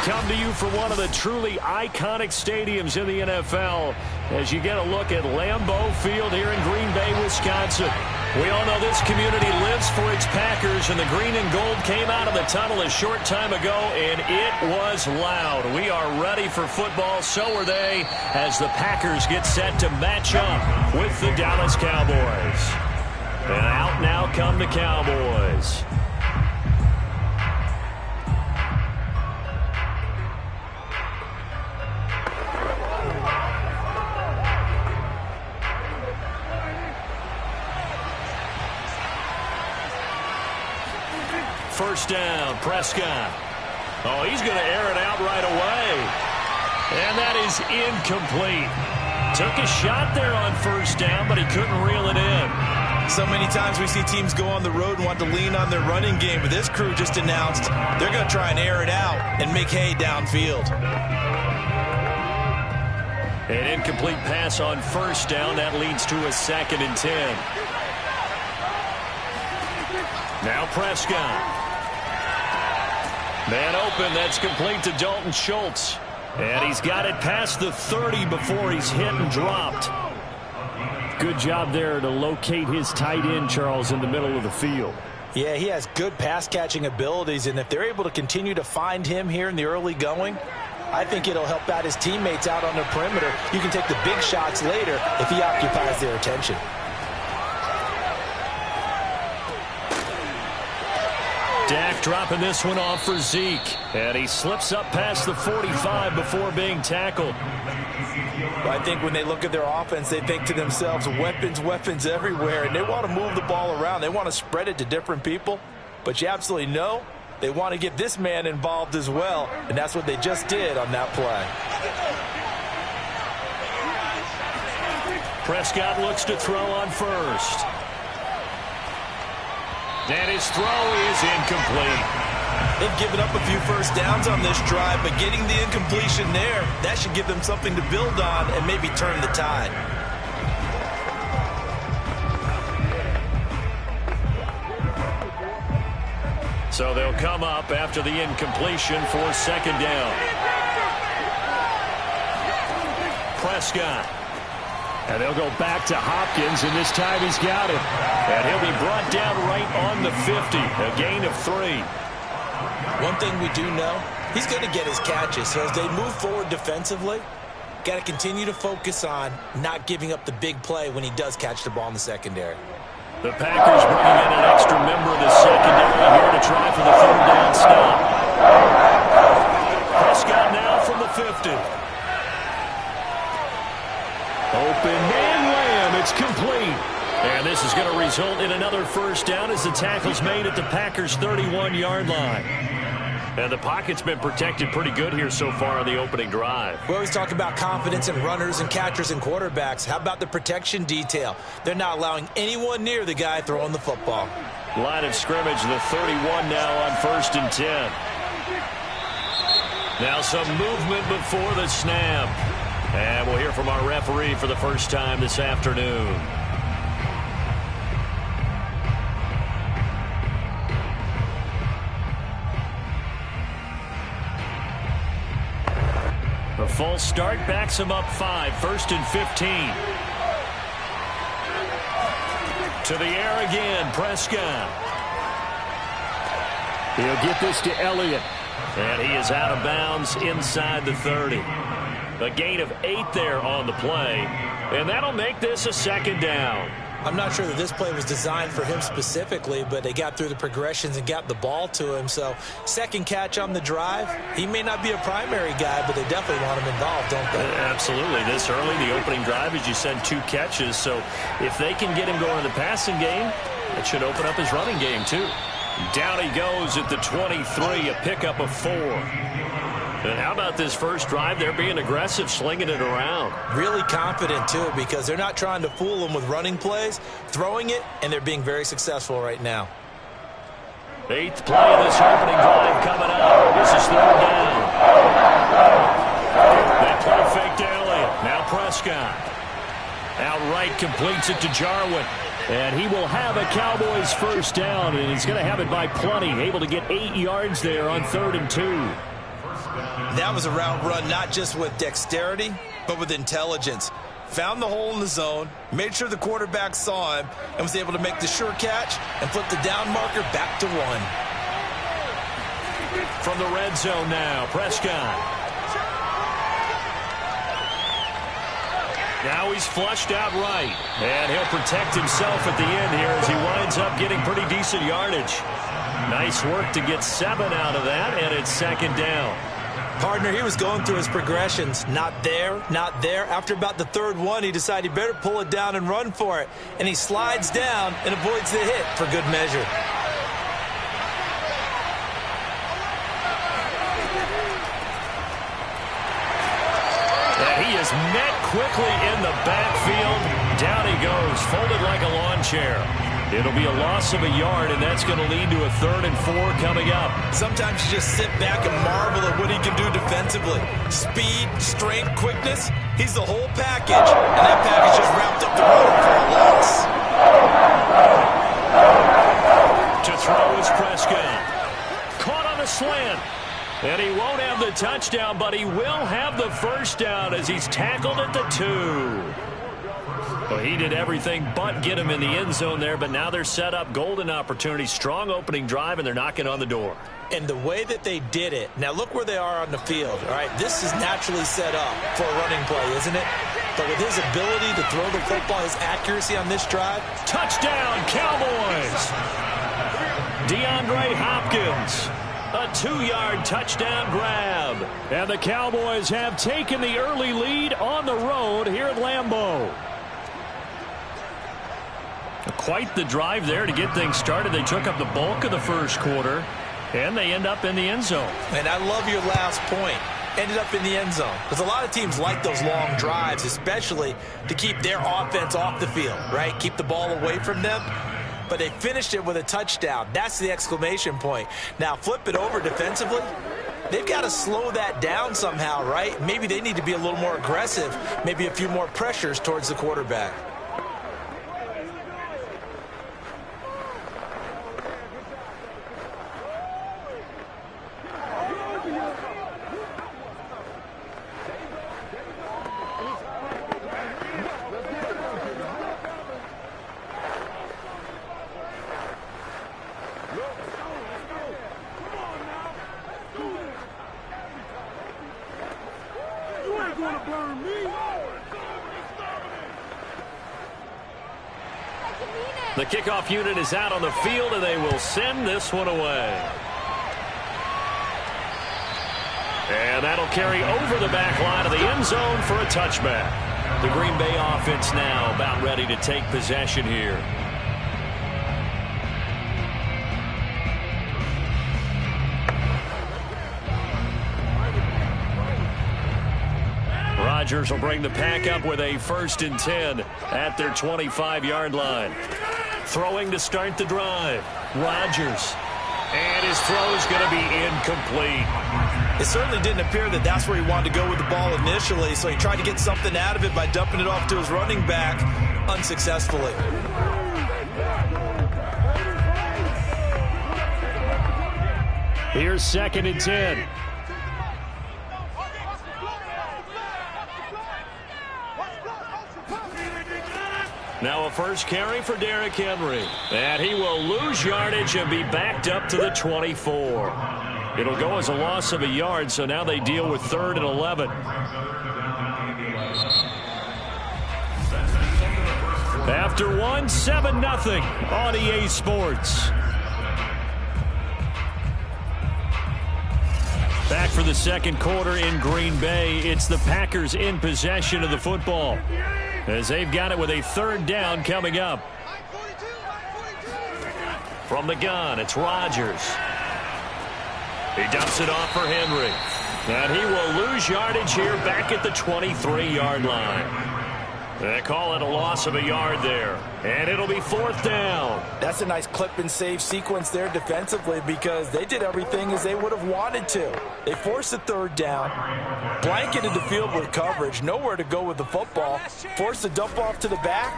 Come to you from one of the truly iconic stadiums in the NFL as you get a look at Lambeau Field here in Green Bay, Wisconsin. We all know this community lives for its Packers, and the green and gold came out of the tunnel a short time ago, and it was loud. We are ready for football, so are they, as the Packers get set to match up with the Dallas Cowboys. And out now come the Cowboys. First down, Prescott. Oh, he's going to air it out right away. And that is incomplete. Took a shot there on first down, but he couldn't reel it in. So many times we see teams go on the road and want to lean on their running game, but this crew just announced they're going to try and air it out and make hay downfield. An incomplete pass on first down. That leads to a 2nd and 10. Now Prescott. Man open. That's complete to Dalton Schultz. And he's got it past the 30 before he's hit and dropped. Good job there to locate his tight end, Charles, in the middle of the field. Yeah, he has good pass-catching abilities, and if they're able to continue to find him here in the early going, I think it'll help out his teammates out on the perimeter. You can take the big shots later if he occupies their attention. Dak dropping this one off for Zeke. And he slips up past the 45 before being tackled. I think when they look at their offense, they think to themselves, weapons everywhere, and they want to move the ball around. They want to spread it to different people. But you absolutely know they want to get this man involved as well, and that's what they just did on that play. Prescott looks to throw on first. And his throw is incomplete. They've given up a few first downs on this drive, but getting the incompletion there, that should give them something to build on and maybe turn the tide. So they'll come up after the incompletion for 2nd down. Prescott. And they'll go back to Hopkins, and this time he's got it. And he'll be brought down right on the 50, a gain of 3. One thing we do know, he's going to get his catches. So as they move forward defensively, got to continue to focus on not giving up the big play when he does catch the ball in the secondary. The Packers bringing in an extra member of the secondary here to try for the 3rd down stop. Prescott now from the 50. Open man Lamb, it's complete. And this is going to result in another first down as the tackle's made at the Packers' 31-yard line. And the pocket's been protected pretty good here so far on the opening drive. We always talk about confidence in runners and catchers and quarterbacks. How about the protection detail? They're not allowing anyone near the guy throwing the football. Line of scrimmage, the 31 now on 1st and 10. Now some movement before the snap. And we'll hear from our referee for the first time this afternoon. A false start backs him up 5, 1st and 15. To the air again, Prescott. He'll get this to Elliott. And he is out of bounds inside the 30. A gain of 8 there on the play. And that'll make this a 2nd down. I'm not sure that this play was designed for him specifically, but they got through the progressions and got the ball to him. So, 2nd catch on the drive. He may not be a primary guy, but they definitely want him involved, don't they? Absolutely. This early, the opening drive, as you said, 2 catches. So, if they can get him going in the passing game, it should open up his running game, too. Down he goes at the 23, a pickup of 4. And how about this first drive? They're being aggressive, slinging it around. Really confident, too, because they're not trying to fool them with running plays, throwing it, and they're being very successful right now. 8th play of this opening drive coming up. This is 3rd down. That play fake to Elliott. Now Prescott. Outright completes it to Jarwin. And he will have a Cowboys first down, and he's going to have it by plenty. Able to get 8 yards there on 3rd and 2. That was a route run not just with dexterity, but with intelligence. Found the hole in the zone, made sure the quarterback saw him, and was able to make the sure catch and flip the down marker back to 1. From the red zone now, Prescott. Now he's flushed out right. And he'll protect himself at the end here as he winds up getting pretty decent yardage. Nice work to get 7 out of that, and it's second down. Partner, he was going through his progressions. Not there, not there. After about the third one, he decided he better pull it down and run for it. And he slides down and avoids the hit for good measure. And he is met quickly in the backfield. Down he goes, folded like a lawn chair. It'll be a loss of a yard, and that's going to lead to a 3rd and 4 coming up. Sometimes you just sit back and marvel at what he can do defensively. Speed, strength, quickness. He's the whole package, and that package just wrapped up the road for a loss. To throw is Prescott. Caught on a slant. And he won't have the touchdown, but he will have the first down as he's tackled at the 2. Well, he did everything but get him in the end zone there, but now they're set up golden opportunity, strong opening drive, and they're knocking on the door. And the way that they did it, now look where they are on the field. All right, this is naturally set up for a running play, isn't it? But with his ability to throw the football, his accuracy on this drive. Touchdown, Cowboys! DeAndre Hopkins. A 2-yard touchdown grab. And the Cowboys have taken the early lead on the road here at Lambeau. Quite the drive there to get things started. They took up the bulk of the first quarter, and they end up in the end zone. And I love your last point. Ended up in the end zone. Because a lot of teams like those long drives, especially to keep their offense off the field, right? Keep the ball away from them. But they finished it with a touchdown. That's the exclamation point. Now flip it over defensively. They've got to slow that down somehow, right? Maybe they need to be a little more aggressive. Maybe a few more pressures towards the quarterback. The kickoff unit is out on the field, and they will send this one away. And that'll carry over the back line of the end zone for a touchback. The Green Bay offense now about ready to take possession here. Rodgers will bring the pack up with a 1st and 10 at their 25-yard line. Throwing to start the drive. Rodgers. And his throw is going to be incomplete. It certainly didn't appear that that's where he wanted to go with the ball initially, so he tried to get something out of it by dumping it off to his running back unsuccessfully. Here's 2nd and 10. Now a first carry for Derrick Henry. And he will lose yardage and be backed up to the 24. It'll go as a loss of a yard, so now they deal with 3rd and 11. After one, 7-0 on EA Sports. Back for the second quarter in Green Bay. It's the Packers in possession of the football, as they've got it with a 3rd down coming up. From the gun, it's Rodgers. He dumps it off for Henry. And he will lose yardage here back at the 23-yard line. They call it a loss of a yard there. And it'll be 4th down. That's a nice clip and save sequence there defensively, because they did everything as they would have wanted to. They forced the 3rd down, blanketed the field with coverage, nowhere to go with the football, forced the dump off to the back,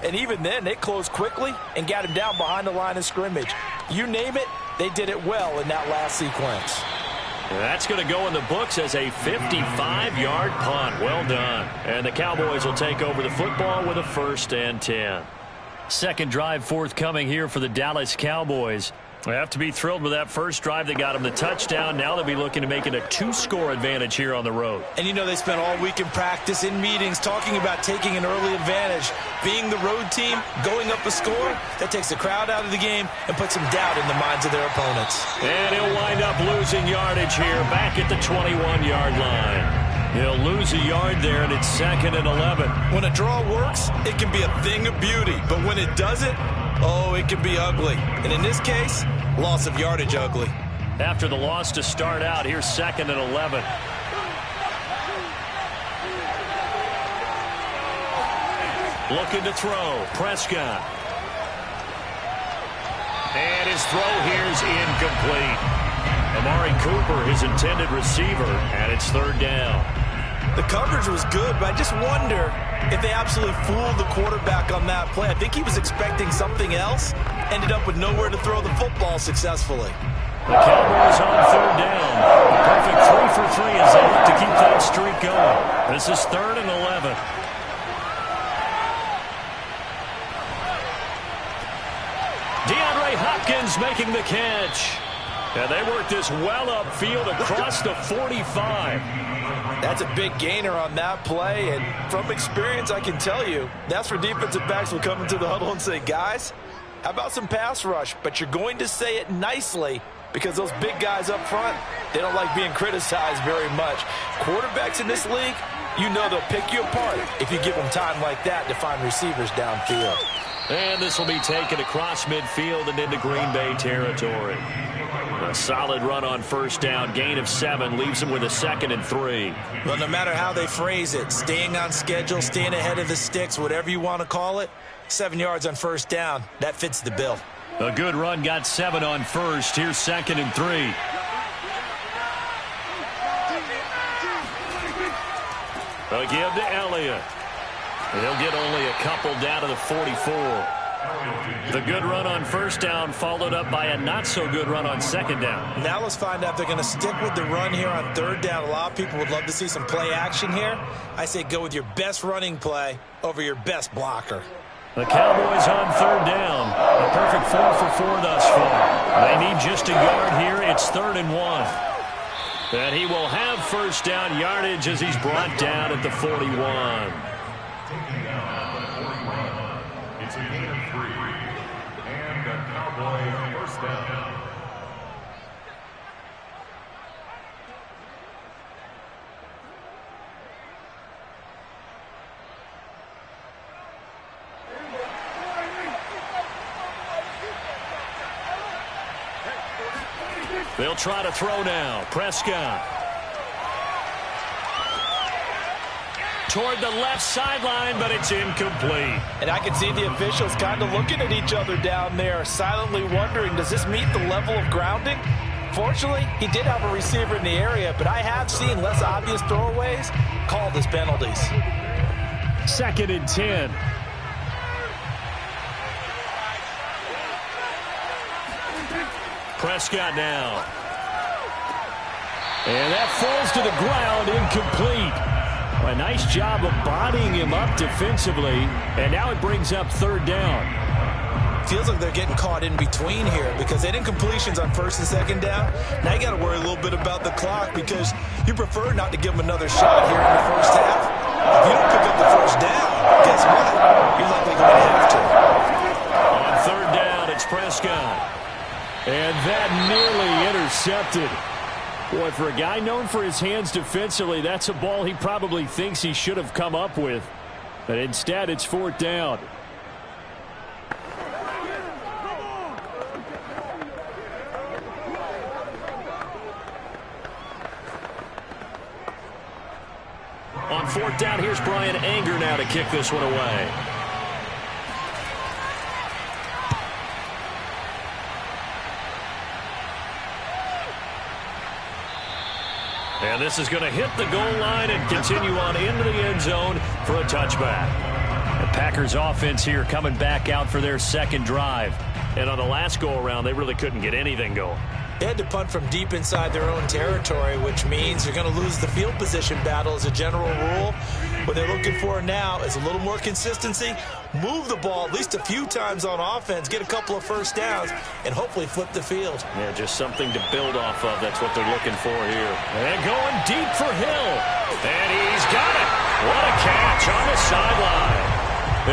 and even then they closed quickly and got him down behind the line of scrimmage. You name it, they did it well in that last sequence. That's going to go in the books as a 55-yard punt. Well done. And the Cowboys will take over the football with a 1st and 10. Second drive forthcoming here for the Dallas Cowboys. They have to be thrilled with that first drive that got them the touchdown. Now they'll be looking to make it a 2-score advantage here on the road. And you know they spent all week in practice, in meetings, talking about taking an early advantage. Being the road team, going up a score, that takes the crowd out of the game and puts some doubt in the minds of their opponents. And he'll wind up losing yardage here, back at the 21-yard line. He'll lose a yard there, and it's 2nd and 11. When a draw works, it can be a thing of beauty. But when it doesn't, oh, it can be ugly. And in this case, loss of yardage ugly. After the loss to start out, here's 2nd and 11. Looking to throw. Prescott. And his throw here's incomplete. Amari Cooper, his intended receiver, and it's 3rd down. The coverage was good, but I just wonder if they absolutely fooled the quarterback on that play. I think he was expecting something else. Ended up with nowhere to throw the football successfully. The Cowboys on 3rd down. A perfect 3 for 3 as they look to keep that streak going. This is 3rd and 11. DeAndre Hopkins making the catch. And they work this well upfield across the 45. That's a big gainer on that play, and from experience, I can tell you, that's where defensive backs will come into the huddle and say, guys, how about some pass rush? But you're going to say it nicely because those big guys up front, they don't like being criticized very much. Quarterbacks in this league, you know they'll pick you apart if you give them time like that to find receivers downfield. And this will be taken across midfield and into Green Bay territory. A solid run on 1st down, gain of 7, leaves them with a 2nd and 3. Well, no matter how they phrase it, staying on schedule, staying ahead of the sticks, whatever you want to call it, 7 yards on 1st down, that fits the bill. A good run, got 7 on 1st. Here's 2nd and 3. A give to Elliott. He'll get only a couple down to the 44. The good run on 1st down followed up by a not-so-good run on 2nd down. Now let's find out if they're going to stick with the run here on 3rd down. A lot of people would love to see some play action here. I say go with your best running play over your best blocker. The Cowboys on 3rd down. A perfect 4 for 4 thus far. They need just a yard here. It's 3rd and 1. And he will have 1st down yardage as he's brought down at the 41. It's a gain of 3, and the Cowboys 1st down. They'll try to throw now. Prescott. Toward the left sideline, but it's incomplete. And I can see the officials kind of looking at each other down there, silently wondering, does this meet the level of grounding? Fortunately, he did have a receiver in the area, but I have seen less obvious throwaways called as penalties. 2nd and 10. Prescott now. And that falls to the ground, incomplete. A nice job of bodying him up defensively, and now it brings up 3rd down. Feels like they're getting caught in between here because they didn't completions on 1st and 2nd down. Now you got to worry a little bit about the clock because you prefer not to give them another shot here in the 1st half. If you don't pick up the 1st down, guess what? You're likely going to have to. On 3rd down, it's Prescott. And that nearly intercepted. Boy, for a guy known for his hands defensively, that's a ball he probably thinks he should have come up with. But instead, it's 4th down. On 4th down, here's Brian Anger now to kick this one away. And this is going to hit the goal line and continue on into the end zone for a touchback. The Packers offense here coming back out for their 2nd drive. And on the last go-around, they really couldn't get anything going. They had to punt from deep inside their own territory, which means you're going to lose the field position battle as a general rule. What they're looking for now is a little more consistency, move the ball at least a few times on offense, get a couple of first downs, and hopefully flip the field. Yeah, just something to build off of. That's what they're looking for here. And going deep for Hill. And he's got it. What a catch on the sideline.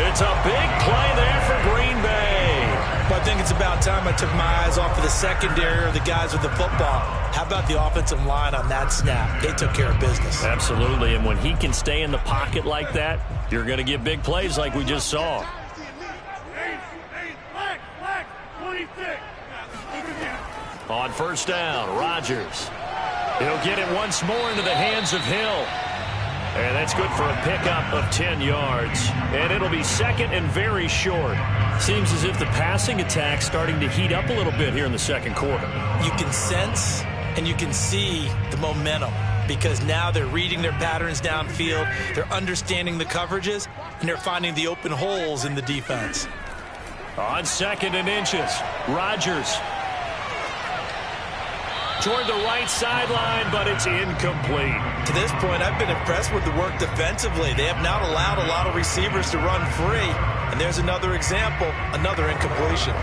It's a big play there for Green Bay. But I think it's about time I took my eyes off of the secondary or the guys with the football. How about the offensive line on that snap? They took care of business. Absolutely, and when he can stay in the pocket like that, you're going to get big plays like we just saw. On first down, Rodgers. He'll get it once more into the hands of Hill. And that's good for a pickup of 10 yards. And it'll be second and very short. Seems as if the passing attack's starting to heat up a little bit here in the second quarter. You can sense and you can see the momentum because now they're reading their patterns downfield, they're understanding the coverages, and they're finding the open holes in the defense. On second and inches, Rodgers toward the right sideline, but it's incomplete. To this point, I've been impressed with the work defensively. They have not allowed a lot of receivers to run free. And there's another example, another incompletion.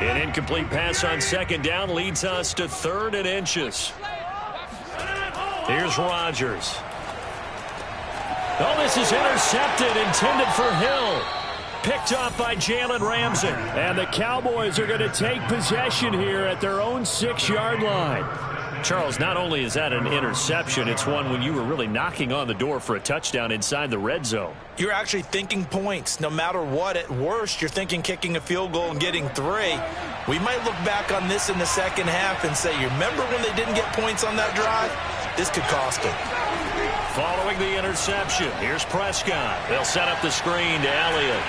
An incomplete pass on second down leads us to third and inches. Here's Rodgers. Oh, this is intercepted, intended for Hill. Picked off by Jalen Ramsey. And the Cowboys are going to take possession here at their own 6-yard line. Charles, not only is that an interception, it's one when you were really knocking on the door for a touchdown inside the red zone. You're actually thinking points. No matter what, at worst, you're thinking kicking a field goal and getting 3. We might look back on this in the second half and say, you remember when they didn't get points on that drive? This could cost them. Following the interception, here's Prescott. They'll set up the screen to Elliott.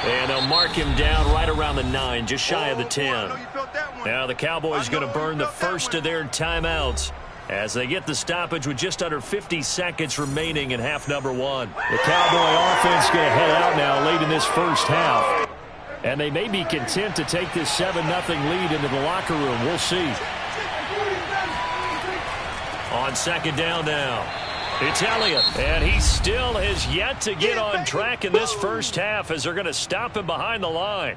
And they'll mark him down right around the 9, just shy of the 10. Now the Cowboys going to burn the first of their timeouts as they get the stoppage with just under 50 seconds remaining in half number 1. The Cowboy offense going to head out now late in this first half. And they may be content to take this 7-0 lead into the locker room. We'll see. On second down now. It's Elliott, and he still has yet to get on track in this first half as they're going to stop him behind the line.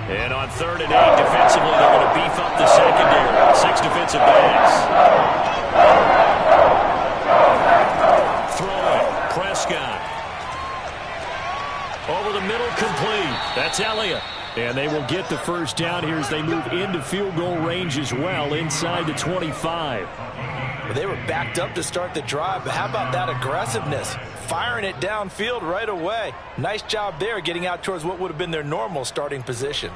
And on 3rd and 8, defensively, they're going to beef up the secondary. 6 defensive backs. Prescott. Over the middle, complete. That's Elliott. And they will get the first down here as they move into field goal range as well, inside the 25. Well, they were backed up to start the drive, but how about that aggressiveness? Firing it downfield right away. Nice job there getting out towards what would have been their normal starting position.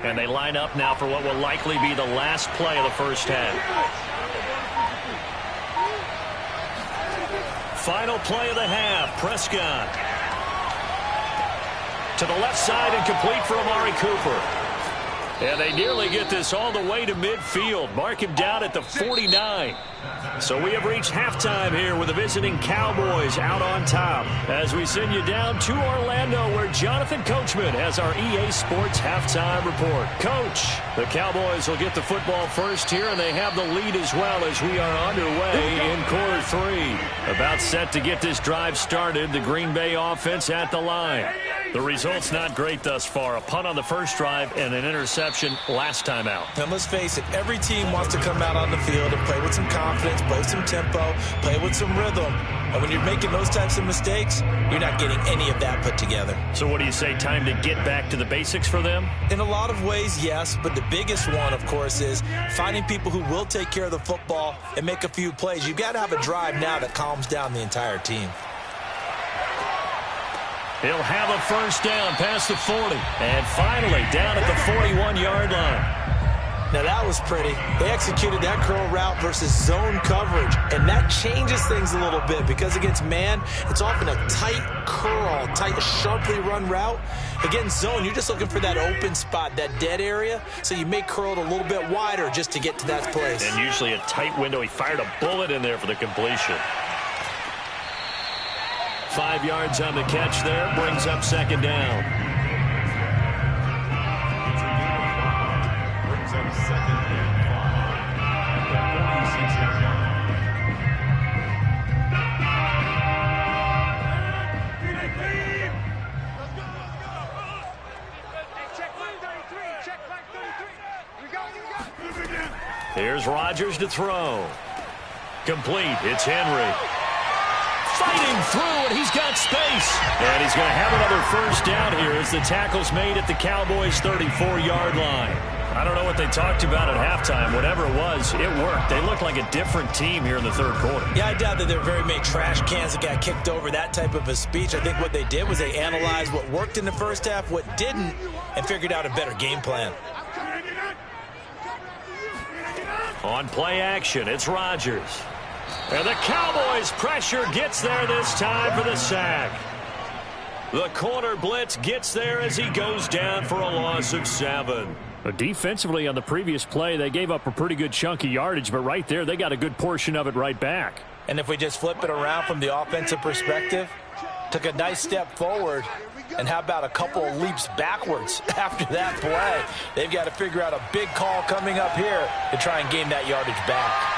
And they line up now for what will likely be the last play of the first half. Final play of the half, Prescott. To the left side and complete for Amari Cooper. And they nearly get this all the way to midfield. Mark him down at the 49. So we have reached halftime here with the visiting Cowboys out on top. As we send you down to Orlando where Jonathan Coachman has our EA Sports halftime report. Coach, the Cowboys will get the football first here, and they have the lead as well as we are underway in quarter 3. About set to get this drive started, the Green Bay offense at the line. The result's not great thus far. A punt on the first drive and an interception last time out. Now let's face it, every team wants to come out on the field and play with some confidence, play some tempo, play with some rhythm. And when you're making those types of mistakes, you're not getting any of that put together. So what do you say, time to get back to the basics for them? In a lot of ways, yes, but the biggest one, of course, is finding people who will take care of the football and make a few plays. You've got to have a drive now that calms down the entire team. He'll have a first down past the 40. And finally down at the 41-yard line. Now that was pretty. They executed that curl route versus zone coverage, and that changes things a little bit because against man, it's often a tight curl, tight, sharply run route. Against zone, you're just looking for that open spot, that dead area, so you may curl it a little bit wider just to get to that place. And usually a tight window. He fired a bullet in there for the completion. 5 yards on the catch there, brings up second down. Brings up second and 5 at the 46-yard line. Here's Rodgers to throw. Complete. It's Henry. Fighting through, and he's got space. And he's going to have another first down here as the tackle's made at the Cowboys' 34-yard line. I don't know what they talked about at halftime. Whatever it was, it worked. They looked like a different team here in the third quarter. Yeah, I doubt that there were very many trash cans that got kicked over, that type of a speech. I think what they did was they analyzed what worked in the first half, what didn't, and figured out a better game plan. On play action, it's Rodgers. And the Cowboys' pressure gets there this time for the sack. The corner blitz gets there as he goes down for a loss of 7. Defensively on the previous play, they gave up a pretty good chunk of yardage, but right there, they got a good portion of it right back. And if we just flip it around from the offensive perspective, took a nice step forward, and how about a couple of leaps backwards after that play? They've got to figure out a big call coming up here to try and gain that yardage back.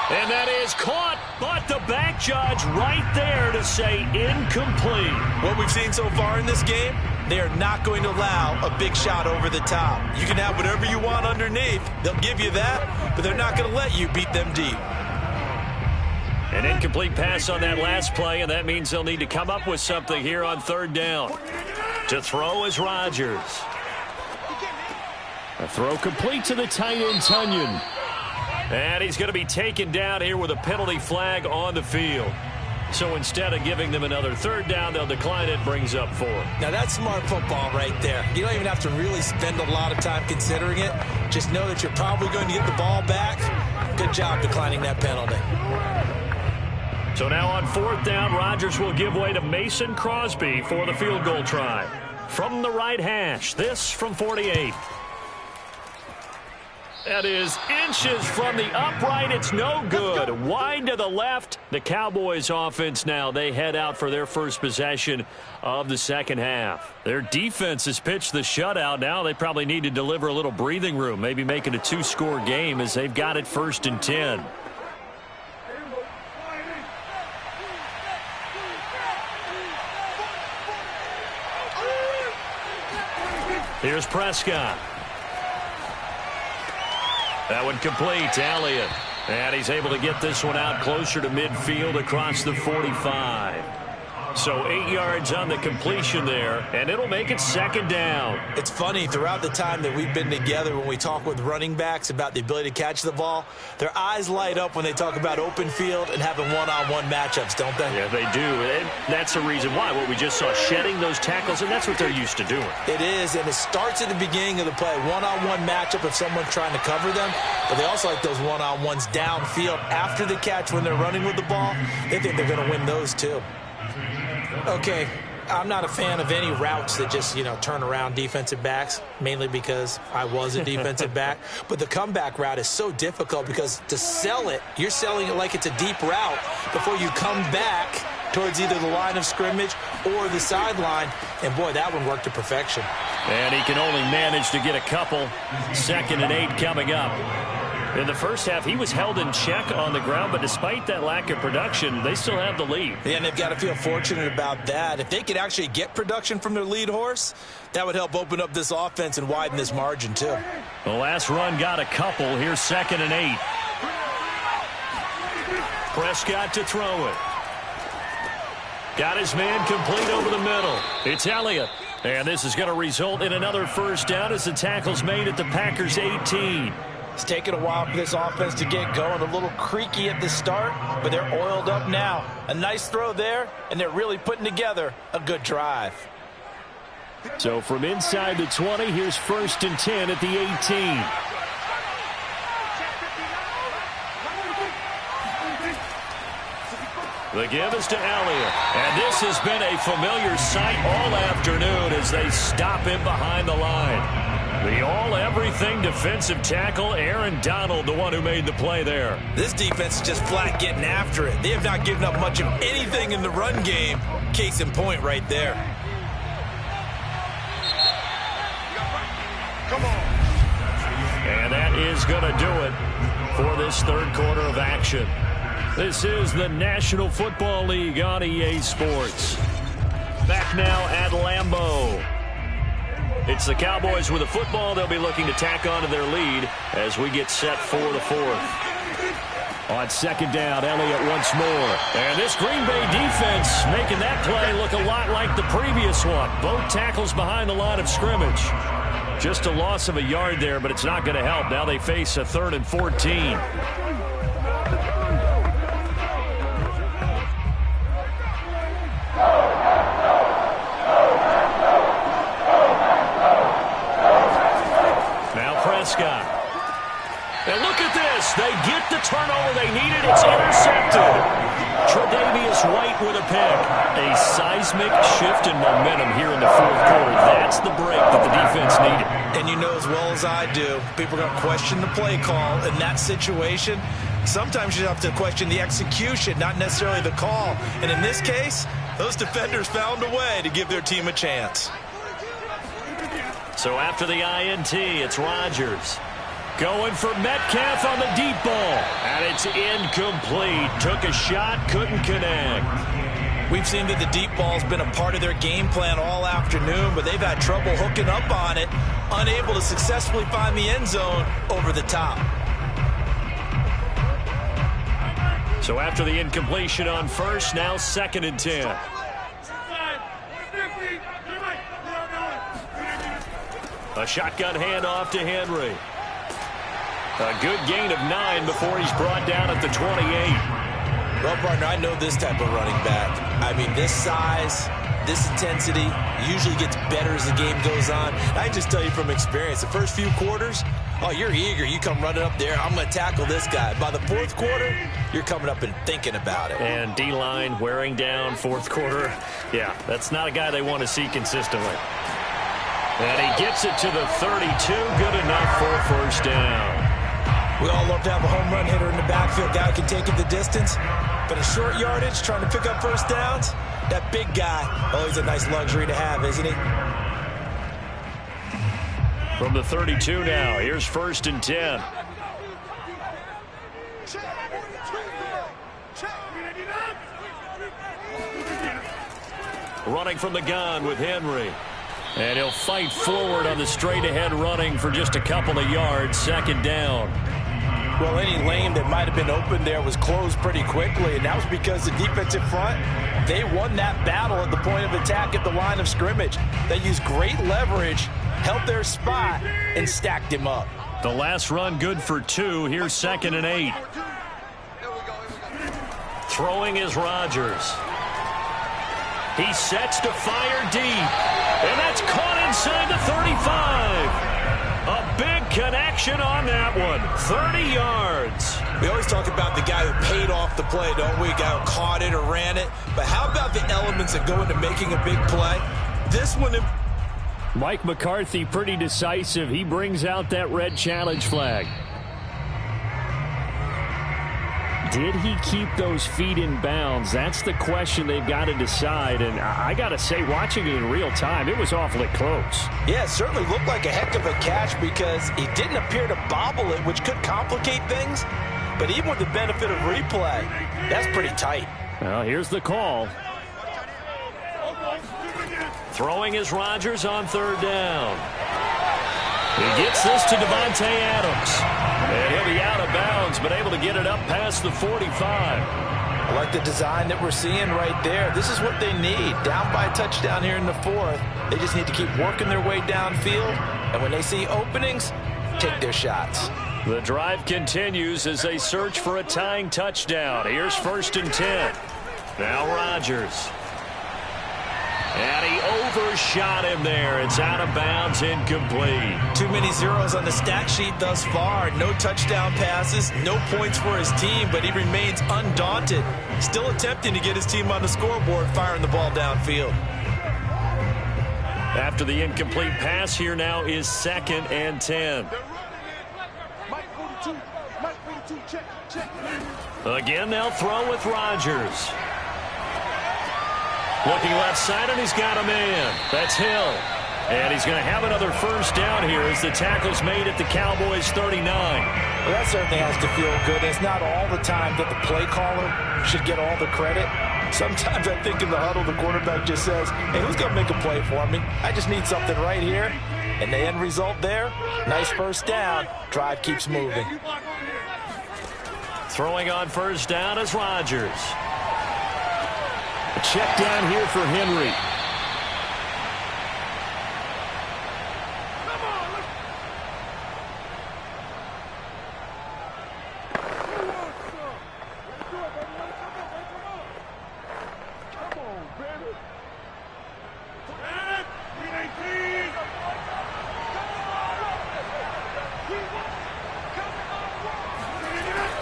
And that is caught, but the back judge right there to say incomplete. What we've seen so far in this game, they are not going to allow a big shot over the top. You can have whatever you want underneath. They'll give you that, but they're not going to let you beat them deep. An incomplete pass on that last play, and that means they'll need to come up with something here on third down. To throw is Rodgers. A throw complete to the tight end, Tunyon. And he's going to be taken down here with a penalty flag on the field. So instead of giving them another third down, they'll decline it, brings up 4. Now that's smart football right there. You don't even have to really spend a lot of time considering it. Just know that you're probably going to get the ball back. Good job declining that penalty. So now on fourth down, Rodgers will give way to Mason Crosby for the field goal try. From the right hash, this from 48. That is inches from the upright. It's no good. Wide to the left. The Cowboys offense now, they head out for their first possession of the second half. Their defense has pitched the shutout. Now they probably need to deliver a little breathing room, maybe make it a 2-score game as they've got it first and 10. Here's Prescott. That one complete to Elliott. And he's able to get this one out closer to midfield across the 45. So 8 yards on the completion there, and it'll make it second down. It's funny, throughout the time that we've been together, when we talk with running backs about the ability to catch the ball, their eyes light up when they talk about open field and having one-on-one matchups, don't they? Yeah, they do. And that's the reason why. What we just saw, shedding those tackles, and that's what they're used to doing. It is, and it starts at the beginning of the play. One-on-one matchup if someone's trying to cover them, but they also like those one-on-ones downfield after the catch when they're running with the ball. They think they're going to win those too. Okay, I'm not a fan of any routes that just, turn around defensive backs, mainly because I was a defensive back. But the comeback route is so difficult because to sell it, you're selling it like it's a deep route before you come back towards either the line of scrimmage or the sideline. And, boy, that one worked to perfection. And he can only manage to get a couple. 2nd and 8 coming up. In the first half, he was held in check on the ground, but despite that lack of production, they still have the lead. Yeah, and they've got to feel fortunate about that. If they could actually get production from their lead horse, that would help open up this offense and widen this margin, too. The last run got a couple. Here's 2nd and 8. Prescott to throw it. Got his man complete over the middle. It's Elliott. And this is going to result in another first down as the tackle's made at the Packers' 18. It's taken a while for this offense to get going. A little creaky at the start, but they're oiled up now. A nice throw there, and they're really putting together a good drive. So from inside the 20, here's 1st and 10 at the 18. The give is to Elliott. And this has been a familiar sight all afternoon as they stop him behind the line. The all-everything defensive tackle, Aaron Donald, the one who made the play there. This defense is just flat getting after it. They have not given up much of anything in the run game. Case in point right there. Come on. And that is going to do it for this third quarter of action. This is the National Football League on EA Sports. Back now at Lambeau. It's the Cowboys with the football. They'll be looking to tack on to their lead as we get set for the fourth. On second down, Elliott once more. And this Green Bay defense making that play look a lot like the previous one. Both tackles behind the line of scrimmage. Just a loss of a yard there, but it's not going to help. Now they face a 3rd and 14. And look at this. They get the turnover they needed. It's intercepted. Tre'Davious White with a pick. A seismic shift in momentum here in the fourth quarter. That's the break that the defense needed. And you know as well as I do, people are going to question the play call in that situation. Sometimes you have to question the execution, not necessarily the call. And in this case, those defenders found a way to give their team a chance. So after the INT, it's Rodgers. Going for Metcalf on the deep ball. And it's incomplete. Took a shot, couldn't connect. We've seen that the deep ball's been a part of their game plan all afternoon, but they've had trouble hooking up on it, unable to successfully find the end zone over the top. So after the incompletion on first, now 2nd and 10. A shotgun handoff to Henry. A good gain of 9 before he's brought down at the 28. Well, partner, I know this type of running back. I mean, this size, this intensity usually gets better as the game goes on. I just tell you from experience, the first few quarters, oh, you're eager. You come running up there, I'm going to tackle this guy. By the fourth quarter, you're coming up and thinking about it. And D-line wearing down fourth quarter. Yeah, that's not a guy they want to see consistently. And he gets it to the 32. Good enough for a first down. We all love to have a home run hitter in the backfield, guy who can take it the distance. But a short yardage, trying to pick up first downs, that big guy, always a nice luxury to have, isn't he? From the 32 now, here's 1st and 10. Running from the gun with Henry. And he'll fight forward on the straight-ahead running for just a couple of yards. 2nd down. Well, any lane that might have been open there was closed pretty quickly, and that was because the defensive front, they won that battle at the point of attack at the line of scrimmage. They used great leverage, held their spot, and stacked him up. The last run good for 2. Here's 2nd and 8. Throwing is Rodgers. He sets to fire deep. And that's caught inside the 35. A big connection on that one. 30 yards. We always talk about the guy who paid off the play, don't we? A guy who caught it or ran it. But how about the elements that go into making a big play? This one... Mike McCarthy pretty decisive. He brings out that red challenge flag. Did he keep those feet in bounds? That's the question they've got to decide. And I got to say, watching it in real time, it was awfully close. Yeah, it certainly looked like a heck of a catch because he didn't appear to bobble it, which could complicate things. But even with the benefit of replay, that's pretty tight. Well, here's the call. Throwing is Rodgers on 3rd down. He gets this to Devontae Adams. And he'll be out of bounds, but able to get it up past the 45. I like the design that we're seeing right there. This is what they need. Down by a touchdown here in the 4th. They just need to keep working their way downfield. And when they see openings, take their shots. The drive continues as they search for a tying touchdown. Here's 1st and 10. Now Rodgers. And he overshot him there. It's out of bounds, incomplete. Too many zeros on the stat sheet thus far. No touchdown passes, no points for his team, but he remains undaunted. Still attempting to get his team on the scoreboard, firing the ball downfield. After the incomplete pass, here now is 2nd and 10. Again, they'll throw with Rodgers. Looking left side, and he's got a man. That's Hill. And he's going to have another first down here as the tackle's made at the Cowboys' 39. Well, that certainly has to feel good. It's not all the time that the play caller should get all the credit. Sometimes I think in the huddle, the quarterback just says, hey, who's going to make a play for me? I just need something right here. And the end result there, nice first down. Drive keeps moving. Throwing on first down is Rodgers. A check down here for Henry.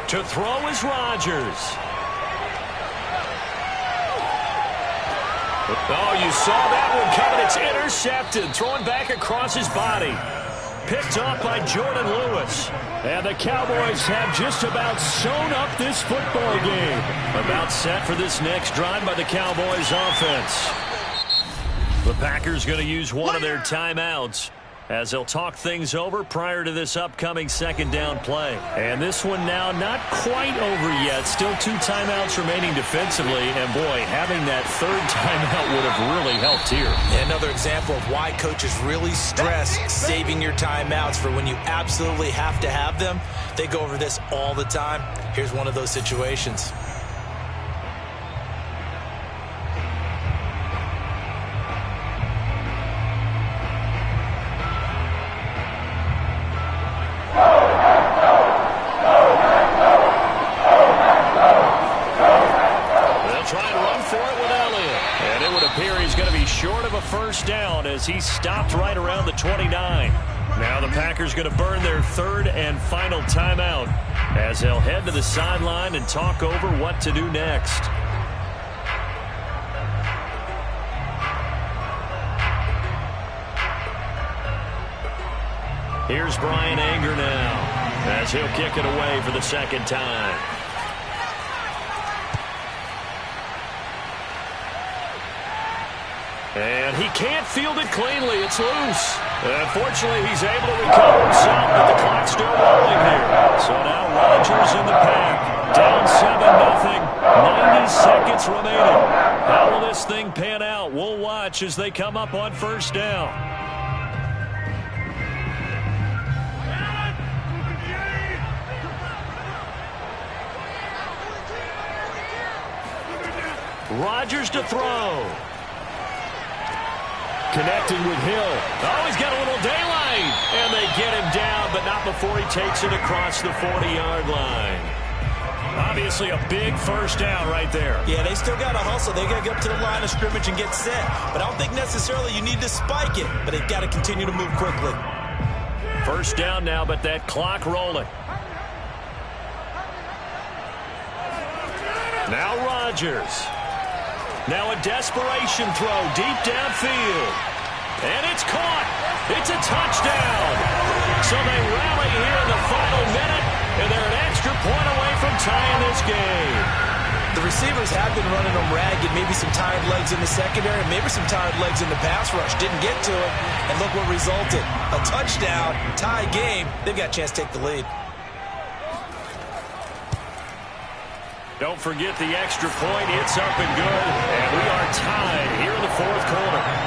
To throw is Rodgers. Oh, you saw that one coming. It's intercepted. Throwing back across his body. Picked up by Jordan Lewis. And the Cowboys have just about sewn up this football game. About set for this next drive by the Cowboys offense. The Packers going to use one of their timeouts as they'll talk things over prior to this upcoming 2nd down play. And this one now not quite over yet. Still 2 timeouts remaining defensively. And boy, having that 3rd timeout would have really helped here. Yeah, another example of why coaches really stress saving your timeouts for when you absolutely have to have them. They go over this all the time. Here's one of those situations. Short of a first down as he stopped right around the 29. Now the Packers going to burn their 3rd and final timeout as they'll head to the sideline and talk over what to do next. Here's Brian Anger now as he'll kick it away for the 2nd time. And he can't field it cleanly. It's loose. Unfortunately, he's able to recover himself, but the clock's still rolling here. So now Rodgers in the pack. Down 7-0. 90 seconds remaining. How will this thing pan out? We'll watch as they come up on first down. Rodgers to throw. Connecting with Hill. Oh, he's got a little daylight. And they get him down, but not before he takes it across the 40-yard line. Obviously a big first down right there. Yeah, they still got to hustle. They got to get up to the line of scrimmage and get set. But I don't think necessarily you need to spike it. But they've got to continue to move quickly. First down now, but that clock rolling. Now Rodgers. Now a desperation throw deep downfield. And it's caught. It's a touchdown. So they rally here in the final minute, and they're an extra point away from tying this game. The receivers have been running them ragged. Maybe some tired legs in the secondary, maybe some tired legs in the pass rush. Didn't get to it, and look what resulted. A touchdown, tie game. They've got a chance to take the lead. Don't forget the extra point. It's up and good. And we are tied here in the 4th quarter.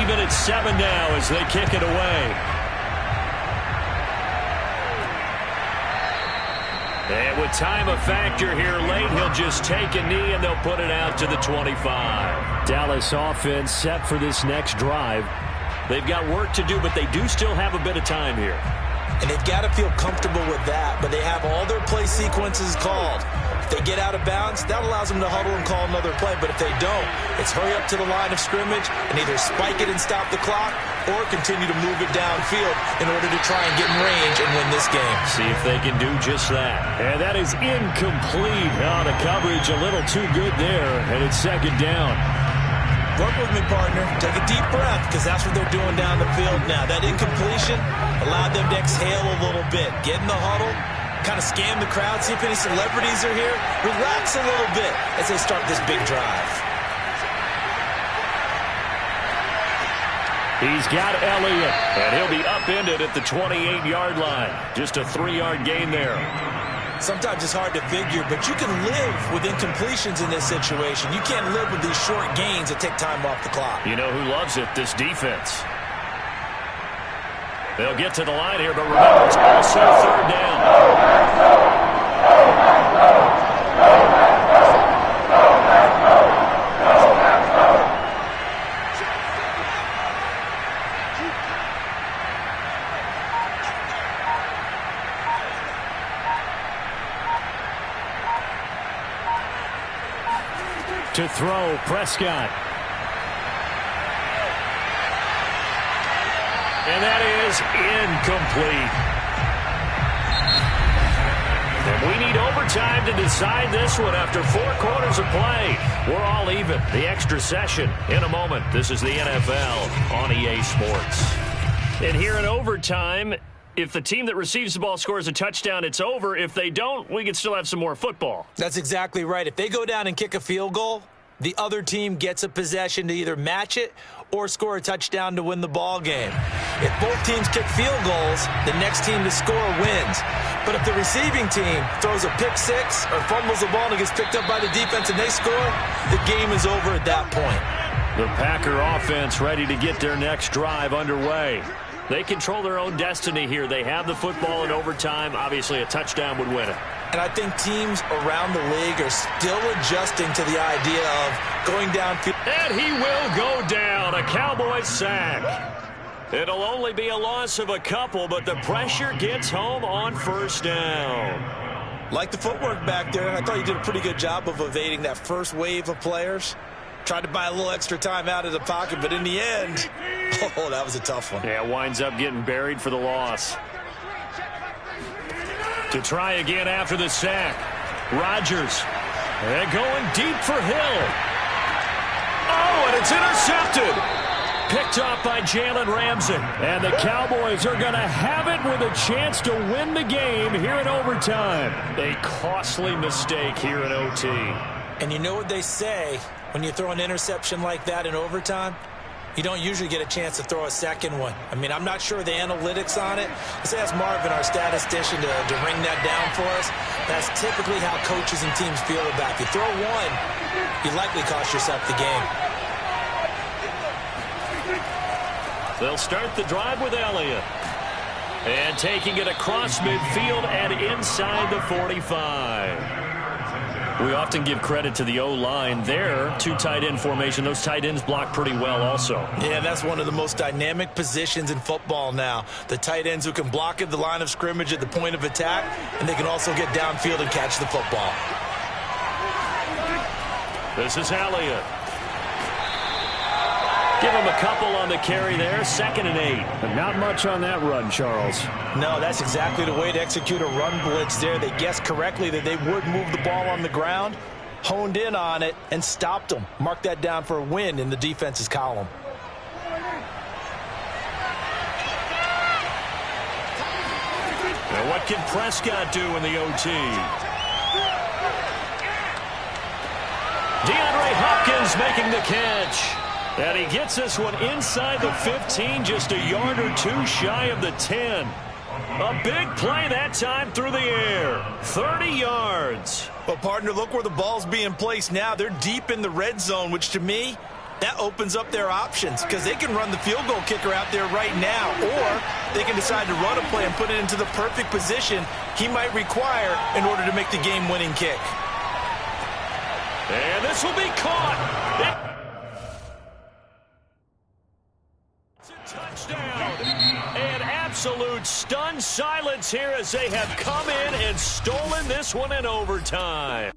even at 7 now as they kick it away. And with time a factor here late, he'll just take a knee and they'll put it out to the 25. Dallas offense set for this next drive. They've got work to do, but they do still have a bit of time here. And they've got to feel comfortable with that, but they have all their play sequences called. If they get out of bounds, that allows them to huddle and call another play. But if they don't, it's hurry up to the line of scrimmage and either spike it and stop the clock or continue to move it downfield in order to try and get in range and win this game. See if they can do just that. And that is incomplete. Oh, the coverage a little too good there, and it's second down. Work with me, partner. Take a deep breath, because that's what they're doing down the field now. That incompletion allowed them to exhale a little bit. Get in the huddle, kind of scan the crowd, see if any celebrities are here. Relax a little bit as they start this big drive. He's got Elliott, and he'll be upended at the 28-yard line. Just a 3-yard gain there. Sometimes it's hard to figure, but you can live with incompletions in this situation. You can't live with these short gains that take time off the clock. You know who loves it? This defense. They'll get to the line here, but remember, it's also third down. To throw, Prescott. And that is incomplete. And we need overtime to decide this one after 4 quarters of play. We're all even. The extra session in a moment. This is the NFL on EA Sports. And here in overtime, if the team that receives the ball scores a touchdown, it's over. If they don't, we can still have some more football. That's exactly right. If they go down and kick a field goal, the other team gets a possession to either match it or score a touchdown to win the ball game. If both teams kick field goals, the next team to score wins. But if the receiving team throws a pick six or fumbles the ball and it gets picked up by the defense and they score, the game is over at that point. The Packer offense ready to get their next drive underway. They control their own destiny here. They have the football in overtime. Obviously, a touchdown would win it. And I think teams around the league are still adjusting to the idea of going downfield. And he will go down. A Cowboys sack. It'll only be a loss of a couple, but the pressure gets home on first down. Like the footwork back there, I thought you did a pretty good job of evading that first wave of players. Tried to buy a little extra time out of the pocket, but in the end, oh, that was a tough one. Yeah, winds up getting buried for the loss. To try again after the sack. Rodgers. And going deep for Hill. Oh, and it's intercepted. Picked off by Jalen Ramsey. And the Cowboys are going to have it with a chance to win the game here in overtime. A costly mistake here in OT. And you know what they say, when you throw an interception like that in overtime, you don't usually get a chance to throw a second one. I mean, I'm not sure of the analytics on it. Let's ask Marvin, our statistician, to ring that down for us. That's typically how coaches and teams feel about it. If you throw one, you likely cost yourself the game. They'll start the drive with Elliott. And taking it across midfield and inside the 45. We often give credit to the O-line there. 2 tight end formation. Those tight ends block pretty well also. Yeah, that's one of the most dynamic positions in football now. The tight ends who can block at the line of scrimmage at the point of attack, and they can also get downfield and catch the football. This is Elliott. Give him a couple on the carry there. 2nd and 8. But not much on that run, Charles. No, that's exactly the way to execute a run blitz there. They guessed correctly that they would move the ball on the ground, honed in on it, and stopped them. Mark that down for a win in the defense's column. Now what can Prescott do in the OT? DeAndre Hopkins making the catch. And he gets this one inside the 15, just a yard or 2 shy of the 10. A big play that time through the air. 30 yards. Well, partner, look where the ball's being placed now. They're deep in the red zone, which to me That opens up their options because they can run the field goal kicker out there right now, or they can decide to run a play and put it into the perfect position he might require in order to make the game-winning kick. And this will be caught. It's a touchdown. An absolute stunned silence here as they have come in and stolen this one in overtime.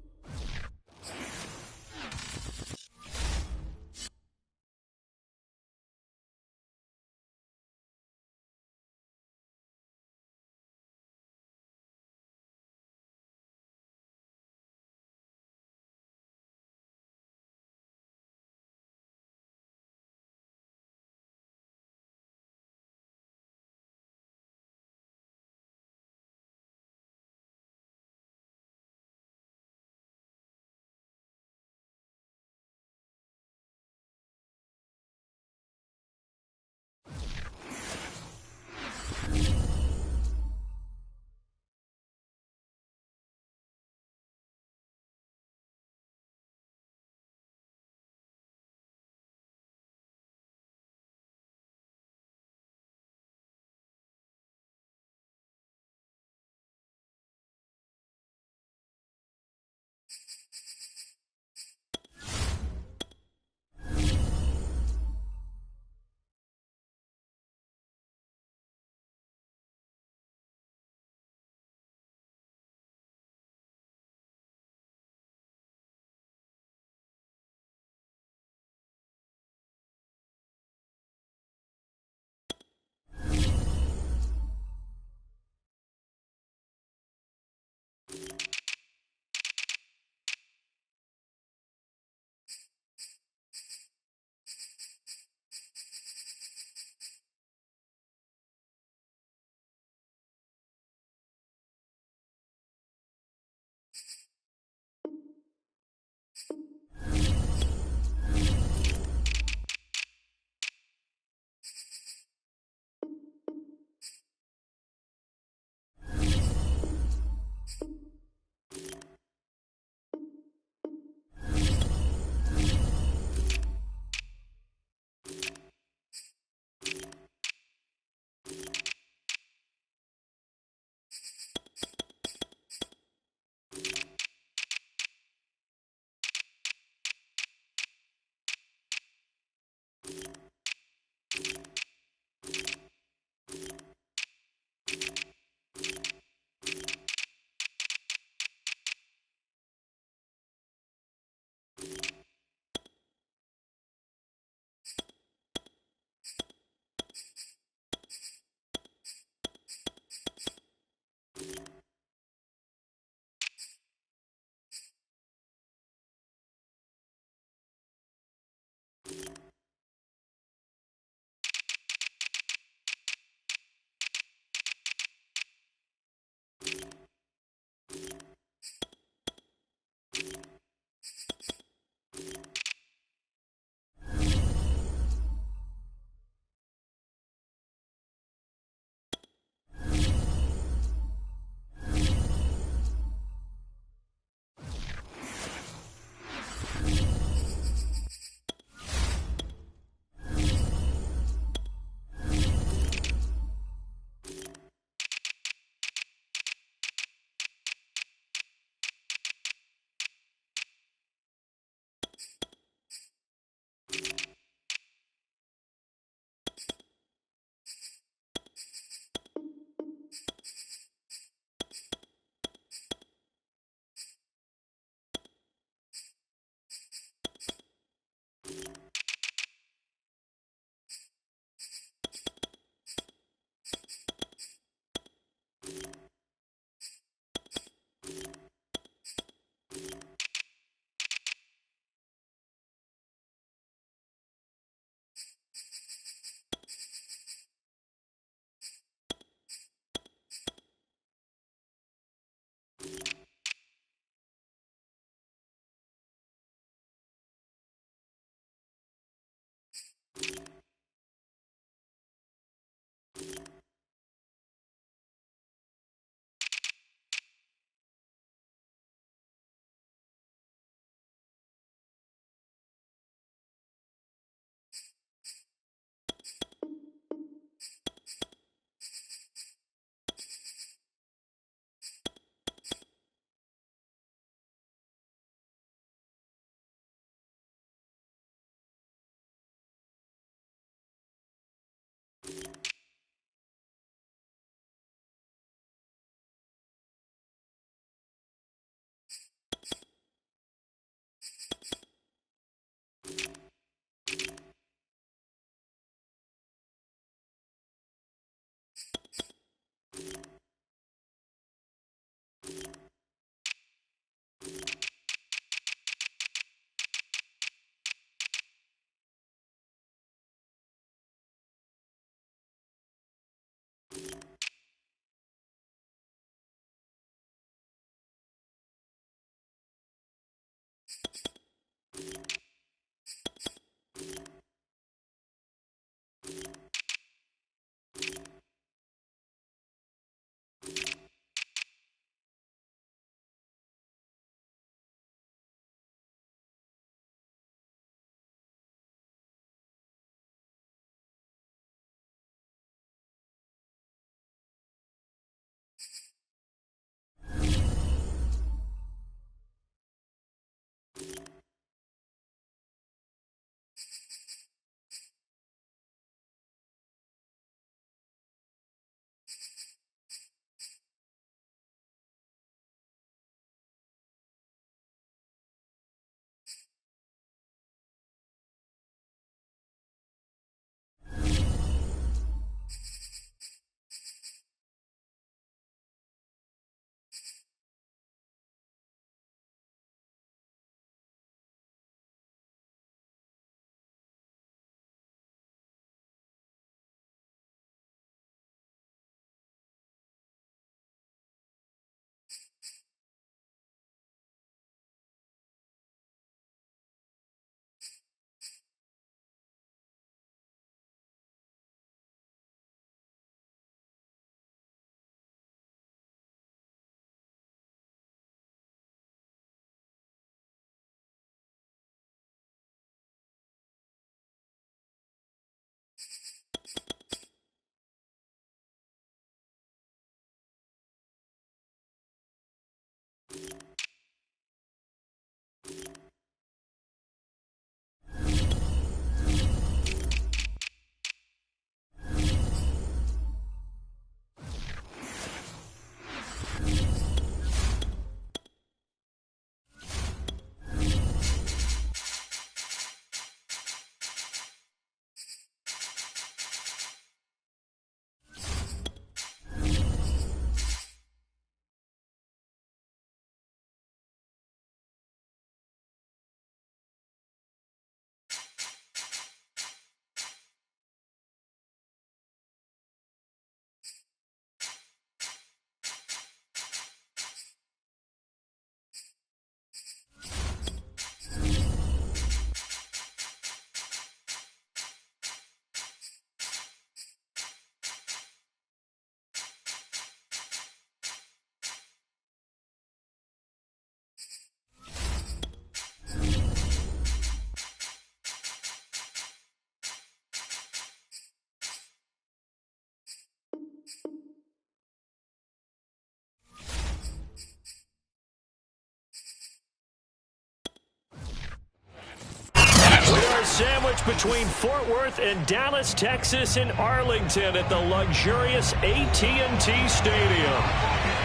sandwich between Fort Worth and Dallas, Texas, and Arlington at the luxurious AT&T Stadium.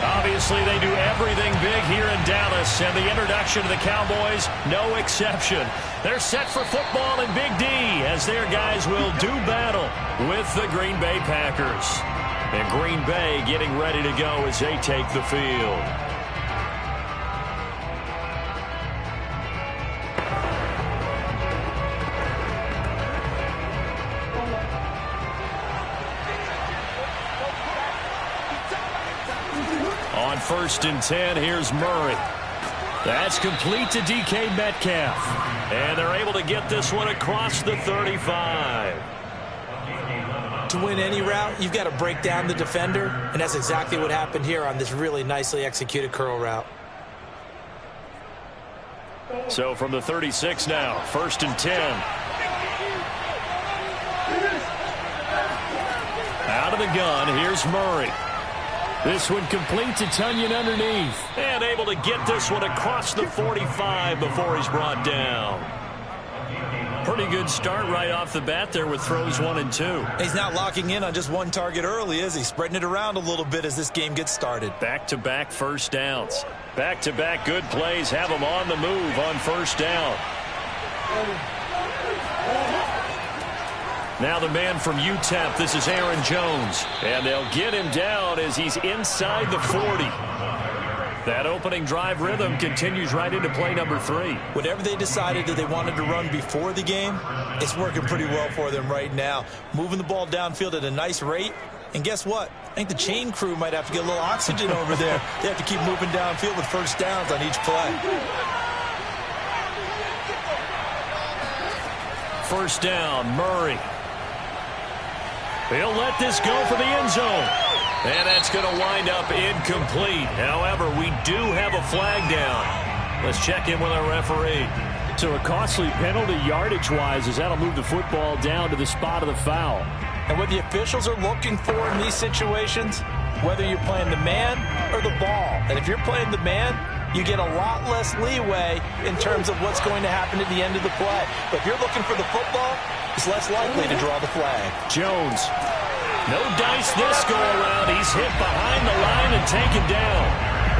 Obviously, they do everything big here in Dallas, and the introduction to the Cowboys, no exception. They're set for football in Big D as their guys will do battle with the Green Bay Packers. And Green Bay getting ready to go as they take the field. On 1st and 10, here's Murray. That's complete to DK Metcalf. And they're able to get this one across the 35. To win any route, you've got to break down the defender, and that's exactly what happened here on this really nicely executed curl route. So from the 36 now, 1st and 10. Out of the gun, here's Murray. This one complete to Tunyon underneath. And able to get this one across the 45 before he's brought down. Pretty good start right off the bat there with throws 1 and 2. He's not locking in on just one target early, is he? Spreading it around a little bit as this game gets started. Back-to-back first downs. Back-to-back good plays have him on the move on 1st down. Now the man from UTEP, this is Aaron Jones. And they'll get him down as he's inside the 40. That opening drive rhythm continues right into play number 3. Whatever they decided that they wanted to run before the game, it's working pretty well for them right now. Moving the ball downfield at a nice rate. And guess what? I think the chain crew might have to get a little oxygen over there. They have to keep moving downfield with first downs on each play. 1st down, Murray. He'll let this go for the end zone. And that's going to wind up incomplete. However, we do have a flag down. Let's check in with our referee. So a costly penalty yardage-wise as that'll move the football down to the spot of the foul. And what the officials are looking for in these situations, whether you're playing the man or the ball. And if you're playing the man, you get a lot less leeway in terms of what's going to happen at the end of the play. But if you're looking for the football, it's less likely to draw the flag. Jones. No dice this go-around. He's hit behind the line and taken down.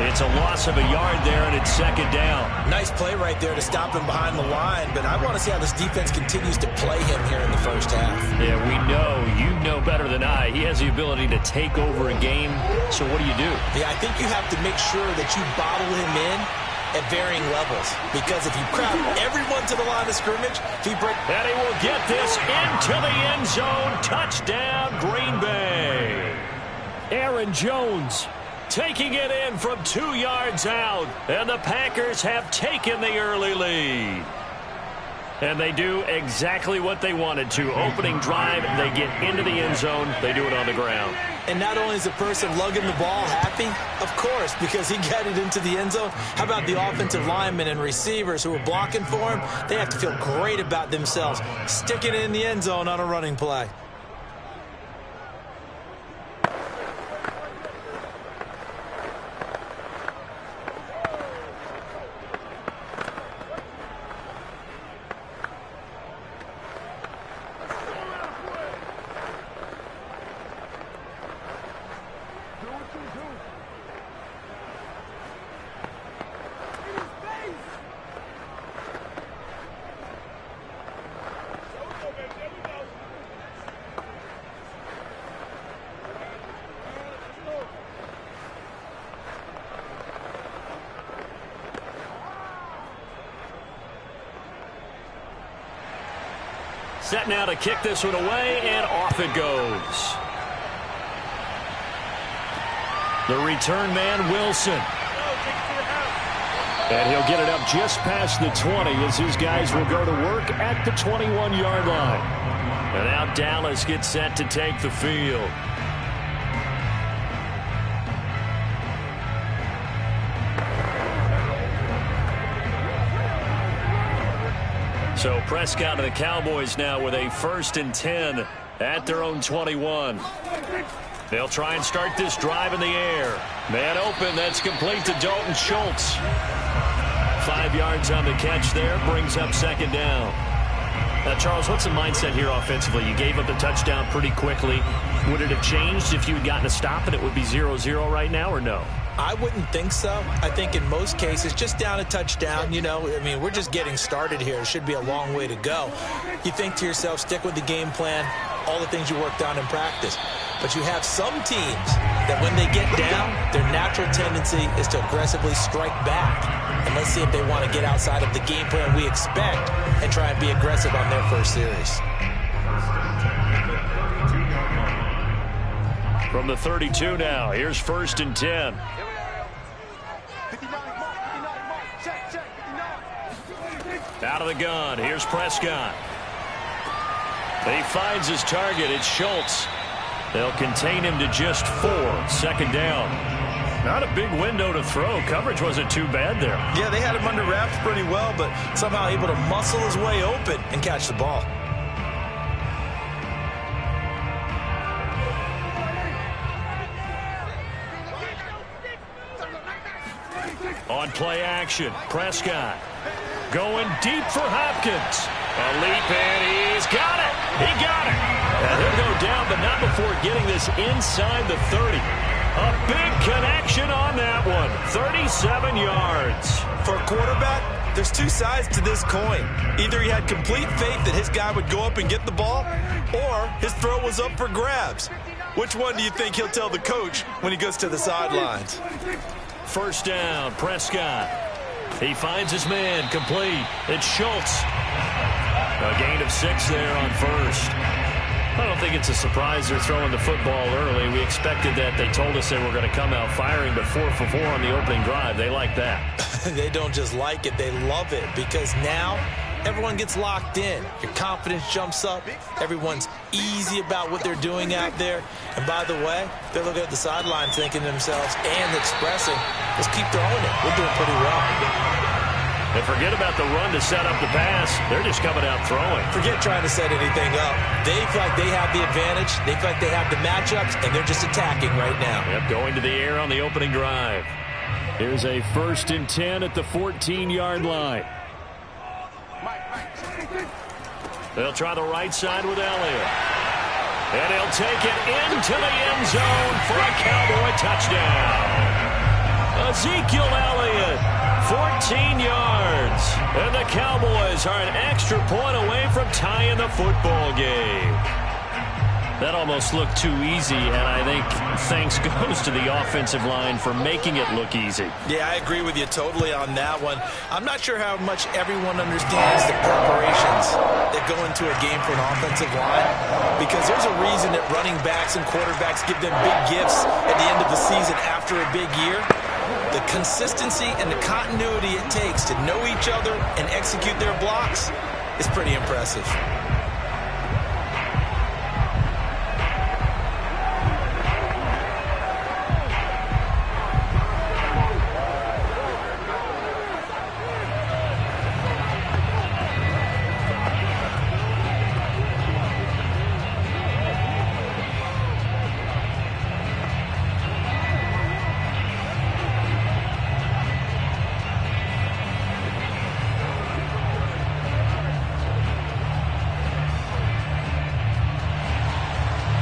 It's a loss of a yard there, and it's 2nd down. Nice play right there to stop him behind the line, but I want to see how this defense continues to play him here in the 1st half. Yeah, we know. You know better than I. He has the ability to take over a game, so what do? Yeah, I think you have to make sure that you bottle him in at varying levels, because if you crowd everyone to the line of scrimmage, if he breaks... And he will get this into the end zone. Touchdown, Green Bay. Aaron Jones taking it in from 2 yards out, and the Packers have taken the early lead. And they do exactly what they wanted to. Opening drive, they get into the end zone. They do it on the ground. And not only is the person lugging the ball happy, of course, because he got it into the end zone. How about the offensive linemen and receivers who are blocking for him? They have to feel great about themselves, sticking it in the end zone on a running play. Set now to kick this one away, and off it goes. The return man, Wilson. And he'll get it up just past the 20 as his guys will go to work at the 21-yard line. And now Dallas gets set to take the field. So Prescott and the Cowboys now with a 1st and 10 at their own 21. They'll try and start this drive in the air. Man open, that's complete to Dalton Schultz. 5 yards on the catch there, brings up 2nd down. Now, Charles, what's the mindset here offensively? You gave up the touchdown pretty quickly. Would it have changed if you had gotten a stop and it would be 0-0 right now, or no? I wouldn't think so. I think in most cases, just down a touchdown, you know, I mean, we're just getting started here. It should be a long way to go. You think to yourself, stick with the game plan, all the things you worked on in practice. But you have some teams that when they get down, their natural tendency is to aggressively strike back. And let's see if they want to get outside of the game plan we expect and try and be aggressive on their first series. From the 32 now, here's 1st and 10. Out of the gun, here's Prescott. He finds his target, it's Schultz. They'll contain him to just 4, 2nd down. Not a big window to throw. Coverage wasn't too bad there. Yeah, they had him under wraps pretty well, but somehow able to muscle his way open and catch the ball. On play action, Prescott going deep for Hopkins. A leap, and he's got it. He got it. And he'll go down, but not before getting this inside the 30. A big connection on that one. 37 yards. For a quarterback, there's two sides to this coin. Either he had complete faith that his guy would go up and get the ball, or his throw was up for grabs. Which one do you think he'll tell the coach when he goes to the sidelines? 1st down, Prescott. He finds his man, complete. It's Schultz. A gain of 6 there on 1st. I don't think it's a surprise they're throwing the football early. We expected that. They told us they were going to come out firing, but 4 for 4 on the opening drive. They like that. They don't just like it, they love it, because now everyone gets locked in. Your confidence jumps up. Everyone's easy about what they're doing out there. And by the way, they're looking at the sideline thinking to themselves and expressing, let's keep throwing it. We're doing pretty well. And forget about the run to set up the pass. They're just coming out throwing. Forget trying to set anything up. They feel like they have the advantage. They feel like they have the matchups, and they're just attacking right now. Yep, going to the air on the opening drive. Here's a 1st and 10 at the 14-yard line. They'll try the right side with Elliott. And he'll take it into the end zone for a Cowboy touchdown. Ezekiel Elliott, 14 yards. And the Cowboys are an extra point away from tying the football game. That almost looked too easy, and I think thanks goes to the offensive line for making it look easy. Yeah, I agree with you totally on that one. I'm not sure how much everyone understands the preparations that go into a game for an offensive line, because there's a reason that running backs and quarterbacks give them big gifts at the end of the season after a big year. The consistency and the continuity it takes to know each other and execute their blocks is pretty impressive.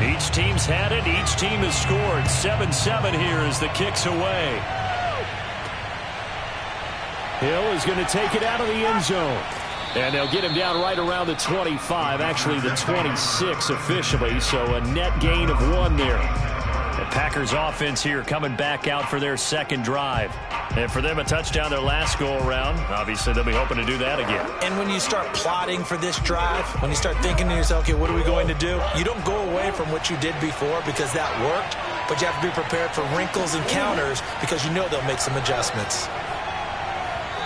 Each team's had it. Each team has scored. 7-7 here as the kick's away. Hill is going to take it out of the end zone. And they'll get him down right around the 25, actually the 26 officially, so a net gain of 1 there. The Packers offense here coming back out for their 2nd drive. And for them, a touchdown their last go-around. Obviously, they'll be hoping to do that again. And when you start plotting for this drive, when you start thinking to yourself, okay, what are we going to do? You don't go away from what you did before because that worked, but you have to be prepared for wrinkles and counters because you know they'll make some adjustments.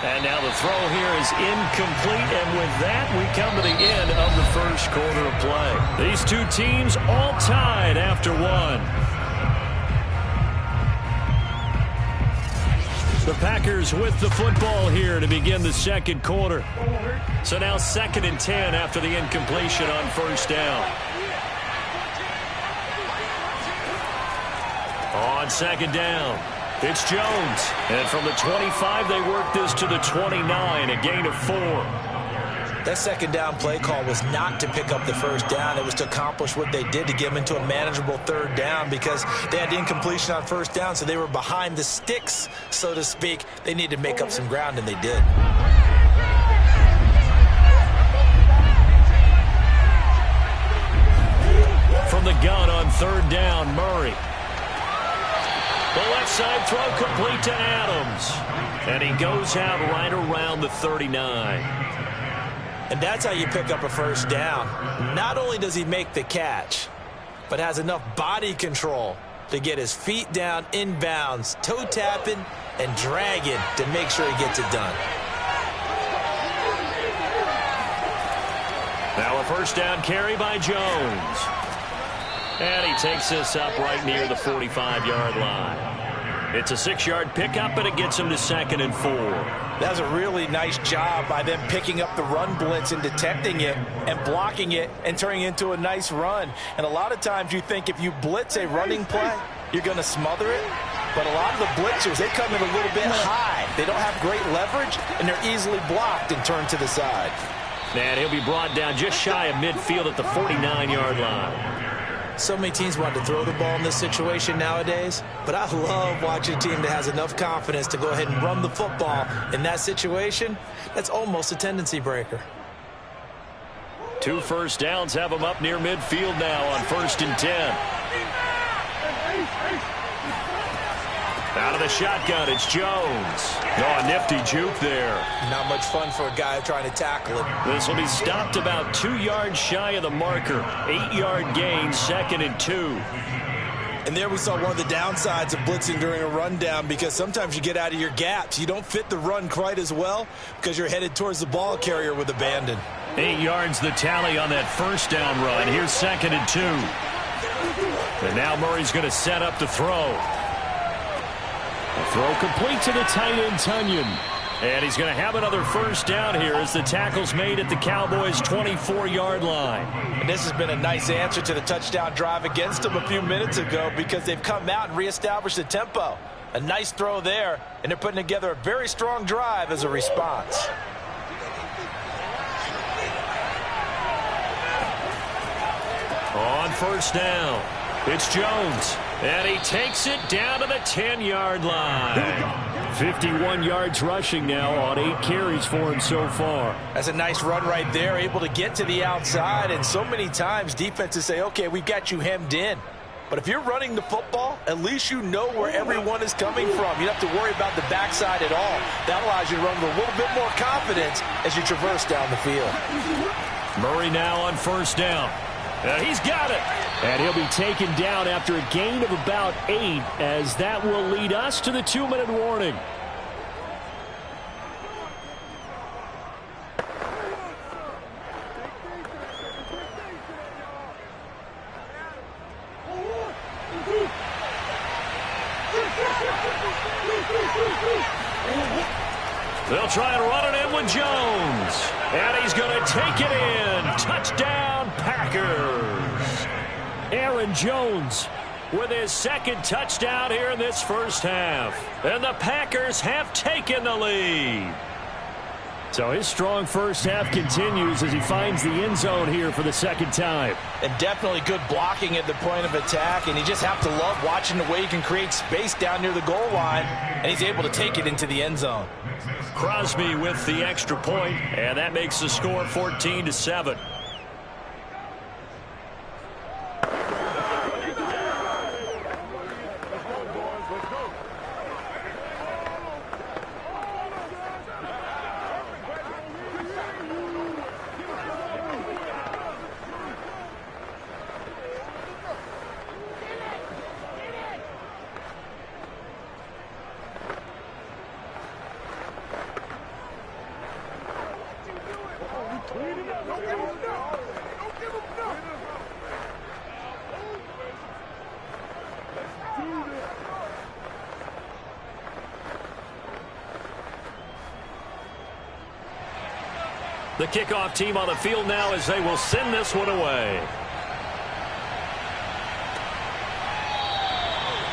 And now the throw here is incomplete, and with that, we come to the end of the 1st quarter of play. These two teams all tied after 1. The Packers with the football here to begin the 2nd quarter. So now 2nd and 10 after the incompletion on 1st down. On 2nd down, it's Jones. And from the 25, they work this to the 29, a gain of 4. That second down play call was not to pick up the first down. It was to accomplish what they did, to get them into a manageable third down, because they had incompletion on first down, so they were behind the sticks, so to speak. They needed to make up some ground, and they did. From the gun on third down, Murray. The left side throw complete to Adams. And he goes out right around the 39. And that's how you pick up a first down. Not only does he make the catch, but has enough body control to get his feet down inbounds, toe tapping and dragging to make sure he gets it done. Now a first down carry by Jones. And he takes this up right near the 45-yard line. It's a 6-yard pickup, and it gets him to 2nd and 4. That was a really nice job by them picking up the run blitz and detecting it and blocking it and turning it into a nice run. And a lot of times you think if you blitz a running play, you're going to smother it. But a lot of the blitzers, they come in a little bit high. They don't have great leverage, and they're easily blocked and turned to the side. And he'll be brought down just shy of midfield at the 49-yard line. So many teams want to throw the ball in this situation nowadays, but I love watching a team that has enough confidence to go ahead and run the football in that situation. That's almost a tendency breaker. 2 first downs have him up near midfield now on 1st and 10. Out of the shotgun, it's Jones. Oh, a nifty juke there. Not much fun for a guy trying to tackle it. This will be stopped about 2 yards shy of the marker. 8-yard gain, 2nd and 2. And there we saw one of the downsides of blitzing during a rundown, because sometimes you get out of your gaps. You don't fit the run quite as well because you're headed towards the ball carrier with abandon. 8 yards the tally on that first down run. Here's 2nd and 2. And now Murray's going to set up to throw. A throw complete to the tight end, Tunyon. And he's going to have another first down here as the tackle's made at the Cowboys' 24-yard line. And this has been a nice answer to the touchdown drive against them a few minutes ago, because they've come out and reestablished the tempo. A nice throw there, and they're putting together a very strong drive as a response. On first down, it's Jones. And he takes it down to the 10-yard line. 51 yards rushing now on 8 carries for him so far. That's a nice run right there, able to get to the outside. And so many times defenses say, okay, we've got you hemmed in. But if you're running the football, at least you know where everyone is coming from. You don't have to worry about the backside at all. That allows you to run with a little bit more confidence as you traverse down the field. Murray now on first down. He's got it. And he'll be taken down after a gain of about 8, as that will lead us to the 2-minute warning. They'll try and run it in with Jones. And he's going to take it in. Touchdown, Packers. Aaron Jones with his 2nd touchdown here in this first half. And the Packers have taken the lead. So his strong first half continues as he finds the end zone here for the 2nd time. And definitely good blocking at the point of attack. And you just have to love watching the way he can create space down near the goal line. And he's able to take it into the end zone. Crosby with the extra point, and that makes the score 14-7. The kickoff team on the field now as they will send this one away.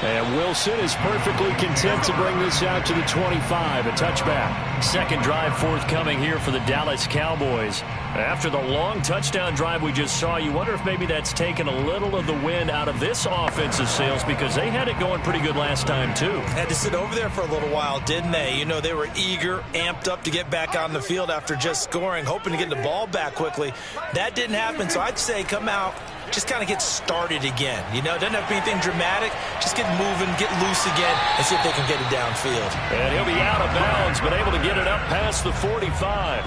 And Wilson is perfectly content to bring this out to the 25, a touchback. Second drive forthcoming here for the Dallas Cowboys. After the long touchdown drive we just saw, you wonder if maybe that's taken a little of the wind out of this offensive sails, because they had it going pretty good last time too. Had to sit over there for a little while, didn't they? You know, they were eager, amped up to get back on the field after just scoring, hoping to get the ball back quickly. That didn't happen, so I'd say come out, just kind of get started again. You know, it doesn't have to be anything dramatic. Just get moving, get loose again, and see if they can get it downfield. And he'll be out of bounds, but able to get it up past the 45.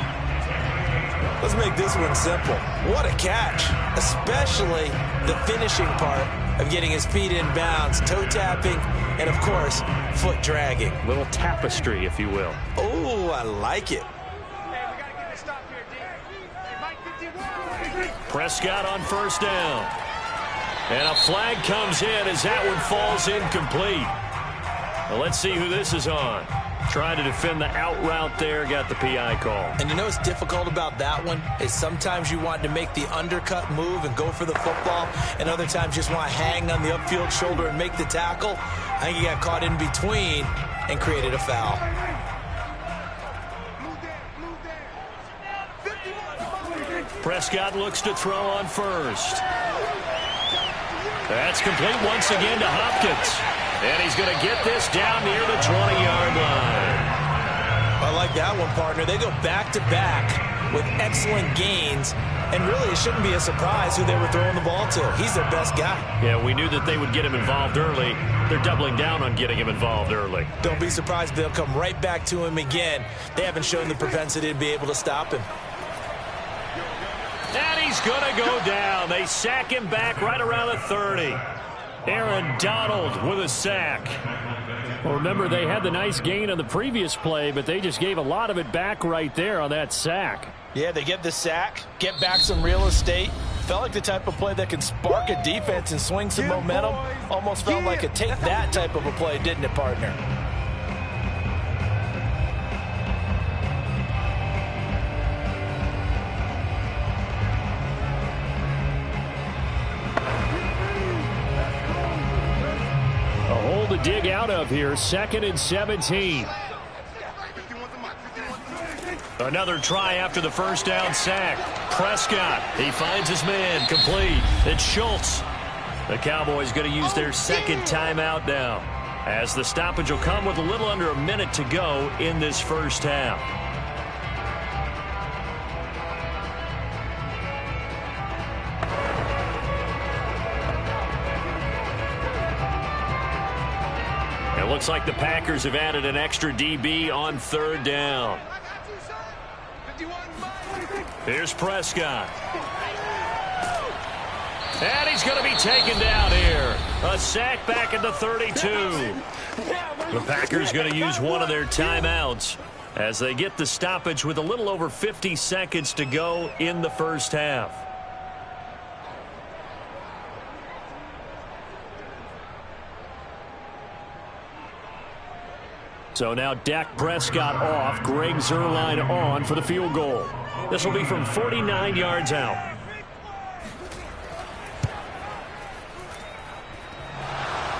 Let's make this one simple. What a catch, especially the finishing part of getting his feet in bounds, toe tapping, and, of course, foot dragging. A little tapestry, if you will. Oh, I like it. Prescott on first down. And a flag comes in as that one falls incomplete. Well, let's see who this is on. Trying to defend the out route there, got the PI call. And you know what's difficult about that one is sometimes you want to make the undercut move and go for the football, and other times you just want to hang on the upfield shoulder and make the tackle. I think he got caught in between and created a foul. Prescott looks to throw on first. That's complete once again to Hopkins. And he's going to get this down near the 20-yard line. I like that one, partner. They go back-to-back with excellent gains. And really, it shouldn't be a surprise who they were throwing the ball to. He's their best guy. Yeah, we knew that they would get him involved early. They're doubling down on getting him involved early. Don't be surprised if they'll come right back to him again. They haven't shown the propensity to be able to stop him. And he's going to go down. They sack him back right around the 30. Aaron Donald with a sack. Well, remember, they had the nice gain on the previous play, but they just gave a lot of it back right there on that sack. Yeah, they get the sack, get back some real estate. Felt like the type of play that can spark a defense and swing some momentum. Almost felt like a take that type of a play, didn't it, partner? A hole to dig out of here, 2nd and 17. Another try after the first down sack. Prescott, he finds his man, complete. It's Schultz. The Cowboys going to use their second timeout now, as the stoppage will come with a little under a minute to go in this first half. It looks like the Packers have added an extra DB on third down. Here's Prescott. And he's going to be taken down here. A sack back at the 32. The Packers going to use one of their timeouts as they get the stoppage with a little over 50 seconds to go in the first half. So now Dak Prescott off, Greg Zuerlein on for the field goal. This will be from 49 yards out.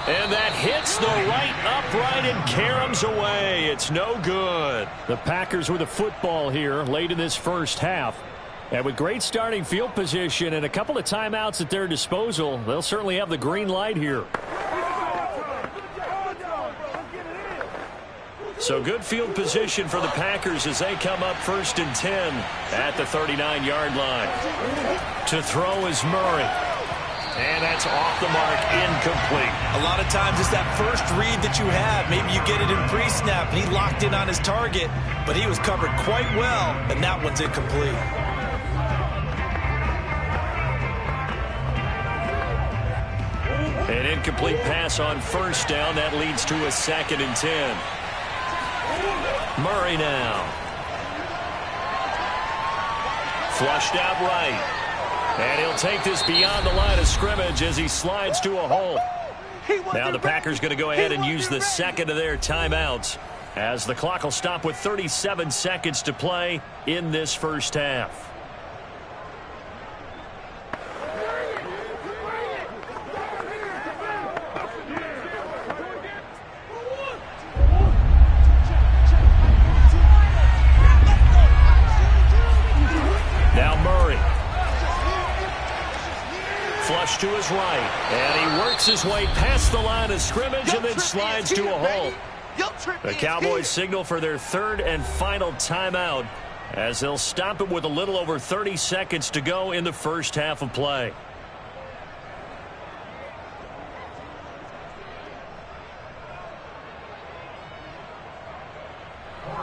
And that hits the right upright and caroms away. It's no good. The Packers with the football here late in this first half. And with great starting field position and a couple of timeouts at their disposal, they'll certainly have the green light here. So good field position for the Packers as they come up 1st and 10 at the 39-yard line. To throw is Murray. And that's off the mark, incomplete. A lot of times it's that first read that you have. Maybe you get it in pre-snap, and he locked in on his target, but he was covered quite well, and that one's incomplete. An incomplete pass on first down. That leads to a 2nd and 10. Murray now. Flushed out right. And he'll take this beyond the line of scrimmage as he slides to a hole. Now the Packers going to go ahead and use the second of their timeouts as the clock will stop with 37 seconds to play in this first half. his right. And he works his way past the line of scrimmage and then slides to a halt. The Cowboys signal for their third and final timeout as they'll stop it with a little over 30 seconds to go in the first half of play.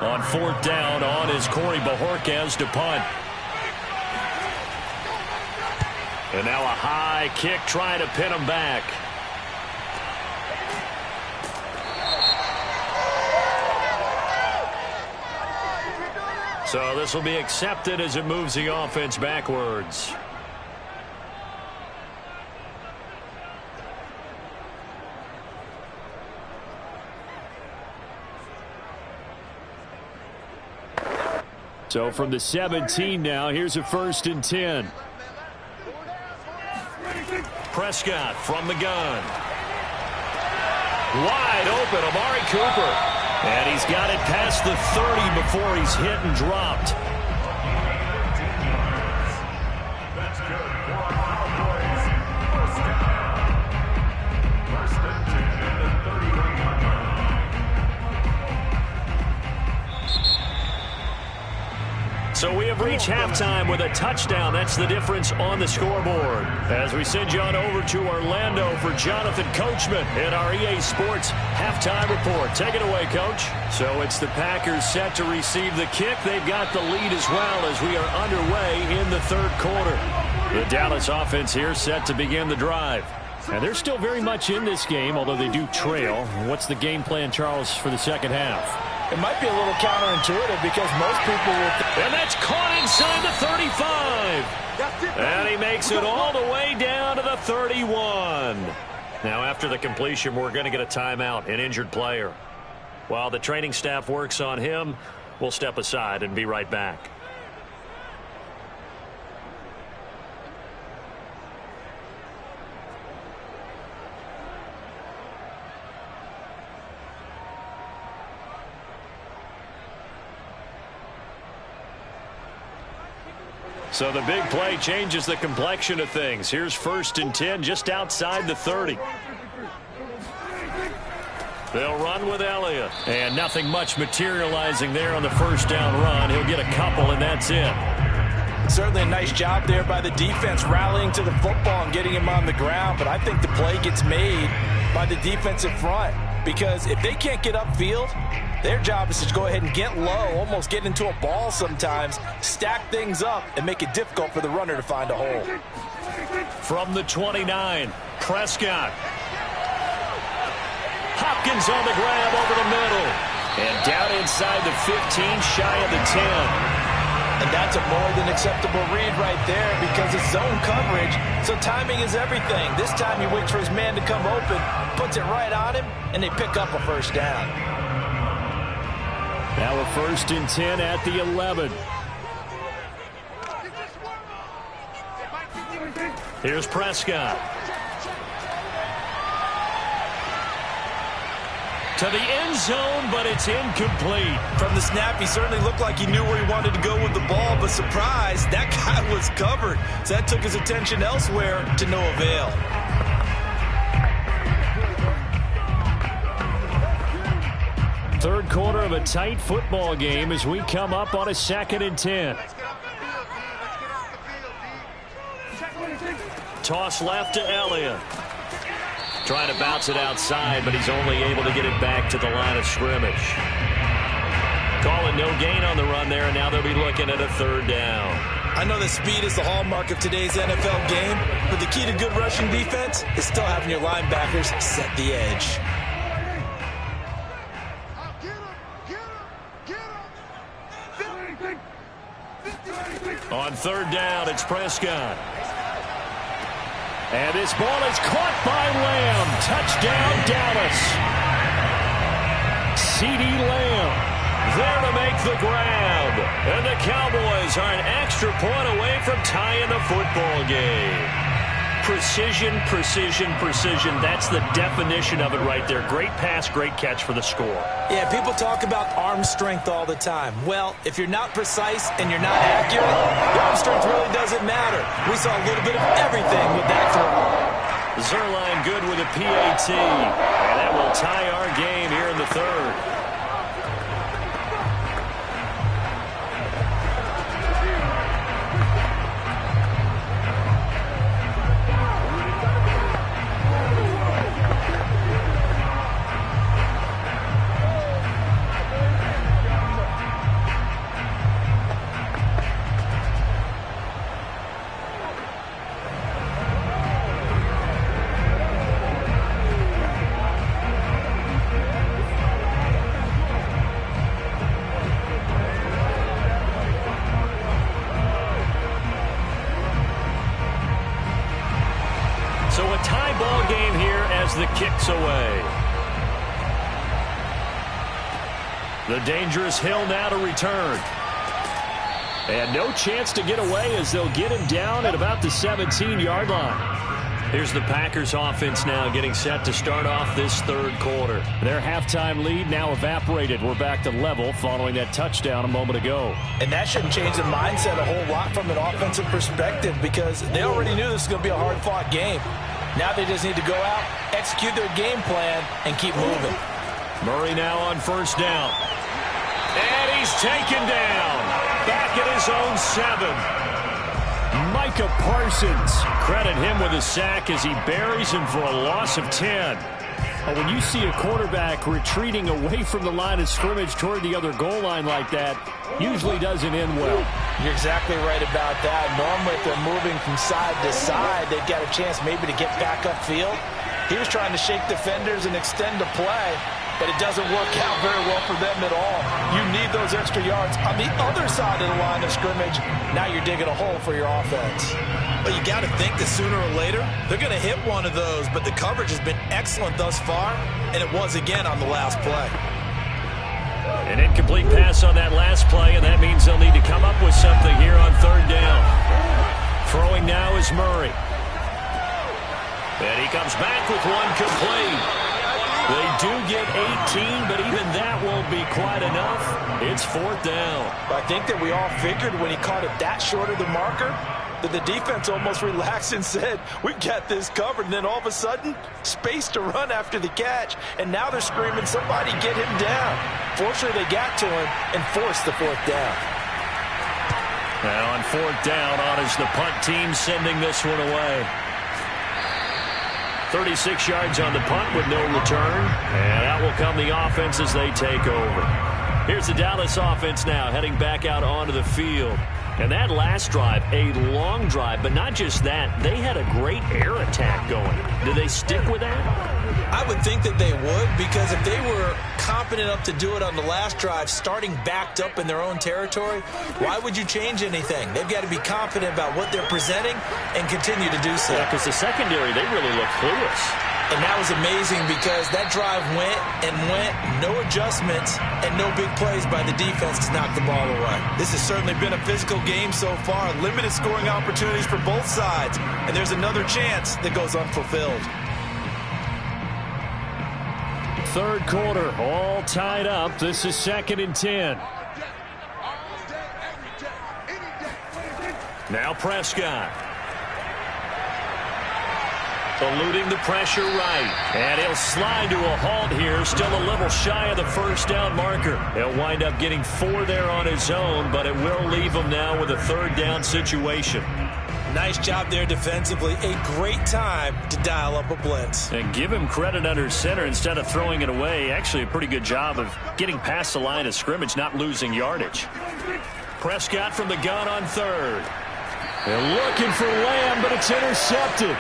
On fourth down, on is Corey Bajorquez to punt. And now a high kick trying to pin him back. So this will be accepted as it moves the offense backwards. So from the 17 now, here's a 1st and 10. Prescott from the gun. Wide open, Amari Cooper. And he's got it past the 30 before he's hit and dropped. That's good for Cowboys. First down. First and 10 at the 31-yard line. So we have reached halftime with a touchdown. That's the difference on the scoreboard. As we send you on over to Orlando for Jonathan Coachman in our EA Sports halftime report. Take it away, Coach. So it's the Packers set to receive the kick. They've got the lead as well as we are underway in the third quarter. The Dallas offense here set to begin the drive. And they're still very much in this game, although they do trail. What's the game plan, Charles, for the second half? It might be a little counterintuitive because most people will... And that's caught inside the 35. And he makes it all the way down to the 31. Now, after the completion, we're going to get a timeout, an injured player. While the training staff works on him, we'll step aside and be right back. So the big play changes the complexion of things. Here's 1st and 10 just outside the 30. They'll run with Elliott. And nothing much materializing there on the first down run. He'll get a couple, and that's it. Certainly a nice job there by the defense rallying to the football and getting him on the ground. But I think the play gets made by the defensive front. Because if they can't get upfield, their job is to go ahead and get low, almost get into a ball sometimes, stack things up, and make it difficult for the runner to find a hole. From the 29, Prescott. Hopkins on the grab over the middle. And down inside the 15, shy of the 10. And that's a more than acceptable read right there because it's zone coverage, so timing is everything. This time he waits for his man to come open, puts it right on him, and they pick up a first down. Now a 1st and 10 at the 11. Here's Prescott. To the end zone, but it's incomplete. From the snap, he certainly looked like he knew where he wanted to go with the ball, but surprise, that guy was covered. So that took his attention elsewhere to no avail. Third quarter of a tight football game as we come up on a 2nd and 10. Toss left to Elliott. Trying to bounce it outside, but he's only able to get it back to the line of scrimmage. Calling no gain on the run there, and now they'll be looking at a 3rd down. I know that speed is the hallmark of today's NFL game, but the key to good rushing defense is still having your linebackers set the edge. On 3rd down, it's Prescott. And this ball is caught by Lamb. Touchdown, Dallas. CeeDee Lamb there to make the grab. And the Cowboys are an extra point away from tying the football game. Precision, precision, precision. That's the definition of it right there. Great pass, great catch for the score. Yeah, people talk about arm strength all the time. Well, if you're not precise and you're not accurate, the arm strength really doesn't matter. We saw a little bit of everything with that throw. Zerline good with a PAT. And that will tie our game here in the third. So a tie ball game here as the kick's away. The dangerous Hill now to return. And no chance to get away as they'll get him down at about the 17-yard line. Here's the Packers offense now getting set to start off this third quarter. Their halftime lead now evaporated. We're back to level following that touchdown a moment ago. And that shouldn't change the mindset a whole lot from an offensive perspective because they already knew this was going to be a hard-fought game. Now they just need to go out, execute their game plan, and keep moving. Murray now on first down. And he's taken down. Back at his own 7. Micah Parsons. Credit him with a sack as he buries him for a loss of 10. When you see a quarterback retreating away from the line of scrimmage toward the other goal line like that, usually doesn't end well. You're exactly right about that. Normally, if they're moving from side to side, they've got a chance maybe to get back upfield. He was trying to shake defenders and extend the play, but it doesn't work out very well for them at all. You need those extra yards on the other side of the line of scrimmage. Now you're digging a hole for your offense. But you got to think that sooner or later, they're going to hit one of those, but the coverage has been excellent thus far, and it was again on the last play. An incomplete pass on that last play, and that means they'll need to come up with something here on third down. Throwing now is Murray. And he comes back with one complete. They do get 18, but even that won't be quite enough. It's fourth down. I think that we all figured when he caught it that short of the marker that the defense almost relaxed and said, we've got this covered. And then all of a sudden, space to run after the catch. And now they're screaming, somebody get him down. Fortunately, they got to him and forced the fourth down. Now on fourth down, on is the punt team sending this one away. 36 yards on the punt with no return. And out will come the offense as they take over. Here's the Dallas offense now heading back out onto the field. And that last drive, a long drive, but not just that. They had a great air attack going. Do they stick with that? I would think that they would, because if they were confident enough to do it on the last drive, starting backed up in their own territory, why would you change anything? They've got to be confident about what they're presenting and continue to do so. Yeah, because the secondary, they really look clueless. And that was amazing because that drive went and went, no adjustments, and no big plays by the defense to knock the ball away. This has certainly been a physical game so far. Limited scoring opportunities for both sides. And there's another chance that goes unfulfilled. Third quarter, all tied up. This is 2nd and 10. Now Prescott. Eluding the pressure right. And he'll slide to a halt here. Still a little shy of the first down marker. He'll wind up getting 4 there on his own, but it will leave him now with a third down situation. Nice job there defensively. A great time to dial up a blitz. And give him credit under center instead of throwing it away. Actually a pretty good job of getting past the line of scrimmage, not losing yardage. Prescott from the gun on third. They're looking for Lamb, but it's intercepted.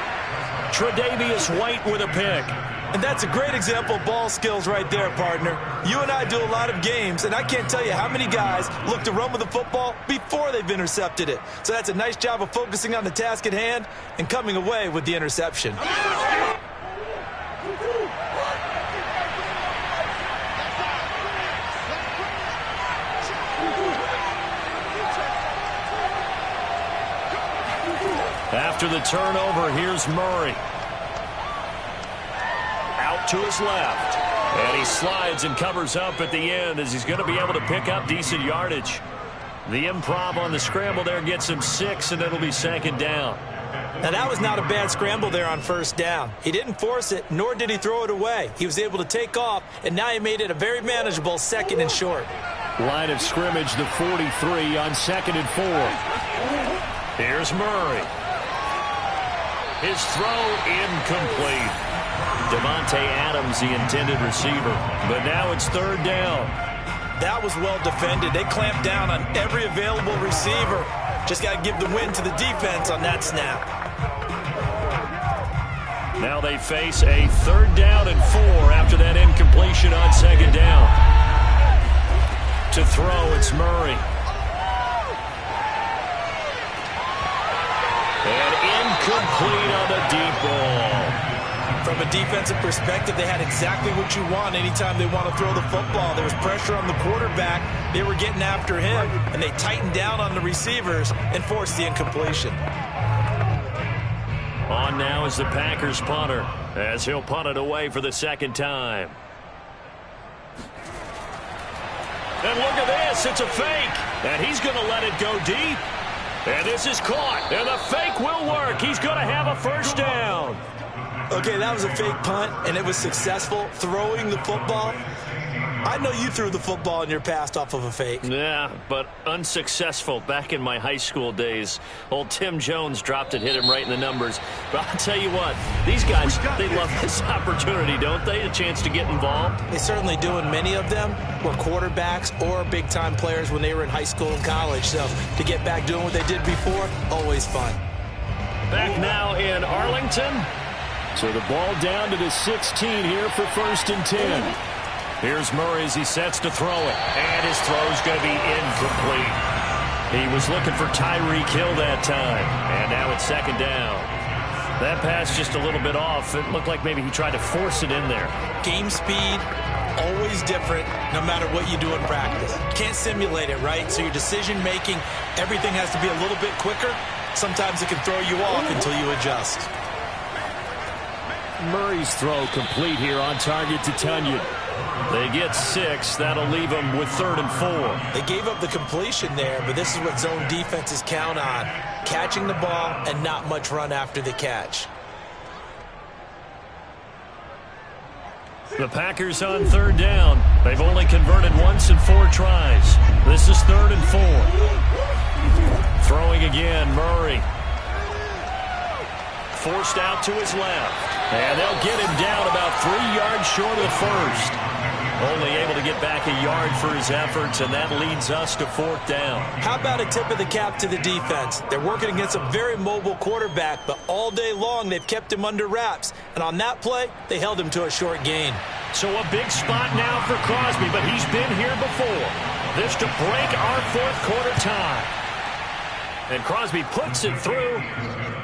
Tre'Davious White with a pick. And that's a great example of ball skills right there, partner. You and I do a lot of games, and I can't tell you how many guys look to run with the football before they've intercepted it. So that's a nice job of focusing on the task at hand and coming away with the interception. After the turnover, here's Murray. Out to his left. And he slides and covers up at the end as he's going to be able to pick up decent yardage. The improv on the scramble there gets him 6, and it'll be 2nd down. Now, that was not a bad scramble there on first down. He didn't force it, nor did he throw it away. He was able to take off, and now he made it a very manageable 2nd and short. Line of scrimmage, the 43 on 2nd and 4. Here's Murray. His throw incomplete. Devontae Adams, the intended receiver. But now it's 3rd down. That was well defended. They clamped down on every available receiver. Just got to give the win to the defense on that snap. Now they face a 3rd down and 4 after that incompletion on 2nd down. To throw, it's Murray. And incomplete on the deep ball. From a defensive perspective, they had exactly what you want anytime they want to throw the football. There was pressure on the quarterback. They were getting after him, and they tightened down on the receivers and forced the incompletion. On now is the Packers punter, as he'll punt it away for the 2nd time. And look at this. It's a fake. And he's going to let it go deep. And this is caught. And the fake will work. He's going to have a 1st down. Okay, that was a fake punt, and it was successful throwing the football. I know you threw the football in your past off of a fake. Yeah, but unsuccessful back in my high school days. Old Tim Jones dropped it, hit him right in the numbers. But I'll tell you what, these guys, they love this opportunity, don't they? A chance to get involved. They certainly do, and many of them were quarterbacks or big-time players when they were in high school and college. So to get back doing what they did before, always fun. Back now in Arlington. So the ball down to the 16 here for 1st and 10. Here's Murray as he sets to throw it. And his throw's going to be incomplete. He was looking for Tyreek Hill that time. And now it's 2nd down. That pass just a little bit off. It looked like maybe he tried to force it in there. Game speed, always different, no matter what you do in practice. You can't simulate it, right? So your decision-making, everything has to be a little bit quicker. Sometimes it can throw you off until you adjust. Murray's throw complete here on target to Tunyon. They get 6. That'll leave them with 3rd and 4. They gave up the completion there, but this is what zone defenses count on. Catching the ball and not much run after the catch. The Packers on 3rd down. They've only converted once in 4 tries. This is 3rd and 4. Throwing again, Murray. Forced out to his left. And they'll get him down about 3 yards short of the 1st. Only able to get back a yard for his efforts, and that leads us to 4th down. How about a tip of the cap to the defense? They're working against a very mobile quarterback, but all day long they've kept him under wraps. And on that play, they held him to a short gain. So a big spot now for Crosby, but he's been here before. This to break our 4th quarter tie. And Crosby puts it through,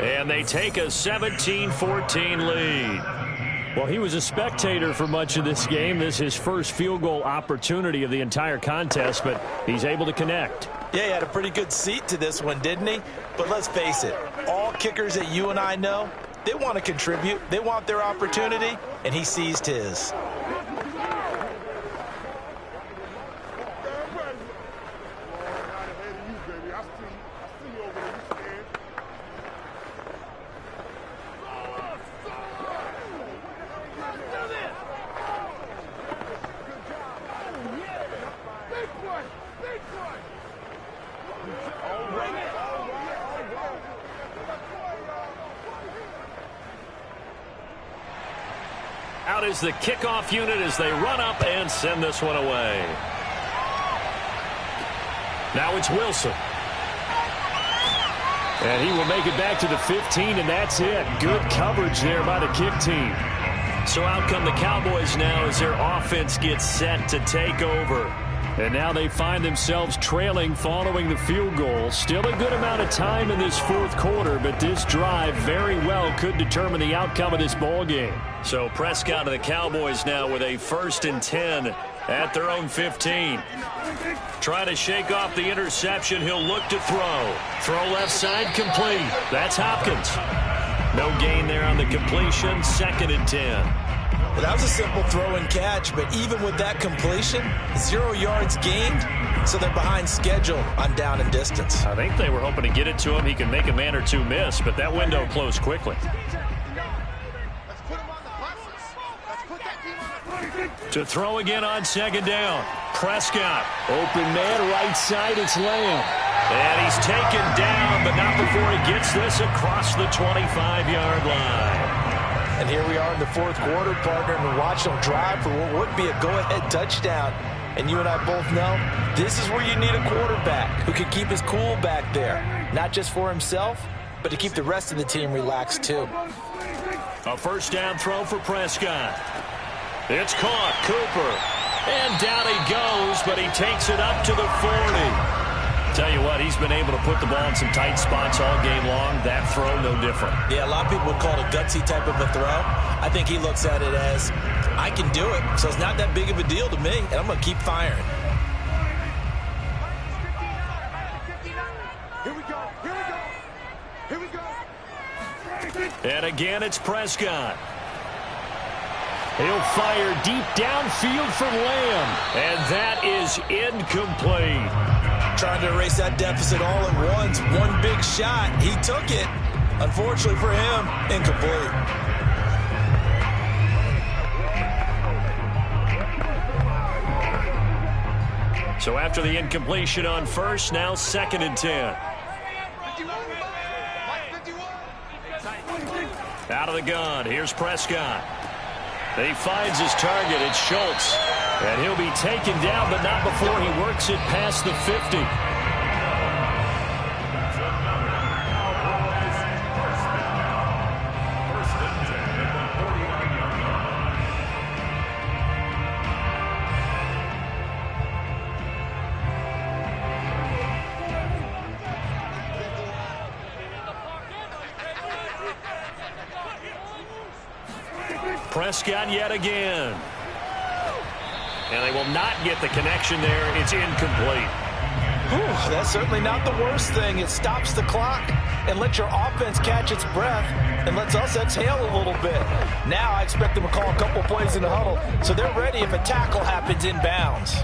and they take a 17-14 lead. Well, he was a spectator for much of this game. This is his first field goal opportunity of the entire contest, but he's able to connect. Yeah, he had a pretty good seat to this one, didn't he? But let's face it, all kickers that you and I know, they want to contribute. They want their opportunity, and he seized his. Out is the kickoff unit as they run up and send this one away. Now it's Wilson. And he will make it back to the 15, and that's it. Good coverage there by the kick team. So out come the Cowboys now as their offense gets set to take over. And now they find themselves trailing following the field goal. Still a good amount of time in this 4th quarter, but this drive very well could determine the outcome of this ball game. So Prescott and the Cowboys now with a 1st and 10 at their own 15. Trying to shake off the interception. He'll look to throw. Throw left side complete. That's Hopkins. No gain there on the completion. 2nd and 10. Well, that was a simple throw and catch, but even with that completion, 0 yards gained, so they're behind schedule on down and distance. I think they were hoping to get it to him. He can make a man or two miss, but that window closed quickly. To throw again on second down. Prescott. Open man, right side, it's Lamb. And he's taken down, but not before he gets this across the 25-yard line. And here we are in the fourth quarter, partner, and watch them drive for what would be a go-ahead touchdown. And you and I both know this is where you need a quarterback who can keep his cool back there. Not just for himself, but to keep the rest of the team relaxed too. A first down throw for Prescott. It's caught. Cooper. And down he goes, but he takes it up to the 40. Tell you what, he's been able to put the ball in some tight spots all game long. That throw, no different. Yeah, a lot of people would call it a gutsy type of a throw. I think he looks at it as, I can do it, so it's not that big of a deal to me, and I'm going to keep firing. Here we go. Here we go. Here we go. And again, it's Prescott. He'll fire deep downfield for Lamb. And that is incomplete. Trying to erase that deficit all at once. One big shot. He took it. Unfortunately for him, incomplete. So after the incompletion on first, now 2nd and 10. Out of the gun. Here's Prescott. He finds his target. It's Schultz. And he'll be taken down, but not before he works it past the 50. Prescott yet again. And they will not get the connection there. It's incomplete. Whew, that's certainly not the worst thing. It stops the clock and lets your offense catch its breath and lets us exhale a little bit. Now I expect them to call a couple plays in the huddle so they're ready if a tackle happens inbounds.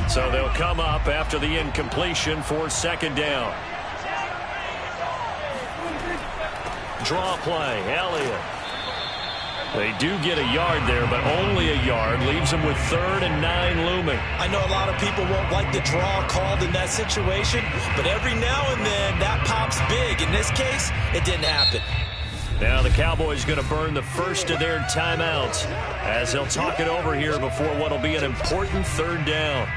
So they'll come up after the incompletion for 2nd down. Draw play. Elliott. They do get a yard there, but only a yard. Leaves them with 3rd and 9 looming. I know a lot of people won't like the draw called in that situation, but every now and then that pops big. In this case, it didn't happen. Now the Cowboys going to burn the first of their timeouts as they'll talk it over here before what will be an important 3rd down.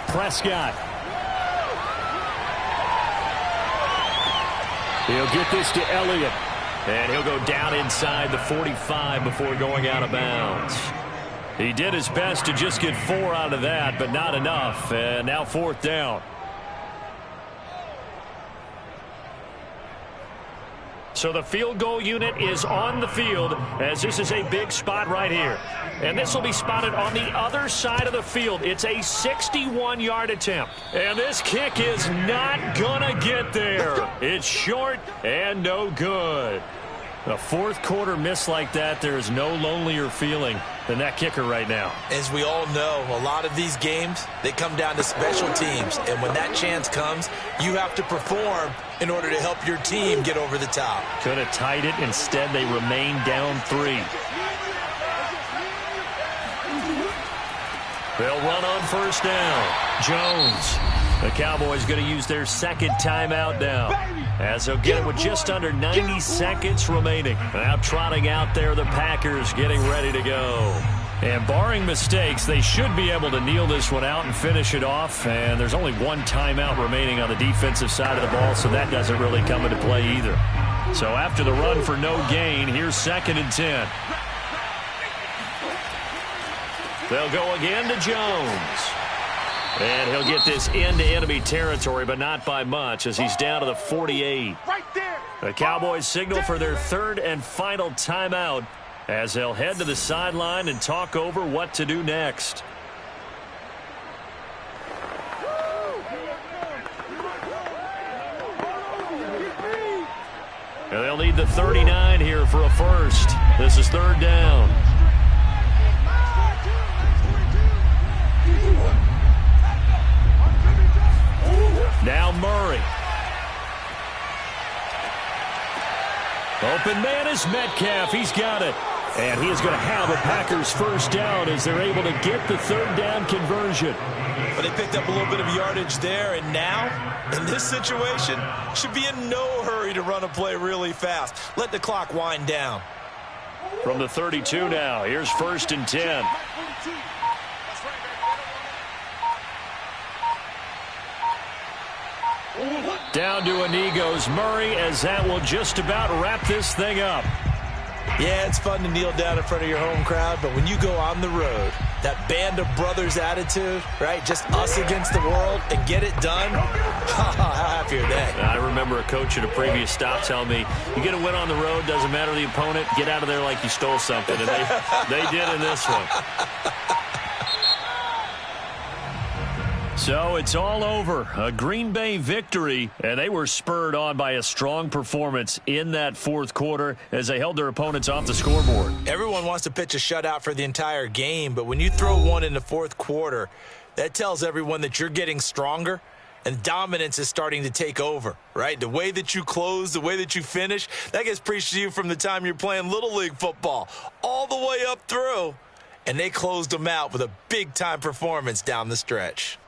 Prescott. He'll get this to Elliott. And he'll go down inside the 45 before going out of bounds. He did his best to just get 4 out of that, but not enough. And now 4th down. So the field goal unit is on the field as this is a big spot right here. And this will be spotted on the other side of the field. It's a 61-yard attempt. And this kick is not going to get there. It's short and no good. A fourth quarter miss like that, there is no lonelier feeling than that kicker right now. As we all know, a lot of these games, they come down to special teams. And when that chance comes, you have to perform in order to help your team get over the top. Could have tied it. Instead, they remain down 3. They'll run on first down. Jones. The Cowboys going to use their 2nd timeout now, as they'll get it with just under 90 seconds remaining. Now trotting out there, the Packers getting ready to go. And barring mistakes, they should be able to kneel this one out and finish it off. And there's only 1 timeout remaining on the defensive side of the ball, so that doesn't really come into play either. So after the run for no gain, here's 2nd and 10. They'll go again to Jones. And he'll get this into enemy territory, but not by much, as he's down to the 48. Right there. The Cowboys signal for their 3rd and final timeout as they'll head to the sideline and talk over what to do next. And they'll need the 39 here for a first. This is third down. Now Murray. Open man is Metcalf. He's got it. And he is going to have a Packers first down as they're able to get the third down conversion. But they picked up a little bit of yardage there, and now, in this situation, should be in no hurry to run a play really fast. Let the clock wind down. From the 32 now, here's first and 10. Down to Inigo's Murray as that will just about wrap this thing up. Yeah, it's fun to kneel down in front of your home crowd, but when you go on the road, that band of brothers attitude, right, just us against the world and get it done, how happy are they? I remember a coach at a previous stop telling me, you get a win on the road, doesn't matter the opponent, get out of there like you stole something, and they did in this one. So it's all over. A Green Bay victory, and they were spurred on by a strong performance in that fourth quarter as they held their opponents off the scoreboard. Everyone wants to pitch a shutout for the entire game, but when you throw one in the fourth quarter, that tells everyone that you're getting stronger and dominance is starting to take over, right? The way that you close, the way that you finish, that gets preached to you from the time you're playing Little League football all the way up through, and they closed them out with a big-time performance down the stretch.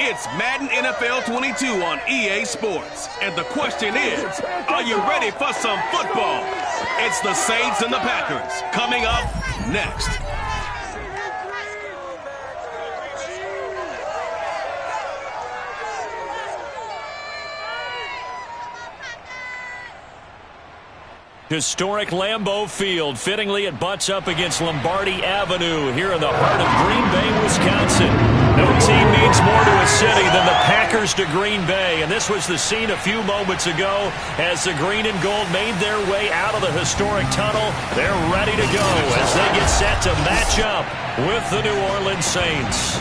It's Madden NFL 22 on EA Sports. And the question is, are you ready for some football? It's the Saints and the Packers coming up next. Historic Lambeau Field. Fittingly, it butts up against Lombardi Avenue here in the heart of Green Bay, Wisconsin. No team means more to a city than the Packers to Green Bay. And this was the scene a few moments ago as the green and gold made their way out of the historic tunnel. They're ready to go as they get set to match up with the New Orleans Saints.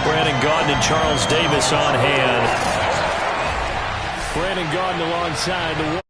Brandon Gaudin and Charles Davis on hand. Brandon Gaudin alongside the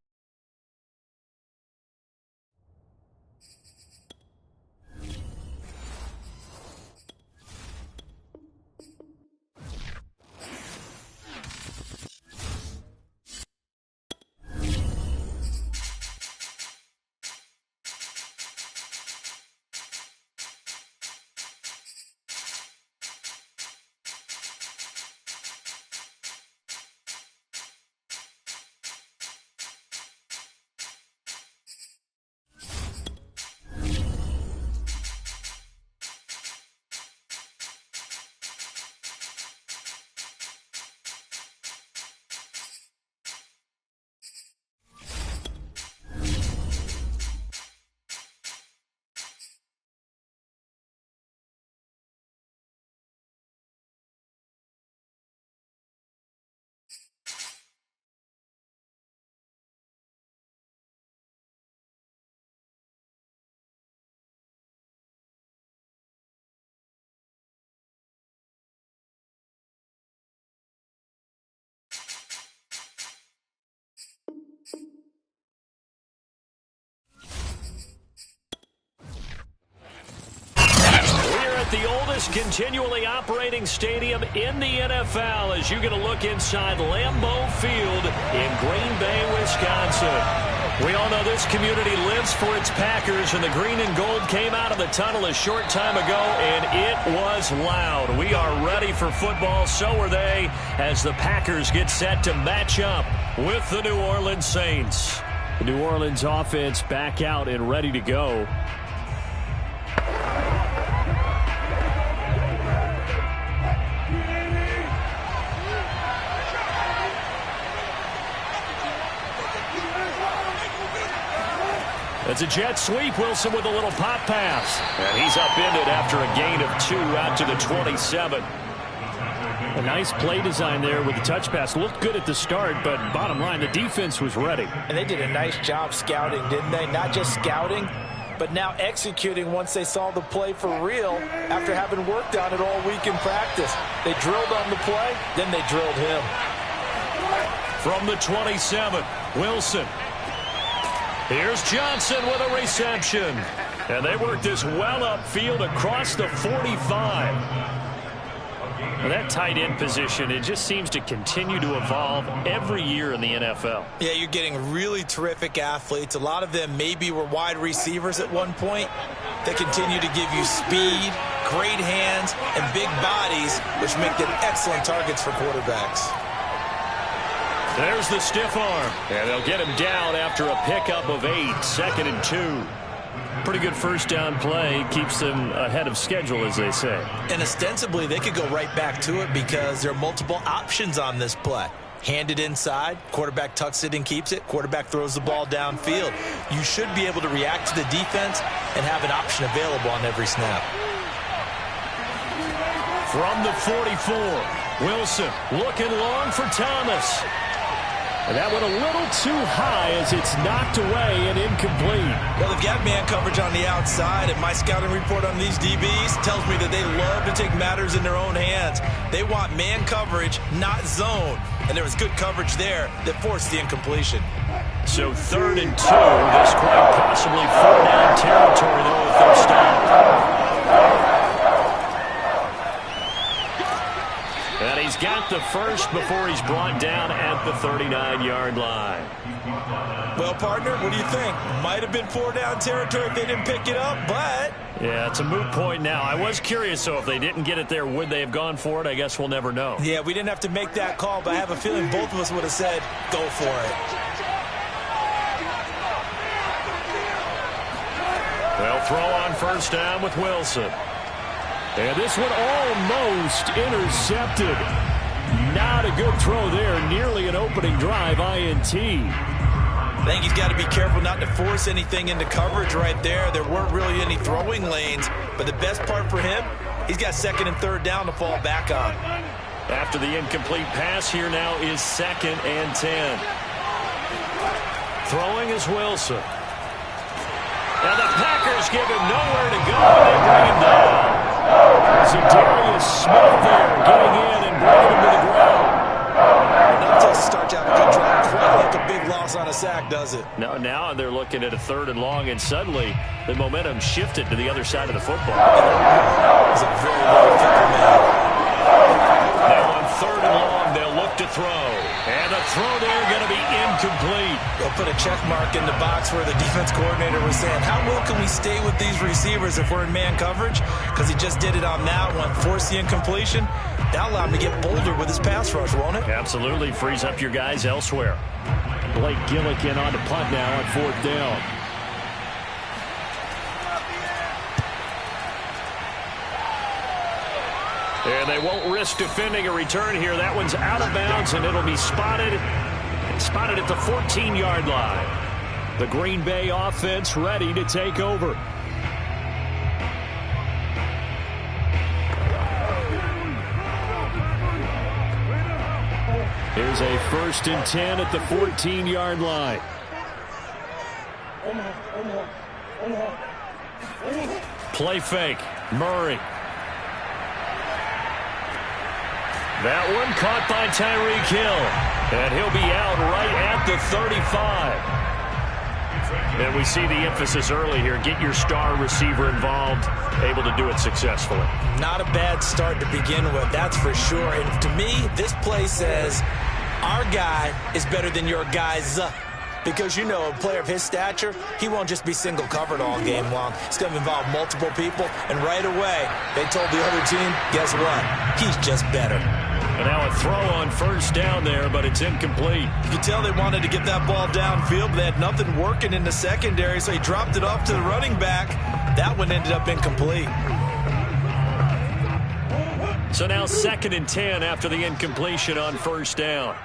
the oldest continually operating stadium in the NFL as you get a look inside Lambeau Field in Green Bay, Wisconsin. We all know this community lives for its Packers, and the green and gold came out of the tunnel a short time ago, and it was loud. We are ready for football, so are they, as the Packers get set to match up with the New Orleans Saints. The New Orleans offense back out and ready to go. It's a jet sweep. Wilson with a little pop pass. And he's upended after a gain of 2 out to the 27. A nice play design there with the touch pass. Looked good at the start, but bottom line, the defense was ready. And they did a nice job scouting, didn't they? Not just scouting, but now executing once they saw the play for real after having worked on it all week in practice. They drilled on the play, then they drilled him. From the 27, Wilson. Here's Johnson with a reception. And they work this well upfield across the 45. Well, that tight end position, it just seems to continue to evolve every year in the NFL. Yeah, you're getting really terrific athletes. A lot of them maybe were wide receivers at one point. They continue to give you speed, great hands, and big bodies, which make them excellent targets for quarterbacks. There's the stiff arm, and they'll get him down after a pickup of 8, 2nd and 2. Pretty good first down play. Keeps them ahead of schedule, as they say. And ostensibly, they could go right back to it because there are multiple options on this play. Hand it inside, quarterback tucks it and keeps it, quarterback throws the ball downfield. You should be able to react to the defense and have an option available on every snap. From the 44, Wilson looking long for Thomas. And that went a little too high as it's knocked away and incomplete. Well, they've got man coverage on the outside, and my scouting report on these DBs tells me that they love to take matters in their own hands. They want man coverage, not zone. And there was good coverage there that forced the incompletion. So 3rd and 2. This quite possibly 4-down territory, though, if they're stopped. And he's got the first before he's brought down at the 39-yard line. Well, partner, what do you think? Might have been 4-down territory if they didn't pick it up, but... Yeah, it's a moot point now. I was curious, so if they didn't get it there, would they have gone for it? I guess we'll never know. Yeah, we didn't have to make that call, but I have a feeling both of us would have said, go for it. They'll throw on first down with Wilson. And this one almost intercepted. Not a good throw there. Nearly an opening drive INT. I think he's got to be careful not to force anything into coverage right there. There weren't really any throwing lanes. But the best part for him, he's got second and third down to fall back on. After the incomplete pass, here now is 2nd and 10. Throwing is Wilson. And the Packers give him nowhere to go, and they bring him down. Za'Darius Smith there getting in and bringing him to the ground. That does start out a good drive. Quite like a big loss on a sack, does it? No, now they're looking at a 3rd and long, and suddenly the momentum shifted to the other side of the football. It's a very, very fickle man. Now on 3rd and long, they'll look to throw. And the throw there going to be incomplete. They'll put a check mark in the box where the defense coordinator was saying, how well can we stay with these receivers if we're in man coverage? Because he just did it on that one, forced the incompletion. That'll allow him to get bolder with his pass rush, won't it? Absolutely. Frees up your guys elsewhere. Blake Gillikin on to punt now on 4th down. And they won't risk defending a return here. That one's out of bounds, and it'll be spotted at the 14-yard line. The Green Bay offense ready to take over. Here's a 1st and 10 at the 14-yard line. Play fake. Murray. That one caught by Tyreek Hill. And he'll be out right at the 35. And we see the emphasis early here. Get your star receiver involved, able to do it successfully. Not a bad start to begin with, that's for sure. And to me, this play says, our guy is better than your guy's. Because, you know, a player of his stature, he won't just be single covered all game long. It's going to involve multiple people. And right away, they told the other team, guess what? He's just better. And now a throw on first down there, but it's incomplete. You can tell they wanted to get that ball downfield, but they had nothing working in the secondary, so he dropped it off to the running back. That one ended up incomplete. So now 2nd and 10 after the incompletion on first down.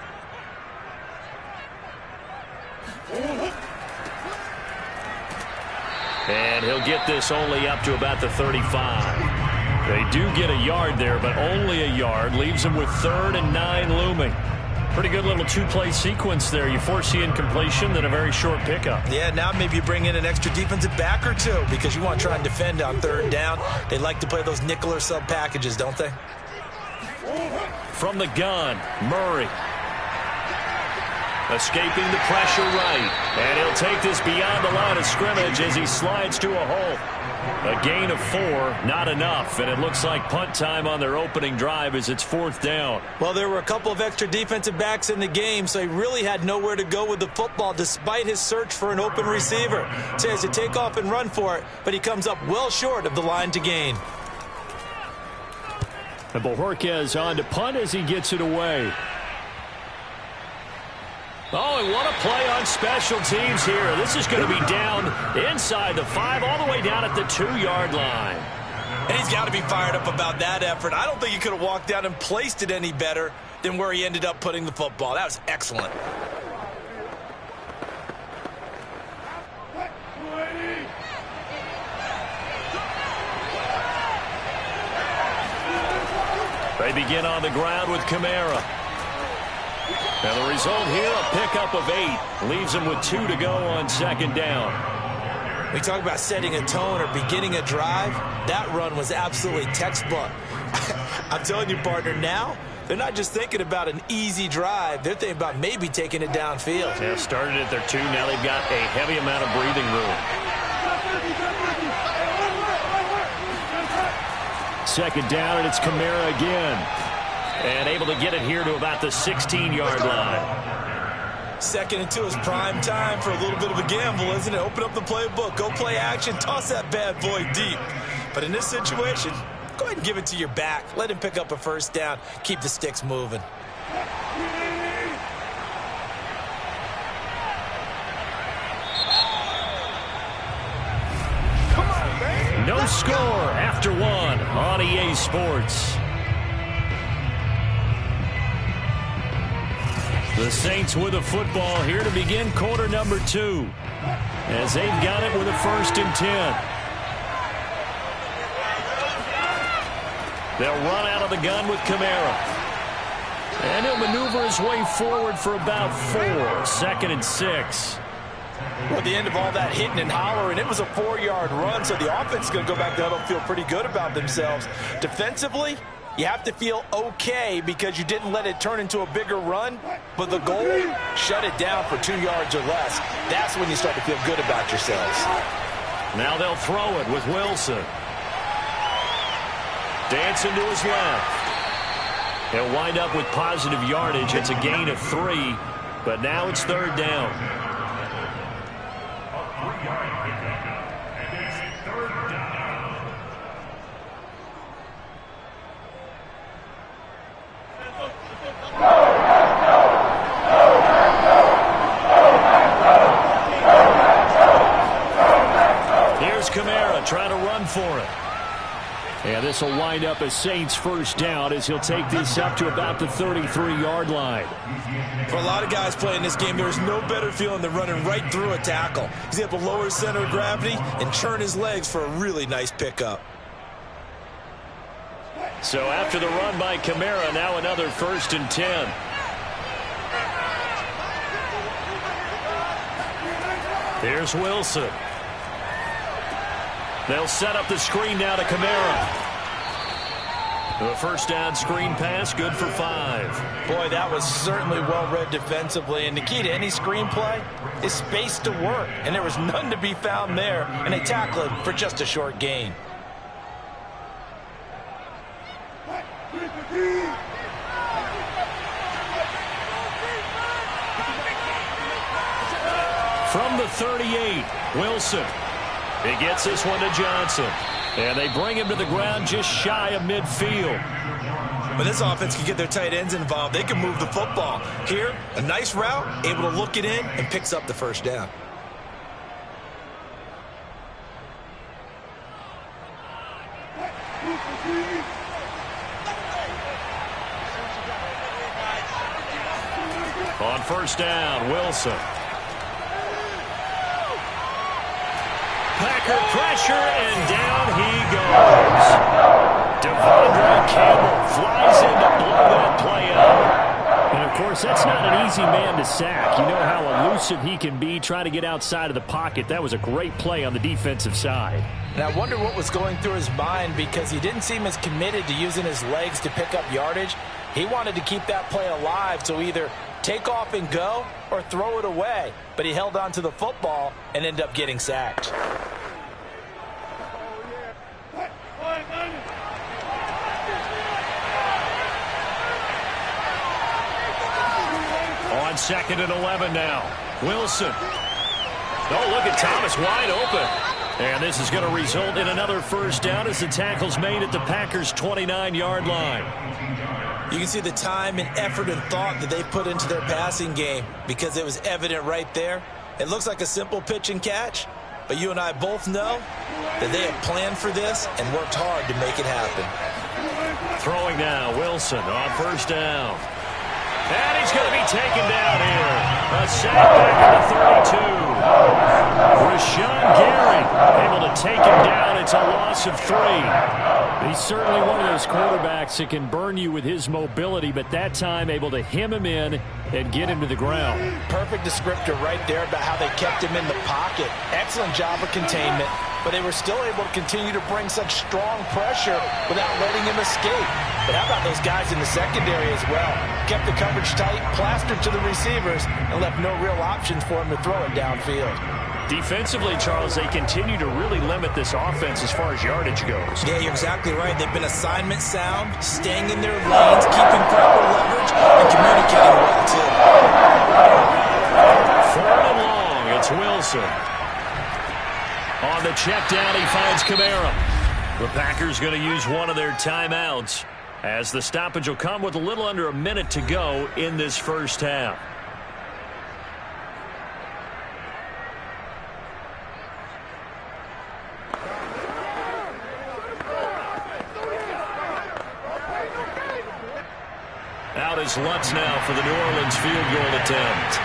And he'll get this only up to about the 35. They do get a yard there, but only a yard. Leaves them with 3rd and 9 looming. Pretty good little 2-play sequence there. You force the incompletion, then a very short pickup. Yeah, now maybe you bring in an extra defensive back or two because you want to try and defend on 3rd down. They like to play those nickel or sub packages, don't they? From the gun, Murray. Escaping the pressure right. And he'll take this beyond the line of scrimmage as he slides to a hole. A gain of 4, not enough. And it looks like punt time on their opening drive as it's 4th down. Well, there were a couple of extra defensive backs in the game, so he really had nowhere to go with the football despite his search for an open receiver. So he has to take off and run for it, but he comes up well short of the line to gain. And Bojorquez on to punt as he gets it away. Oh, and what a play on special teams here. This is going to be down inside the 5, all the way down at the 2-yard line. And he's got to be fired up about that effort. I don't think he could have walked down and placed it any better than where he ended up putting the football. That was excellent. They begin on the ground with Kamara. And the result here, a pickup of 8. Leaves them with 2 to go on 2nd down. We talk about setting a tone or beginning a drive. That run was absolutely textbook. I'm telling you, partner, now they're not just thinking about an easy drive. They're thinking about maybe taking it downfield. Yeah, started at their 2. Now they've got a heavy amount of breathing room. 2nd down, and it's Kamara again. And able to get it here to about the 16-yard line. 2nd and 2 is prime time for a little bit of a gamble, isn't it? Open up the playbook, go play action, toss that bad boy deep. But in this situation, go ahead and give it to your back. Let him pick up a first down. Keep the sticks moving. No score after 1 on EA Sports. The Saints with a football here to begin quarter number 2. As they've got it with a 1st and 10. They'll run out of the gun with Kamara. And he'll maneuver his way forward for about 4. 2nd and 6. Well, at the end of all that hitting and hollering, it was a 4-yard run, so the offense is going to go back to huddle and feel pretty good about themselves. Defensively, you have to feel okay because you didn't let it turn into a bigger run, but the goal, shut it down for 2 yards or less. That's when you start to feel good about yourselves. Now they'll throw it with Wilson. Dancing to his left. He'll wind up with positive yardage. It's a gain of 3, but now it's 3rd down. Here's Kamara trying to run for it. And this will wind up a Saints 1st down as he'll take this up to about the 33-yard line. For a lot of guys playing this game, there's no better feeling than running right through a tackle. He's able to lower his center of gravity and churn his legs for a really nice pickup. So after the run by Kamara, now another 1st and 10. Here's Wilson. They'll set up the screen now to Kamara. The 1st down screen pass, good for 5. Boy, that was certainly well-read defensively, and the key to any screen play is space to work, and there was none to be found there, and they tackled him for just a short gain. From the 38, Wilson. He gets this one to Johnson. And they bring him to the ground just shy of midfield. But this offense can get their tight ends involved. They can move the football. Here, a nice route, able to look it in, and picks up the 1st down. On 1st down, Wilson. Packer pressure, and down he goes. Devondre Campbell flies in to blow that play up. And, of course, that's not an easy man to sack. You know how elusive he can be trying to get outside of the pocket. That was a great play on the defensive side. And I wonder what was going through his mind because he didn't seem as committed to using his legs to pick up yardage. He wanted to keep that play alive, so either take off and go or throw it away. But he held on to the football and ended up getting sacked. On 2nd and 11 now. Wilson. Oh, look at Thomas wide open. And this is going to result in another 1st down as the tackle's made at the Packers' 29-yard line. You can see the time and effort and thought that they put into their passing game because it was evident right there. It looks like a simple pitch and catch, but you and I both know that they have planned for this and worked hard to make it happen. Throwing now, Wilson on 1st down. And he's going to be taken down here. A sack back at the 32. Rashawn Gary able to take him down. It's a loss of 3. He's certainly one of those quarterbacks that can burn you with his mobility, but that time able to hem him in and get him to the ground. Perfect descriptor right there about how they kept him in the pocket. Excellent job of containment, but they were still able to continue to bring such strong pressure without letting him escape. But how about those guys in the secondary as well? Kept the coverage tight, plastered to the receivers, and left no real options for him to throw it downfield. Defensively, Charles, they continue to really limit this offense as far as yardage goes. Yeah, you're exactly right. They've been assignment sound, staying in their lanes, keeping proper leverage, and communicating well, too. 4th and long. It's Wilson. On the check down, he finds Kamara. The Packers going to use one of their timeouts, as the stoppage will come with a little under a minute to go in this first half. Out is Lutz now for the New Orleans field goal attempt.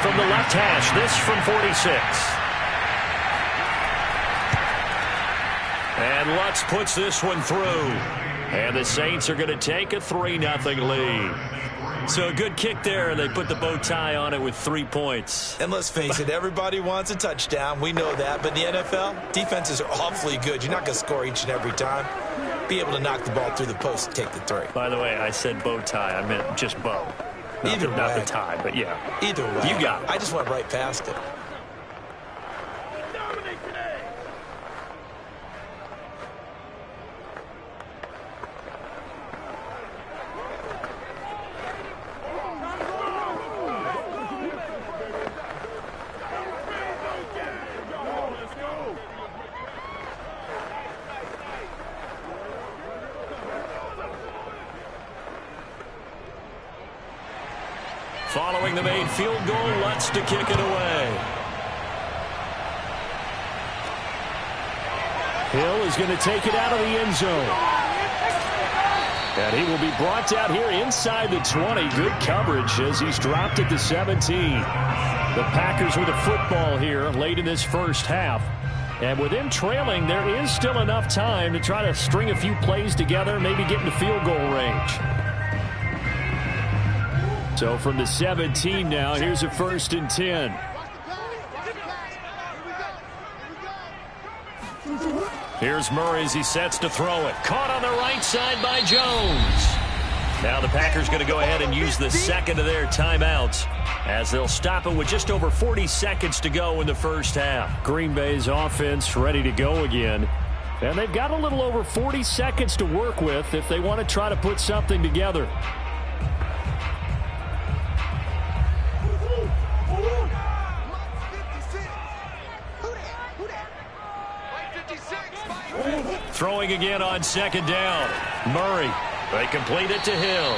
From the left hash, this from 46. And Lutz puts this one through. And the Saints are going to take a 3-0 lead. So a good kick there. They put the bow tie on it with 3 points. And let's face it, everybody wants a touchdown. We know that. But in the NFL, defenses are awfully good. You're not going to score each and every time. Be able to knock the ball through the post and take the 3. By the way, I said bow tie. I meant just bow. Not the tie, but yeah. Either way. You got it. I just went right past it. Following the made field goal, Lutz to kick it away. Hill is going to take it out of the end zone. And he will be brought down here inside the 20. Good coverage as he's dropped at the 17. The Packers with the football here late in this first half. And with him trailing, there is still enough time to try to string a few plays together, maybe get into field goal range. So from the 17 now, here's a 1st and 10. Here's Murray as he sets to throw it. Caught on the right side by Jones. Now the Packers going to go ahead and use the second of their timeouts, as they'll stop it with just over 40 seconds to go in the first half. Green Bay's offense ready to go again. And they've got a little over 40 seconds to work with if they want to try to put something together. Throwing again on 2nd down. Murray. They complete it to Hill.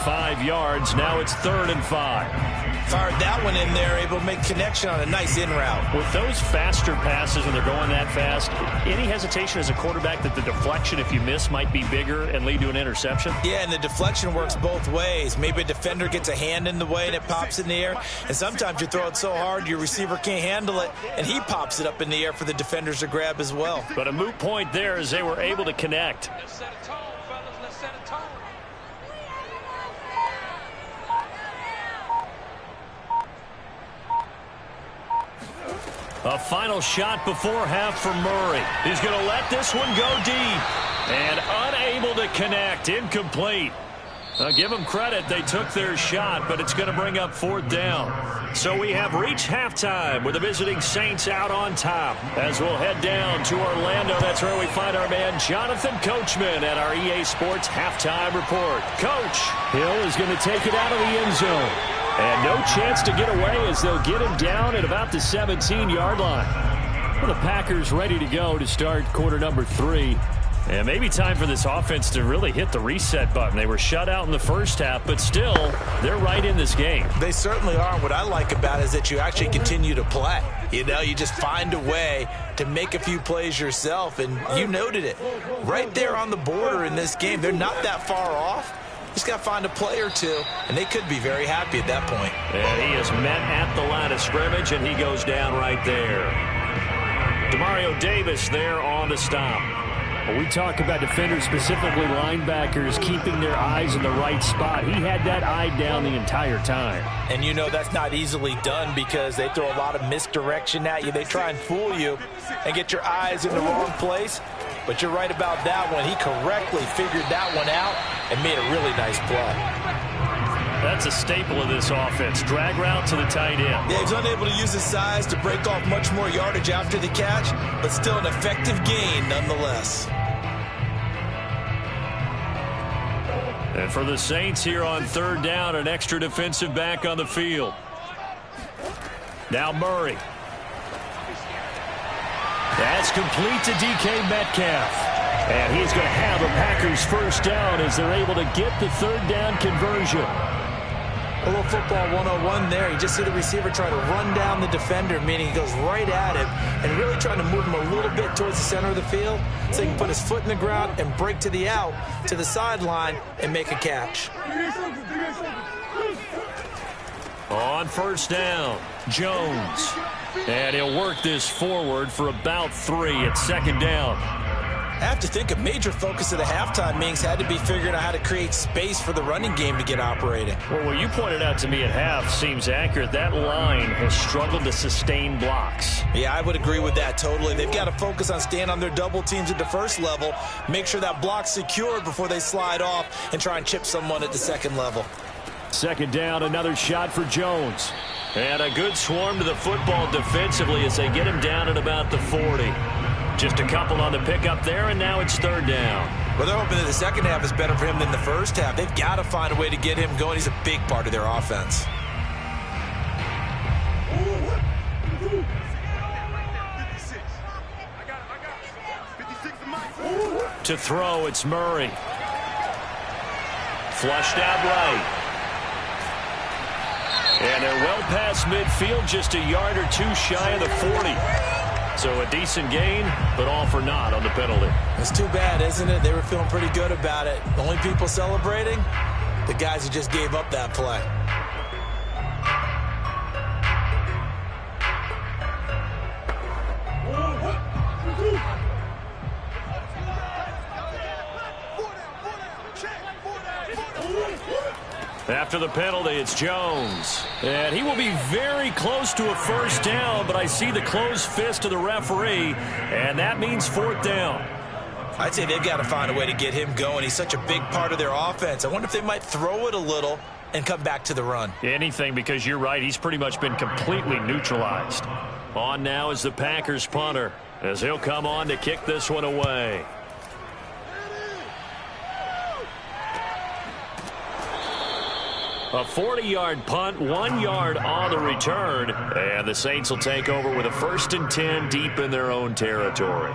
5 yards. Now it's 3rd and 5. Fired that one in there, able to make connection on a nice in route. With those faster passes when they're going that fast, any hesitation as a quarterback that the deflection, if you miss, might be bigger and lead to an interception? Yeah, and the deflection works both ways. Maybe a defender gets a hand in the way and it pops in the air. And sometimes you throw it so hard your receiver can't handle it, and he pops it up in the air for the defenders to grab as well. But a moot point there as they were able to connect. Let's set a tone, fellas. Let's set a tone. A final shot before half for Murray. He's going to let this one go deep. And unable to connect. Incomplete. I'll give them credit. They took their shot, but it's going to bring up 4th down. So we have reached halftime with the visiting Saints out on top. As we'll head down to Orlando, that's where we find our man Jonathan Coachman at our EA Sports Halftime Report. Coach, Hill is going to take it out of the end zone. And no chance to get away as they'll get him down at about the 17-yard line. Well, the Packers ready to go to start quarter number 3. And maybe time for this offense to really hit the reset button. They were shut out in the first half, but still, they're right in this game. They certainly are. What I like about it is that you actually continue to play. You know, you just find a way to make a few plays yourself, and you noted it. Right there on the border in this game, they're not that far off. Just got to find a play or two, and they could be very happy at that point. And he is met at the line of scrimmage, and he goes down right there. Demario Davis there on the stop. When we talk about defenders, specifically linebackers, keeping their eyes in the right spot, he had that eye down the entire time. And you know that's not easily done because they throw a lot of misdirection at you. They try and fool you and get your eyes in the wrong place. But you're right about that one. He correctly figured that one out and made a really nice play. That's a staple of this offense. Drag route to the tight end. Yeah, he's unable to use his size to break off much more yardage after the catch, but still an effective gain nonetheless. And for the Saints here on 3rd down, an extra defensive back on the field. Now Murray. That's complete to DK Metcalf. And he's going to have a Packers first down as they're able to get the third down conversion. A little football 101 there. You just see the receiver try to run down the defender, meaning he goes right at him and really trying to move him a little bit towards the center of the field so he can put his foot in the ground and break to the out, to the sideline, and make a catch. On first down, Jones. And he'll work this forward for about 3 at second down. I have to think a major focus of the halftime meetings had to be figuring out how to create space for the running game to get operating. Well, what you pointed out to me at half seems accurate. That line has struggled to sustain blocks. Yeah, I would agree with that totally. They've got to focus on staying on their double teams at the first level, make sure that block's secured before they slide off and try and chip someone at the second level. Second down, another shot for Jones. And a good swarm to the football defensively as they get him down at about the 40. Just a couple on the pickup there, and now it's third down. Well, they're hoping that the second half is better for him than the first half. They've got to find a way to get him going. He's a big part of their offense. To throw, it's Murray. Flushed out right. And they're well past midfield, just a yard or two shy of the 40. So a decent gain, but all for naught on the penalty. It's too bad, isn't it? They were feeling pretty good about it. The only people celebrating, the guys who just gave up that play. After the penalty, it's Jones. And he will be very close to a first down, but I see the closed fist of the referee, and that means fourth down. I'd say they've got to find a way to get him going. He's such a big part of their offense. I wonder if they might throw it a little and come back to the run. Anything, because you're right, he's pretty much been completely neutralized. On now is the Packers punter, as he'll come on to kick this one away. A 40-yard punt, 1 yard on the return, and the Saints will take over with a 1st and 10 deep in their own territory.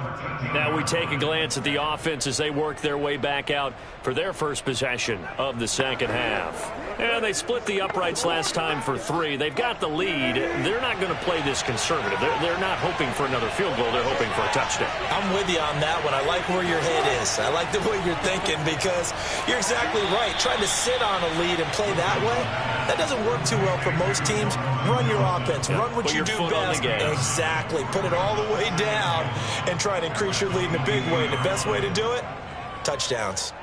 Now we take a glance at the offense as they work their way back out for their first possession of the second half. And they split the uprights last time for 3. They've got the lead. They're not going to play this conservative. They're not hoping for another field goal. They're hoping for a touchdown. I'm with you on that one. I like where your head is. I like the way you're thinking because you're exactly right. Trying to sit on a lead and play that way, that doesn't work too well for most teams. Run your offense. Run what you do best. Exactly. Put it all the way down and try to increase your lead in a big way. The best way to do it, touchdowns.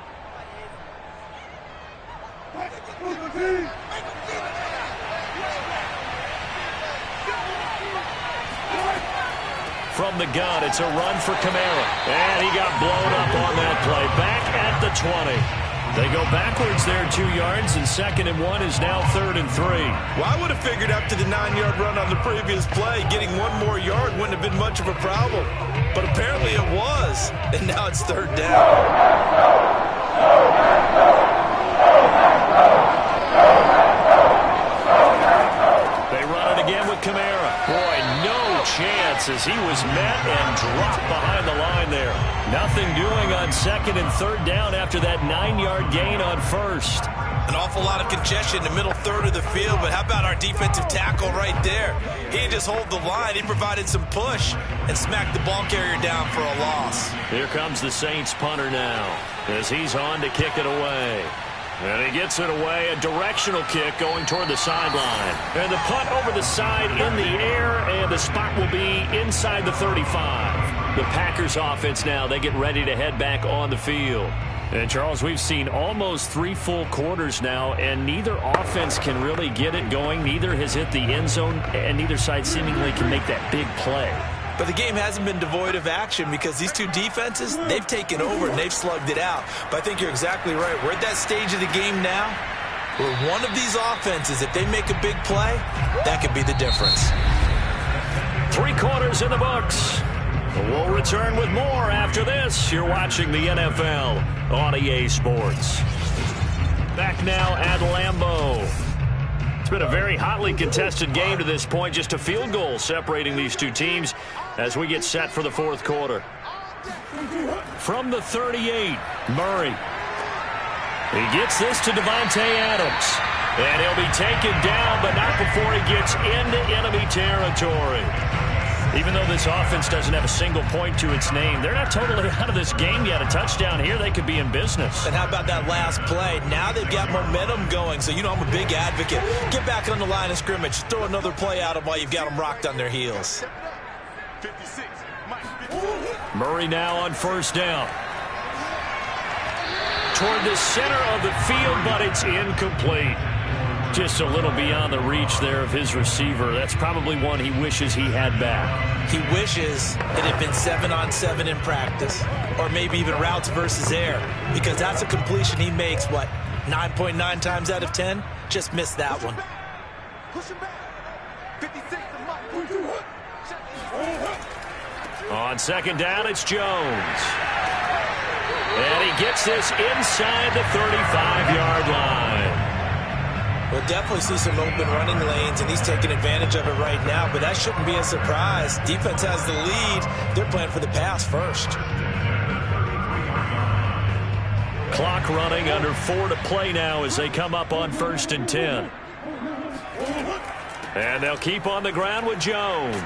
From the gun, it's a run for Kamara. And he got blown up on that play. Back at the 20. They go backwards there 2 yards, and 2nd and 1 is now 3rd and 3. Well, I would have figured after the 9-yard run on the previous play, getting 1 more yard wouldn't have been much of a problem. But apparently it was, and now it's 3rd down. They run it again with Kamara. Boy, no chance as he was met and dropped behind the line there. Nothing doing on 2nd and 3rd down after that 9-yard gain on 1st. An awful lot of congestion in the middle third of the field, but how about our defensive tackle right there? He didn't just hold the line. He provided some push and smacked the ball carrier down for a loss. Here comes the Saints punter now as he's on to kick it away. And he gets it away, a directional kick going toward the sideline. And the punt over the side in the air, and the spot will be inside the 35. The Packers offense now, they get ready to head back on the field. And, Charles, we've seen almost 3 full quarters now, and neither offense can really get it going. Neither has hit the end zone, and neither side seemingly can make that big play. But the game hasn't been devoid of action because these two defenses, they've taken over and they've slugged it out. But I think you're exactly right. We're at that stage of the game now where one of these offenses, if they make a big play, that could be the difference. 3 quarters in the books. We'll return with more after this. You're watching the NFL on EA Sports. Back now at Lambeau. It's been a very hotly contested game to this point. Just a field goal separating these two teams as we get set for the fourth quarter. From the 38, Murray. He gets this to Davante Adams. And he'll be taken down, but not before he gets into enemy territory. Even though this offense doesn't have a single point to its name, they're not totally out of this game yet. A touchdown here, they could be in business. And how about that last play? Now they've got momentum going, so you know I'm a big advocate. Get back on the line of scrimmage. Throw another play at them while you've got them rocked on their heels. Murray now on first down. Toward the center of the field, but it's incomplete. Just a little beyond the reach there of his receiver. That's probably one he wishes he had back. He wishes it had been 7-on-7 in practice, or maybe even routes versus air, because that's a completion he makes, 9.9 times out of 10? Just missed that one. On second down, it's Jones. And he gets this inside the 35-yard line. We'll definitely see some open running lanes, and he's taking advantage of it right now, but that shouldn't be a surprise. Defense has the lead. They're playing for the pass first. Clock running, under 4 to play now as they come up on 1st and 10. And they'll keep on the ground with Jones.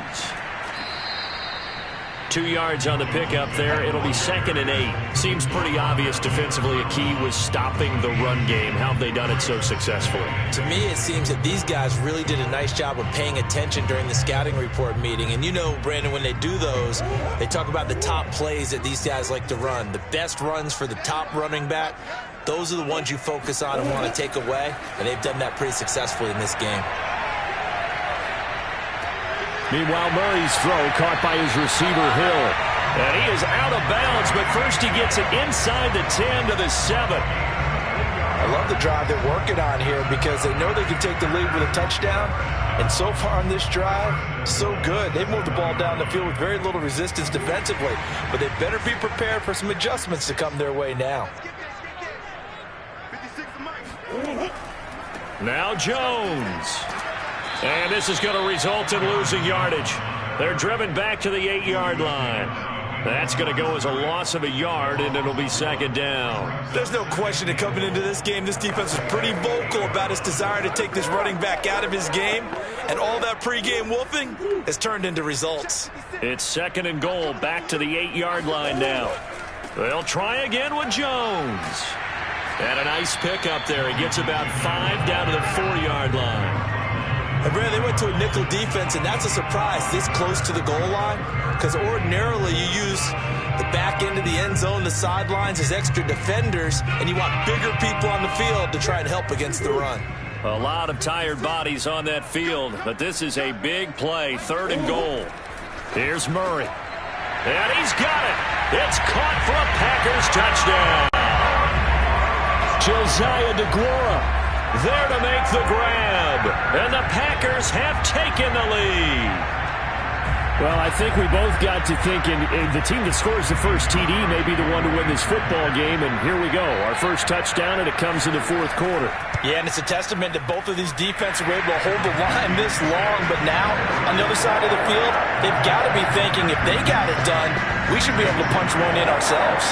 2 yards on the pickup there. It'll be 2nd and 8. Seems pretty obvious defensively a key was stopping the run game. How have they done it so successfully? To me, it seems that these guys really did a nice job of paying attention during the scouting report meeting. And you know, Brandon, when they do those, they talk about the top plays that these guys like to run. The best runs for the top running back, those are the ones you focus on and want to take away. And they've done that pretty successfully in this game. Meanwhile, Murray's throw caught by his receiver, Hill. And he is out of bounds, but first he gets it inside the 10 to the 7. I love the drive they're working on here because they know they can take the lead with a touchdown. And so far on this drive, so good. They've moved the ball down the field with very little resistance defensively. But they better be prepared for some adjustments to come their way now. Now Jones. And this is going to result in losing yardage. They're driven back to the 8-yard line. That's going to go as a loss of a yard, and it'll be 2nd down. There's no question that coming into this game, this defense is pretty vocal about its desire to take this running back out of his game. And all that pregame wolfing has turned into results. It's 2nd and goal, back to the 8-yard line now. They'll try again with Jones. And a nice pickup there. He gets about 5 down to the 4-yard line. And Brad, they went to a nickel defense, and that's a surprise this close to the goal line, because ordinarily you use the back end of the end zone, the sidelines as extra defenders, and you want bigger people on the field to try and help against the run. A lot of tired bodies on that field, but this is a big play, 3rd and goal. Here's Murray. And he's got it. It's caught for a Packers touchdown. Josiah DeGuara there to make the grab, and the Packers have taken the lead. Well, I think we both got to thinking the team that scores the first TD may be the one to win this football game, and here we go. Our first touchdown, and it comes in the 4th quarter. Yeah, and it's a testament that both of these defenses were able to hold the line this long, but now on the other side of the field, they've got to be thinking if they got it done, we should be able to punch one in ourselves.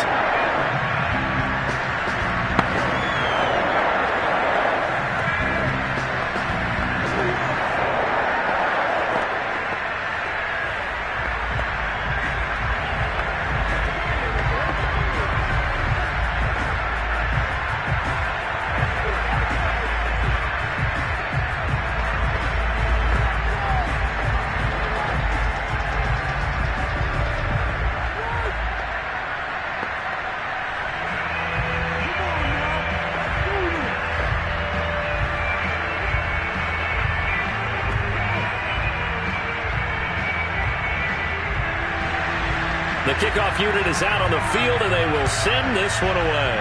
The kickoff unit is out on the field, and they will send this one away.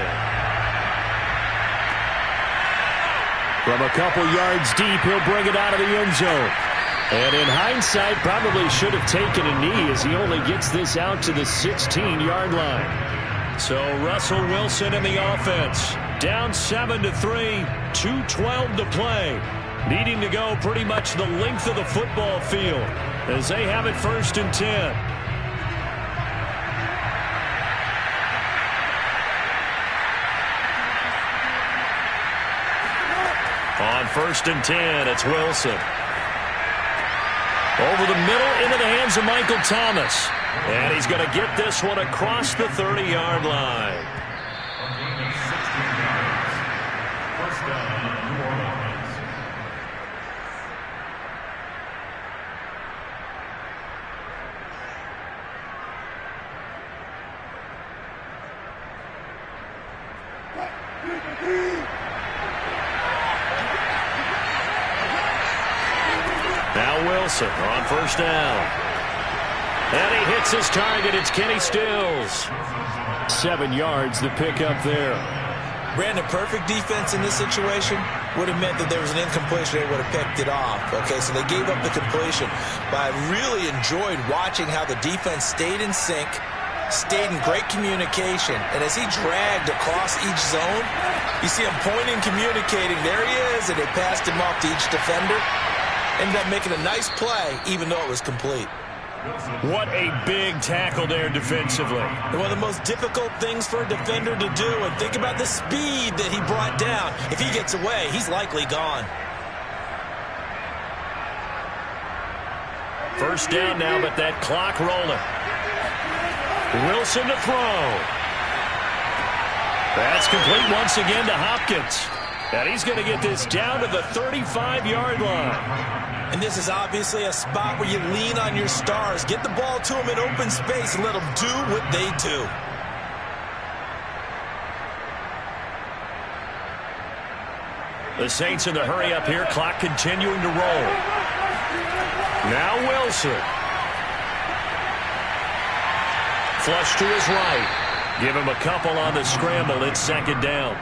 From a couple yards deep, he'll bring it out of the end zone. And in hindsight, probably should have taken a knee as he only gets this out to the 16-yard line. So Russell Wilson in the offense. Down 7-3, 2:12 to play. needing to go pretty much the length of the football field as they have it 1st and 10. On 1st and 10, it's Wilson. Over the middle into the hands of Michael Thomas. And he's going to get this one across the 30-yard line. First down, New Orleans. Now Wilson on 1st down. And he hits his target. It's Kenny Stills. 7 yards, the pickup there. Brandon, perfect defense in this situation would have meant that there was an incompletion. They would have picked it off. Okay, so they gave up the completion. But I really enjoyed watching how the defense stayed in sync, stayed in great communication. And as he dragged across each zone, you see him pointing, communicating. There he is, and they passed him off to each defender. Ended up making a nice play, even though it was complete. What a big tackle there defensively. One of the most difficult things for a defender to do, and think about the speed that he brought down. If he gets away, he's likely gone. 1st down now, but that clock rolling. Wilson to throw. That's complete once again to Hopkins. And he's going to get this down to the 35-yard line. And this is obviously a spot where you lean on your stars. Get the ball to them in open space and let them do what they do. The Saints in the hurry up here. Clock continuing to roll. Now Wilson. Flush to his right. Give him a couple on the scramble. It's 2nd down.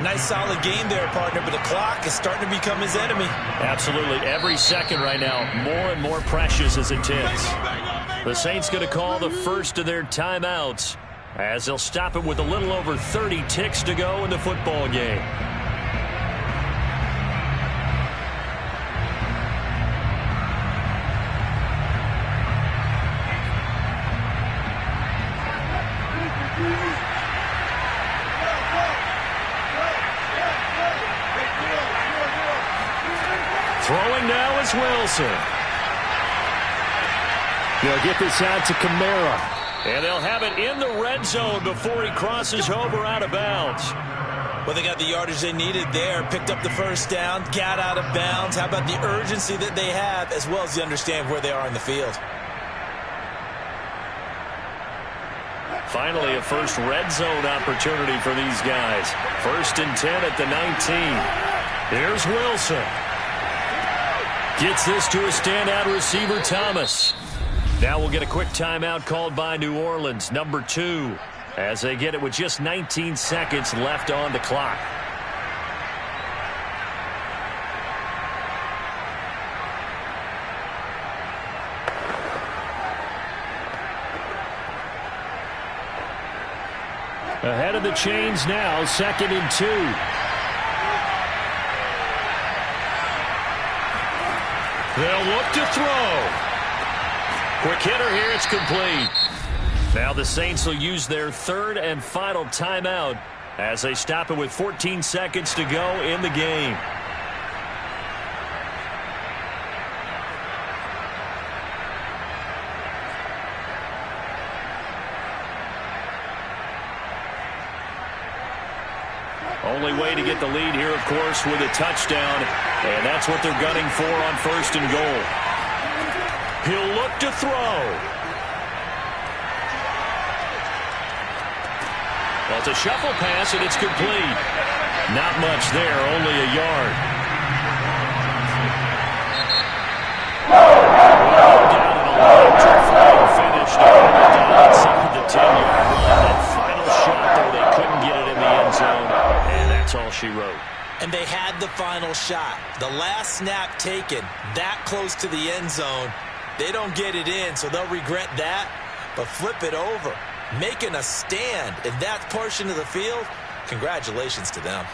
Nice solid game there, partner, but the clock is starting to become his enemy. Absolutely. Every second right now, more and more precious as it ticks. The Saints going to call the first of their timeouts as they'll stop it with a little over 30 ticks to go in the football game. Throwing now is Wilson. They'll get this out to Kamara. And they'll have it in the red zone before he crosses over out of bounds. Well, they got the yardage they needed there. Picked up the 1st down, got out of bounds. How about the urgency that they have, as well as they understand where they are in the field. Finally, a first red zone opportunity for these guys. 1st and 10 at the 19. Here's Wilson. Gets this to a standout receiver, Thomas. Now we'll get a quick timeout called by New Orleans, number 2, as they get it with just 19 seconds left on the clock. Ahead of the chains now, 2nd and 2. They'll look to throw. Quick hitter here, it's complete. Now the Saints will use their 3rd and final timeout as they stop it with 14 seconds to go in the game. Only way to get the lead here, of course, with a touchdown. And that's what they're gunning for on 1st and goal. He'll look to throw. Well, it's a shuffle pass, and it's complete. Not much there, only a yard. Well, down an electrifying finish to hold it down inside the 10-yard line. That final shot, though, they couldn't get it in the end zone. And that's all she wrote. And they had the final shot. The last snap taken that close to the end zone. They don't get it in, so they'll regret that. But flip it over. Making a stand in that portion of the field, congratulations to them.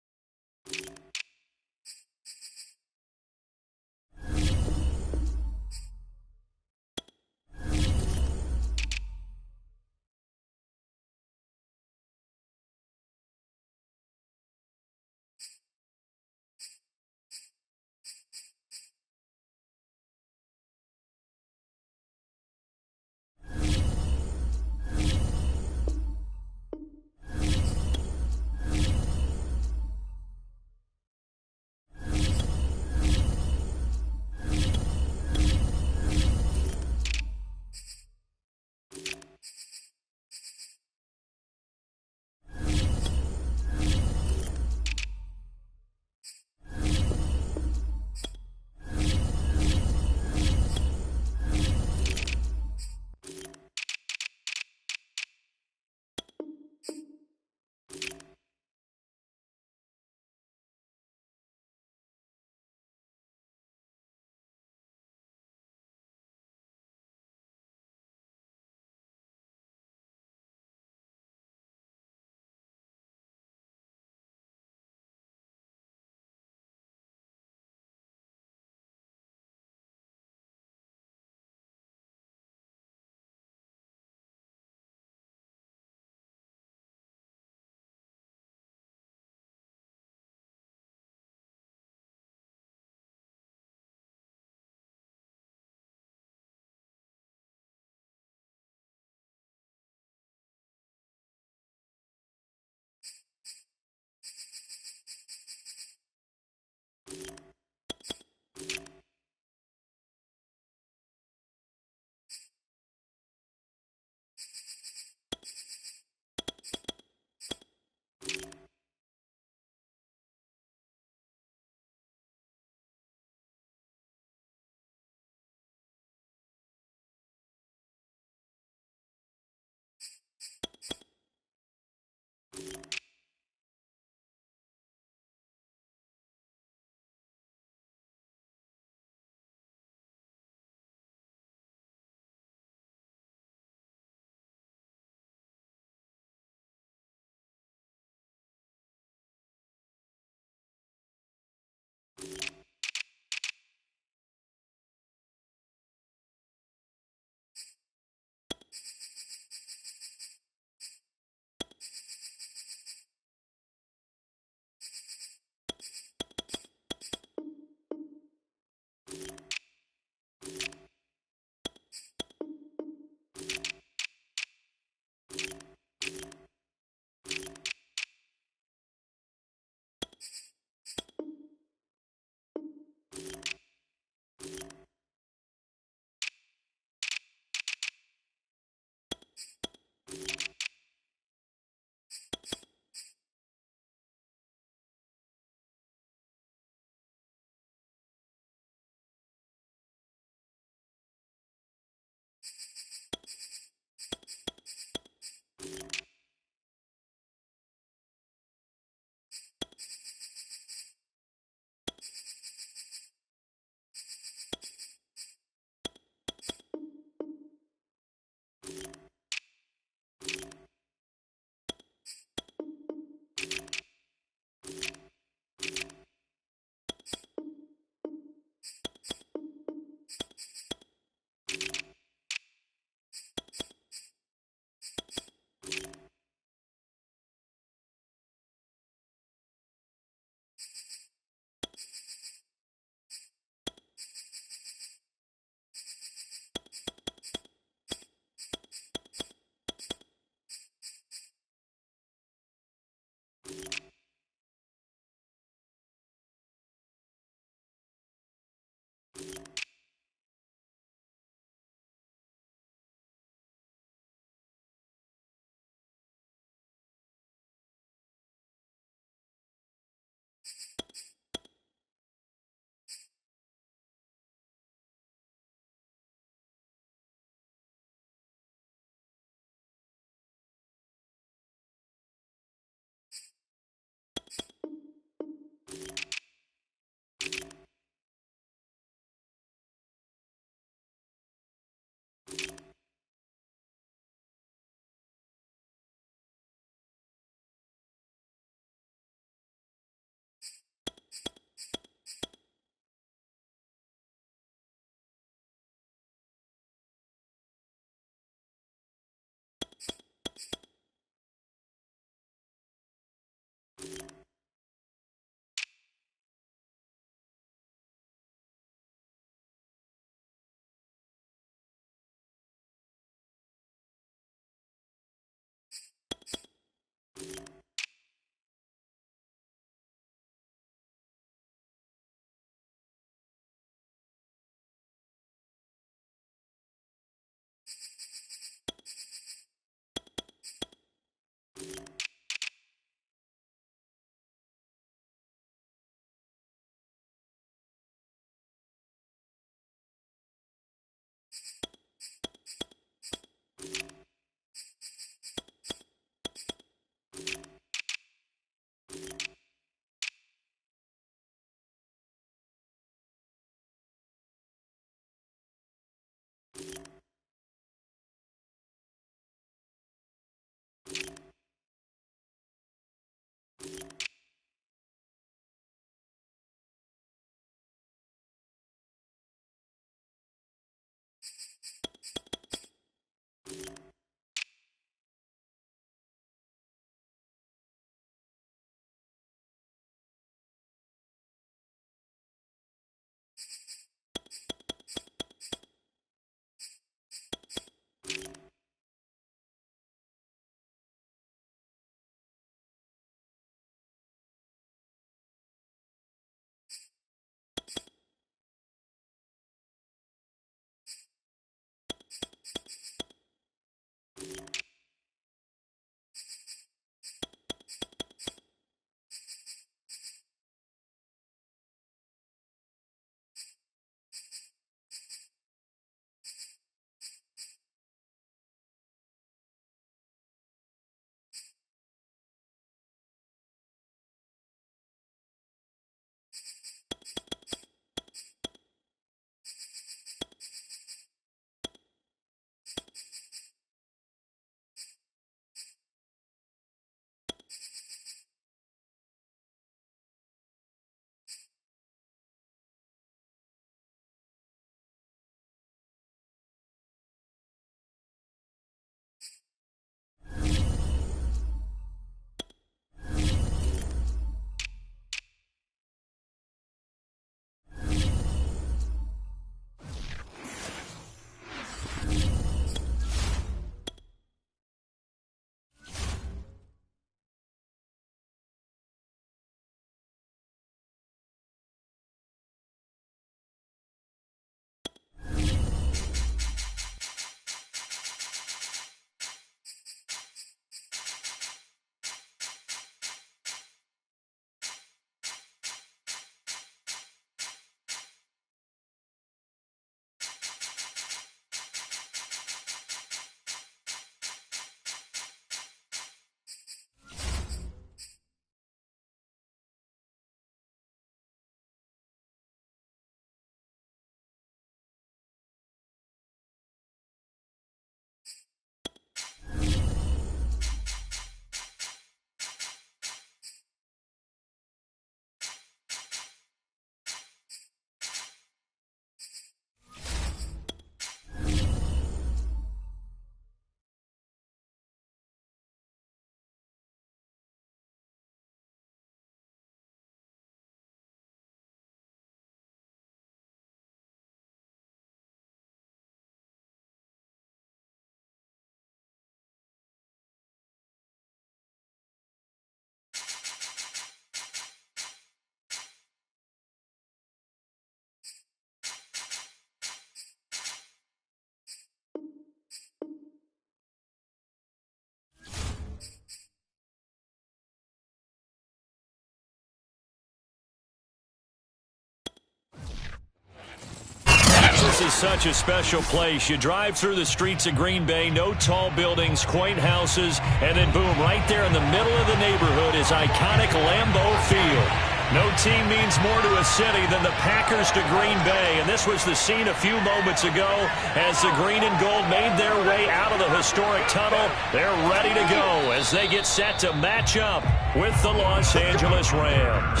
This is such a special place. You drive through the streets of Green Bay, no tall buildings, quaint houses, and then boom, right there in the middle of the neighborhood is iconic Lambeau Field. No team means more to a city than the Packers to Green Bay, and this was the scene a few moments ago as the green and gold made their way out of the historic tunnel. They're ready to go as they get set to match up with the Los Angeles Rams.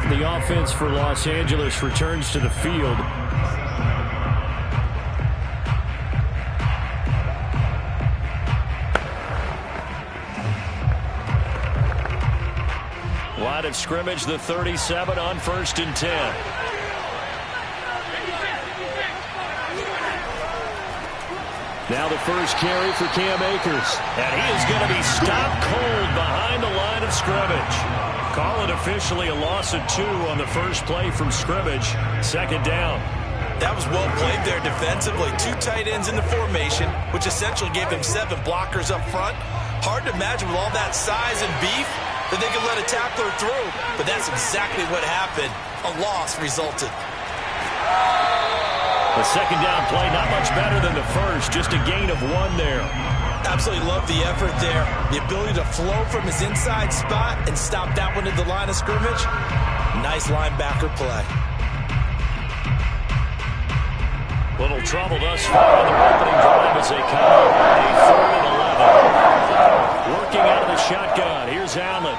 The offense for Los Angeles returns to the field. Line of scrimmage, the 37 on 1st and 10. Now the first carry for Cam Akers. And he is going to be stopped cold behind the line of scrimmage. Call it officially a loss of 2 on the first play from scrimmage. 2nd down. That was well played there defensively. 2 tight ends in the formation, which essentially gave them 7 blockers up front. Hard to imagine with all that size and beef that they could let a tackler through. But that's exactly what happened. A loss resulted. The 2nd down play, not much better than the first. Just a gain of 1 there. Absolutely love the effort there. The ability to flow from his inside spot and stop that one at the line of scrimmage. Nice linebacker play. Little trouble thus far on their opening drive as they come out. A 3rd and 11. Working out of the shotgun. Here's Allen.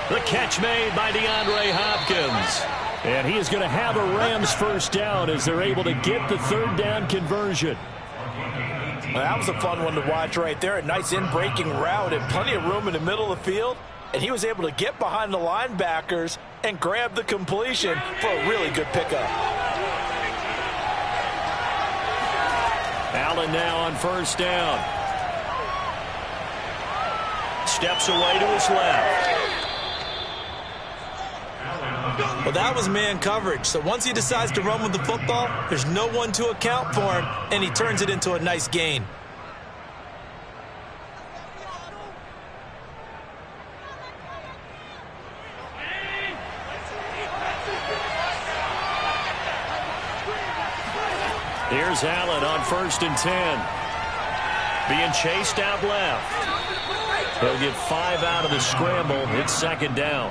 The catch made by DeAndre Hopkins. And he is going to have a Rams first down as they're able to get the 3rd down conversion. Well, that was a fun one to watch right there. A nice in-breaking route and plenty of room in the middle of the field. And he was able to get behind the linebackers and grab the completion for a really good pickup. Allen now on 1st down. Steps away to his left. Well, that was man coverage. So once he decides to run with the football, there's no one to account for him, and he turns it into a nice gain. Here's Allen on 1st and 10. Being chased out left. He'll get 5 out of the scramble. It's 2nd down.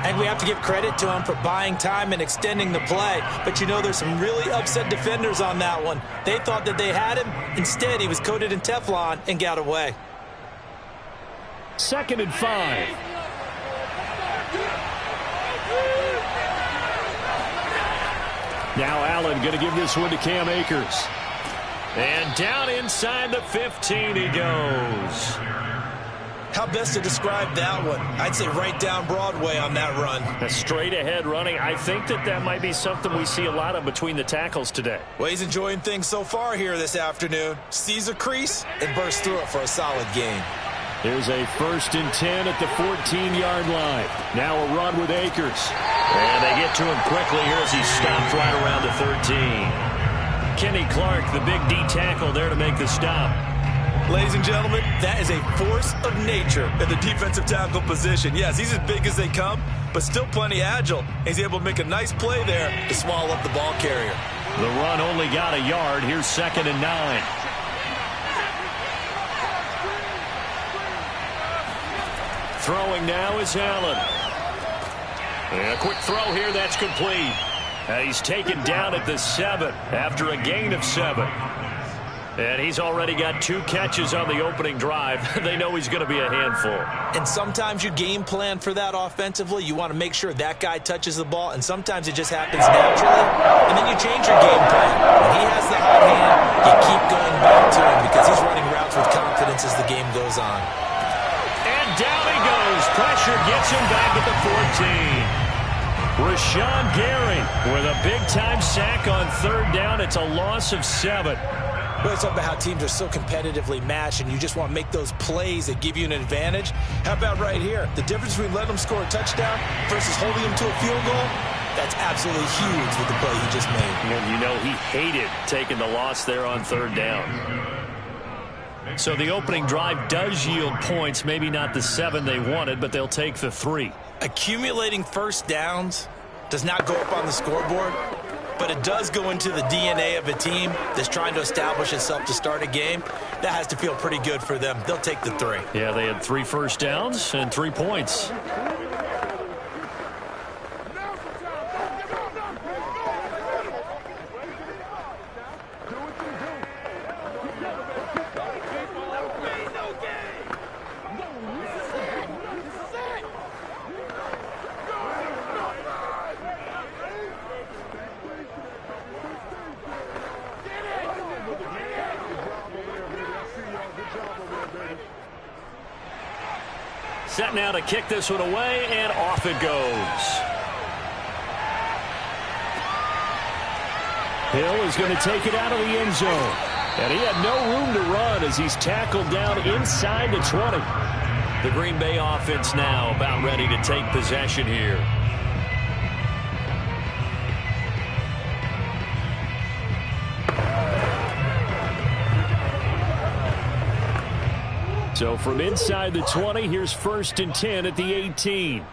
And we have to give credit to him for buying time and extending the play. But you know there's some really upset defenders on that one. They thought that they had him. Instead, he was coated in Teflon and got away. 2nd and 5. Now Allen going to give this one to Cam Akers. And down inside the 15 he goes. How best to describe that one? I'd say right down Broadway on that run. A straight ahead running. I think that might be something we see a lot of between the tackles today. Well, he's enjoying things so far here this afternoon. Sees a crease and bursts through it for a solid gain. Here's a 1st and 10 at the 14-yard line. Now a run with Akers. And they get to him quickly here as he's stopped right around the 13. Kenny Clark, the big D tackle there to make the stop. Ladies and gentlemen, that is a force of nature in the defensive tackle position. Yes, he's as big as they come, but still plenty agile. He's able to make a nice play there to swallow up the ball carrier. The run only got a yard. Here's 2nd and 9. Throwing now is Allen. And a quick throw here, that's complete. He's taken down at the 7 after a gain of 7. And he's already got 2 catches on the opening drive. They know he's going to be a handful. And sometimes you game plan for that offensively. You want to make sure that guy touches the ball, and sometimes it just happens naturally. And then you change your game plan. When he has the hot hand, you keep going back to him because he's running routes with confidence as the game goes on. And down he goes. Pressure gets him back at the 14. Rashawn Gary with a big-time sack on 3rd down. It's a loss of 7. Really talk about how teams are so competitively matched, and you just want to make those plays that give you an advantage. How about right here? The difference between letting them score a touchdown versus holding them to a field goal, that's absolutely huge with the play he just made. And you know he hated taking the loss there on 3rd down. So the opening drive does yield points, maybe not the 7 they wanted, but they'll take the 3. Accumulating first downs does not go up on the scoreboard, but it does go into the DNA of a team that's trying to establish itself to start a game. That has to feel pretty good for them. They'll take the 3. Yeah, they had 3 first downs and 3 points. Set now to kick this one away, and off it goes. Hill is going to take it out of the end zone. And he had no room to run as he's tackled down inside the 20. The Green Bay offense now about ready to take possession here. So from inside the 20, here's 1st and 10 at the 18.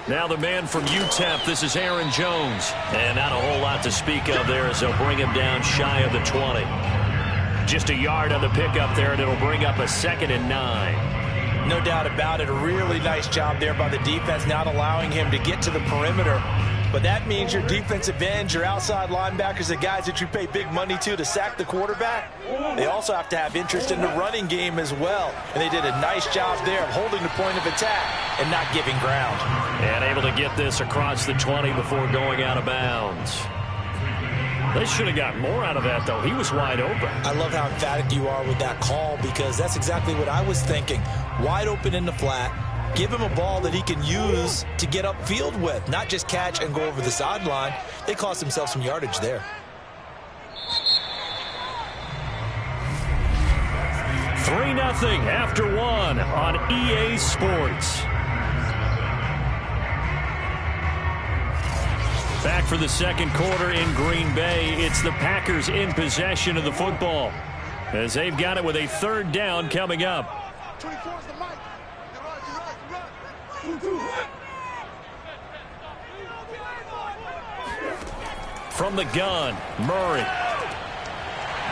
Now the man from UTEP, this is Aaron Jones. And not a whole lot to speak of there as they'll bring him down shy of the 20. Just a yard on the pickup there, and it'll bring up a 2nd and 9. No doubt about it. A really nice job there by the defense, not allowing him to get to the perimeter. But that means your defensive ends, your outside linebackers, the guys that you pay big money to sack the quarterback, they also have to have interest in the running game as well. And they did a nice job there of holding the point of attack and not giving ground. And able to get this across the 20 before going out of bounds. They should have got more out of that, though. He was wide open. I love how emphatic you are with that call, because that's exactly what I was thinking. Wide open in the flat. Give him a ball that he can use to get upfield with, not just catch and go over the sideline. They cost themselves some yardage there. 3-0 after 1 on EA Sports. Back for the second quarter in Green Bay. It's the Packers in possession of the football as they've got it with a 3rd down coming up. From the gun, Murray.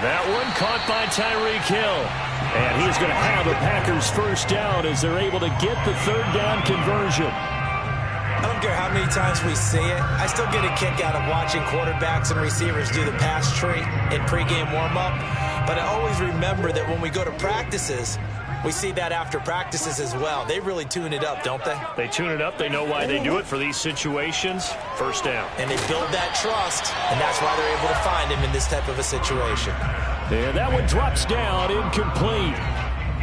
That one caught by Tyreek Hill. And he's going to have the Packers 1st down as they're able to get the 3rd down conversion. I don't care how many times we see it. I still get a kick out of watching quarterbacks and receivers do the pass tree in pregame warm-up. But I always remember that when we go to practices, we see that after practices as well. They really tune it up, don't they? They tune it up. They know why they do it for these situations. 1st down. And they build that trust, and that's why they're able to find him in this type of a situation. And that one drops down, incomplete.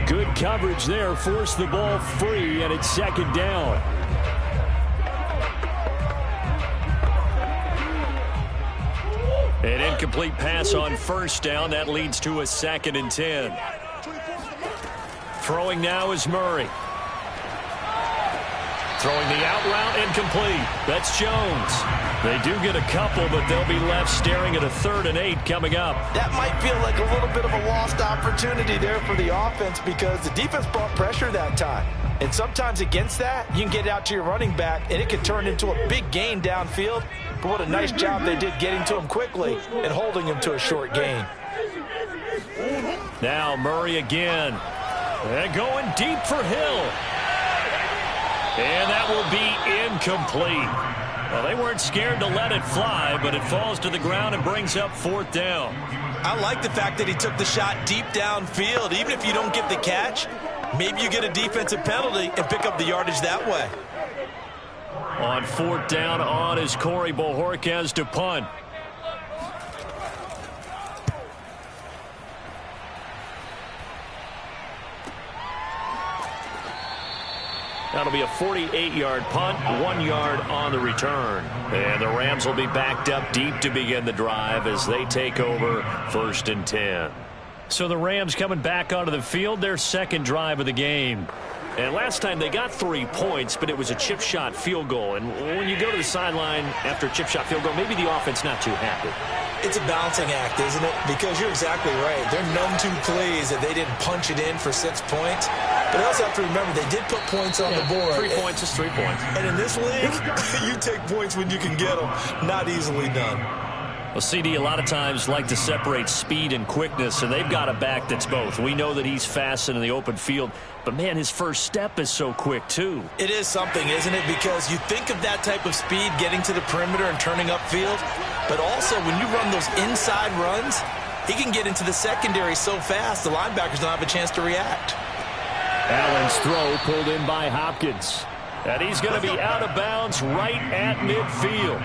Good coverage there. Forced the ball free, and it's 2nd down. An incomplete pass on 1st down. That leads to a 2nd and 10. Throwing now is Murray. Throwing the out route, incomplete. That's Jones. They do get a couple, but they'll be left staring at a 3rd and 8 coming up. That might feel like a little bit of a lost opportunity there for the offense because the defense brought pressure that time. And sometimes against that, you can get out to your running back, and it can turn into a big gain downfield. But what a nice job they did getting to him quickly and holding him to a short gain. Now Murray again. And going deep for Hill. And that will be incomplete. Well, they weren't scared to let it fly, but it falls to the ground and brings up 4th down. I like the fact that he took the shot deep downfield. Even if you don't get the catch, maybe you get a defensive penalty and pick up the yardage that way. On 4th down on is Corey Bojorquez to punt. That'll be a 48-yard punt, 1 yard on the return. And the Rams will be backed up deep to begin the drive as they take over 1st and 10. So the Rams coming back onto the field, their 2nd drive of the game. And last time they got 3 points, but it was a chip shot field goal. And when you go to the sideline after a chip shot field goal, maybe the offense not too happy. It's a balancing act, isn't it? Because you're exactly right. They're none too pleased that they didn't punch it in for 6 points. But I also have to remember they did put points on the board. 3 points is 3 points. And in this league, you take points when you can get them. Not easily done. Well, CD a lot of times like to separate speed and quickness, and they've got a back that's both. We know that he's fast in the open field, but, man, his first step is so quick, too. It is something, isn't it? Because you think of that type of speed getting to the perimeter and turning upfield, but also when you run those inside runs, he can get into the secondary so fast the linebackers don't have a chance to react. Allen's throw pulled in by Hopkins. And he's going to be out of bounds right at midfield.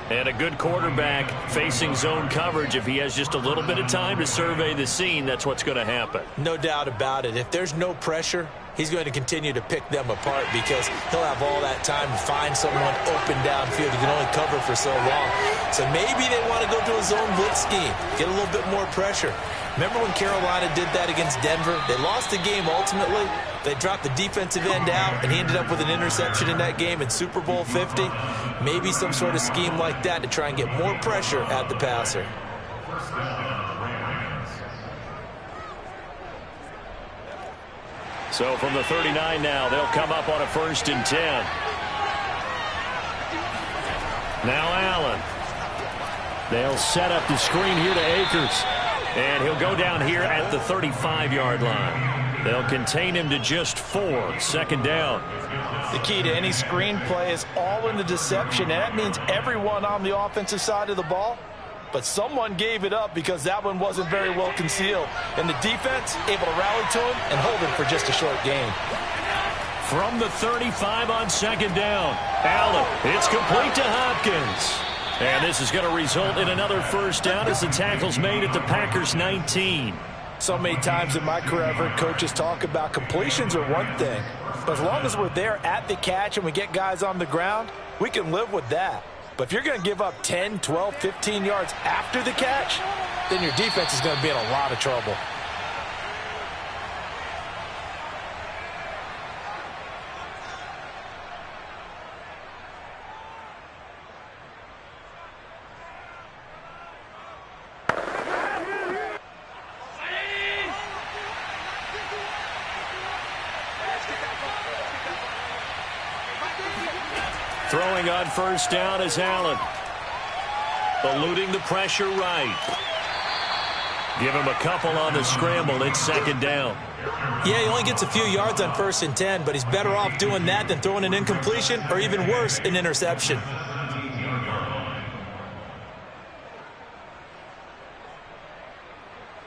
And a good quarterback facing zone coverage. If he has just a little bit of time to survey the scene, that's what's going to happen. No doubt about it. If there's no pressure, he's going to continue to pick them apart because he'll have all that time to find someone open downfield. He can only cover for so long. So maybe they want to go to a zone blitz scheme, get a little bit more pressure. Remember when Carolina did that against Denver? They lost the game ultimately. They dropped the defensive end out, and he ended up with an interception in that game in Super Bowl 50. Maybe some sort of scheme like that to try and get more pressure at the passer. So from the 39 now, they'll come up on a 1st and 10. Now Allen. They'll set up the screen here to Akers. And he'll go down here at the 35-yard line. They'll contain him to just 4. 2nd down. The key to any screen play is all in the deception, and that means everyone on the offensive side of the ball. But someone gave it up because that one wasn't very well concealed. And the defense able to rally to him and hold him for just a short gain. From the 35 on 2nd down. Allen, it's complete to Hopkins. And this is going to result in another 1st down as the tackle's made at the Packers' 19. So many times in my career I've heard coaches talk about completions are one thing. But as long as we're there at the catch and we get guys on the ground, we can live with that. But if you're going to give up 10, 12, 15 yards after the catch, then your defense is going to be in a lot of trouble. Throwing on 1st down is Allen. Eluding the pressure right. Give him a couple on the scramble. It's 2nd down. Yeah, he only gets a few yards on 1st and 10, but he's better off doing that than throwing an incompletion or even worse, an interception.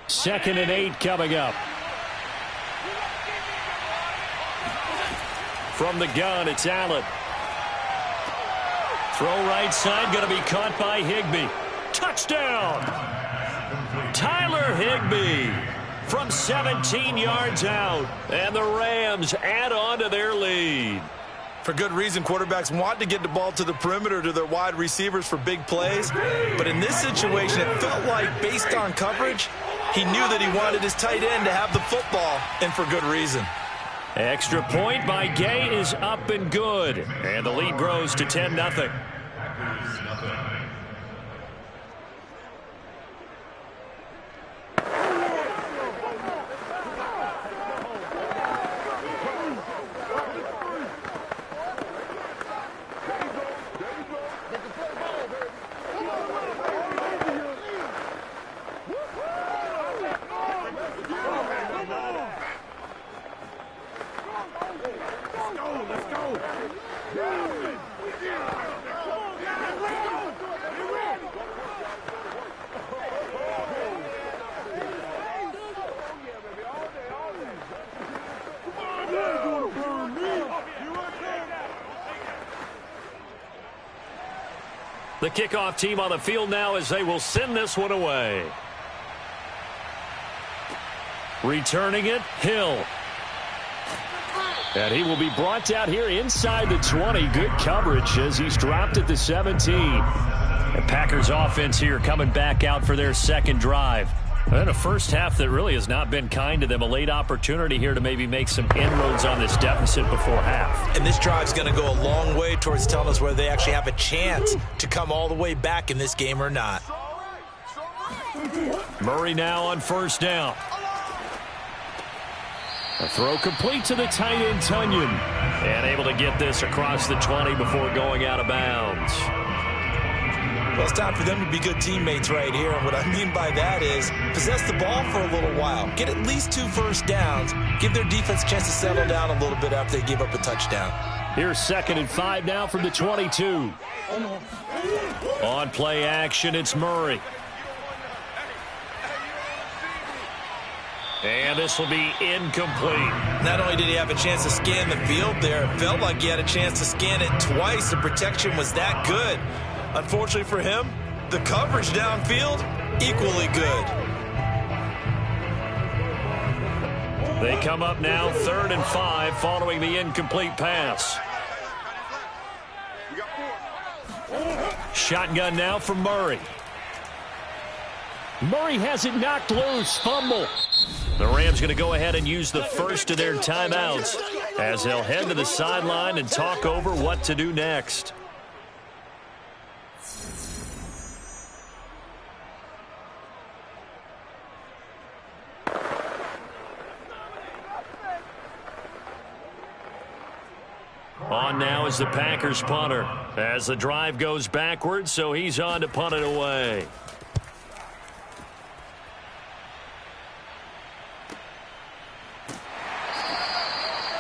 Second and 8 coming up. From the gun, it's Allen. Throw right side, going to be caught by Higbee. Touchdown! Tyler Higbee from 17 yards out. And the Rams add on to their lead. For good reason, quarterbacks want to get the ball to the perimeter to their wide receivers for big plays. But in this situation, it felt like, based on coverage, he knew that he wanted his tight end to have the football, and for good reason. Extra point by Gay is up and good. And the lead grows to 10-0. The kickoff team on the field now as they will send this one away. Returning it, Hill. And he will be brought down here inside the 20. Good coverage as he's dropped at the 17. The Packers offense here coming back out for their second drive. And a first half that really has not been kind to them. A late opportunity here to maybe make some inroads on this deficit before half. And this drive's going to go a long way towards telling us whether they actually have a chance to come all the way back in this game or not. Murray now on first down. A throw complete to the tight end, Tunyon. And able to get this across the 20 before going out of bounds. Well, it's time for them to be good teammates right here. And what I mean by that is possess the ball for a little while. Get at least 2 first downs. Give their defense a chance to settle down a little bit after they give up a touchdown. Here's 2nd and 5 now from the 22. On play action, it's Murray. And this will be incomplete. Not only did he have a chance to scan the field there, it felt like he had a chance to scan it twice. The protection was that good. Unfortunately for him, the coverage downfield, equally good. They come up now 3rd and 5 following the incomplete pass. Shotgun now from Murray. Murray has it knocked loose. Fumble. The Rams going to go ahead and use the first of their timeouts as they'll head to the sideline and talk over what to do next. On now is the Packers punter as the drive goes backwards, so he's on to punt it away.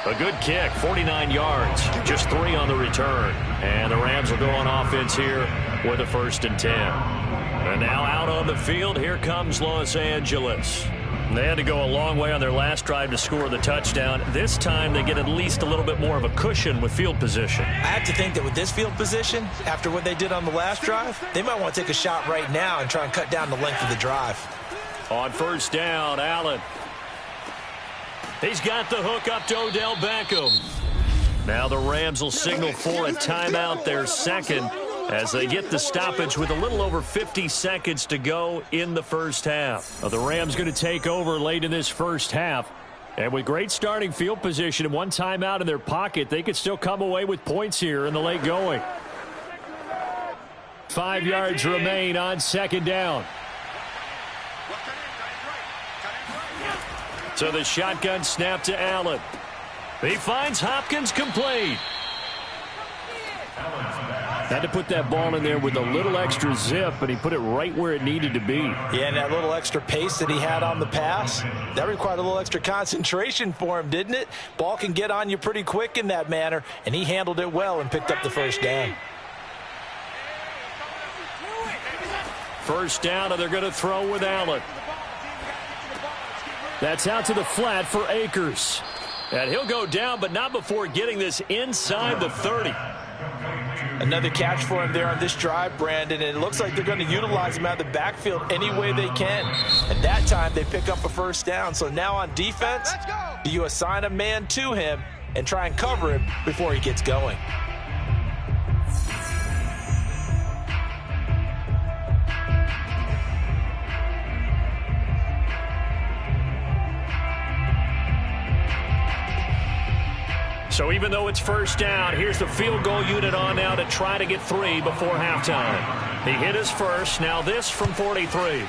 A good kick, 49 yards, just 3 on the return. And the Rams will go on offense here with a 1st and 10. And now out on the field, here comes Los Angeles. They had to go a long way on their last drive to score the touchdown. This time they get at least a little bit more of a cushion with field position. I have to think that with this field position, after what they did on the last drive, they might want to take a shot right now and try and cut down the length of the drive. On first down, Allen. He's got the hook up to Odell Beckham. Now the Rams will signal for a timeout, their 2nd, as they get the stoppage with a little over 50 seconds to go in the first half. The Rams going to take over late in this first half. And with great starting field position and 1 timeout in their pocket, they could still come away with points here in the late going. 5 yards remain on 2nd down. So the shotgun snap to Allen. He finds Hopkins complete. Had to put that ball in there with a little extra zip, but he put it right where it needed to be. Yeah, and that little extra pace that he had on the pass, that required a little extra concentration for him, didn't it? Ball can get on you pretty quick in that manner, and he handled it well and picked up the 1st down. First down, and they're going to throw with Allen. That's out to the flat for Akers. And he'll go down, but not before getting this inside the 30. Another catch for him there on this drive, Brandon, and it looks like they're going to utilize him out of the backfield any way they can. And that time they pick up a 1st down. So now on defense, do you assign a man to him and try and cover him before he gets going? So even though it's 1st down, here's the field goal unit on now to try to get 3 before halftime. He hit his first, now this from 43.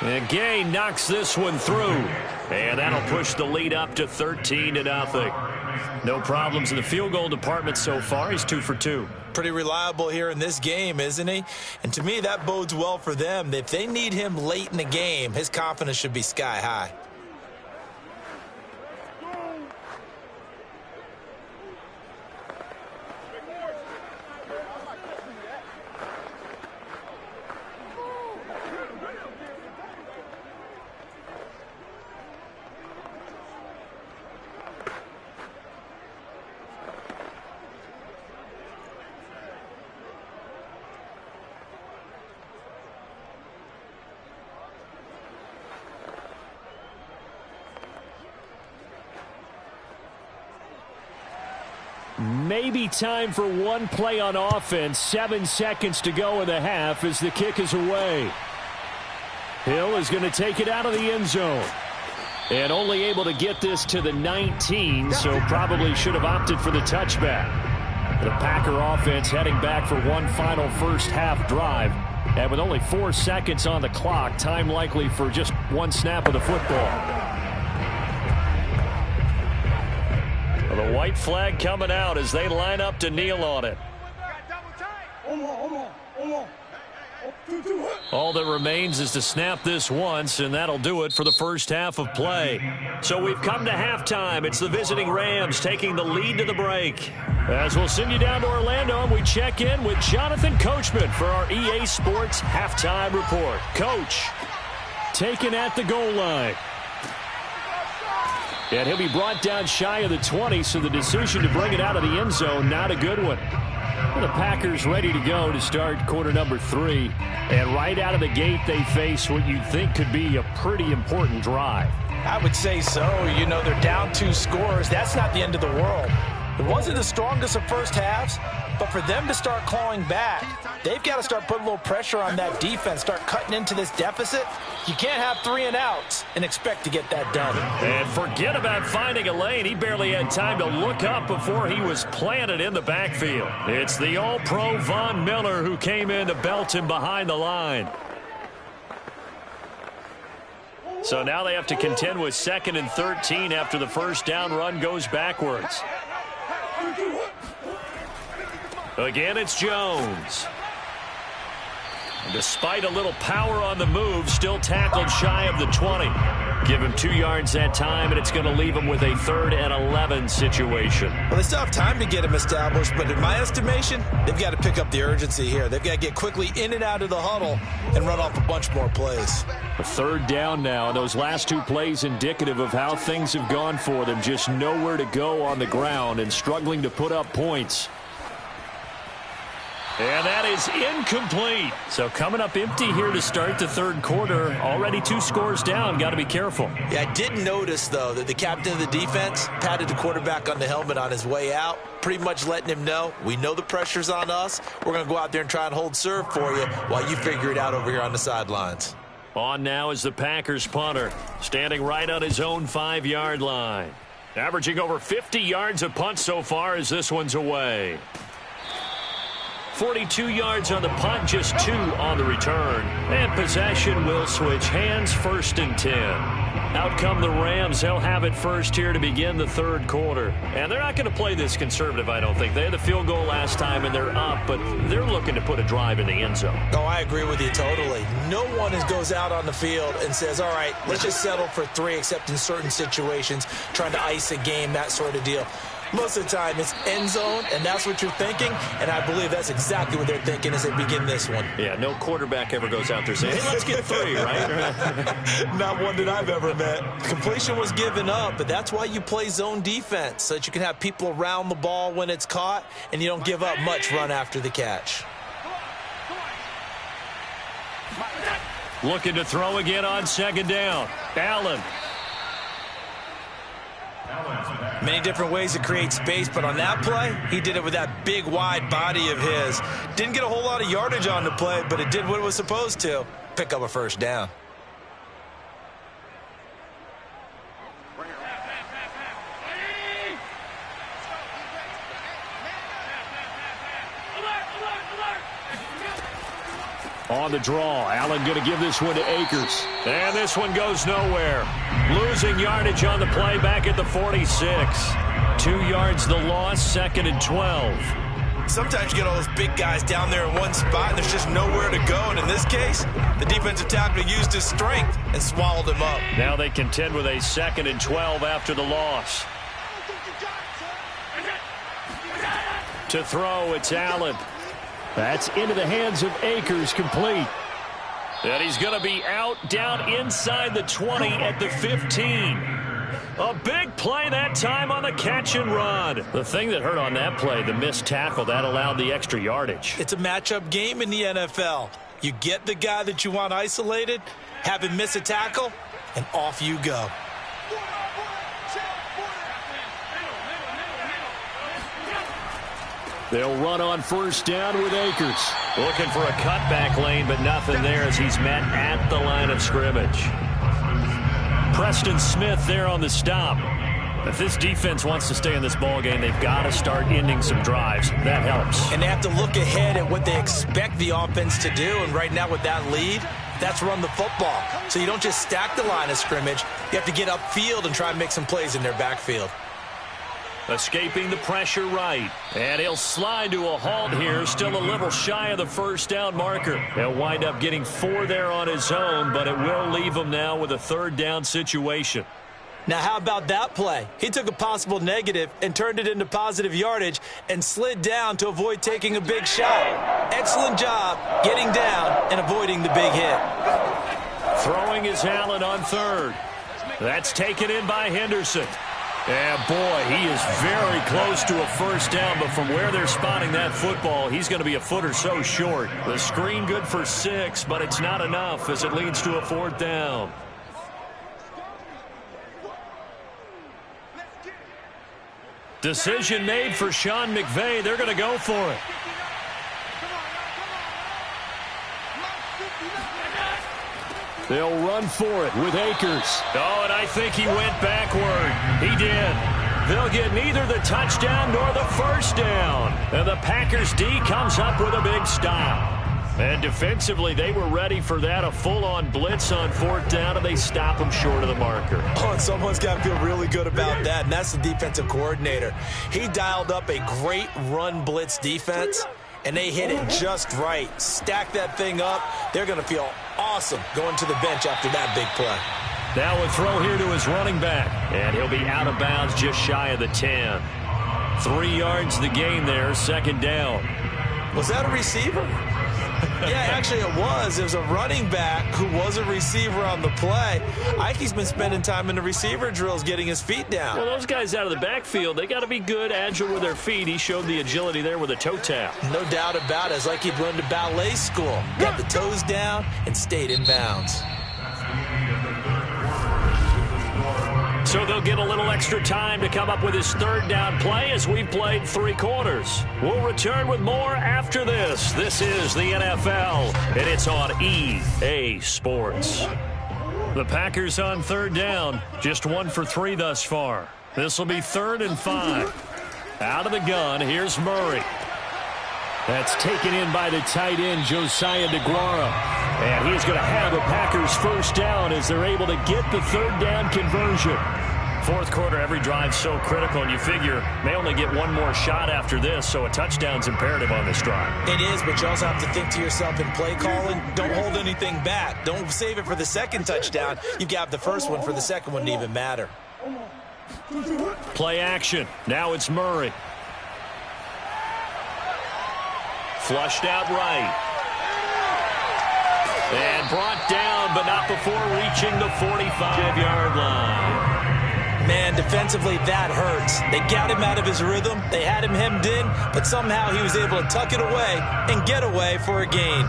And Gay knocks this one through. And that'll push the lead up to 13-0. No problems in the field goal department so far. He's 2 for 2. Pretty reliable here in this game, isn't he? And to me, that bodes well for them. If they need him late in the game, his confidence should be sky high. Maybe time for 1 play on offense. 7 seconds to go in the half as the kick is away. Hill is going to take it out of the end zone. And only able to get this to the 19, so probably should have opted for the touchback. The Packer offense heading back for one final first-half drive. And with only 4 seconds on the clock, time likely for just one snap of the football. Well, the white flag coming out as they line up to kneel on it. All that remains is to snap this once, and that'll do it for the first half of play. So we've come to halftime. It's the visiting Rams taking the lead to the break. As we'll send you down to Orlando, and we check in with Jonathan Coachman for our EA Sports Halftime Report. Coach, taken at the goal line. And he'll be brought down shy of the 20, so the decision to bring it out of the end zone, not a good one. The Packers ready to go to start quarter number 3. And right out of the gate, they face what you'd think could be a pretty important drive. I would say so. You know, they're down 2 scores. That's not the end of the world. It wasn't the strongest of first halves, but for them to start clawing back, they've got to start putting a little pressure on that defense, start cutting into this deficit. You can't have 3 and outs and expect to get that done. And forget about finding a lane. He barely had time to look up before he was planted in the backfield. It's the All-Pro Von Miller who came in to belt him behind the line. So now they have to contend with 2nd and 13 after the first down run goes backwards. Again, it's Jones. And despite a little power on the move, still tackled shy of the 20. Give him 2 yards that time, and it's going to leave him with a 3rd and 11 situation. Well, they still have time to get him established, but in my estimation, they've got to pick up the urgency here. They've got to get quickly in and out of the huddle and run off a bunch more plays. A 3rd down now, and those last 2 plays indicative of how things have gone for them. Just nowhere to go on the ground and struggling to put up points. And that is incomplete. So coming up empty here to start the 3rd quarter. Already 2 scores down. Got to be careful. Yeah, I did notice, though, that the captain of the defense patted the quarterback on the helmet on his way out, pretty much letting him know, we know the pressure's on us. We're going to go out there and try and hold serve for you while you figure it out over here on the sidelines. On now is the Packers punter, standing right on his own 5-yard line. Averaging over 50 yards a punt so far as this one's away. 42 yards on the punt, just 2 on the return. And possession will switch hands, 1st and 10. Out come the Rams. They'll have it first here to begin the 3rd quarter. And they're not going to play this conservative, I don't think. They had the field goal last time, and they're up, but they're looking to put a drive in the end zone. Oh, I agree with you totally. No one goes out on the field and says, all right, let's just settle for 3, except in certain situations, trying to ice a game, that sort of deal. Most of the time, it's end zone, and that's what you're thinking, and I believe that's exactly what they're thinking as they begin this one. Yeah, no quarterback ever goes out there saying, hey, let's get 3, right? Not one that I've ever met. Completion was given up, but that's why you play zone defense, so that you can have people around the ball when it's caught, and you don't give up much run after the catch. Looking to throw again on 2nd down. Allen. Many different ways to create space, but on that play, he did it with that big, wide body of his. Didn't get a whole lot of yardage on the play, but it did what it was supposed to. Pick up a 1st down. On the draw, Allen going to give this one to Akers. And this one goes nowhere. Losing yardage on the play back at the 46. 2 yards the loss, 2nd and 12. Sometimes you get all those big guys down there in one spot, and there's just nowhere to go. And in this case, the defensive tackle used his strength and swallowed him up. Now they contend with a 2nd and 12 after the loss. To throw, it's Allen. That's into the hands of Akers, complete. And he's going to be out down inside the 20 at the 15. A big play that time on the catch and run. The thing that hurt on that play, the missed tackle, that allowed the extra yardage. It's a matchup game in the NFL. You get the guy that you want isolated, have him miss a tackle, and off you go. They'll run on first down with Akers. Looking for a cutback lane, but nothing there as he's met at the line of scrimmage. Preston Smith there on the stop. If this defense wants to stay in this ballgame, they've got to start ending some drives. That helps. And they have to look ahead at what they expect the offense to do. And right now with that lead, that's run the football. So you don't just stack the line of scrimmage. You have to get upfield and try and make some plays in their backfield. Escaping the pressure right. And he'll slide to a halt here. Still a little shy of the first down marker. He'll wind up getting 4 there on his own, but it will leave him now with a third down situation. Now, how about that play? He took a possible negative and turned it into positive yardage and slid down to avoid taking a big shot. Excellent job getting down and avoiding the big hit. Throwing is Allen on third. That's taken in by Henderson. And, boy, he is very close to a first down, but from where they're spotting that football, he's going to be a foot or so short. The screen good for 6, but it's not enough as it leads to a fourth down. Decision made for Sean McVay. They're going to go for it. They'll run for it with Akers. Oh, and I think he went backward. He did. They'll get neither the touchdown nor the first down. And the Packers D comes up with a big stop. And defensively, they were ready for that, a full-on blitz on fourth down, and they stop them short of the marker. Oh, and someone's got to feel really good about that, and that's the defensive coordinator. He dialed up a great run blitz defense, and they hit it just right. Stack that thing up. They're going to feel awesome going to the bench after that big play. Now a throw here to his running back, and he'll be out of bounds just shy of the 10. 3 yards the gain there, second down. Was that a receiver? Yeah, actually it was. It was a running back who was a receiver on the play. Ike's been spending time in the receiver drills getting his feet down. Well, those guys out of the backfield, they got to be good, agile with their feet. He showed the agility there with a toe tap. No doubt about it. It's like he'd run to ballet school. Got the toes down and stayed in bounds. So they'll get a little extra time to come up with his third down play as we've played 3 quarters. We'll return with more after this. This is the NFL, and it's on EA Sports. The Packers on third down, just 1 for 3 thus far. This will be 3rd and 5. Out of the gun, here's Murray. That's taken in by the tight end, Josiah DeGuara. And he's going to have a Packers first down as they're able to get the third down conversion. Fourth quarter, every drive so critical, and you figure they only get 1 more shot after this, so a touchdown's imperative on this drive. It is, but you also have to think to yourself in play calling, don't hold anything back. Don't save it for the second touchdown. You've got the first one for the second one to even matter. Play action. Now it's Murray. Flushed out right. And brought down, but not before reaching the 45-yard line. Man, defensively, that hurts. They got him out of his rhythm. They had him hemmed in, but somehow he was able to tuck it away and get away for a gain.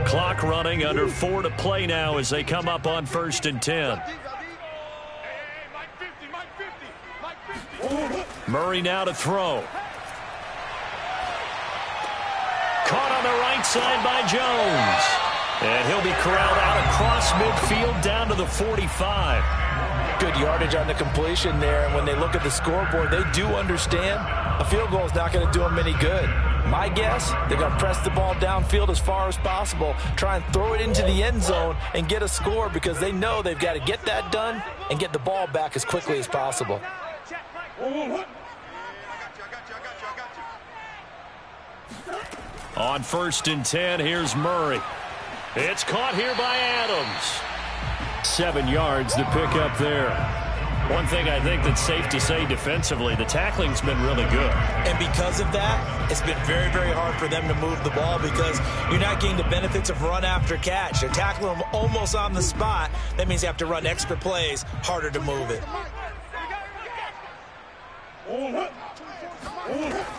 Clock running, under 4 to play now as they come up on 1st and 10. Murray now to throw. Caught on the right side by Jones. And he'll be corralled out across midfield down to the 45. Good yardage on the completion there. And when they look at the scoreboard, they do understand a field goal is not going to do them any good. My guess, they're going to press the ball downfield as far as possible, try and throw it into the end zone and get a score because they know they've got to get that done and get the ball back as quickly as possible. On 1st and 10, here's Murray. It's caught here by Adams. 7 yards to pick up there. One thing I think that's safe to say defensively, the tackling's been really good. And because of that, it's been very, very hard for them to move the ball because you're not getting the benefits of run after catch. They're tackling them almost on the spot. That means you have to run extra plays, harder to move it.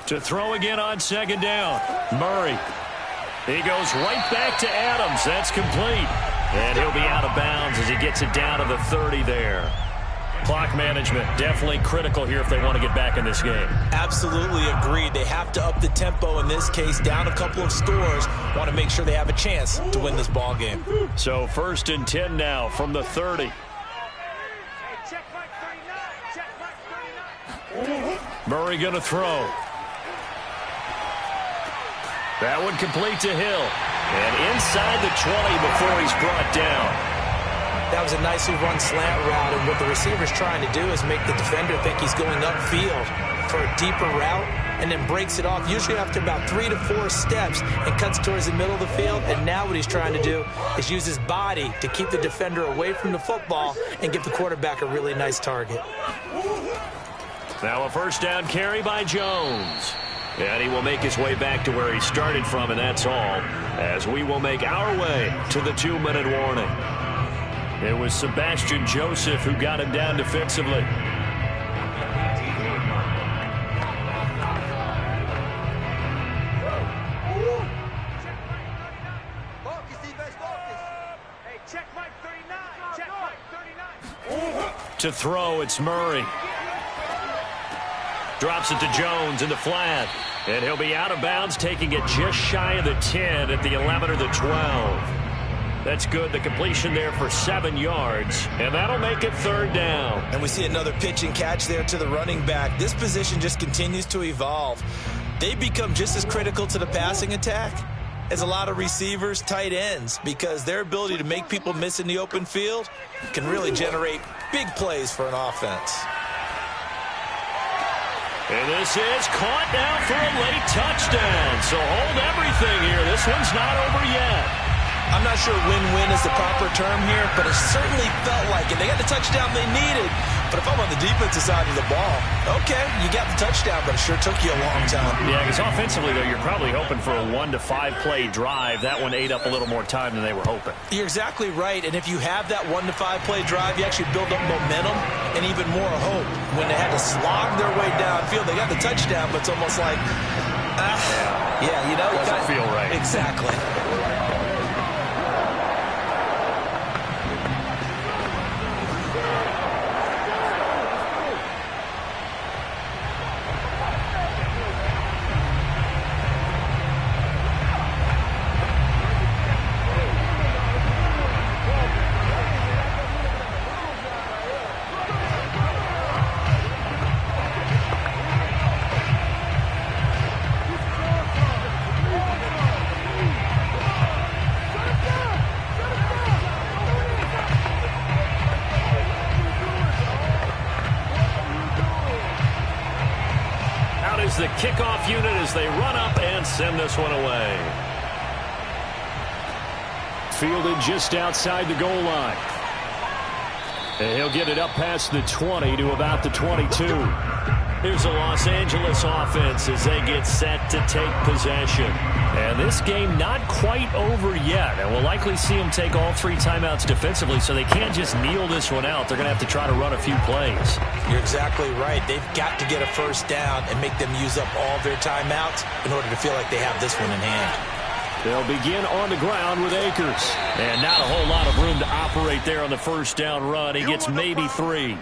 To throw again on 2nd down. Murray. He goes right back to Adams. That's complete. And he'll be out of bounds as he gets it down to the 30 there. Clock management, definitely critical here if they want to get back in this game. Absolutely agreed. They have to up the tempo in this case, down a couple of scores. Want to make sure they have a chance to win this ball game. So 1st and 10 now from the 30. Murray going to throw. That one complete to Hill. And inside the 20 before he's brought down. That was a nicely run slant route, and what the receiver's trying to do is make the defender think he's going upfield for a deeper route, and then breaks it off, usually after about 3 to 4 steps, and cuts towards the middle of the field. And now what he's trying to do is use his body to keep the defender away from the football and give the quarterback a really nice target. Now a 1st down carry by Jones. And he will make his way back to where he started from, and that's all, as we will make our way to the 2-minute warning. It was Sebastian Joseph who got him down defensively. To throw, it's Murray. Drops it to Jones in the flat. And he'll be out of bounds, taking it just shy of the 10 at the 11 or the 12. That's good. The completion there for 7 yards. And that'll make it 3rd down. And we see another pitch and catch there to the running back. This position just continues to evolve. They become just as critical to the passing attack as a lot of receivers, tight ends, because their ability to make people miss in the open field can really generate big plays for an offense. And this is caught now for a late touchdown. So hold everything here. This one's not over yet. I'm not sure win-win is the proper term here, but it certainly felt like it. They got the touchdown they needed. But if I'm on the defensive side of the ball, okay, you got the touchdown, but it sure took you a long time. Yeah, because offensively, though, you're probably hoping for a 1 to 5 play drive. That one ate up a little more time than they were hoping. You're exactly right. And if you have that 1 to 5 play drive, you actually build up momentum and even more hope. When they had to slog their way downfield, they got the touchdown, but it's almost like, yeah, you know. Doesn't feel right. Exactly. The kickoff unit as they run up and send this one away. Fielded just outside the goal line. And he'll get it up past the 20 to about the 22. Here's the Los Angeles offense as they get set to take possession. And this game not quite over yet. And we'll likely see them take all 3 timeouts defensively, so they can't just kneel this one out. They're going to have to try to run a few plays. You're exactly right. They've got to get a 1st down and make them use up all their timeouts in order to feel like they have this one in hand. They'll begin on the ground with Akers. And not a whole lot of room to operate there on the 1st down run. He gets maybe 3.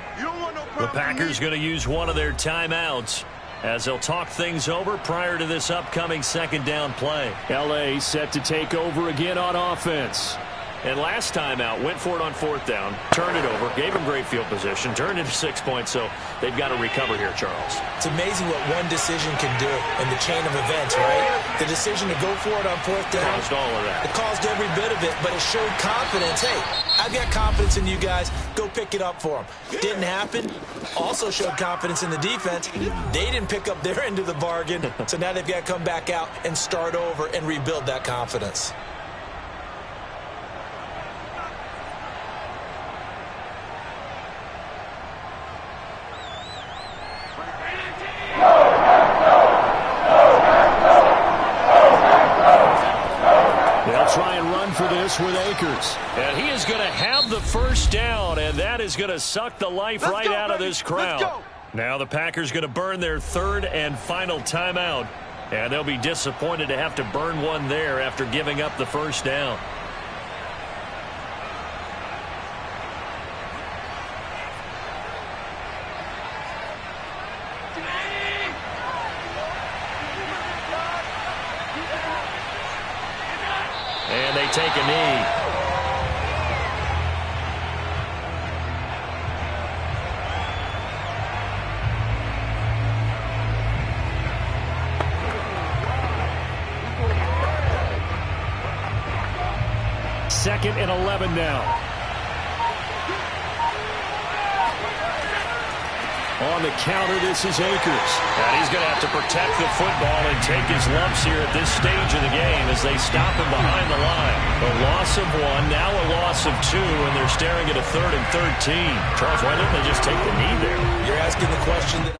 The Packers going to use one of their timeouts as they'll talk things over prior to this upcoming 2nd down play. L.A. set to take over again on offense. And last time out, went for it on 4th down, turned it over, gave him great field position, turned it to 6 points, so they've got to recover here, Charles. It's amazing what one decision can do in the chain of events, right? The decision to go for it on 4th down. Caused all of that. It caused every bit of it, but it showed confidence. Hey, I've got confidence in you guys. Go pick it up for them. Didn't happen. Also showed confidence in the defense. They didn't pick up their end of the bargain, so now they've got to come back out and start over and rebuild that confidence. For this with Akers. And he is going to have the 1st down, and that is going to suck the life out of this crowd. Now the Packers going to burn their 3rd and final timeout, and they'll be disappointed to have to burn one there after giving up the 1st down. take a knee. Second and 11 now. On the counter, this is Akers. And he's going to have to protect the football and take his lumps here at this stage of the game as they stop him behind the line. A loss of 1, now a loss of 2, and they're staring at a 3rd and 13. Charles, why didn't they just take the knee there? You're asking the question that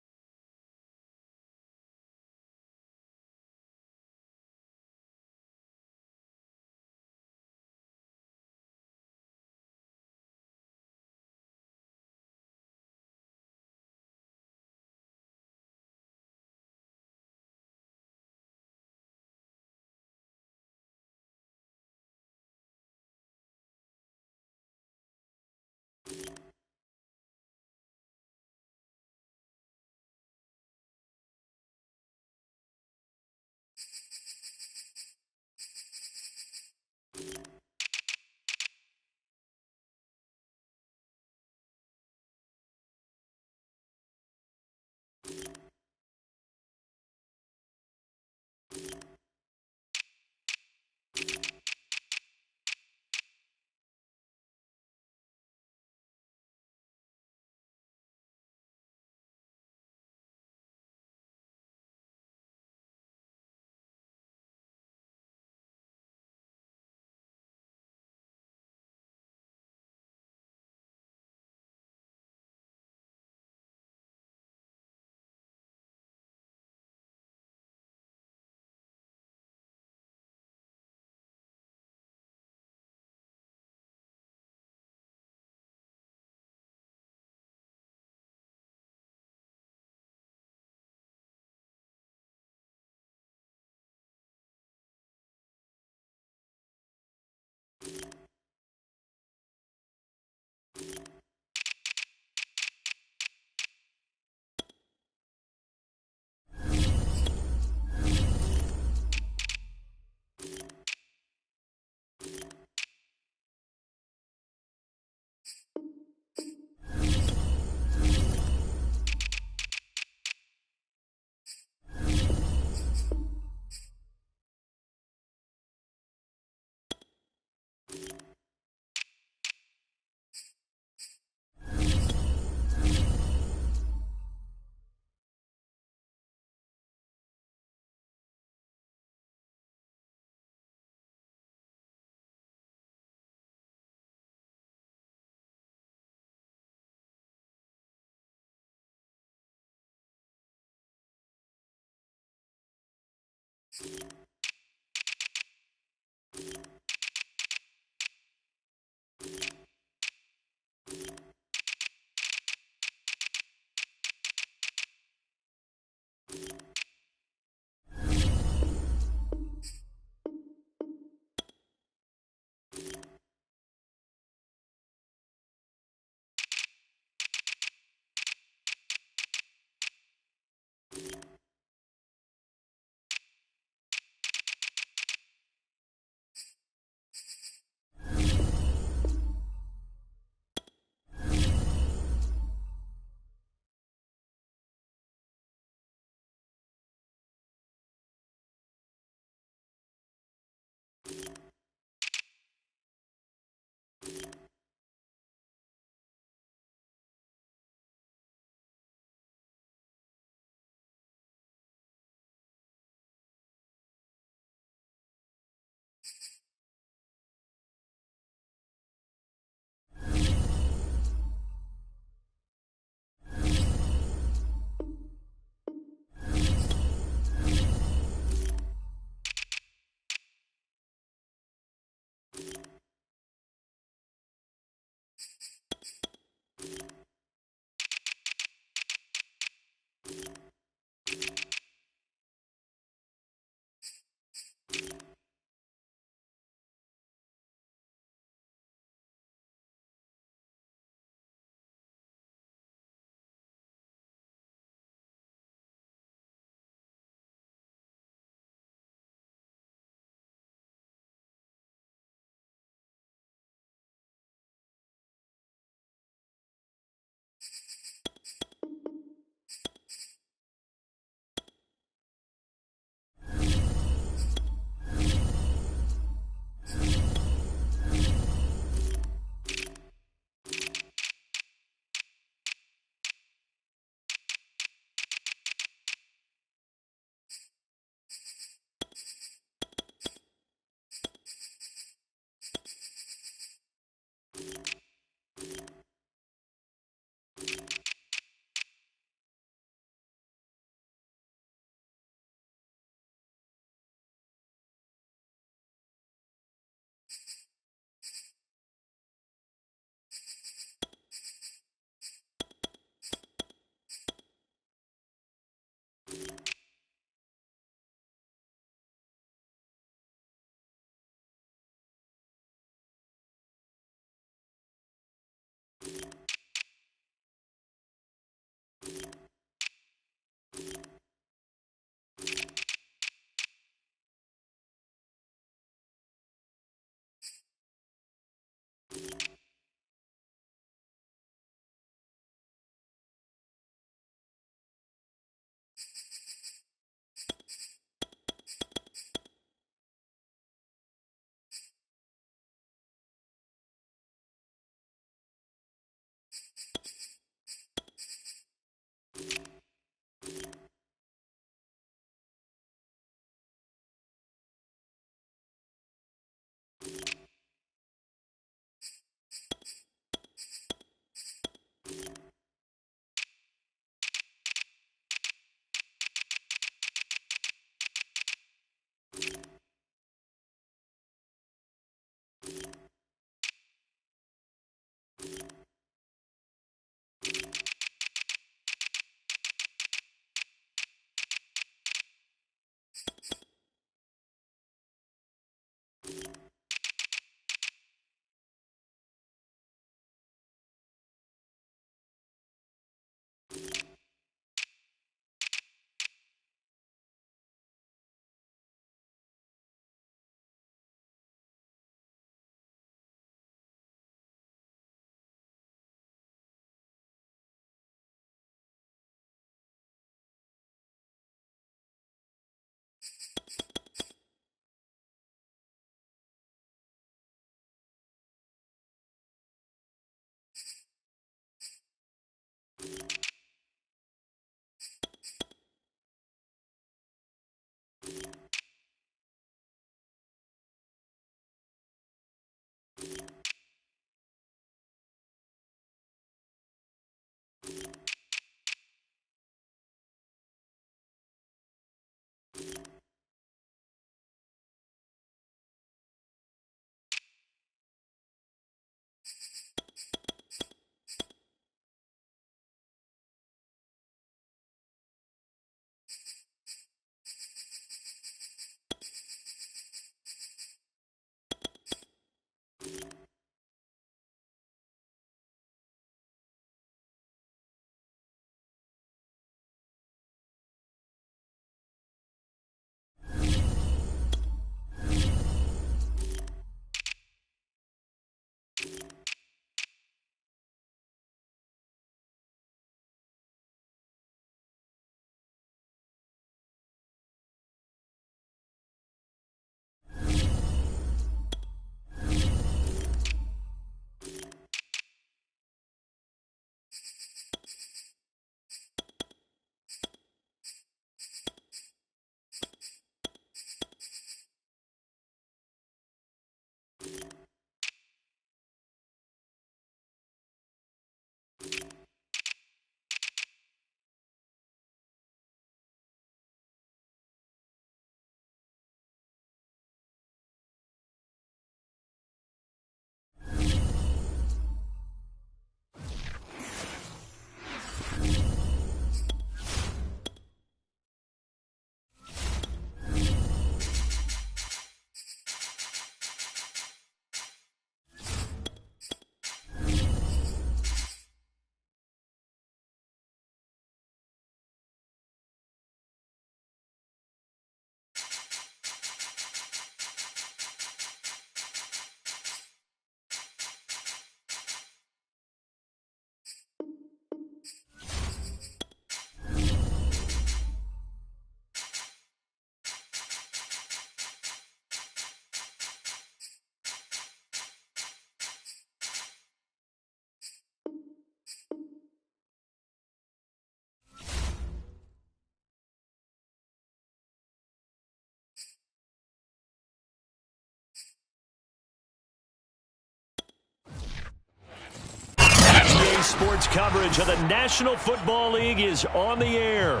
sports coverage of the National Football League is on the air.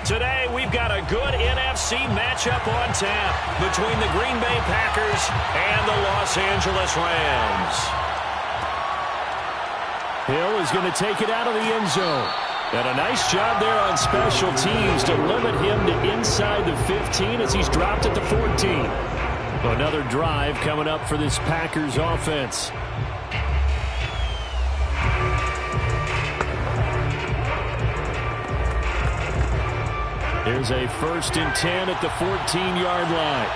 Today, we've got a good NFC matchup on tap between the Green Bay Packers and the Los Angeles Rams. Hill is going to take it out of the end zone. And a nice job there on special teams to limit him to inside the 15 as he's dropped at the 14. Another drive coming up for this Packers offense. Here's a 1st and 10 at the 14-yard line.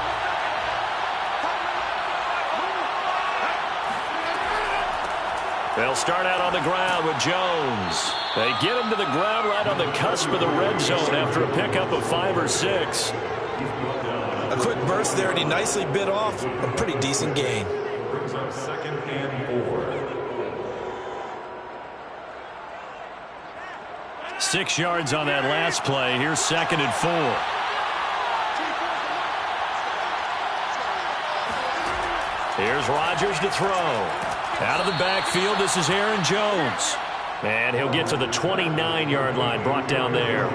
They'll start out on the ground with Jones. They get him to the ground right on the cusp of the red zone after a pickup of 5 or 6. A quick burst there, and he nicely bit off a pretty decent gain. Brings up 2nd and 4. 6 yards on that last play. Here's 2nd and 4. Here's Rodgers to throw. Out of the backfield, this is Aaron Jones. And he'll get to the 29-yard line, brought down there.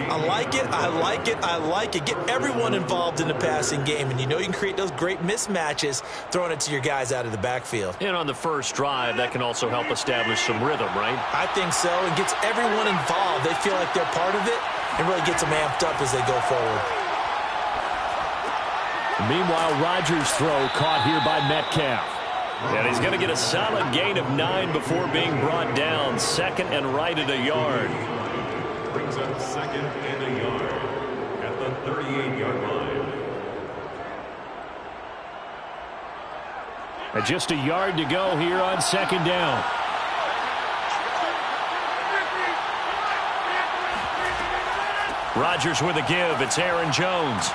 I like it, I like it, I like it. Get everyone involved in the passing game, and you know you can create those great mismatches throwing it to your guys out of the backfield. And on the first drive, that can also help establish some rhythm, right? I think so. It gets everyone involved. They feel like they're part of it and really gets them amped up as they go forward. Meanwhile, Rodgers' throw caught here by Metcalf. And he's going to get a solid gain of 9 before being brought down. 2nd and right at a yard. Brings up 2nd and a yard at the 38-yard line. And just a yard to go here on 2nd down. Rodgers with a give. It's Aaron Jones.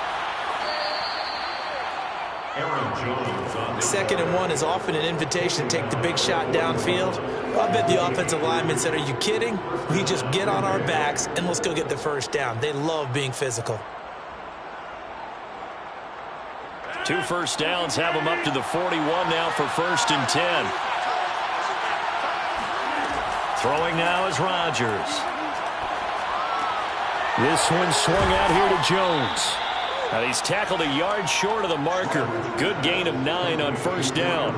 Aaron Jones on 2nd and 1 is often an invitation to take the big shot downfield. I bet the offensive lineman said, are you kidding? We just get on our backs and let's go get the 1st down. They love being physical. 2 first downs have them up to the 41 now for 1st and 10. Throwing now is Rodgers. This one swung out here to Jones. And he's tackled a yard short of the marker. Good gain of 9 on 1st down.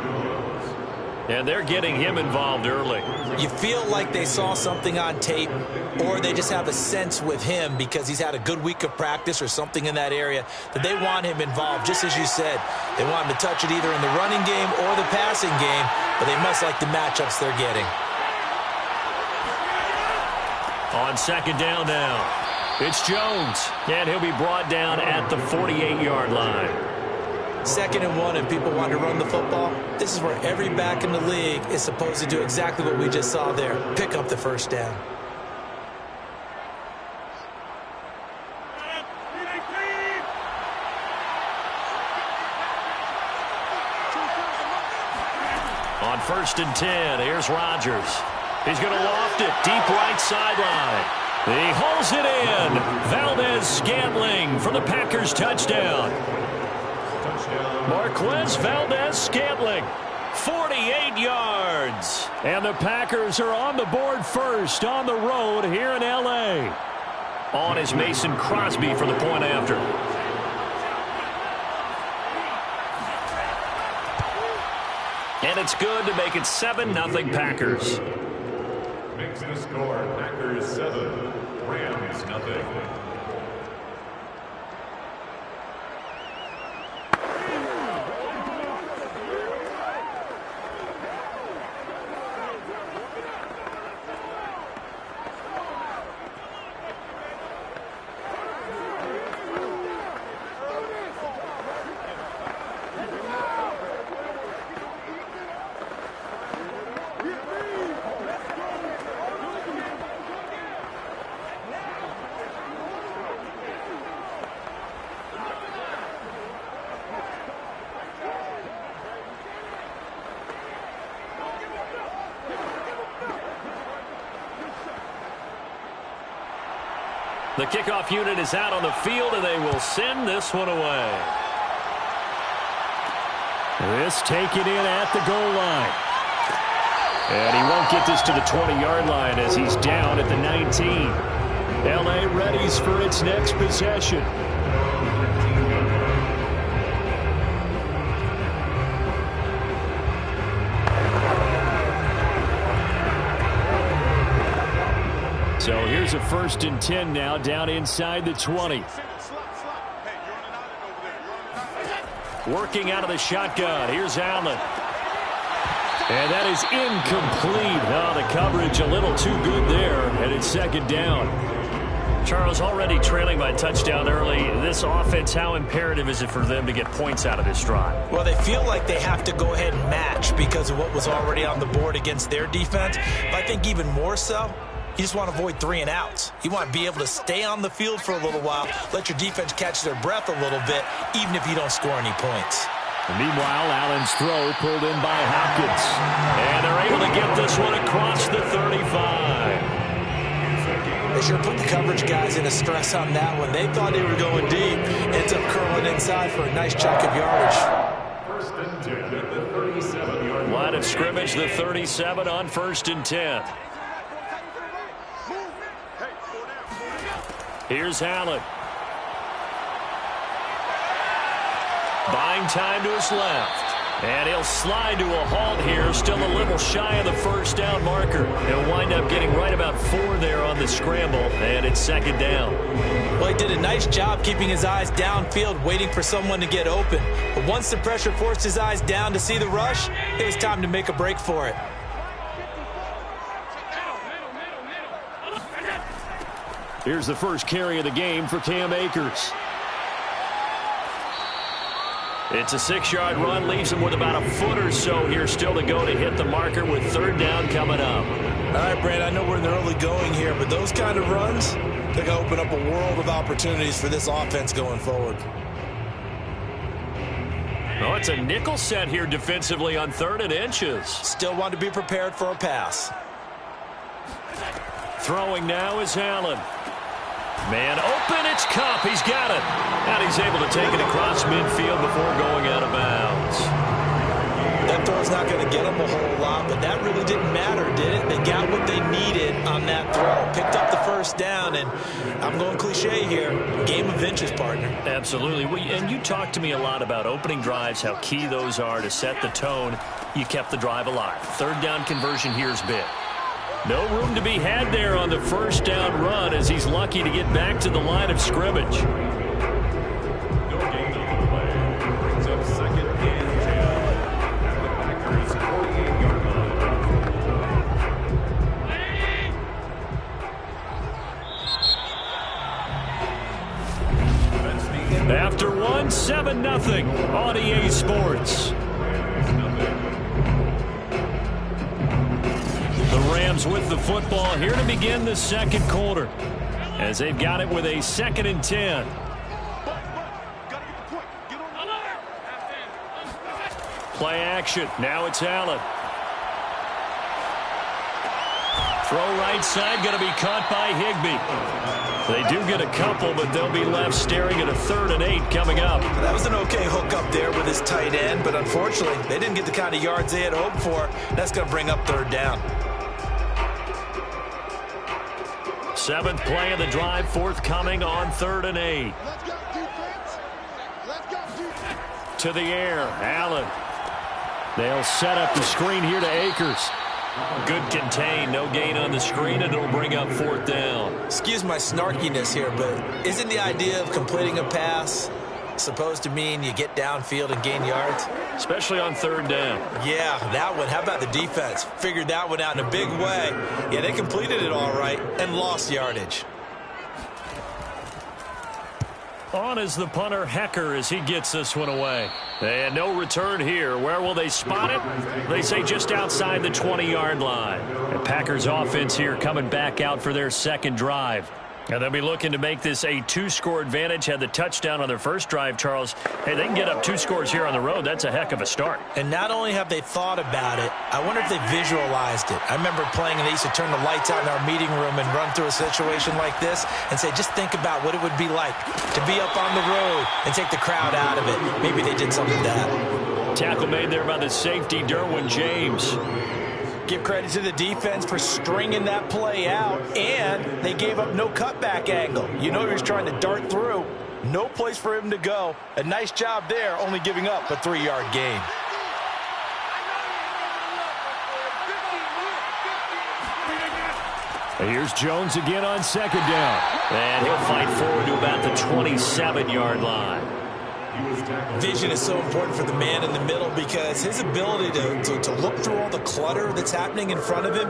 And they're getting him involved early. You feel like they saw something on tape, or they just have a sense with him because he's had a good week of practice or something in that area that they want him involved. Just as you said, they want him to touch it either in the running game or the passing game, but they must like the matchups they're getting. On 2nd down now. It's Jones, and he'll be brought down at the 48-yard line. 2nd and 1, and people want to run the football. This is where every back in the league is supposed to do exactly what we just saw there. Pick up the 1st down. On 1st and 10, here's Rodgers. He's going to loft it deep right sideline. He hauls it in. Valdez-Scantling for the Packers touchdown. Marquez Valdez-Scantling, 48 yards. And the Packers are on the board first on the road here in L.A. On is Mason Crosby for the point after. And it's good to make it 7-0 Packers. makes the score Packers 7, Rams nothing. The kickoff unit is out on the field, and they will send this one away. This taken in at the goal line. And he won't get this to the 20-yard line as he's down at the 19. L.A. readies for its next possession. So here's a 1st and 10 now, down inside the 20. Working out of the shotgun. Here's Allen. And that is incomplete. Oh, the coverage a little too good there, and it's 2nd down. Charles, already trailing by touchdown early. This offense, how imperative is it for them to get points out of this drive? Well, they feel like they have to go ahead and match because of what was already on the board against their defense. But I think even more so, you just want to avoid 3 and outs. You want to be able to stay on the field for a little while, let your defense catch their breath a little bit, even if you don't score any points. And meanwhile, Allen's throw pulled in by Hopkins. And they're able to get this one across the 35. They sure put the coverage guys in a stress on that one. They thought they were going deep. Ends up curling inside for a nice chunk of yardage. 1st and 10 at the 37-yard line. Line of scrimmage, the 37 on 1st and 10. Here's Allen. Buying time to his left. And he'll slide to a halt here, still a little shy of the 1st down marker. He'll wind up getting right about 4 there on the scramble, and it's 2nd down. Well, he did a nice job keeping his eyes downfield, waiting for someone to get open. But once the pressure forced his eyes down to see the rush, it was time to make a break for it. Here's the first carry of the game for Cam Akers. It's a 6-yard run, leaves him with about a foot or so here still to go to hit the marker with 3rd down coming up. All right, Brand, I know we're in the early going here, but those kind of runs, they're going to open up a world of opportunities for this offense going forward. Oh, it's a nickel set here defensively on 3rd and inches. Still want to be prepared for a pass. Throwing now is Allen. Man open, it's Cup. He's got it. And he's able to take it across midfield before going out of bounds. That throw's not going to get them a whole lot, but that really didn't matter, did it? They got what they needed on that throw. Picked up the 1st down, and I'm going cliche here. Game of inches, partner. Absolutely. And you talked to me a lot about opening drives, how key those are to set the tone. You kept the drive alive. 3rd down conversion here is big. No room to be had there on the 1st down run as he's lucky to get back to the line of scrimmage. No gain on the play. Brings up 2nd and 10 at the Packers' 48-yard line. After one, 7-0 on EA Sports. The Rams with the football here to begin the 2nd quarter as they've got it with a 2nd and 10. Play action. Now it's Allen. Throw right side, going to be caught by Higbee. They do get a couple, but they'll be left staring at a 3rd and 8 coming up. That was an okay hook up there with his tight end, but unfortunately, they didn't get the kind of yards they had hoped for. That's going to bring up 3rd down. 7th play of the drive, forthcoming on 3rd and 8. To the air, Allen. They'll set up the screen here to Akers. Good contain, no gain on the screen, and it'll bring up 4th down. Excuse my snarkiness here, but isn't the idea of completing a pass supposed to mean you get downfield and gain yards? Especially on 3rd down. Yeah, that one. How about the defense? Figured that one out in a big way. Yeah, they completed it all right and lost yardage. On is the punter, Hecker, as he gets this one away. And no return here. Where will they spot it? They say just outside the 20-yard line. The Packers offense here coming back out for their 2nd drive. And they'll be looking to make this a 2-score advantage. Had the touchdown on their first drive, Charles. Hey, they can get up 2 scores here on the road. That's a heck of a start. And not only have they thought about it, I wonder if they visualized it. I remember playing and they used to turn the lights out in our meeting room and run through a situation like this and say, just think about what it would be like to be up on the road and take the crowd out of it. Maybe they did something like that. Tackle made there by the safety, Derwin James. Give credit to the defense for stringing that play out, and they gave up no cutback angle. You know he was trying to dart through. No place for him to go. A nice job there, only giving up a 3-yard gain. Here's Jones again on second down. And he'll fight forward to about the 27-yard line. Vision is so important for the man in the middle because his ability to look through all the clutter that's happening in front of him,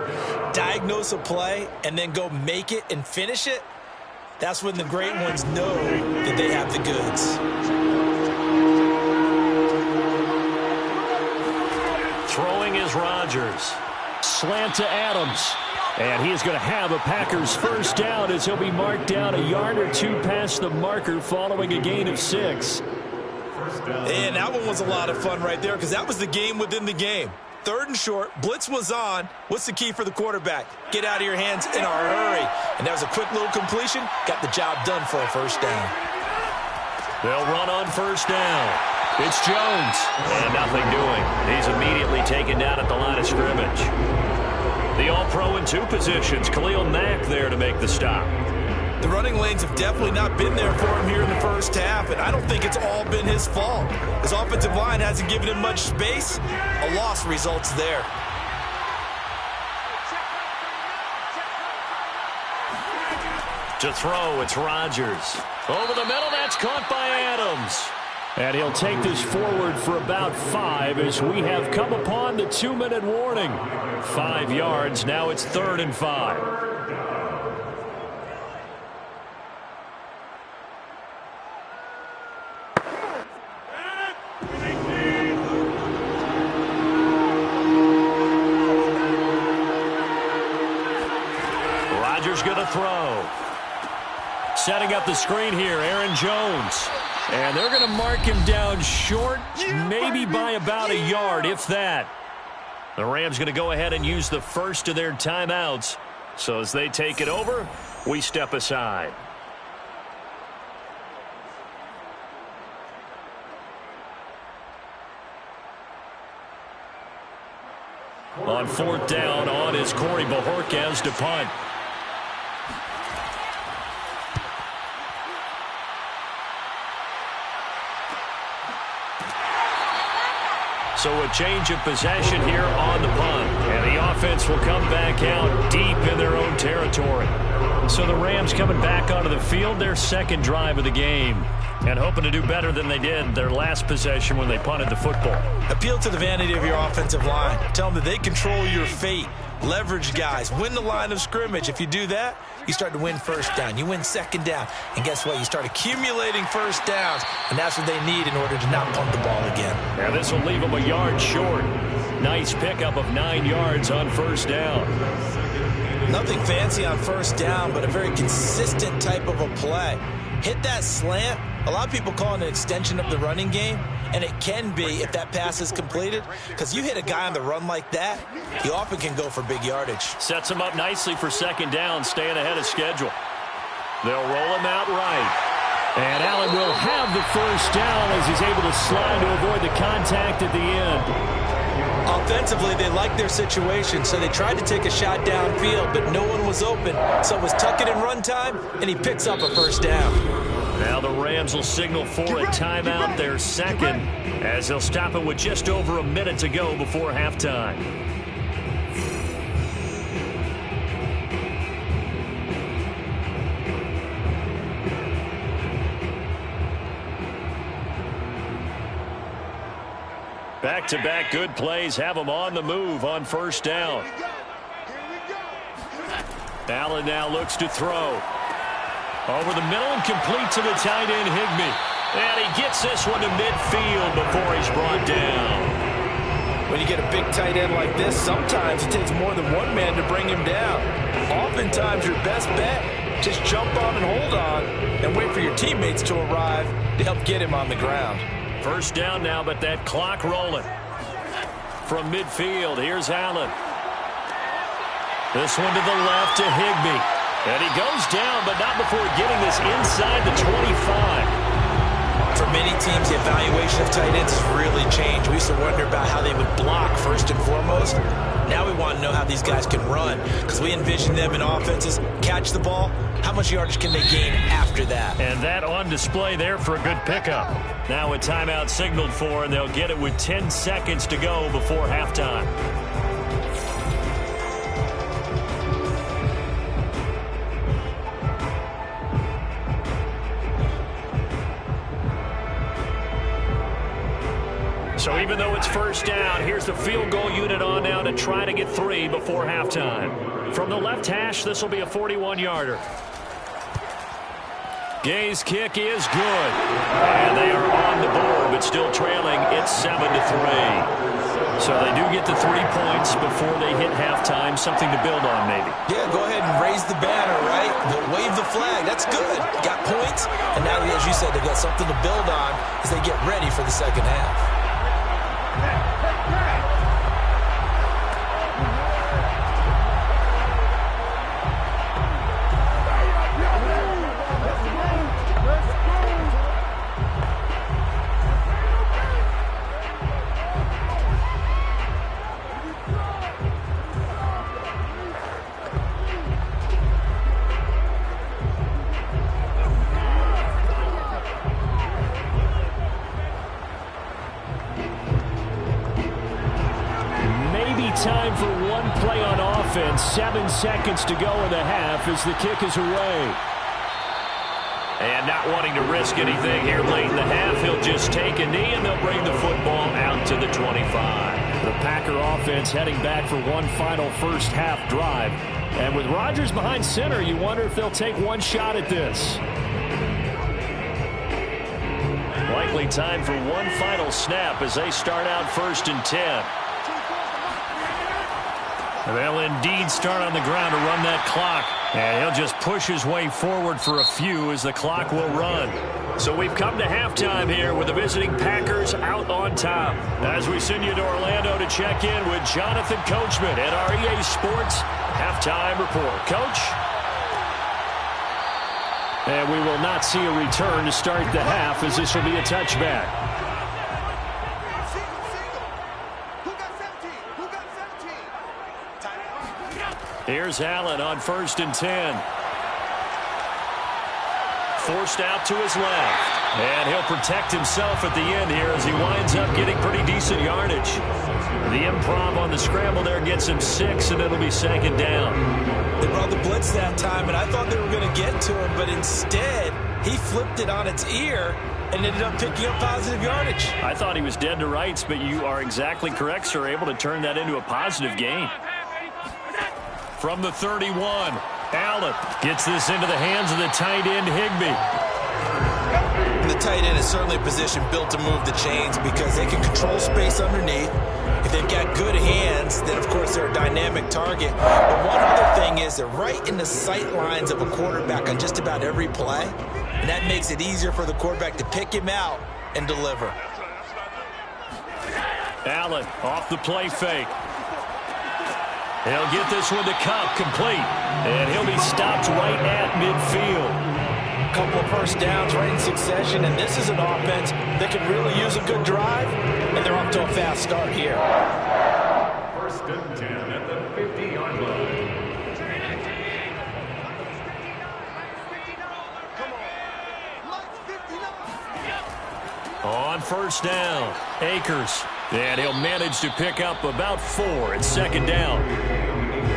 diagnose a play, and then go make it and finish it, that's when the great ones know that they have the goods. Throwing is Rodgers. Slant to Adams. And he is going to have a Packers first down as he'll be marked down a yard or two past the marker following a gain of 6. And that one was a lot of fun right there because that was the game within the game. 3rd and short, blitz was on. What's the key for the quarterback? Get out of your hands in a hurry. And that was a quick little completion. Got the job done for a first down. They'll run on first down. It's Jones. And nothing doing. He's immediately taken down at the line of scrimmage. The All-Pro in 2 positions. Khalil Mack there to make the stop. The running lanes have definitely not been there for him here in the first half, and I don't think it's all been his fault. His offensive line hasn't given him much space. A loss results there. To throw, it's Rodgers. Over the middle, that's caught by Adams. And he'll take this forward for about 5 as we have come upon the 2-minute warning. 5 yards, now it's 3rd and 5. Rodgers going to throw. Setting up the screen here, Aaron Jones. And they're going to mark him down short, maybe by about a yard, if that. The Rams going to go ahead and use the first of their timeouts. So as they take it over, we step aside. On 4th down, on is Corey Bojorquez to punt. So a change of possession here on the punt. And the offense will come back out deep in their own territory. So the Rams coming back onto the field, their 2nd drive of the game. And hoping to do better than they did their last possession when they punted the football. Appeal to the vanity of your offensive line. Tell them that they control your fate. Leverage guys. Win the line of scrimmage. If you do that, you start to win first down. You win 2nd down. And guess what? You start accumulating first downs. And that's what they need in order to not punt the ball again. Now this will leave them a yard short. Nice pickup of 9 yards on first down. Nothing fancy on first down, but a very consistent type of a play. Hit that slant. A lot of people call it an extension of the running game, and it can be if that pass is completed, because you hit a guy on the run like that, he often can go for big yardage. Sets him up nicely for 2nd down, staying ahead of schedule. They'll roll him out right. And Allen will have the first down as he's able to slide to avoid the contact at the end. Offensively, they liked their situation, so they tried to take a shot downfield, but no one was open, so it was tuck it in run time, and he picks up a first down. Now the Rams will signal for a timeout, their 2nd, as they'll stop it with just over a minute to go before halftime. Back-to-back good plays have them on the move on first down. Allen now looks to throw. Over the middle and complete to the tight end, Higbee. And he gets this one to midfield before he's brought down. When you get a big tight end like this, sometimes it takes more than one man to bring him down. Oftentimes, your best bet, just jump on and hold on and wait for your teammates to arrive to help get him on the ground. First down now, but that clock rolling. From midfield, here's Allen. This one to the left to Higbee. And he goes down, but not before getting this inside the 25. For many teams, the evaluation of tight ends has really changed. We used to wonder about how they would block first and foremost. Now we want to know how these guys can run, because we envision them in offenses catch the ball. How much yardage can they gain after that? And that on display there for a good pickup. Now a timeout signaled for, and they'll get it with 10 seconds to go before halftime. So even though it's first down, here's the field goal unit on now to try to get 3 before halftime. From the left hash, this will be a 41-yarder. Gay's kick is good. And they are on the board, but still trailing. It's 7-3. So they do get the 3 points before they hit halftime. Something to build on, maybe. Yeah, go ahead and raise the banner, right? Wave the flag. That's good. Got points. And now, as you said, they've got something to build on as they get ready for the second half. Time for one play on offense. 7 seconds to go in the half as the kick is away. And not wanting to risk anything here late in the half, he'll just take a knee and they'll bring the football out to the 25. The Packer offense heading back for one final first half drive. And with Rodgers behind center, you wonder if they'll take one shot at this. Likely time for one final snap as they start out 1st and 10. They'll indeed start on the ground to run that clock. And he'll just push his way forward for a few as the clock will run. So we've come to halftime here with the visiting Packers out on top. As we send you to Orlando to check in with Jonathan Coachman at our EA Sports Halftime Report. Coach? And we will not see a return to start the half as this will be a touchback. Here's Allen on 1st and 10. Forced out to his left. And he'll protect himself at the end here as he winds up getting pretty decent yardage. The improv on the scramble there gets him 6, and it'll be 2nd down. They brought the blitz that time, and I thought they were going to get to him, but instead he flipped it on its ear and ended up picking up positive yardage. I thought he was dead to rights, but you are exactly correct, sir, able to turn that into a positive gain. From the 31, Allen gets this into the hands of the tight end, Higbee. The tight end is certainly a position built to move the chains because they can control space underneath. If they've got good hands, then, of course, they're a dynamic target. But one other thing is they're right in the sight lines of a quarterback on just about every play, and that makes it easier for the quarterback to pick him out and deliver. Allen off the play fake. He'll get this one to Cup, complete. And he'll be stopped right at midfield. A couple of first downs right in succession, and this is an offense that could really use a good drive, and they're off to a fast start here. 1st and 10 at the 50-yard line. On 1st down, Akers. And he'll manage to pick up about 4 at 2nd down.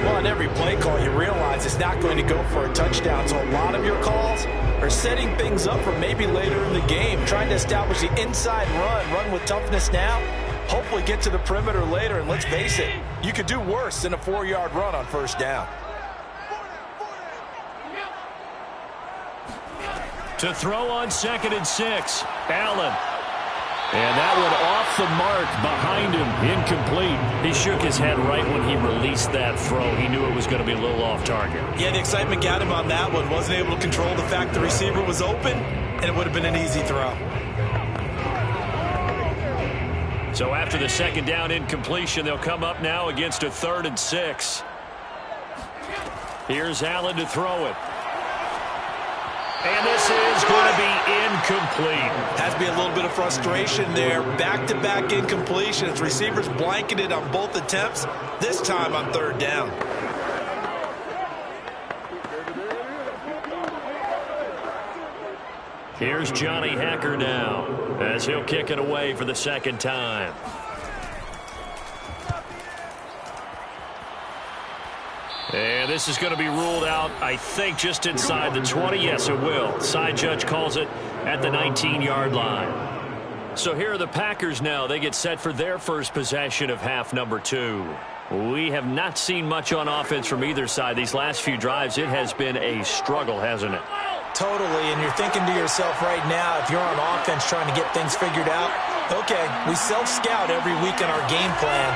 Well, on every play call, you realize it's not going to go for a touchdown. So a lot of your calls are setting things up for maybe later in the game, trying to establish the inside run with toughness now, hopefully get to the perimeter later. And let's face it, you could do worse than a 4-yard run on 1st down. To throw on 2nd and 6, Allen. And that one off the mark behind him, incomplete. He shook his head right when he released that throw. He knew it was going to be a little off target. Yeah, the excitement got him on that one. Wasn't able to control the fact the receiver was open, and it would have been an easy throw. So after the 2nd down incompletion, they'll come up now against a 3rd and 6. Here's Allen to throw it. And this is going to be incomplete. Has to be a little bit of frustration there. Back-to-back incompletions. Receivers blanketed on both attempts, this time on third down. Here's Johnny Hacker now, as he'll kick it away for the second time. And this is going to be ruled out, I think, just inside the 20. Yes, it will. Side judge calls it at the 19-yard line. So here are the Packers now. They get set for their first possession of half number 2. We have not seen much on offense from either side. These last few drives, it has been a struggle, hasn't it? Totally, and you're thinking to yourself right now, if you're on offense trying to get things figured out, okay, we self-scout every week in our game plan.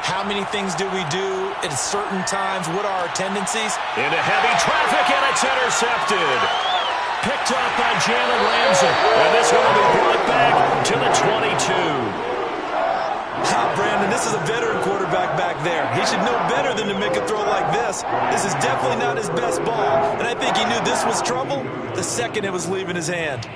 How many things do we do at certain times? What are our tendencies? Into heavy traffic, and it's intercepted. Picked up by Jalen Ramsey. And this one will be brought back to the 22. Brandon, this is a veteran quarterback back there. He should know better than to make a throw like this. This is definitely not his best ball. And I think he knew this was trouble the second it was leaving his hand.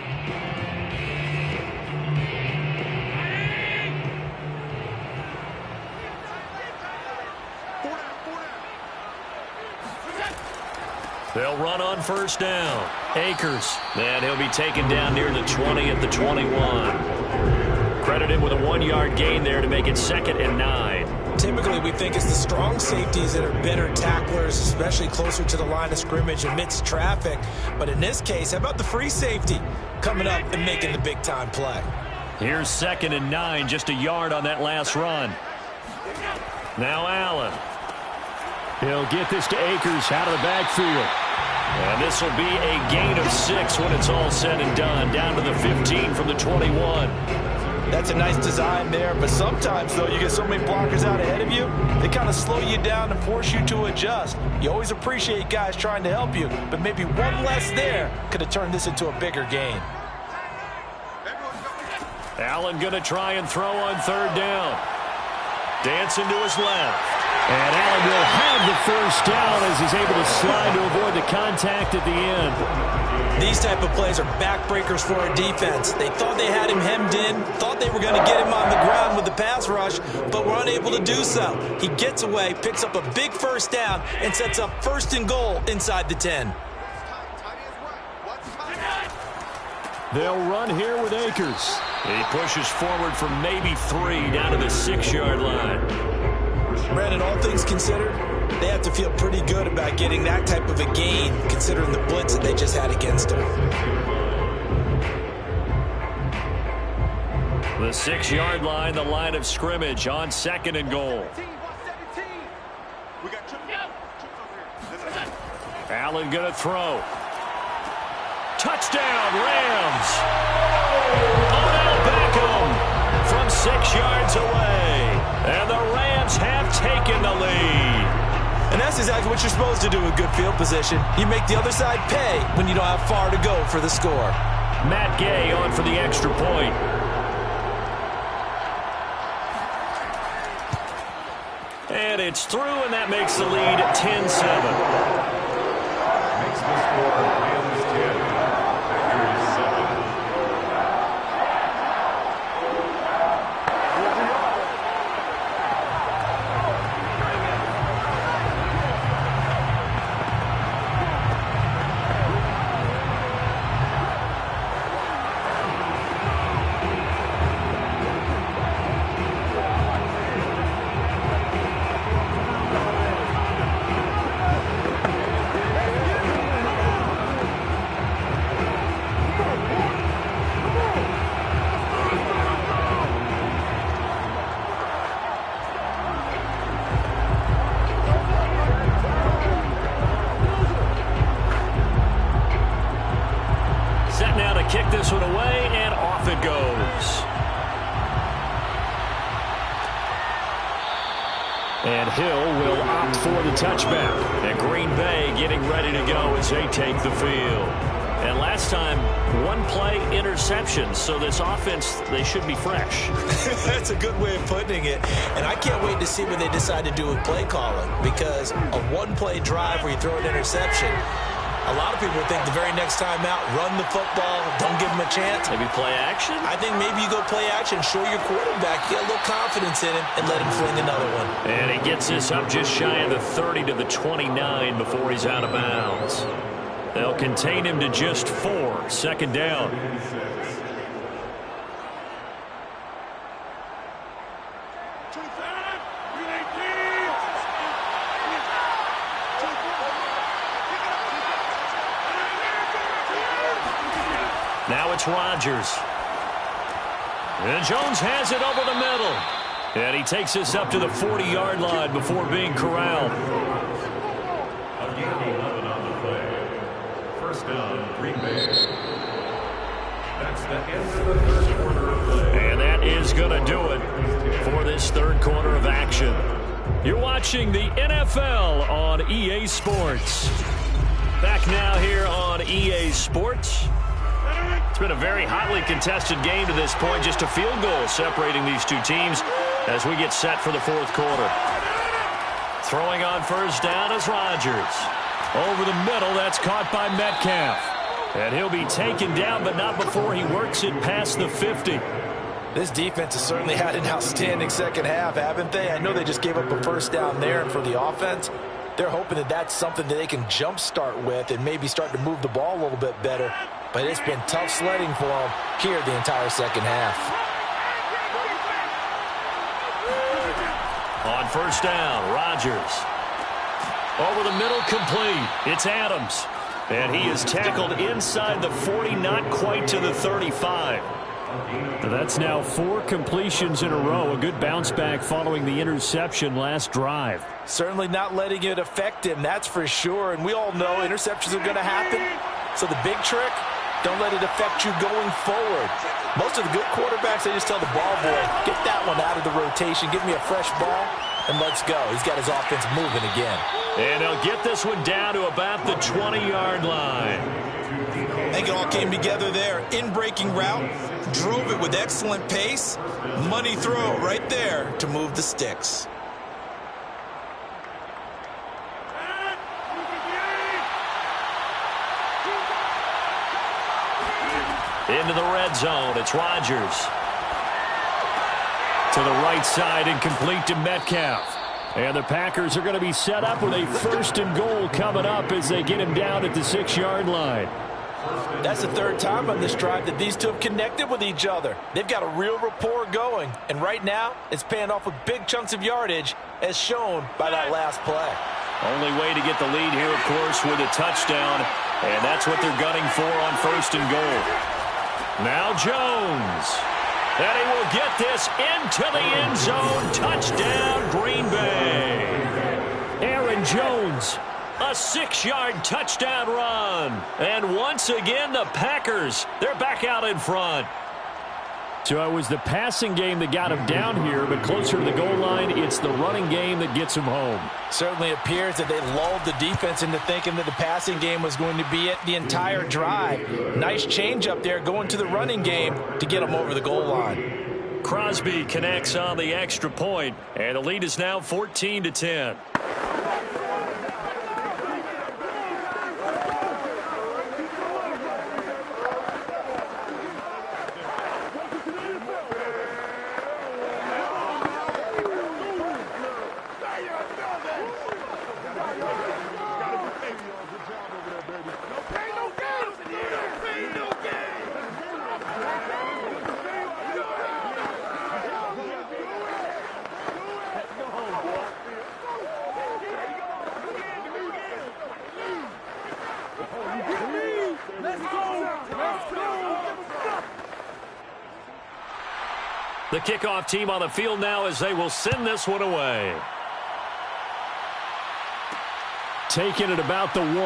They'll run on first down. Akers. And he'll be taken down near the 20 at the 21. Credited with a 1-yard gain there to make it 2nd and 9. Typically, we think it's the strong safeties that are better tacklers, especially closer to the line of scrimmage amidst traffic. But in this case, how about the free safety coming up and making the big-time play? Here's 2nd and 9, just a yard on that last run. Now Allen. He'll get this to Akers out of the backfield. And this will be a gain of 6 when it's all said and done. Down to the 15 from the 21. That's a nice design there, but sometimes, though, you get so many blockers out ahead of you, they kind of slow you down and force you to adjust. You always appreciate guys trying to help you, but maybe one less there could have turned this into a bigger gain. Allen going to try and throw on third down. Dancing to his left. And Allen will have the first down as he's able to slide to avoid the contact at the end. These type of plays are backbreakers for a defense. They thought they had him hemmed in, thought they were going to get him on the ground with the pass rush, but were unable to do so. He gets away, picks up a big first down, and sets up 1st and goal inside the 10. They'll run here with Akers. He pushes forward for maybe 3 down to the 6-yard line. Brandon, all things considered, they have to feel pretty good about getting that type of a gain, considering the blitz that they just had against them. The 6-yard line, the line of scrimmage on 2nd and goal. Allen going to throw. Touchdown, Rams! Odell Beckham from 6 yards away. And the Rams have taken the lead. And that's exactly what you're supposed to do with good field position. You make the other side pay when you don't have far to go for the score. Matt Gay on for the extra point. And it's through, and that makes the lead 10-7. Makes the score Rams 10, Packers 7. Kick this one away, and off it goes. And Hill will opt for the touchback. And Green Bay getting ready to go as they take the field. And last time, 1 play interception. So this offense, they should be fresh. That's a good way of putting it. And I can't wait to see what they decide to do with play calling. Because a 1-play drive where you throw an interception, A lot of people think the very next time out, run the football, don't give him a chance. Maybe play action? I think maybe you go play action, show your quarterback, get a little confidence in him, and let him fling another one. And he gets this up just shy of the 30 to the 29 before he's out of bounds. They'll contain him to just 4. Second down. Now it's Rodgers. And Jones has it over the middle. And he takes this up to the 40-yard line before being corralled. A gain of 11 on the play. First down, Green Bay. That's the end of the third quarter of play. And that is going to do it for this third quarter of action. You're watching the NFL on EA Sports. Back now here on EA Sports. It's been a very hotly contested game to this point. Just a field goal separating these two teams as we get set for the fourth quarter. Throwing on first down is Rodgers. Over the middle, that's caught by Metcalf. And he'll be taken down, but not before he works it past the 50. This defense has certainly had an outstanding second half, haven't they? I know they just gave up a first down there, and for the offense, they're hoping that that's something that they can jumpstart with and maybe start to move the ball a little bit better. But it's been tough sledding for them here the entire second half. On first down, Rodgers. Over the middle, complete. It's Adams. And he is tackled inside the 40, not quite to the 35. That's now 4 completions in a row. A good bounce back following the interception last drive. Certainly not letting it affect him, that's for sure. And we all know interceptions are going to happen. So the big trick, don't let it affect you going forward. Most of the good quarterbacks, they just tell the ball boy, get that one out of the rotation, give me a fresh ball, and let's go. He's got his offense moving again. And he'll get this one down to about the 20-yard line. I think it all came together there. In-breaking route, drove it with excellent pace. Money throw right there to move the sticks. Into the red zone, it's Rodgers. To the right side and complete to Metcalf. And the Packers are going to be set up with a first and goal coming up as they get him down at the 6-yard line. That's the third time on this drive that these two have connected with each other. They've got a real rapport going. And right now, it's paying off with big chunks of yardage as shown by that last play. Only way to get the lead here, of course, with a touchdown. And that's what they're gunning for on first and goal. Now Jones. And he will get this into the end zone. Touchdown, Green Bay. Aaron Jones, a 6-yard touchdown run. And once again, the Packers, they're back out in front. So it was the passing game that got him down here, but closer to the goal line, it's the running game that gets him home. Certainly appears that they lulled the defense into thinking that the passing game was going to be it the entire drive. Nice change up there going to the running game to get them over the goal line. Crosby connects on the extra point, and the lead is now 14-10. The kickoff team on the field now as they will send this one away. Taking it about the 1.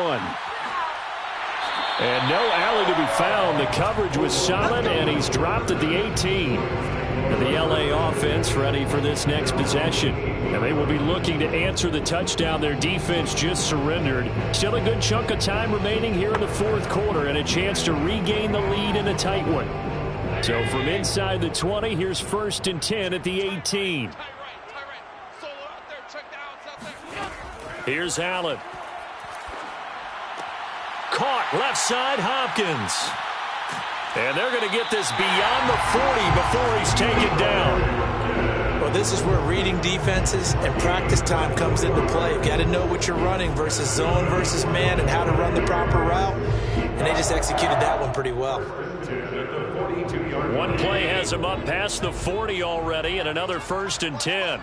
And no alley to be found. The coverage was solid, and he's dropped at the 18. And the LA offense ready for this next possession. And they will be looking to answer the touchdown their defense just surrendered. Still a good chunk of time remaining here in the fourth quarter and a chance to regain the lead in a tight one. So from inside the 20, here's 1st and 10 at the 18. Here's Allen. caught. Left side, Hopkins. And they're going to get this beyond the 40 before he's taken down. Well, this is where reading defenses and practice time comes into play. You've got to know what you're running versus zone versus man and how to run the proper route. And they just executed that one pretty well. One play has him up past the 40 already, and another 1st and 10.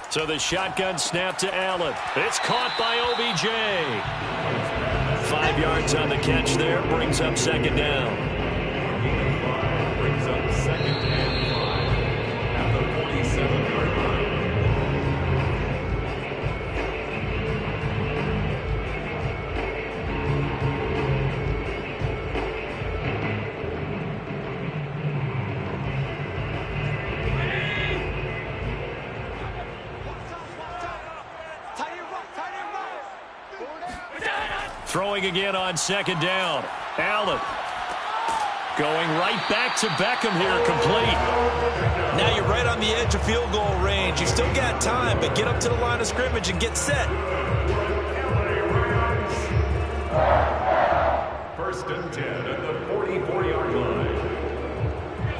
So the shotgun snap to Allen. It's caught by OBJ. 5 yards on the catch there, brings up 2nd down. Brings up 2nd and 5 at the 47-yard line. Throwing again on 2nd down. Allen going right back to Beckham here, complete. Now you're right on the edge of field goal range. You've still got time, but get up to the line of scrimmage and get set. 1st and 10 at the 44-yard line.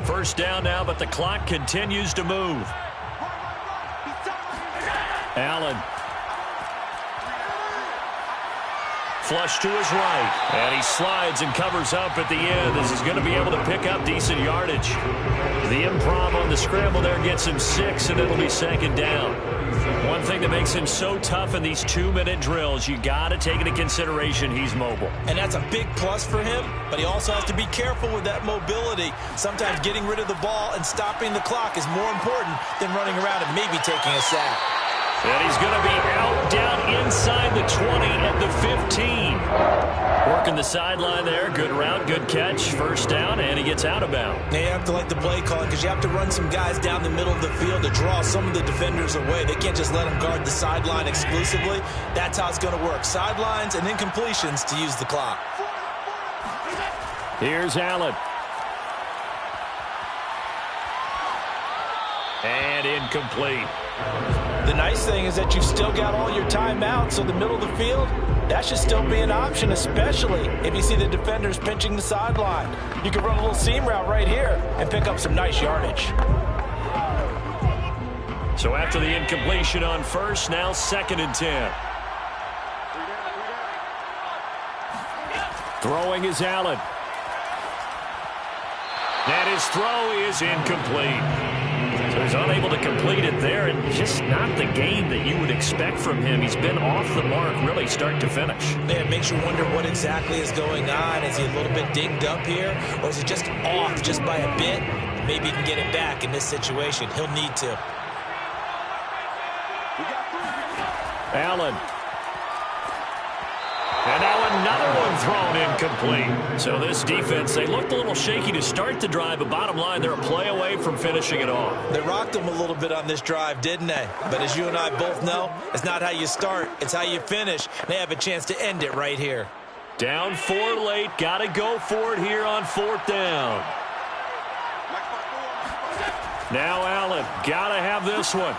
1st down now, but the clock continues to move. Allen. Flush to his right. And he slides and covers up at the end as he's going to be able to pick up decent yardage. The improv on the scramble there gets him 6, and it'll be 2nd down. One thing that makes him so tough in these 2-minute drills, you got to take into consideration he's mobile. And that's a big plus for him, but he also has to be careful with that mobility. Sometimes getting rid of the ball and stopping the clock is more important than running around and maybe taking a sack. And he's going to be out down inside the 20 at the 15. Working the sideline there. Good route, good catch. 1st down, and he gets out of bounds. They have to like the play calling because you have to run some guys down the middle of the field to draw some of the defenders away. They can't just let them guard the sideline exclusively. That's how it's going to work. Sidelines and incompletions to use the clock. Here's Allen. And incomplete. The nice thing is that you've still got all your timeouts, so the middle of the field, that should still be an option, especially if you see the defenders pinching the sideline. You can run a little seam route right here and pick up some nice yardage. So after the incompletion on 1st, now 2nd and 10. Throwing is Allen. And his throw is incomplete. So he's unable to complete it there, and just not the game that you would expect from him. He's been off the mark really start to finish. Yeah, it makes you wonder what exactly is going on. Is he a little bit dinged up here, or is it just off just by a bit? Maybe he can get it back in this situation. He'll need to. Allen. And now another one thrown incomplete. So this defense, they looked a little shaky to start the drive, but bottom line, they're a play away from finishing it off. They rocked them a little bit on this drive, didn't they? But as you and I both know, it's not how you start, it's how you finish. They have a chance to end it right here. Down 4 late, got to go for it here on 4th down. Now Allen, got to have this one.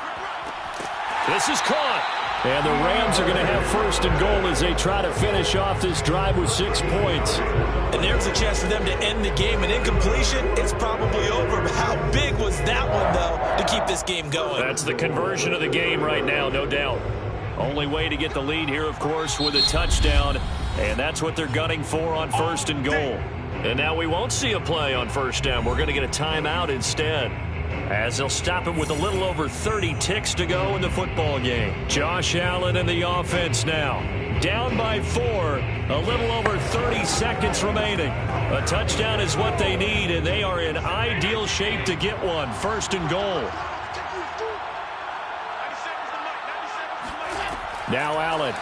This is caught. And the Rams are going to have 1st and goal as they try to finish off this drive with 6 points. And there's a chance for them to end the game. An incompletion, it's probably over. But how big was that one, though, to keep this game going? That's the conversion of the game right now, no doubt. Only way to get the lead here, of course, with a touchdown. And that's what they're gunning for on 1st and goal. And now we won't see a play on 1st down. We're going to get a timeout instead, as they'll stop it with a little over 30 ticks to go in the football game. Josh Allen in the offense now. Down by 4, a little over 30 seconds remaining. A touchdown is what they need, and they are in ideal shape to get one. 1st and goal. Now Allen.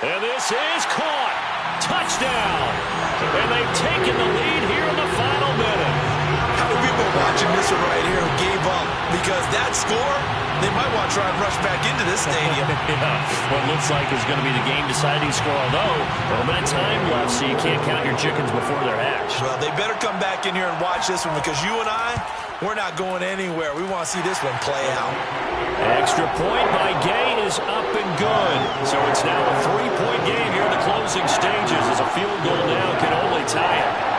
And this is caught. Touchdown. And they've taken the lead here in the final minute. How many people are watching this one right here who gave up? Because that score, they might want to try and rush back into this stadium. Yeah, what looks like is going to be the game-deciding score, although a little bit of time left, so you can't count your chickens before they're hatched. Well, they better come back in here and watch this one, because you and I, we're not going anywhere. We want to see this one play out. Extra point by Gay is up and good. So it's now a 3-point game here in the closing stages as a field goal now can only tie it.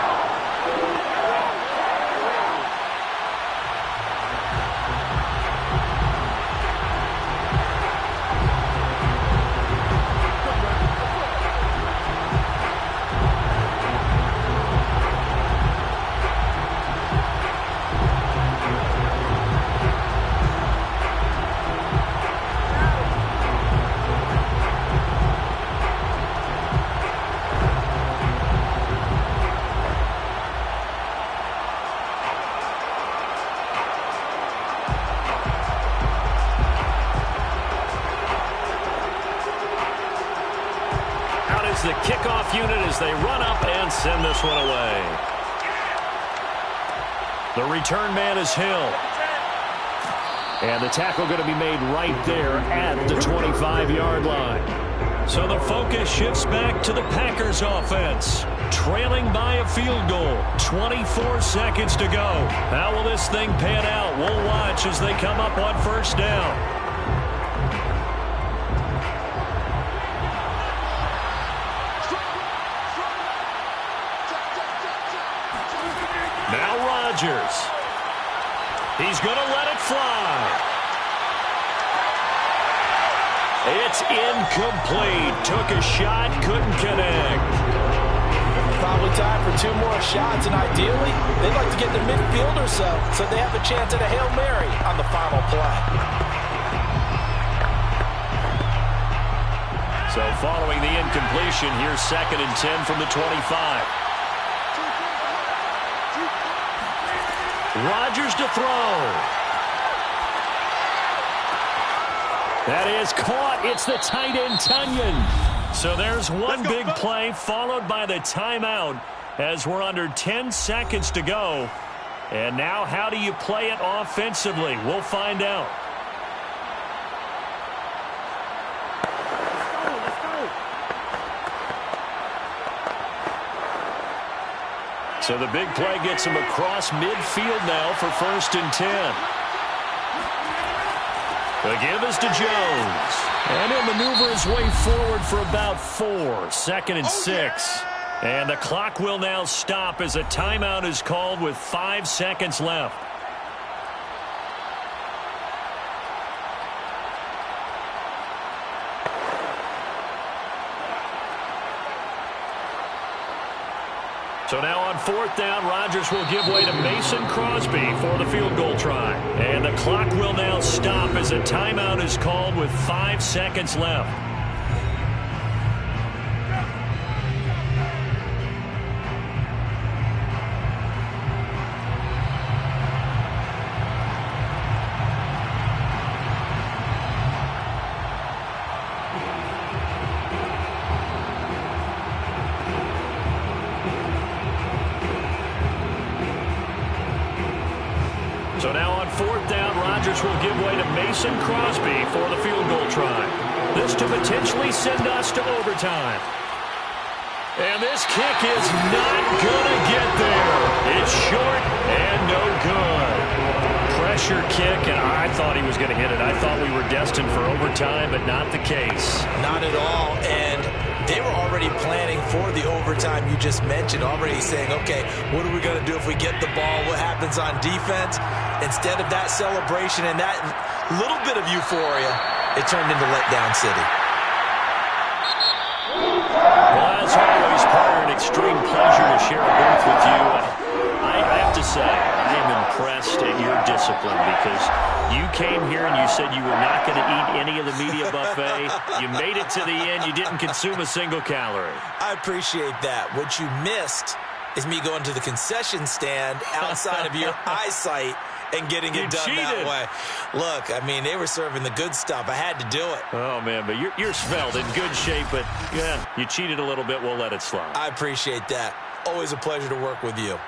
The kickoff unit as they run up and send this one away. The return man is Hill. And the tackle going to be made right there at the 25-yard line. So the focus shifts back to the Packers offense. Trailing by a field goal. 24 seconds to go. How will this thing pan out? We'll watch as they come up on first down. He's going to let it fly. It's incomplete. Took a shot, couldn't connect. Probably time for 2 more shots, and ideally, they'd like to get to midfield or so they have a chance at a Hail Mary on the final play. So following the incompletion, here's 2nd and 10 from the 25. Rodgers to throw. That is caught. It's the tight end, Tunyon. So there's one big play followed by the timeout as we're under 10 seconds to go. And now how do you play it offensively? We'll find out. So the big play gets him across midfield now for 1st and 10. The give is to Jones. And he'll maneuver his way forward for about 4. 2nd and 6. And the clock will now stop as a timeout is called with 5 seconds left. So now on 4th down, Rodgers will give way to Mason Crosby for the field goal try. And the clock will now stop as a timeout is called with 5 seconds left. So now on 4th down, Rodgers will give way to Mason Crosby for the field goal try. This to potentially send us to overtime. And this kick is not going to get there. It's short and no good. Pressure kick, and I thought he was going to hit it. I thought we were destined for overtime, but not the case. Not at all, and they were already planning for the overtime you just mentioned, already saying, okay, what are we going to do if we get the ball? What happens on defense? Instead of that celebration and that little bit of euphoria, it turned into letdown city. Well, as always, Carter, an extreme pleasure to share a booth with you. I have to say, I am impressed at your discipline because you came here and you said you were not going to eat any of the media buffet. You made it to the end. You didn't consume a single calorie. I appreciate that. What you missed is me going to the concession stand outside of your eyesight and getting it done that way. Look, I mean, they were serving the good stuff. I had to do it. Oh, man, but you're svelte, in good shape, but, yeah, you cheated a little bit. We'll let it slide. I appreciate that. Always a pleasure to work with you.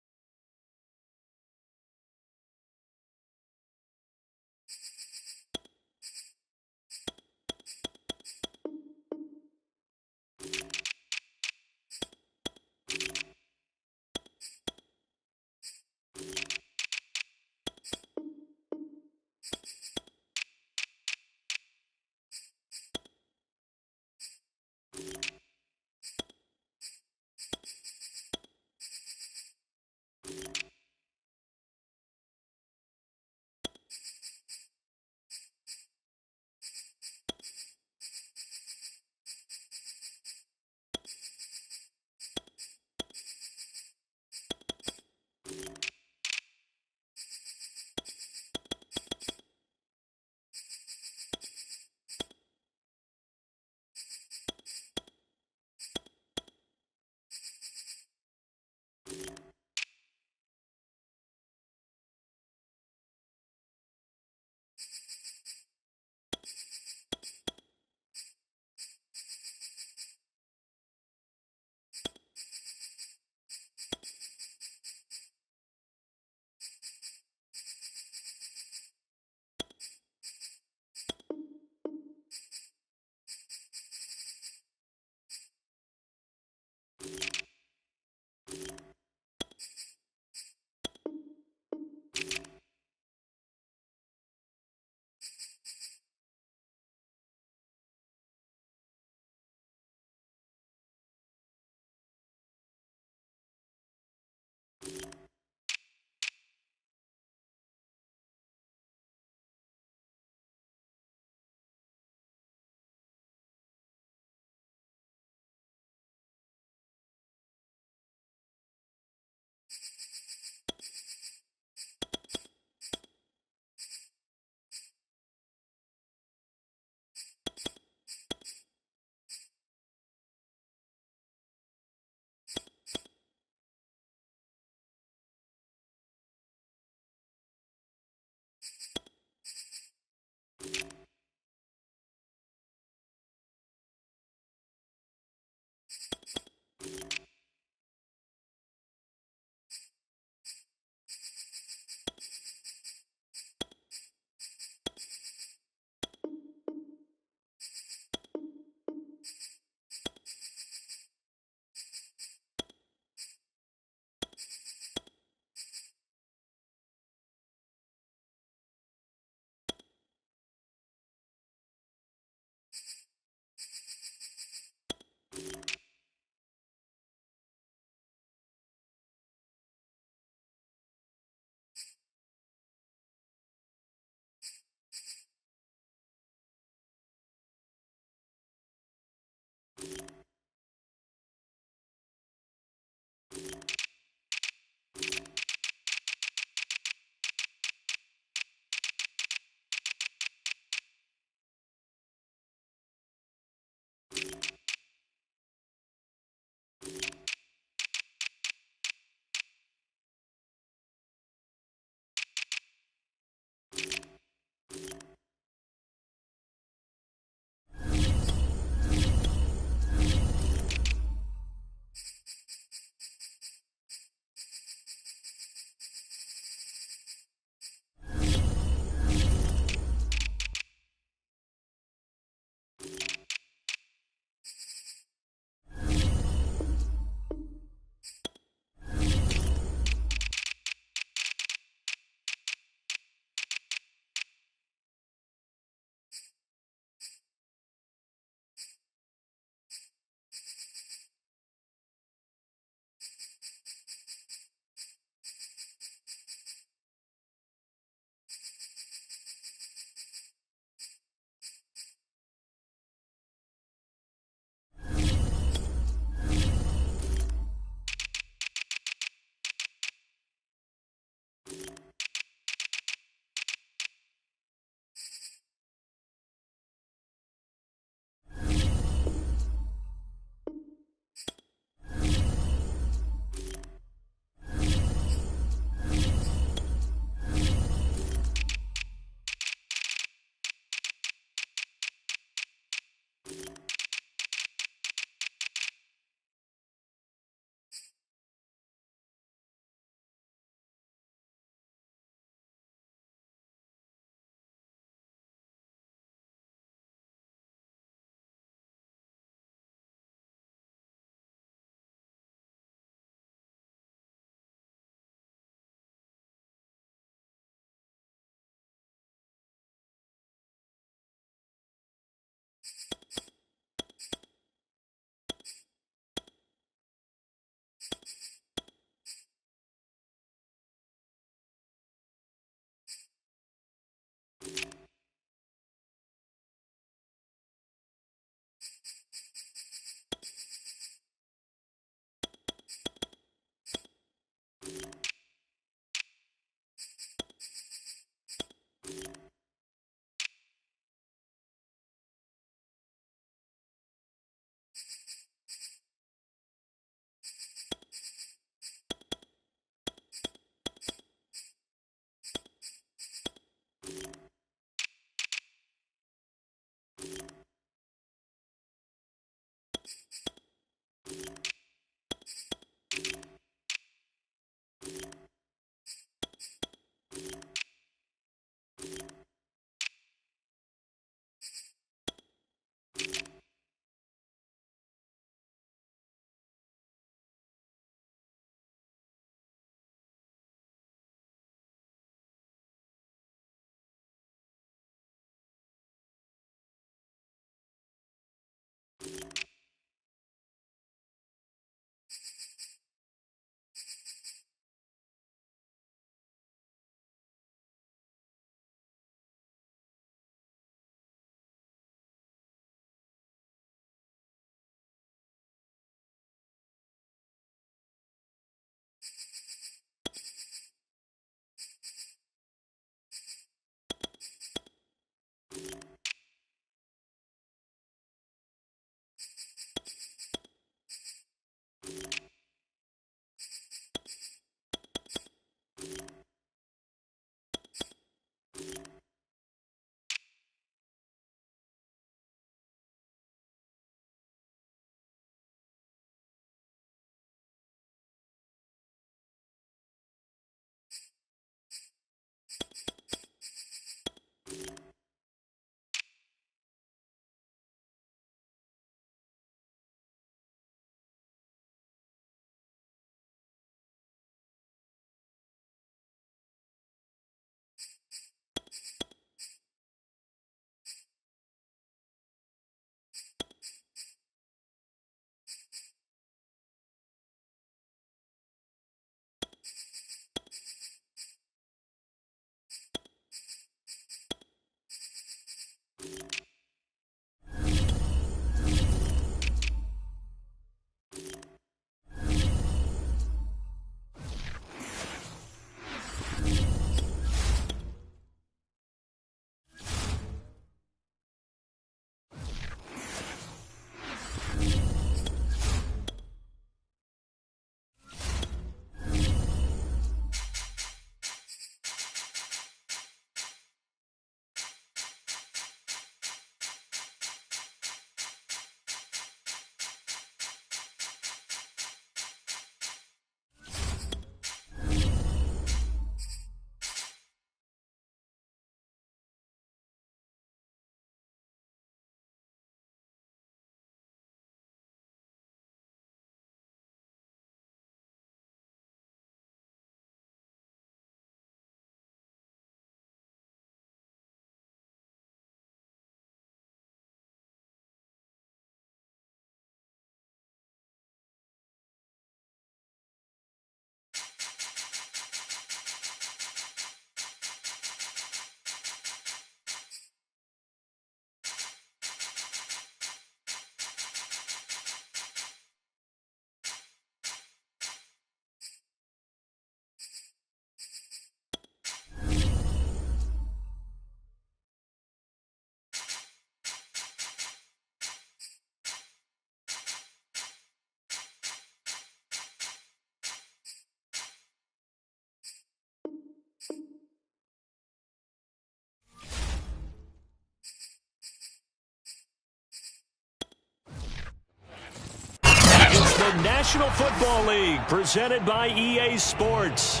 National Football League, presented by EA Sports.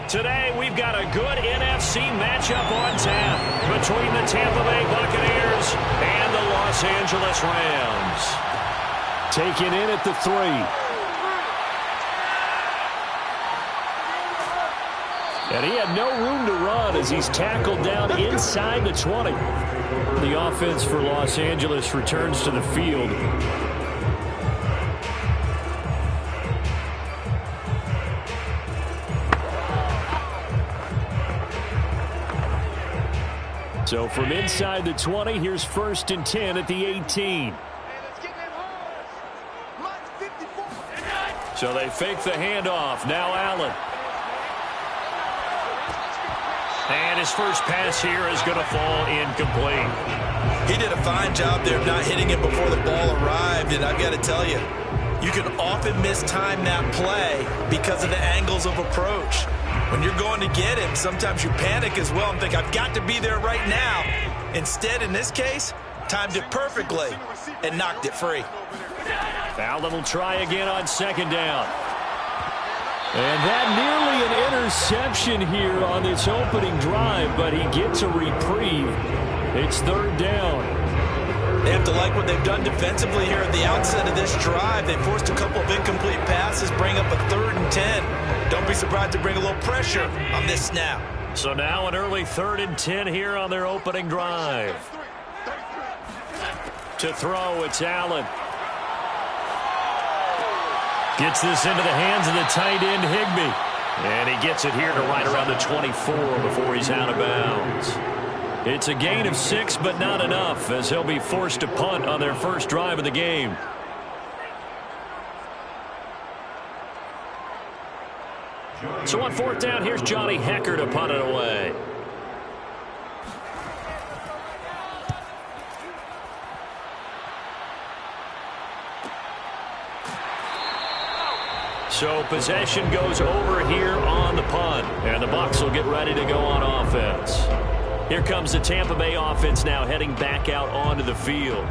Today, we've got a good NFC matchup on tap between the Tampa Bay Buccaneers and the Los Angeles Rams. Taken in at the 3. And he had no room to run as he's tackled down inside the 20. The offense for Los Angeles returns to the field. So from inside the 20, here's 1st and 10 at the 18. So they fake the handoff. Now Allen. And his first pass here is going to fall incomplete. He did a fine job there of not hitting it before the ball arrived, and I've got to tell you, you can often mistime that play because of the angles of approach. When you're going to get him, sometimes you panic as well and think, I've got to be there right now. Instead, in this case, timed it perfectly and knocked it free. Allen will try again on 2nd down. And that nearly an interception here on this opening drive, but he gets a reprieve. It's 3rd down. They have to like what they've done defensively here at the outset of this drive. They forced a couple of incomplete passes, bring up a 3rd and 10. Don't be surprised to bring a little pressure on this snap. So now an early 3rd and 10 here on their opening drive. To throw, it's Allen. Gets this into the hands of the tight end, Higbee. And he gets it here to right around the 24 before he's out of bounds. It's a gain of 6, but not enough, as they'll be forced to punt on their first drive of the game. So on 4th down, here's Johnny Hecker to punt it away. So possession goes over here on the punt, and the Bucs will get ready to go on offense. Here comes the Tampa Bay offense now heading back out onto the field.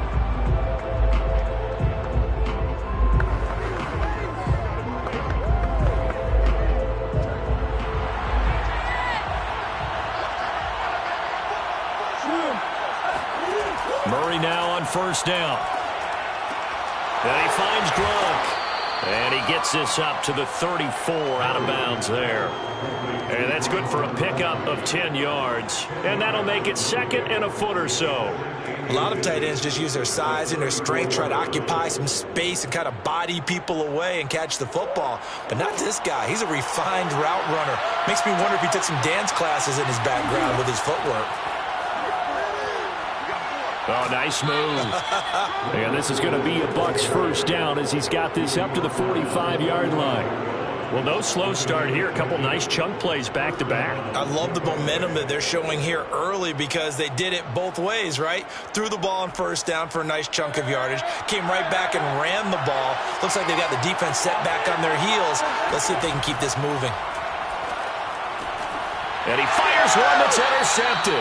Murray now on 1st down. And he finds Gronk. And he gets this up to the 34 out of bounds there. And that's good for a pickup of 10 yards. And that'll make it 2nd and a foot or so. A lot of tight ends just use their size and their strength, try to occupy some space and kind of body people away and catch the football. But not this guy. He's a refined route runner. Makes me wonder if he took some dance classes in his background with his footwork. Oh, nice move. And this is going to be a Bucs 1st down as he's got this up to the 45-yard line. Well, no slow start here. A couple nice chunk plays back-to-back. I love the momentum that they're showing here early because they did it both ways, right? Threw the ball on 1st down for a nice chunk of yardage. Came right back and ran the ball. Looks like they got the defense set back on their heels. Let's see if they can keep this moving. And he fires one that's intercepted.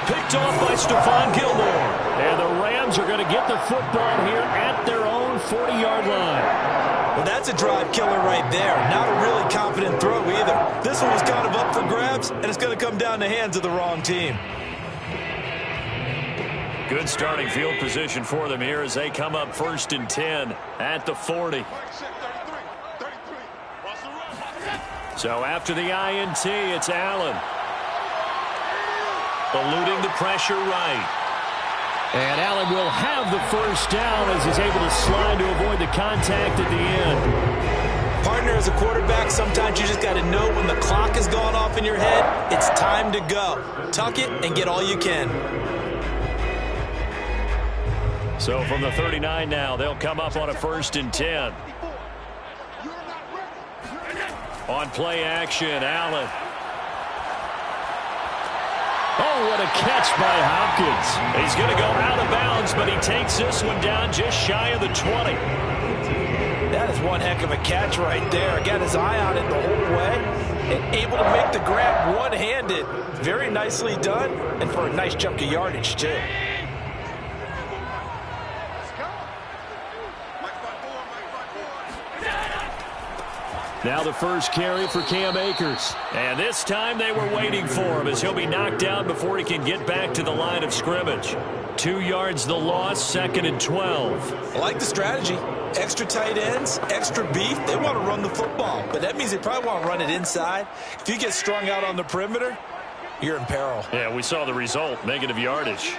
Picked off by Stephon Gilmore. And the Rams are going to get the football here at their own 40-yard line. Well, that's a drive killer right there. Not a really confident throw either. This one was kind of up for grabs, and it's going to come down the hands of the wrong team. Good starting field position for them here as they come up 1st and 10 at the 40. So after the INT, it's Allen. Eluding the pressure right. And Allen will have the 1st down as he's able to slide to avoid the contact at the end. Partner, as a quarterback, sometimes you just got to know when the clock has gone off in your head, it's time to go. Tuck it and get all you can. So from the 39 now, they'll come up on a 1st and 10. On play action, Allen. Oh, what a catch by Hopkins. He's going to go out of bounds, but he takes this one down just shy of the 20. That is one heck of a catch right there. Got his eye on it the whole way and able to make the grab one-handed. Very nicely done, and for a nice chunk of yardage, too. Now the first carry for Cam Akers. And this time they were waiting for him as he'll be knocked down before he can get back to the line of scrimmage. 2 yards the loss, 2nd and 12. I like the strategy. Extra tight ends, extra beef. They want to run the football, but that means they probably want to run it inside. If you get strung out on the perimeter, you're in peril. Yeah, we saw the result, negative yardage.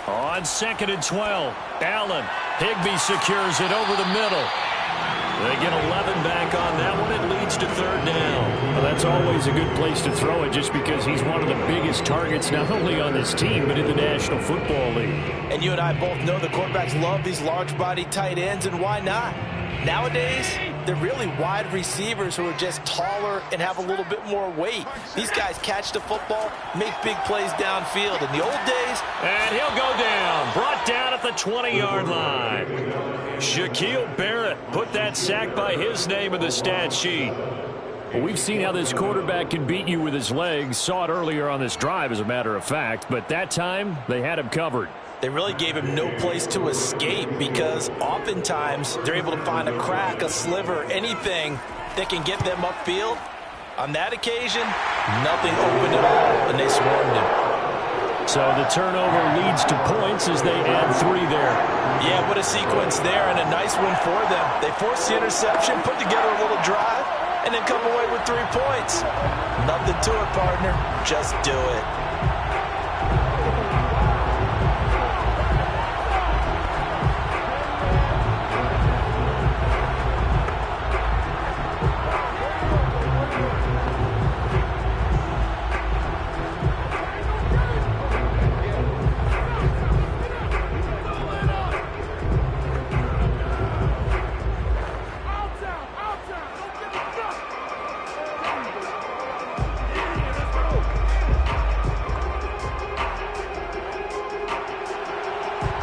On 2nd and 12, Allen. Higbee secures it over the middle. They get 11 back on that one. It leads to 3rd down. Well, that's always a good place to throw it just because he's one of the biggest targets not only on this team but in the National Football League. And you and I both know the quarterbacks love these large-body tight ends, and why not? Nowadays, they're really wide receivers who are just taller and have a little bit more weight. These guys catch the football, make big plays downfield. In the old days... And he'll go down. Brought down at the 20-yard line. Shaquille Barrett put that sack by his name in the stat sheet. Well, we've seen how this quarterback can beat you with his legs. Saw it earlier on this drive, as a matter of fact. But that time, they had him covered. They really gave him no place to escape because oftentimes they're able to find a crack, a sliver, anything that can get them upfield. On that occasion, nothing open at all, and they swarmed him. So the turnover leads to points as they add 3 there. Yeah, what a sequence there, and a nice one for them. They forced the interception, put together a little drive, and then come away with 3 points. Nothing to it, partner. Just do it.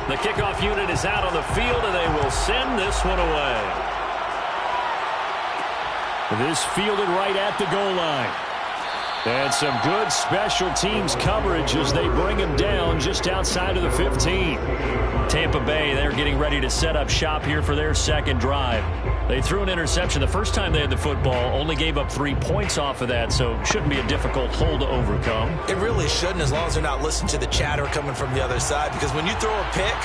The kickoff unit is out on the field, and they will send this one away. This fielded right at the goal line. And some good special teams coverage as they bring him down just outside of the 15. Tampa Bay, they're getting ready to set up shop here for their second drive. They threw an interception the first time they had the football, only gave up 3 points off of that, so it shouldn't be a difficult hole to overcome. It really shouldn't, as long as they're not listening to the chatter coming from the other side, because when you throw a pick,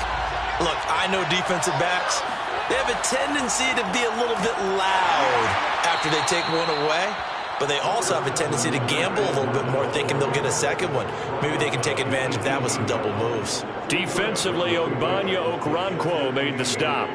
look, I know defensive backs, they have a tendency to be a little bit loud after they take one away, but they also have a tendency to gamble a little bit more, thinking they'll get a second one. Maybe they can take advantage of that with some double moves. Defensively, Ogbanya Okoronkwo made the stop.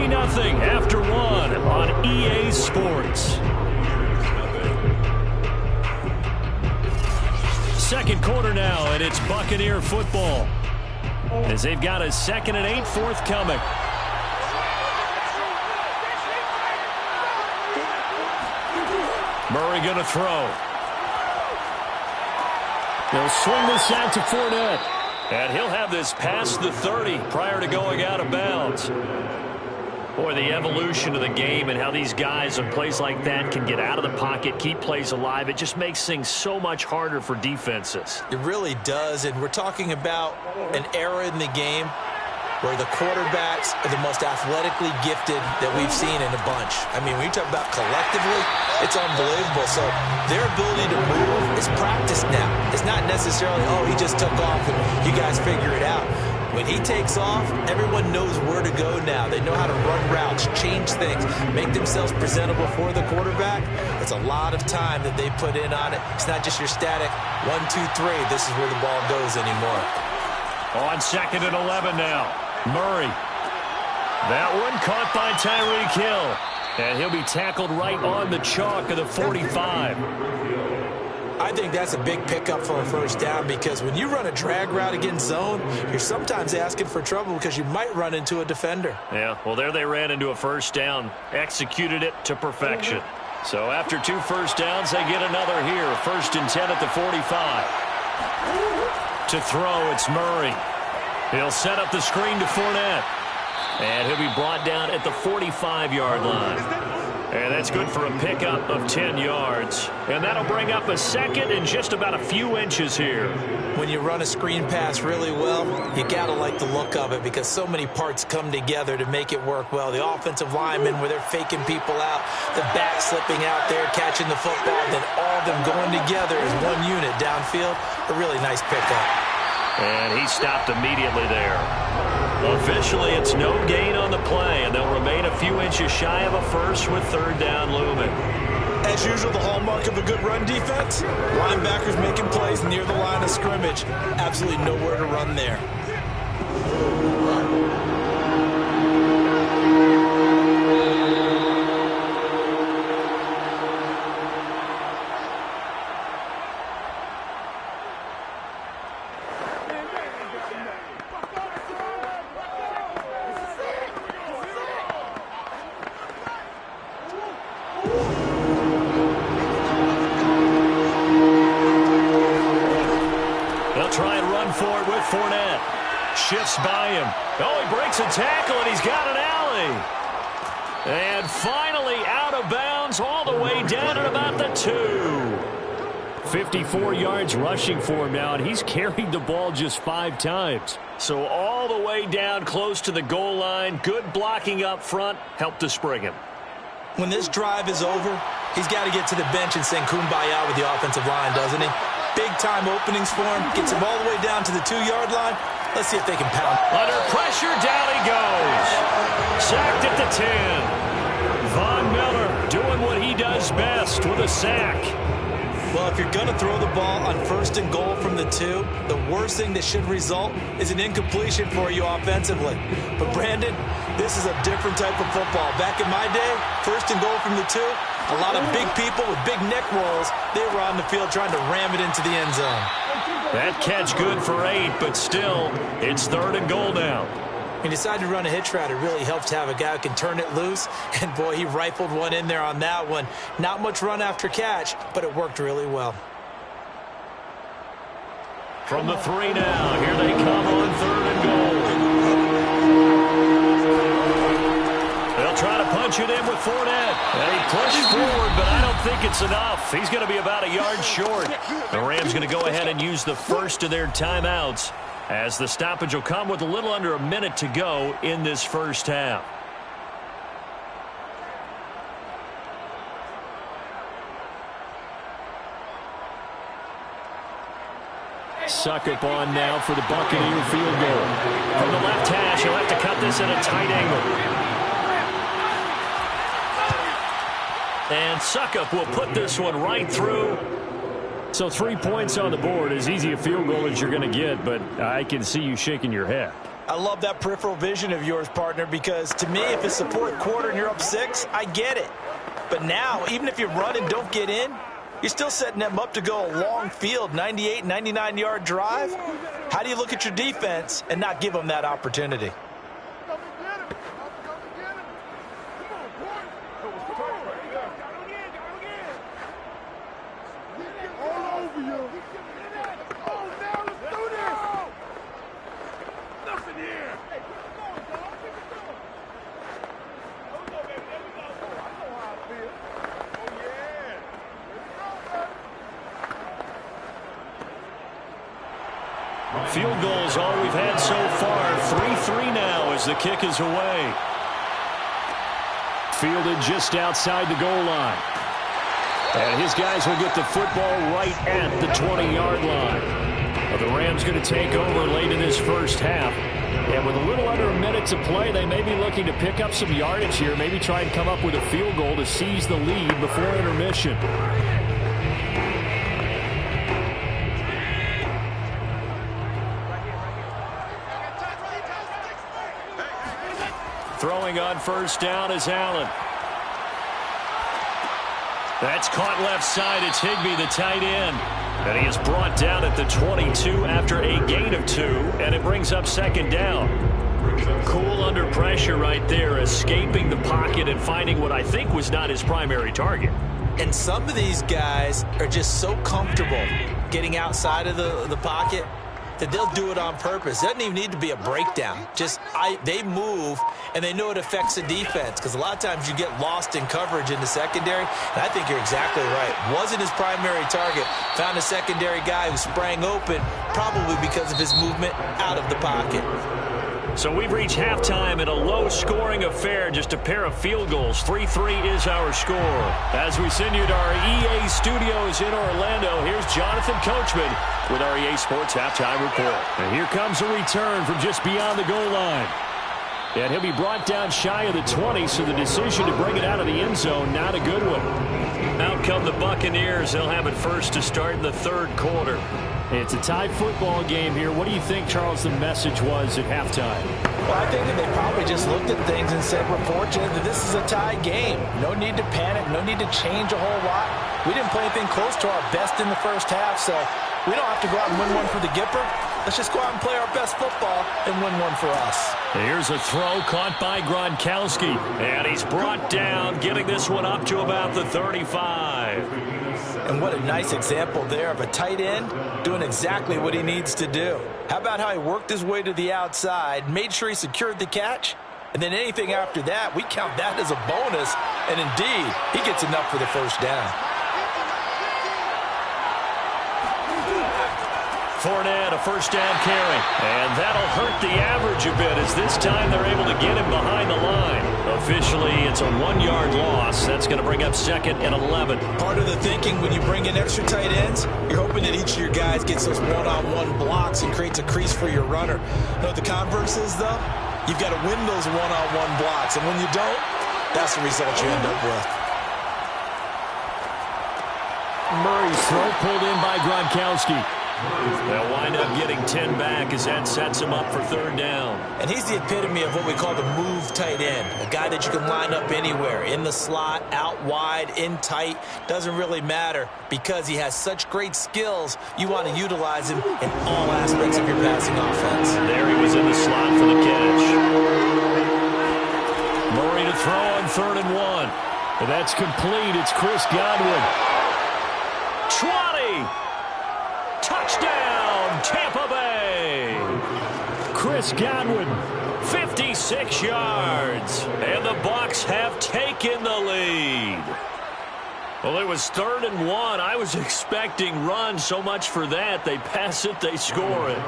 Nothing after 1 on EA Sports. Second quarter now, and it's Buccaneer football as they've got a 2nd and 8 forthcoming. Murray going to throw. They'll swing this out to Fournette. And he'll have this past the 30 prior to going out of bounds. Boy, the evolution of the game and how these guys on plays like that can get out of the pocket, keep plays alive, it just makes things so much harder for defenses. It really does, and we're talking about an era in the game where the quarterbacks are the most athletically gifted that we've seen in a bunch. I mean, when you talk about collectively, it's unbelievable. So their ability to move is practiced now. It's not necessarily, oh, he just took off and you guys figure it out. When he takes off, everyone knows where to go now. They know how to run routes, change things, make themselves presentable for the quarterback. It's a lot of time that they put in on it. It's not just your static 1, 2, 3. This is where the ball goes anymore. On 2nd and 11 now. Murray. That one caught by Tyreek Hill. And he'll be tackled right on the chalk of the 45. I think that's a big pickup for a first down because when you run a drag route against zone, you're sometimes asking for trouble because you might run into a defender. Yeah, well, there they ran into a first down, executed it to perfection. So after 2 first downs, they get another here. 1st and 10 at the 45. To throw, it's Murray. He'll set up the screen to Fournette. And he'll be brought down at the 45-yard line. And that's good for a pickup of 10 yards. And that'll bring up a second and just about a few inches here. When you run a screen pass really well, you got to like the look of it because so many parts come together to make it work well. The offensive linemen, where they're faking people out, the back slipping out there, catching the football, then all of them going together as one unit downfield. A really nice pickup. And he stopped immediately there. Officially, it's no gain on the play, and they'll remain a few inches shy of a first with third down looming. As usual, the hallmark of a good run defense, linebackers making plays near the line of scrimmage. Absolutely nowhere to run there. Shifts by him. Oh, he breaks a tackle, and he's got an alley. And finally out of bounds all the way down at about the 2. 54 yards rushing for him now, and he's carried the ball just 5 times. So all the way down close to the goal line. Good blocking up front. Helped to spring him. When this drive is over, he's got to get to the bench and sing Kumbaya with the offensive line, doesn't he? Big-time openings for him. Gets him all the way down to the 2-yard line. Let's see if they can pound. Under pressure, down he goes. Sacked at the 10. Von Miller doing what he does best with a sack. Well, if you're going to throw the ball on 1st and goal from the 2, the worst thing that should result is an incompletion for you offensively. But, Brandon, this is a different type of football. Back in my day, 1st and goal from the 2, a lot of big people with big neck rolls, they were on the field trying to ram it into the end zone. That catch good for 8, but still, it's 3rd and goal now. He decided to run a hitch route. It really helps to have a guy who can turn it loose. And, boy, he rifled one in there on that one. Not much run after catch, but it worked really well. From the 3 now, here they come on 3rd and goal. They'll try to punch it in with Fournette. And he pushed forward, but I don't think it's enough. He's going to be about a yard short. The Rams going to go ahead and use the first of their timeouts, as the stoppage will come with a little under a minute to go in this first half. Suckup on now for the Buccaneer field goal. From the left hash, he'll have to cut this at a tight angle. And Suckup will put this one right through. So 3 points on the board, as easy a field goal as you're going to get, but I can see you shaking your head. I love that peripheral vision of yours, partner, because to me, if it's the 4th quarter and you're up 6, I get it. But now, even if you run and don't get in, you're still setting them up to go a long field, 98, 99-yard drive. How do you look at your defense and not give them that opportunity? Field goal is all we've had so far. 3-3 now as the kick is away. Fielded just outside the goal line. And his guys will get the football right at the 20-yard line. The Rams going to take over late in this first half. And with a little under a minute to play, they may be looking to pick up some yardage here. Maybe try and come up with a field goal to seize the lead before intermission. Throwing on first down is Allen. That's caught left side. It's Higbee, the tight end. And he is brought down at the 22 after a gain of 2. And it brings up second down. Cool under pressure right there, escaping the pocket and finding what I think was not his primary target. And some of these guys are just so comfortable getting outside of the pocket. that they'll do it on purpose. It doesn't even need to be a breakdown. Just they move, and they know it affects the defense, because a lot of times you get lost in coverage in the secondary, and I think you're exactly right. Wasn't his primary target. Found a secondary guy who sprang open, probably because of his movement out of the pocket. So we've reached halftime in a low-scoring affair, just a pair of field goals. 3-3 is our score. As we send you to our EA studios in Orlando, here's Jonathan Coachman with our EA Sports Halftime Report. And here comes a return from just beyond the goal line. And he'll be brought down shy of the 20, so the decision to bring it out of the end zone, not a good one. Out come the Buccaneers. They'll have it first to start in the third quarter. It's a tied football game here. What do you think, Charles, the message was at halftime? Well, I think that they probably just looked at things and said, we're fortunate that this is a tied game. No need to panic. No need to change a whole lot. We didn't play anything close to our best in the first half, so we don't have to go out and win one for the Gipper. Let's just go out and play our best football and win one for us. Here's a throw caught by Gronkowski, and he's brought down, getting this one up to about the 35. And what a nice example there of a tight end doing exactly what he needs to do. How about how he worked his way to the outside, made sure he secured the catch, and then anything after that, we count that as a bonus, and indeed, he gets enough for the first down. Fournette, a first down carry, and that'll hurt the average a bit, as this time they're able to get him behind the line. Officially, it's a 1-yard loss. That's going to bring up second and 11. Part of the thinking when you bring in extra tight ends, you're hoping that each of your guys gets those one-on-one blocks and creates a crease for your runner. You know what the converse is, though? You've got to win those one-on-one blocks, and when you don't, that's the result you end up with. Murray's throw pulled in by Gronkowski. They'll wind up getting 10 back as that sets him up for third down. And he's the epitome of what we call the move tight end, a guy that you can line up anywhere, in the slot, out wide, in tight, doesn't really matter, because he has such great skills. You want to utilize him in all aspects of your passing offense. There he was in the slot for the catch. Murray to throw on 3rd and 1. And that's complete. It's Chris Godwin. 20. Touchdown, Tampa Bay. Chris Godwin, 56 yards. And the Bucs have taken the lead. Well, it was 3rd and 1. I was expecting run, so much for that. They pass it, they score it.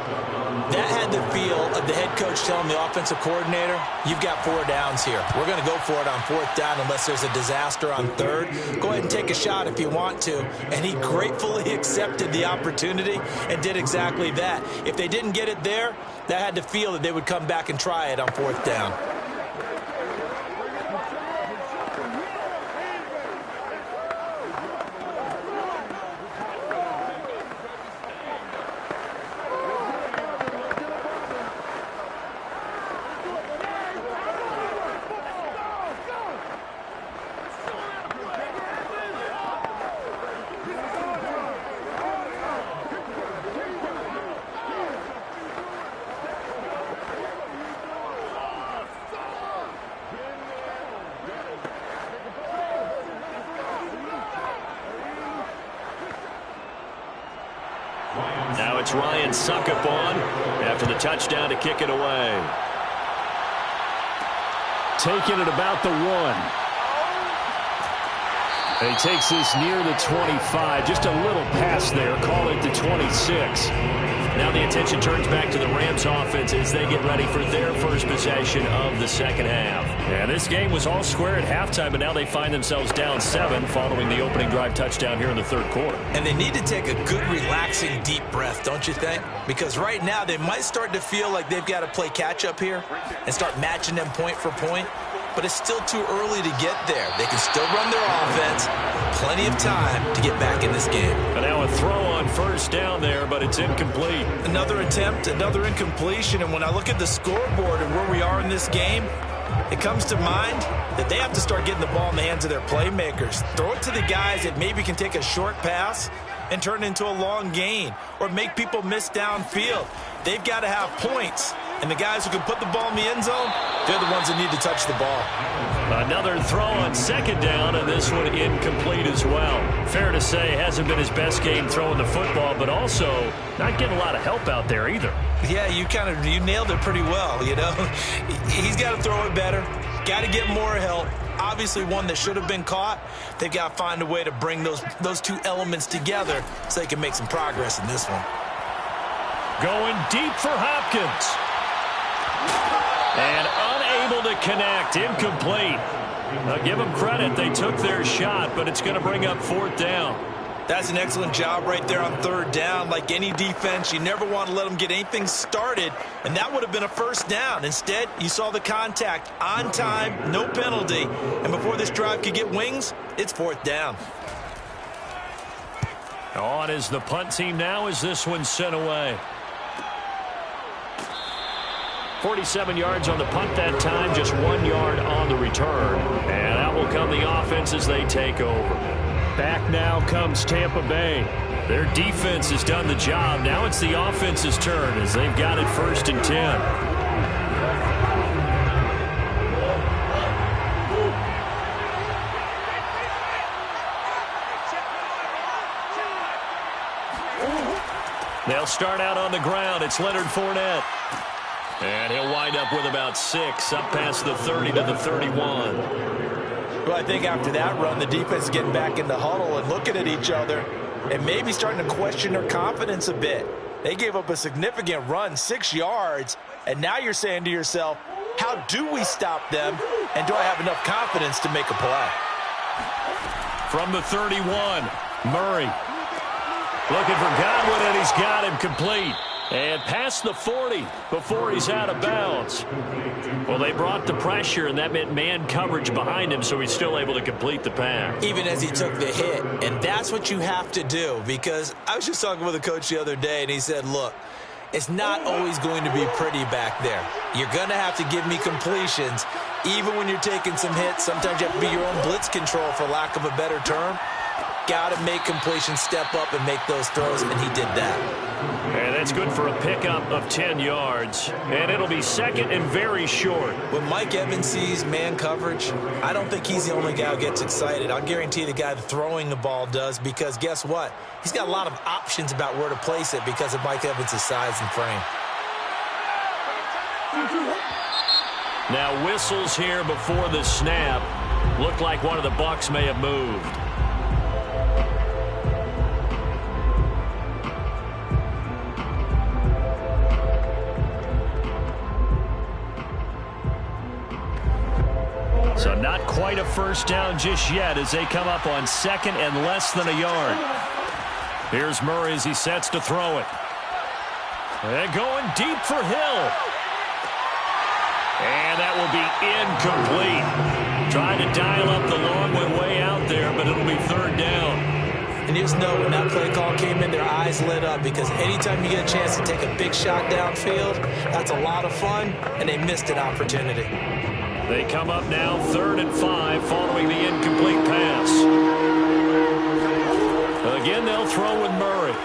That had the feel of the head coach telling the offensive coordinator, you've got 4 downs here. We're going to go for it on 4th down unless there's a disaster on 3rd. Go ahead and take a shot if you want to. And he gratefully accepted the opportunity and did exactly that. If they didn't get it there, that had the feel that they would come back and try it on 4th down. Now it's Ryan Suckup on after the touchdown to kick it away. Taking it about the 1. And he takes this near the 25. Just a little pass there. Call it the 26. Now the attention turns back to the Rams offense as they get ready for their first possession of the second half. And this game was all square at halftime, but now they find themselves down 7 following the opening drive touchdown here in the third quarter. And they need to take a good, relaxing, deep breath, don't you think? Because right now they might start to feel like they've got to play catch-up here and start matching them point for point. But it's still too early to get there. They can still run their offense. Plenty of time to get back in this game. And now a throw on first down there, but it's incomplete. Another attempt, another incompletion. And when I look at the scoreboard and where we are in this game, it comes to mind that they have to start getting the ball in the hands of their playmakers. Throw it to the guys that maybe can take a short pass and turn it into a long gain or make people miss downfield. They've got to have points. And the guys who can put the ball in the end zone, they're the ones that need to touch the ball. Another throw on second down, and this one incomplete as well. Fair to say, hasn't been his best game throwing the football, but also not getting a lot of help out there either. Yeah, you nailed it pretty well, you know. He's got to throw it better. Got to get more help. Obviously one that should have been caught. They've got to find a way to bring those two elements together so they can make some progress in this one. Going deep for Hopkins. And unable to connect. Incomplete. Now give them credit. They took their shot, but it's going to bring up fourth down. That's an excellent job right there on third down. Like any defense, you never want to let them get anything started, and that would have been a first down. Instead, you saw the contact on time, no penalty, and before this drive could get wings, it's fourth down. On is the punt team now as this one's sent away. 47 yards on the punt that time, just 1 yard on the return. And out will come the offense as they take over. Back now comes Tampa Bay. Their defense has done the job. Now it's the offense's turn as they've got it 1st and 10. They'll start out on the ground. It's Leonard Fournette. And he'll wind up with about 6, up past the 30 to the 31. Well, I think after that run, the defense is getting back in the huddle and looking at each other and maybe starting to question their confidence a bit. They gave up a significant run, 6 yards, and now you're saying to yourself, how do we stop them, and do I have enough confidence to make a play? From the 31, Murray. Looking for Godwin, and he's got him complete. And past the 40 before he's out of bounds. Well, they brought the pressure, and that meant man coverage behind him, so he's still able to complete the pass. Even as he took the hit, and that's what you have to do, because I was just talking with a coach the other day, and he said, look, it's not always going to be pretty back there. You're going to have to give me completions, even when you're taking some hits. Sometimes you have to be your own blitz control, for lack of a better term. Got to make completions, step up, and make those throws, and he did that. And that's good for a pickup of 10 yards. And it'll be second and very short. When Mike Evans sees man coverage, I don't think he's the only guy who gets excited. I'll guarantee the guy throwing the ball does, because guess what? He's got a lot of options about where to place it because of Mike Evans' size and frame. Now whistles here before the snap. Looked like one of the Bucs may have moved. So not quite a first down just yet as they come up on second and less than a yard. Here's Murray as he sets to throw it. And going deep for Hill. And that will be incomplete. Trying to dial up the long one way out there, but it'll be third down. And you just know when that play call came in, their eyes lit up, because anytime you get a chance to take a big shot downfield, that's a lot of fun, and they missed an opportunity. They come up now 3rd and 5 following the incomplete pass. Again, they'll throw with Murray.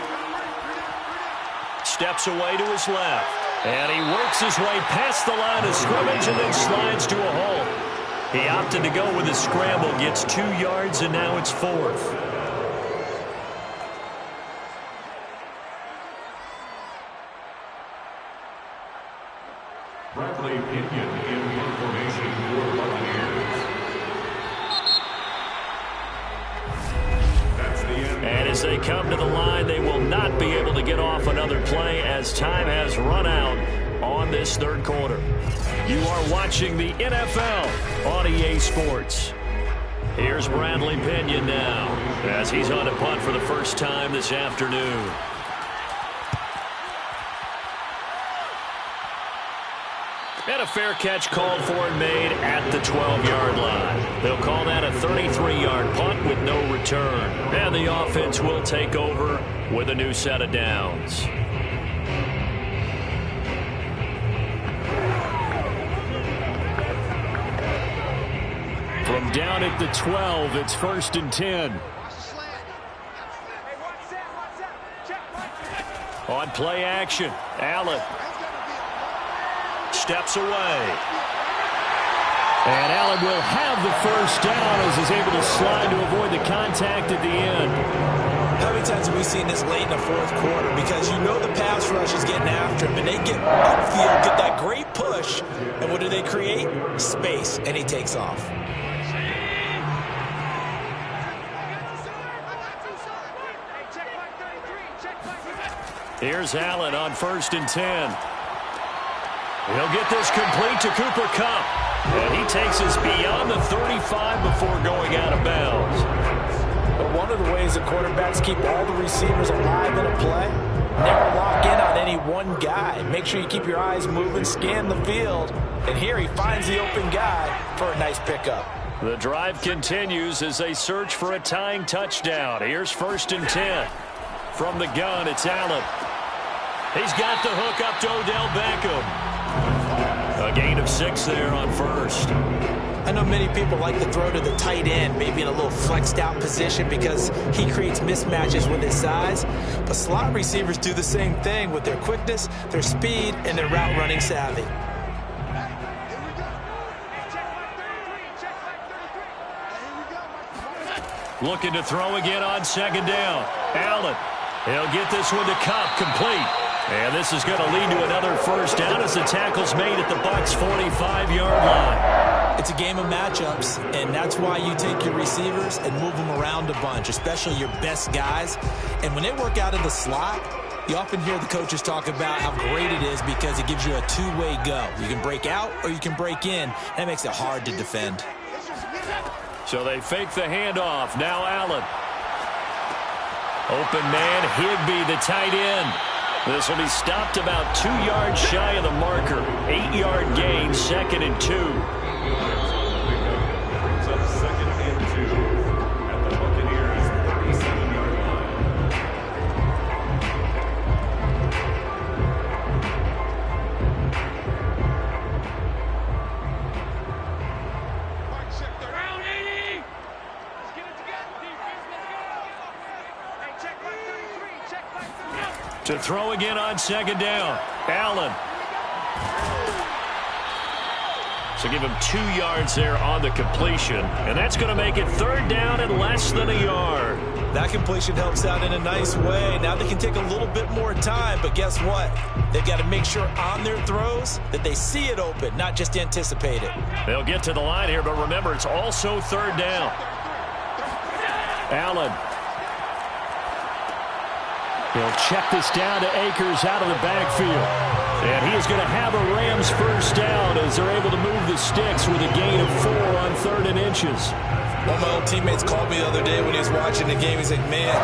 Steps away to his left. And he works his way past the line of scrimmage and then slides to a halt. He opted to go with his scramble, gets 2 yards, and now it's 4th. Bradley Pinion in formation for Buccaneers. That's the end. And as they come to the line, they will not be able to get off another play as time has run out on this third quarter. You are watching the NFL on EA Sports. Here's Bradley Pinion now as he's on a punt for the first time this afternoon. And a fair catch called for and made at the 12-yard line. They'll call that a 33-yard punt with no return. And the offense will take over with a new set of downs. From down at the 12, it's 1st and 10. On play action, Allen. steps away. And Allen will have the first down as he's able to slide to avoid the contact at the end. How many times have we seen this late in the fourth quarter? Because you know the pass rush is getting after him, and they get upfield, get that great push, and what do they create? Space, and he takes off. Here's Allen on 1st and 10. He'll get this complete to Cooper Kupp. And he takes us beyond the 35 before going out of bounds. But one of the ways the quarterbacks keep all the receivers alive in a play, never lock in on any one guy. Make sure you keep your eyes moving, scan the field. And here he finds the open guy for a nice pickup. The drive continues as they search for a tying touchdown. Here's 1st and 10. From the gun, it's Allen. He's got the hook up to Odell Beckham. A gain of 6 there on 1st. I know many people like to throw to the tight end, maybe in a little flexed out position because he creates mismatches with his size. But slot receivers do the same thing with their quickness, their speed, and their route running savvy. Looking to throw again on 2nd down. Allen. He'll get this one to Kupp, complete. And this is going to lead to another first down as the tackle's made at the Bucs' 45-yard line. It's a game of matchups, and that's why you take your receivers and move them around a bunch, especially your best guys. And when they work out in the slot, you often hear the coaches talk about how great it is because it gives you a two-way go. You can break out or you can break in. That makes it hard to defend. So they fake the handoff. Now Allen. Open man, Higbee, the tight end. This will be stopped about 2 yards shy of the marker. 8-yard gain, 2nd and 2. Brings up 2nd and 2 at the Buccaneers' 37-yard line. Round 80. Let's get it together, defense. Let's go. Hey, check by 33. Check by 33. To throw again on 2nd down. Allen. So give him 2 yards there on the completion. And that's going to make it 3rd down and less than a yard. That completion helps out in a nice way. Now they can take a little bit more time, but guess what? They've got to make sure on their throws that they see it open, not just anticipate it. They'll get to the line here, but remember, it's also 3rd down. Allen. He'll check this down to Akers out of the backfield. And he is going to have a Rams first down as they're able to move the sticks with a gain of 4 on 3rd and inches. One of my old teammates called me the other day when he was watching the game. He's like, man,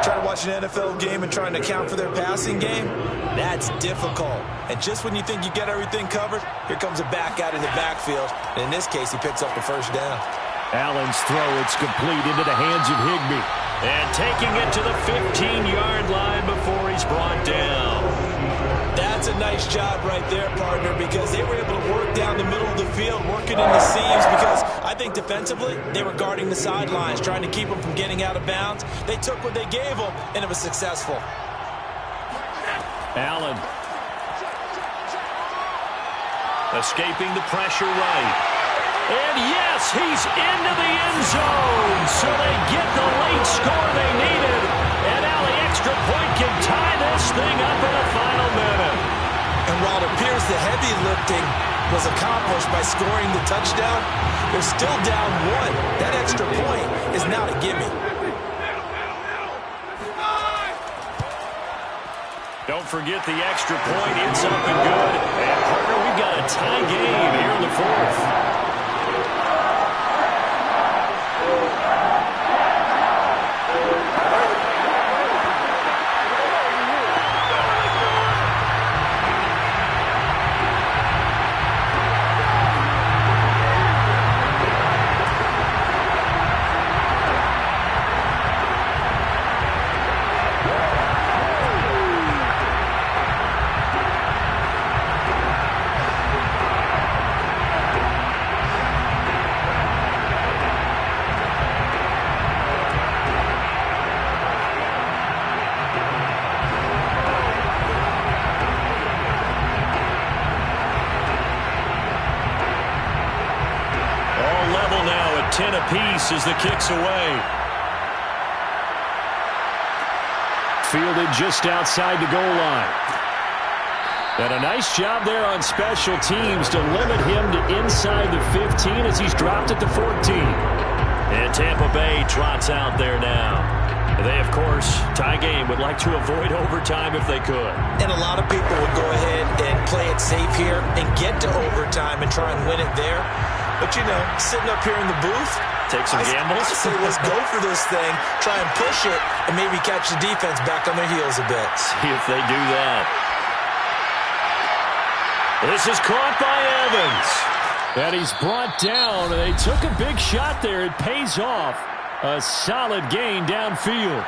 trying to watch an NFL game and trying to account for their passing game, that's difficult. And just when you think you get everything covered, here comes a back out of the backfield. And in this case, he picks up the first down. Allen's throw, it's complete into the hands of Higbee. And taking it to the 15-yard line before he's brought down. That's a nice job right there, partner, because they were able to work down the middle of the field, working in the seams, because I think defensively, they were guarding the sidelines, trying to keep them from getting out of bounds. They took what they gave them, and it was successful. Allen. Escaping the pressure right. And yes, he's into the end zone. So they get the late score they needed. And now the extra point can tie this thing up in the final minute. And while it appears the heavy lifting was accomplished by scoring the touchdown, they're still down 1. That extra point is now a gimme. Don't forget the extra point. It's up and good. And partner, we've got a tie game here in the 4th. 10 apiece as the kick's away. Fielded just outside the goal line. And a nice job there on special teams to limit him to inside the 15 as he's dropped at the 14. And Tampa Bay trots out there now. They, of course, tie game, would like to avoid overtime if they could. And a lot of people would go ahead and play it safe here and get to overtime and try and win it there. But, you know, sitting up here in the booth, take some gambles. I say let's go for this thing, try and push it, and maybe catch the defense back on their heels a bit. See if they do that. This is caught by Evans. And he's brought down. They took a big shot there. It pays off. A solid gain downfield.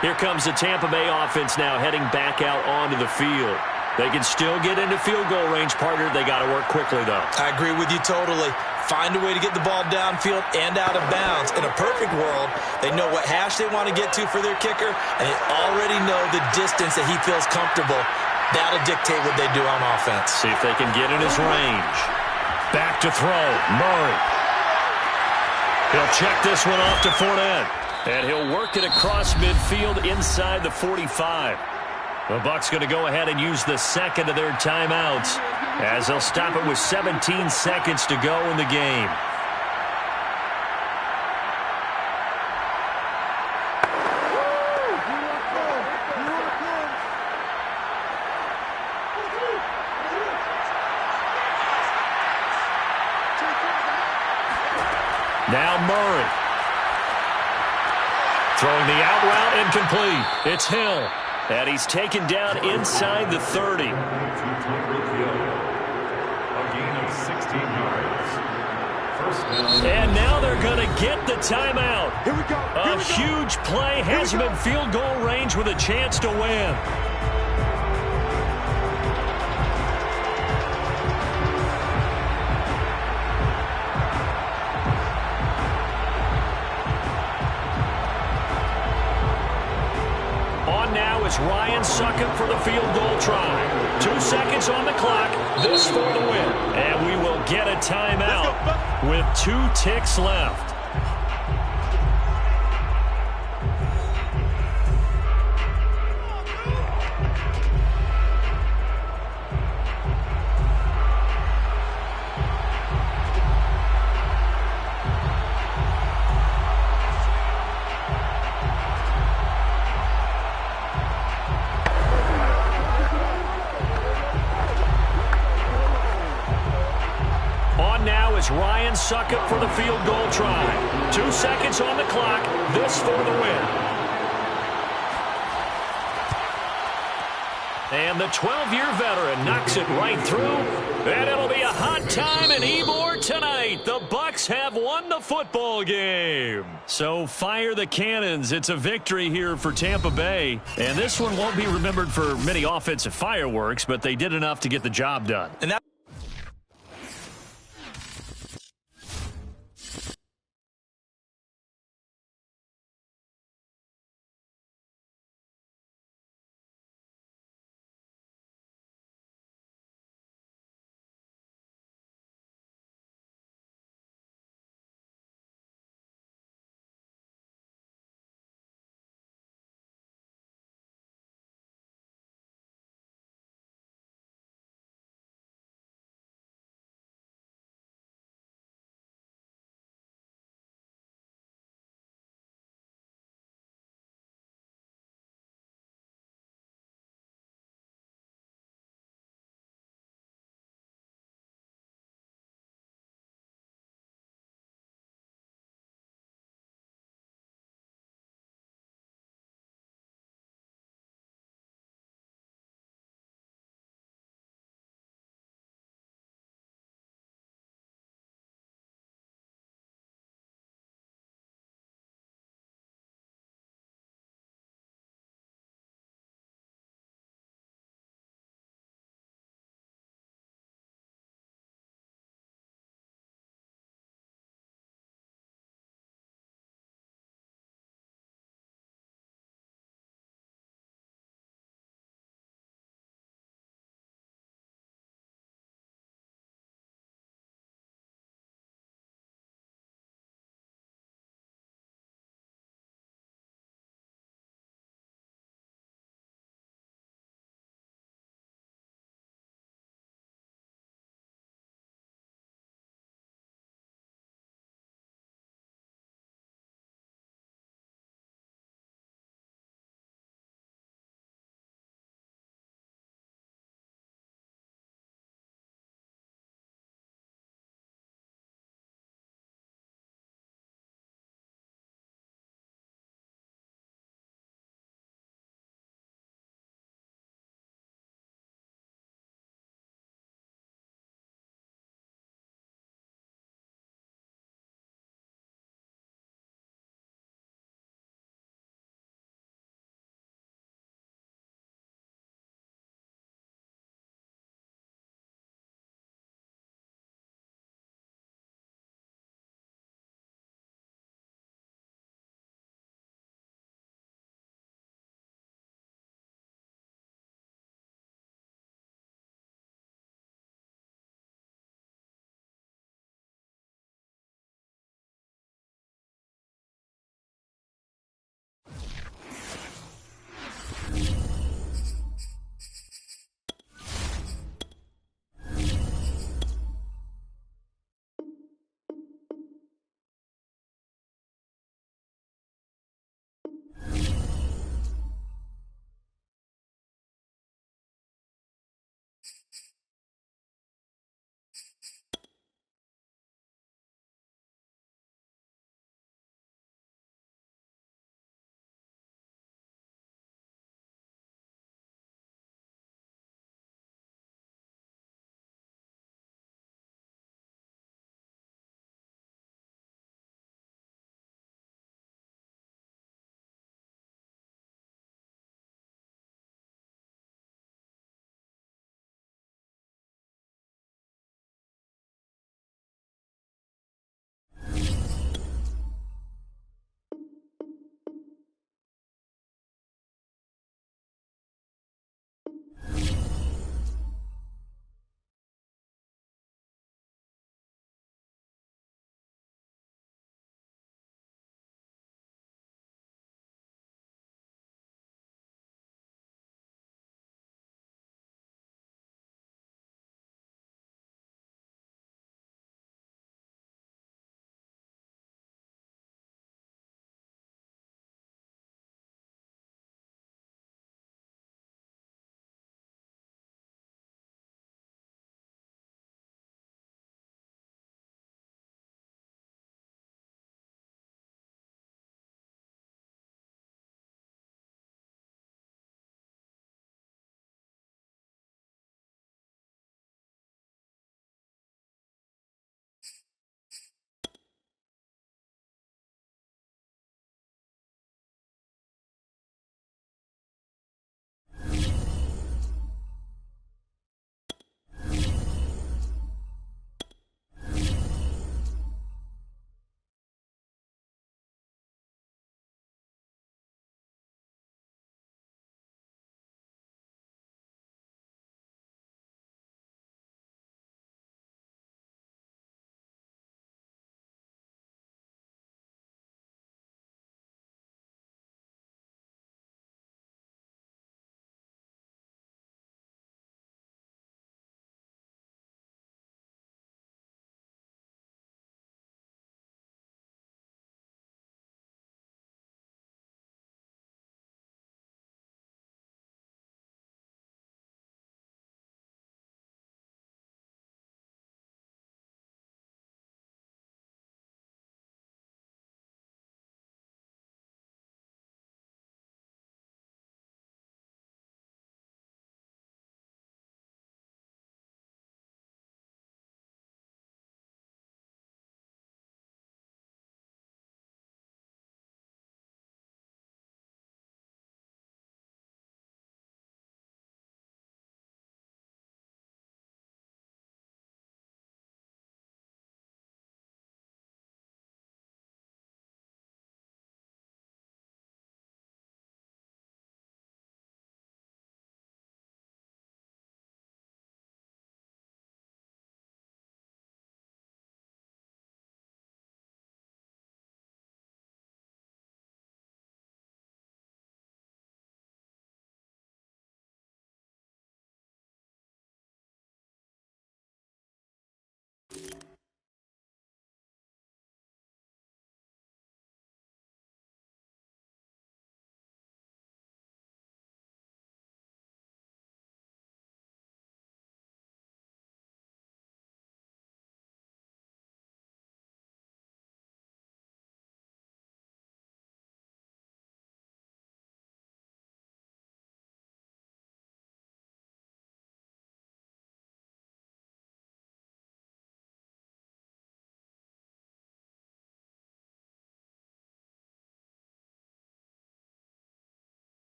Here comes the Tampa Bay offense now heading back out onto the field. They can still get into field goal range, partner. They got to work quickly, though. I agree with you totally. Find a way to get the ball downfield and out of bounds. In a perfect world, they know what hash they want to get to for their kicker, and they already know the distance that he feels comfortable. That'll dictate what they do on offense. See if they can get in his range. Back to throw. Murray. He'll check this one off to Fournette. And he'll work it across midfield inside the 45. The Bucs going to go ahead and use the second of their timeouts as they'll stop it with 17 seconds to go in the game. Now Murray. Throwing the out route incomplete. It's Hill. And he's taken down inside the 30. A gain of 16 yards. First down. And now they're going to get the timeout. Here we go. A huge play has him in field goal range with a chance to win. Ryan Succop for the field goal try. 2 seconds on the clock. This for the win. And we will get a timeout with 2 ticks left. Ryan Succop for the field goal try. 2 seconds on the clock. This for the win. And the 12-year veteran knocks it right through. And it'll be a hot time in Ybor tonight. The Bucs have won the football game. So fire the cannons. It's a victory here for Tampa Bay. And this one won't be remembered for many offensive fireworks, but they did enough to get the job done. And that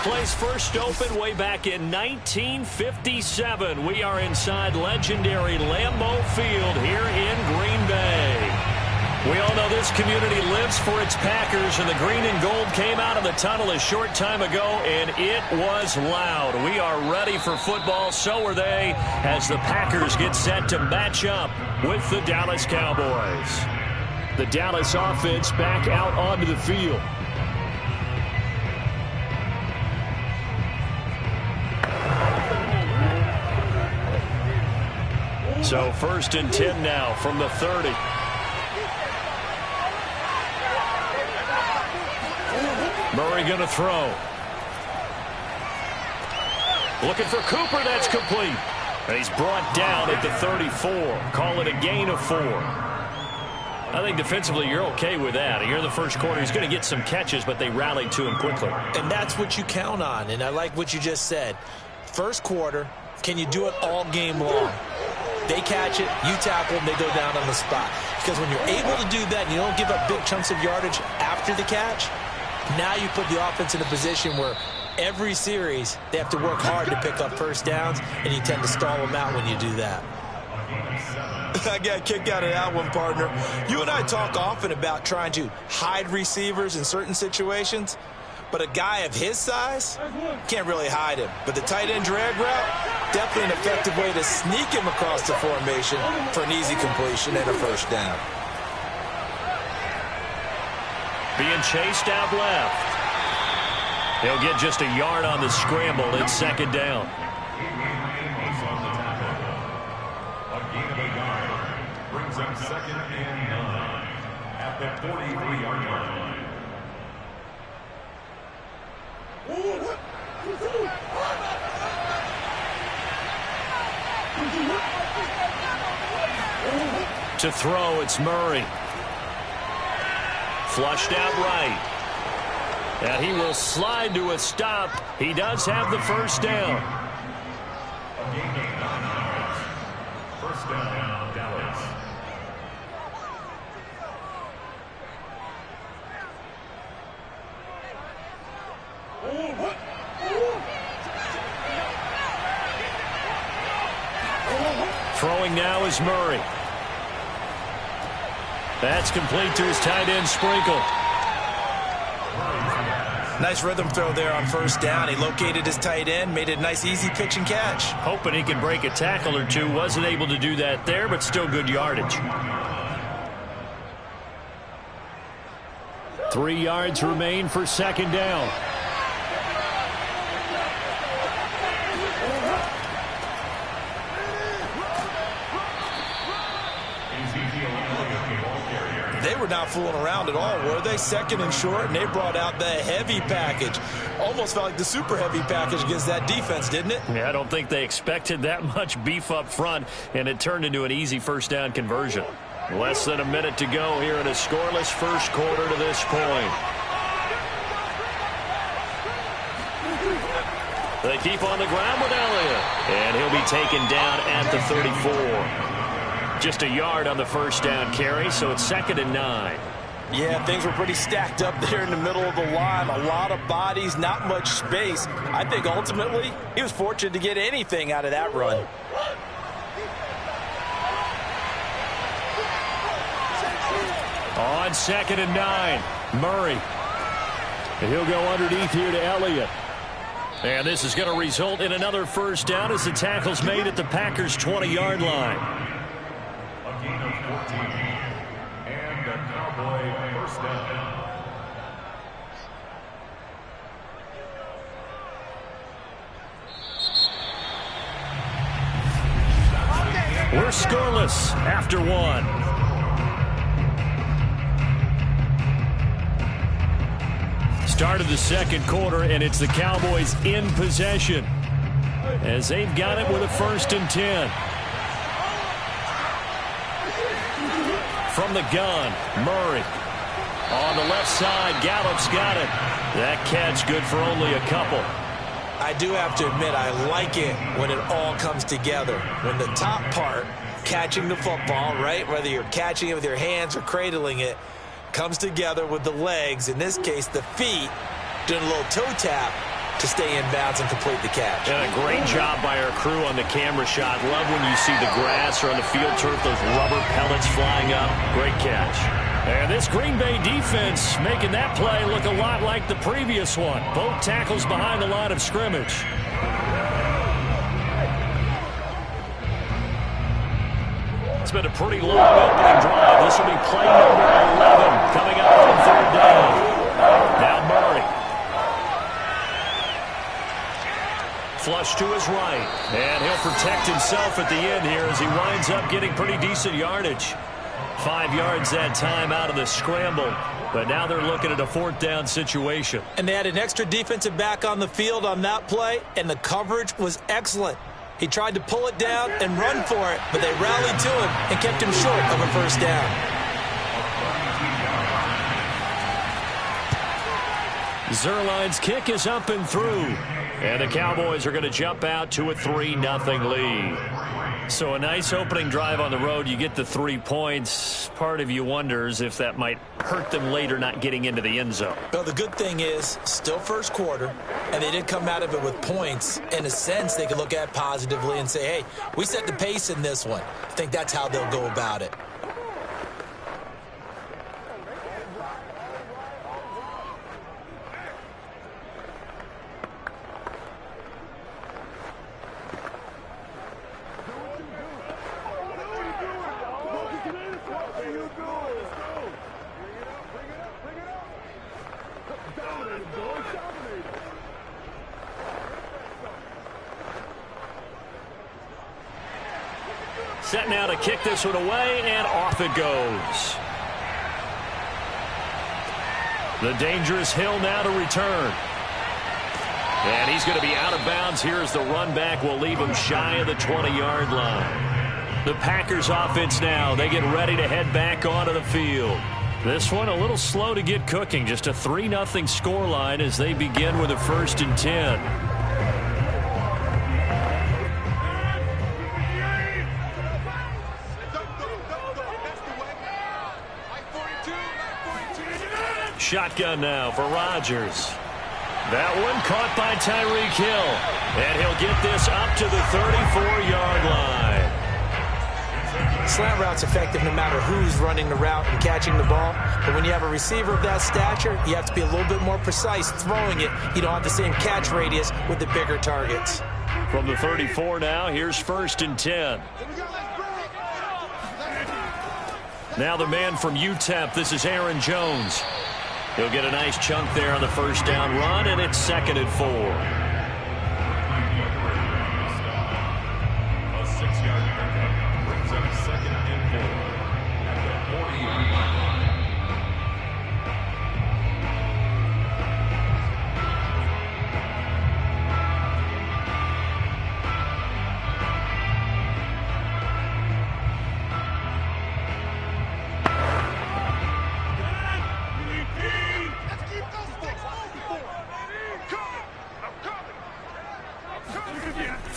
place first opened way back in 1957. We are inside legendary Lambeau Field here in Green Bay. We all know this community lives for its Packers, and the green and gold came out of the tunnel a short time ago, and it was loud. We are ready for football, so are they, as the Packers get set to match up with the Dallas Cowboys. The Dallas offense back out onto the field. So 1st and 10 now from the 30. Murray going to throw. Looking for Cooper. That's complete. And he's brought down at the 34. Call it a gain of 4. I think defensively you're okay with that. Here in the first quarter, he's going to get some catches, but they rallied to him quickly. And that's what you count on. And I like what you just said. First quarter, can you do it all game long? They catch it, you tackle them, they go down on the spot. Because when you're able to do that and you don't give up big chunks of yardage after the catch, now you put the offense in a position where every series they have to work hard to pick up first downs, and you tend to stall them out when you do that. I got a kick out of that one, partner. You and I talk often about trying to hide receivers in certain situations, but a guy of his size can't really hide him. But the tight end drag route, definitely an effective way to sneak him across the formation for an easy completion and a first down. Being chased out left. He'll get just a yard on the scramble. It's 2nd down. A gain of a yard brings up 2nd and 9 at the 43-yard line. To throw, it's Murray. Flushed out right. And he will slide to a stop. He does have the first down. A gain of 9 yards. First down, Dallas. Throwing now is Murray. That's complete to his tight end, Sprinkle. Nice rhythm throw there on first down. He located his tight end, made it a nice, easy pitch and catch. Hoping he could break a tackle or two. Wasn't able to do that there, but still good yardage. 3 yards remain for 2nd down. They were not fooling around at all, were they? 2nd and short, and they brought out the heavy package. Almost felt like the super heavy package against that defense, didn't it? Yeah, I don't think they expected that much beef up front, and it turned into an easy first down conversion. Less than a minute to go here in a scoreless first quarter to this point. They keep on the ground with Elliott, and he'll be taken down at the 34. Just a yard on the first down carry, so it's 2nd and 9. Yeah, things were pretty stacked up there in the middle of the line. A lot of bodies, not much space. I think ultimately he was fortunate to get anything out of that run. On 2nd and 9, Murray. And he'll go underneath here to Elliott. And this is going to result in another first down as the tackle's made at the Packers' 20-yard line. A gain of 14. And a Cowboy first down. We're scoreless after 1. Start of the second quarter, and it's the Cowboys in possession as they've got it with a 1st and 10. From the gun, Murray. On the left side, Gallup's got it. That catch good for only a couple. I do have to admit, I like it when it all comes together. When the top part, catching the football, right, whether you're catching it with your hands or cradling it, comes together with the legs, in this case the feet, doing a little toe tap. to stay in bounds and complete the catch. And a great job by our crew on the camera shot. Love when you see the grass or on the field turf, those rubber pellets flying up. Great catch. And this Green Bay defense making that play look a lot like the previous one. Both tackles behind the line of scrimmage. It's been a pretty long opening drive. This will be play number 11 coming up on third down. Now Murray. Flush to his right. And he'll protect himself at the end here as he winds up getting pretty decent yardage. 5 yards that time out of the scramble. But now they're looking at a fourth down situation. And they had an extra defensive back on the field on that play, and the coverage was excellent. He tried to pull it down and run for it, but they rallied to him and kept him short of a first down. Zerline's kick is up and through. And the Cowboys are going to jump out to a 3-0 lead. So a nice opening drive on the road. You get the 3 points. Part of you wonders if that might hurt them later not getting into the end zone. Well, the good thing is, still first quarter, and they did come out of it with points. In a sense, they can look at it positively and say, hey, we set the pace in this one. I think that's how they'll go about it. Set now to kick this one away, and off it goes. The dangerous Hill now to return. And he's going to be out of bounds here as the run back will leave him shy of the 20-yard line. The Packers offense now, they get ready to head back onto the field. This one a little slow to get cooking. Just a 3-0 scoreline as they begin with a 1st and 10. Shotgun now for Rodgers. That one caught by Tyreek Hill. And he'll get this up to the 34-yard line. Slant route's effective no matter who's running the route and catching the ball. But when you have a receiver of that stature, you have to be a little bit more precise throwing it. You don't have the same catch radius with the bigger targets. From the 34 now, here's 1st and 10. Now the man from UTEP, this is Aaron Jones. He'll get a nice chunk there on the first down run, and it's 2nd and 4. A 6-yard pickup brings up 2nd and 4 at the 40-yard line.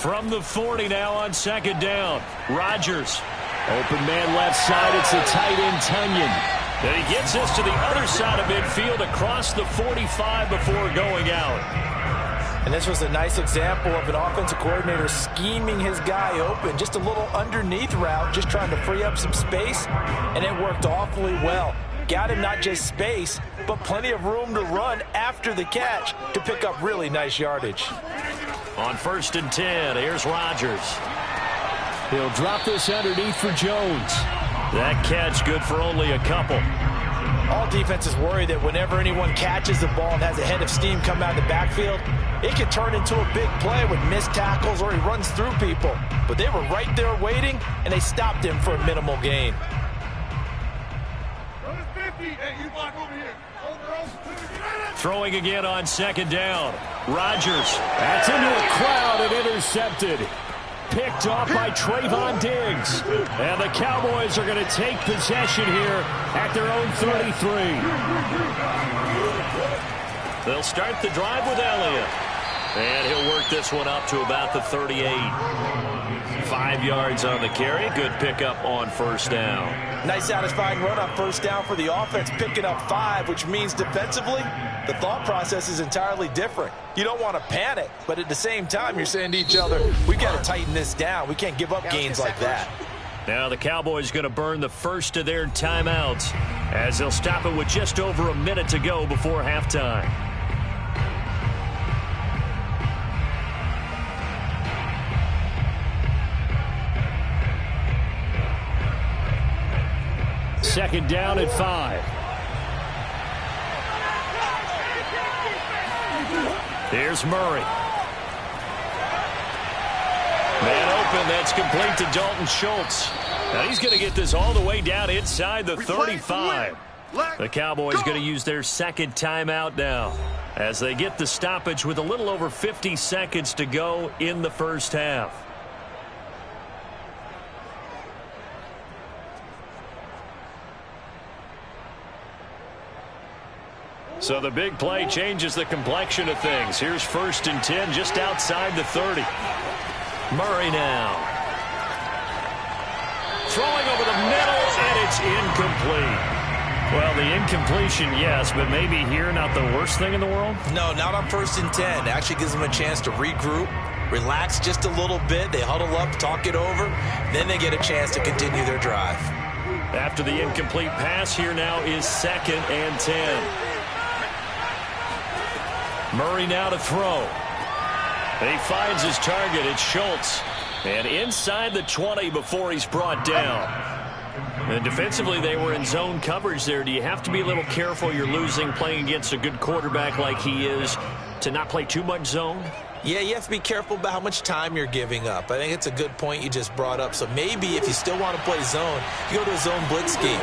From the 40 now on 2nd down. Rodgers. Open man left side. It's the tight end Tunyon. And he gets this to the other side of midfield across the 45 before going out. And this was a nice example of an offensive coordinator scheming his guy open. Just a little underneath route, just trying to free up some space. And it worked awfully well. Got him not just space, but plenty of room to run after the catch to pick up really nice yardage. On 1st and 10, here's Rodgers. He'll drop this underneath for Jones. That catch good for only a couple. All defenses worry that whenever anyone catches the ball and has a head of steam come out of the backfield, it can turn into a big play with missed tackles or he runs through people. But they were right there waiting, and they stopped him for a minimal gain. Throwing again on 2nd down. Rodgers. That's into a crowd and intercepted. Picked off by Trayvon Diggs. And the Cowboys are going to take possession here at their own 33. They'll start the drive with Elliott. And he'll work this one up to about the 38. 5 yards on the carry. Good pickup on 1st down. Nice satisfying run on 1st down for the offense, picking up 5, which means defensively the thought process is entirely different. You don't want to panic, but at the same time, you're saying to each other, we've got to tighten this down. We can't give up gains like that. Now the Cowboys going to burn the first of their timeouts as they'll stop it with just over a minute to go before halftime. Second down at 5. Here's Murray. Man open, that's complete to Dalton Schultz. Now he's going to get this all the way down inside the 35. The Cowboys going to use their second timeout now as they get the stoppage with a little over 50 seconds to go in the first half. So the big play changes the complexion of things. Here's 1st and 10 just outside the 30. Murray now. Throwing over the middle, and it's incomplete. Well, the incompletion, yes, but maybe here not the worst thing in the world? No, not on 1st and 10. It actually gives them a chance to regroup, relax just a little bit. They huddle up, talk it over. Then they get a chance to continue their drive. After the incomplete pass, here now is 2nd and 10. Murray now to throw. He finds his target. It's Schultz. And inside the 20 before he's brought down. And defensively, they were in zone coverage there. Do you have to be a little careful? You're losing playing against a good quarterback like he is to not play too much zone? Yeah, you have to be careful about how much time you're giving up. I think it's a good point you just brought up. So maybe if you still want to play zone, you go to a zone blitz scheme.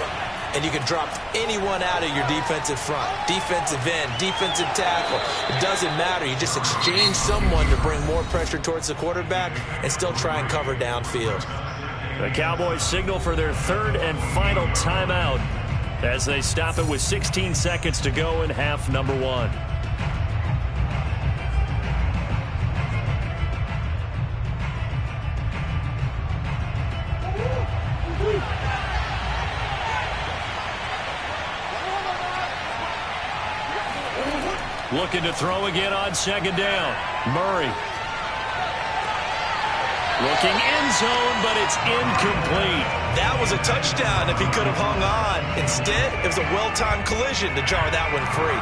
And you can drop anyone out of your defensive front. Defensive end, defensive tackle. It doesn't matter. You just exchange someone to bring more pressure towards the quarterback and still try and cover downfield. The Cowboys signal for their 3rd and final timeout as they stop it with 16 seconds to go in half number 1. Looking to throw again on 2nd down. Murray. Looking end zone, but it's incomplete. That was a touchdown if he could have hung on. Instead, it was a well-timed collision to jar that one free.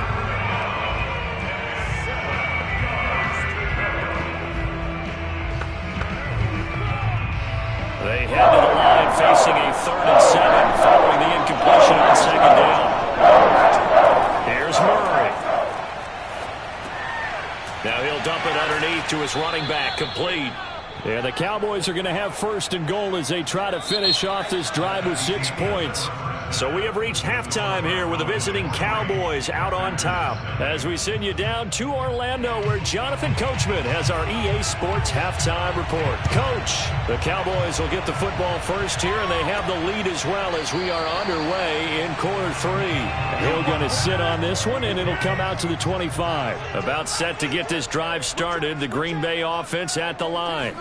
They head to the line facing a 3rd and 7 following the incompletion on 2nd down. Here's Murray. Now he'll dump it underneath to his running back, complete. Yeah, the Cowboys are going to have 1st and goal as they try to finish off this drive with 6 points. So we have reached halftime here with the visiting Cowboys out on top as we send you down to Orlando where Jonathan Coachman has our EA Sports halftime report. Coach, the Cowboys will get the football first here, and they have the lead as well as we are underway in quarter 3. Hill going to sit on this one, and it'll come out to the 25. About set to get this drive started, the Green Bay offense at the line.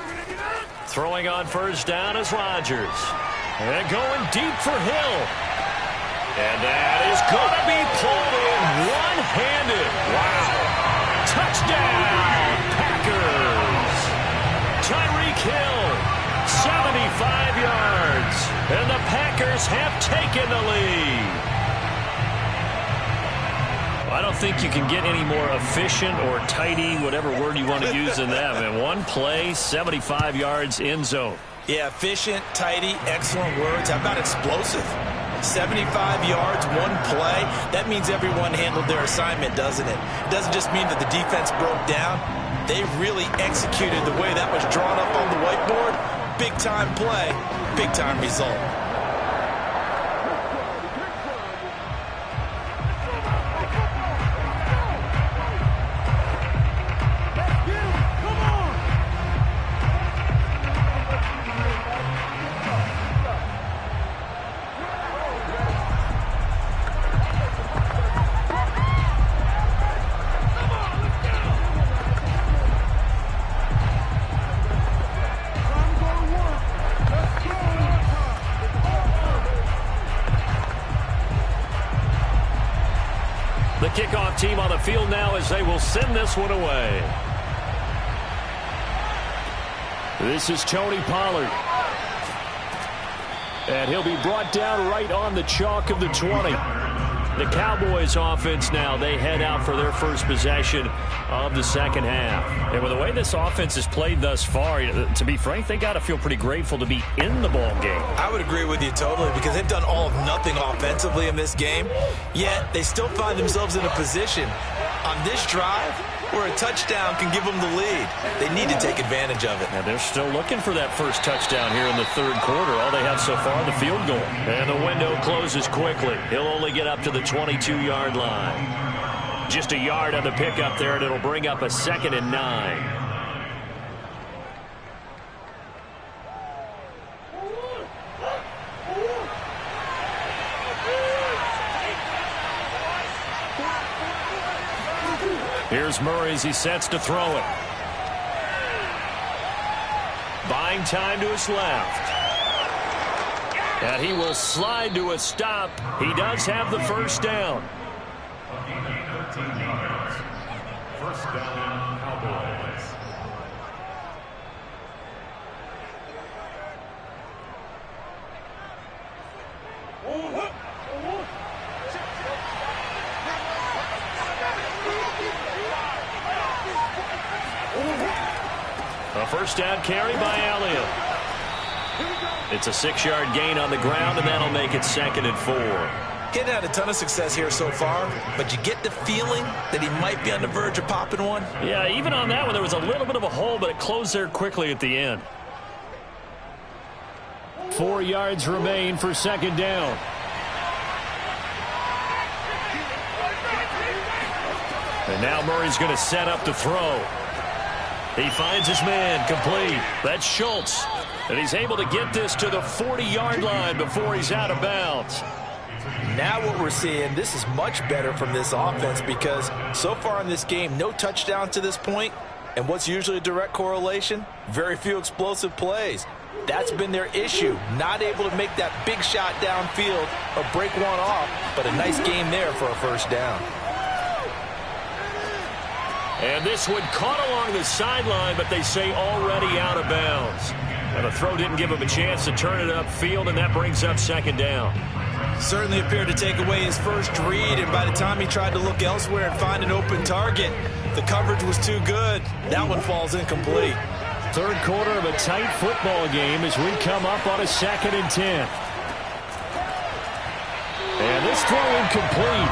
Throwing on 1st down is Rodgers. And going deep for Hill. And that is going to be pulled in one-handed. Wow. Touchdown, Packers. Tyreek Hill, 75 yards. And the Packers have taken the lead. I don't think you can get any more efficient or tidy, whatever word you want to use in that. In one play, 75 yards in zone. Yeah, efficient, tidy, excellent words. How about explosive? 75 yards, one play. That means everyone handled their assignment, doesn't it? It doesn't just mean that the defense broke down. They really executed the way that was drawn up on the whiteboard. Big-time play, big-time result. kickoff team on the field now as they will send this one away. This is Tony Pollard. And he'll be brought down right on the chalk of the 20. The Cowboys offense now, they head out for their first possession of the second half. And with the way this offense has played thus far, to be frank, they got to feel pretty grateful to be in the ball game. I would agree with you totally because they've done all of nothing offensively in this game, yet they still find themselves in a position on this drive where a touchdown can give them the lead. They need to take advantage of it. And they're still looking for that first touchdown here in the third quarter. All they have so far, the field goal. And the window closes quickly. He'll only get up to the 22-yard line. Just a yard on the pickup there, and it'll bring up a 2nd and 9. Here's Murray as he sets to throw it. Buying time to his left. And he will slide to a stop. He does have the first down. 13 yards. First down, Cowboys. A first down carry by Elliott. It's a 6-yard gain on the ground, and that'll make it 2nd and 4. Getting had a ton of success here so far, but you get the feeling that he might be on the verge of popping one. Yeah, even on that one, there was a little bit of a hole, but it closed there quickly at the end. 4 yards remain for 2nd down. And now Murray's going to set up to throw. He finds his man complete. That's Schultz. And he's able to get this to the 40-yard line before he's out of bounds. Now what we're seeing, this is much better from this offense because so far in this game, no touchdowns to this point. And what's usually a direct correlation? Very few explosive plays. That's been their issue. Not able to make that big shot downfield or break one off, but a nice game there for a first down. And this one caught along the sideline, but they say already out of bounds. And the throw didn't give him a chance to turn it upfield, and that brings up 2nd down. Certainly appeared to take away his first read, and by the time he tried to look elsewhere and find an open target, the coverage was too good. That one falls incomplete. Third quarter of a tight football game as we come up on a 2nd and 10. And this throw incomplete.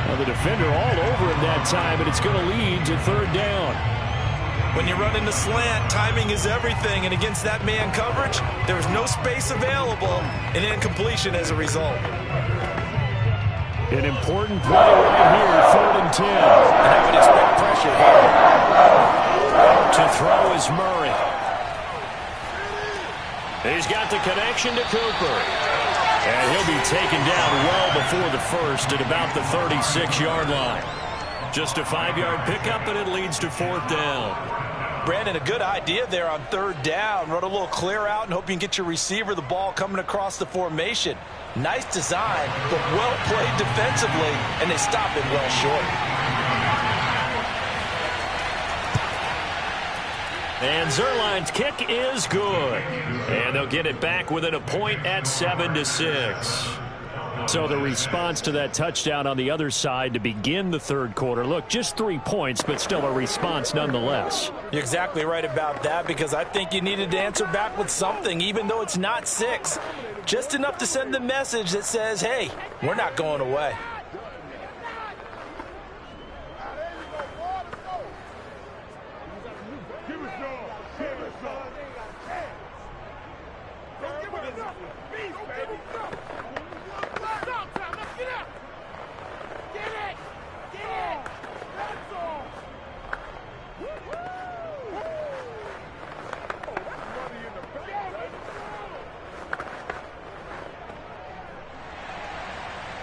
Well, the defender all over him that time, and it's going to lead to 3rd down. When you run in the slant, timing is everything, and against that man coverage, there's no space available, and incompletion as a result. An important play right here, 3rd and 10. And I would expect pressure here. To throw is Murray. He's got the connection to Cooper. And he'll be taken down well before the first at about the 36-yard line. Just a 5-yard pickup, and it leads to 4th down. Brandon, a good idea there on 3rd down. Run a little clear out and hope you can get your receiver the ball coming across the formation. Nice design, but well played defensively, and they stop it well short. And Zerline's kick is good. And they'll get it back within a point at 7-6. So the response to that touchdown on the other side to begin the third quarter. Look, just 3 points, but still a response nonetheless. You're exactly right about that because I think you needed to answer back with something, even though it's not 6. Just enough to send the message that says, hey, we're not going away.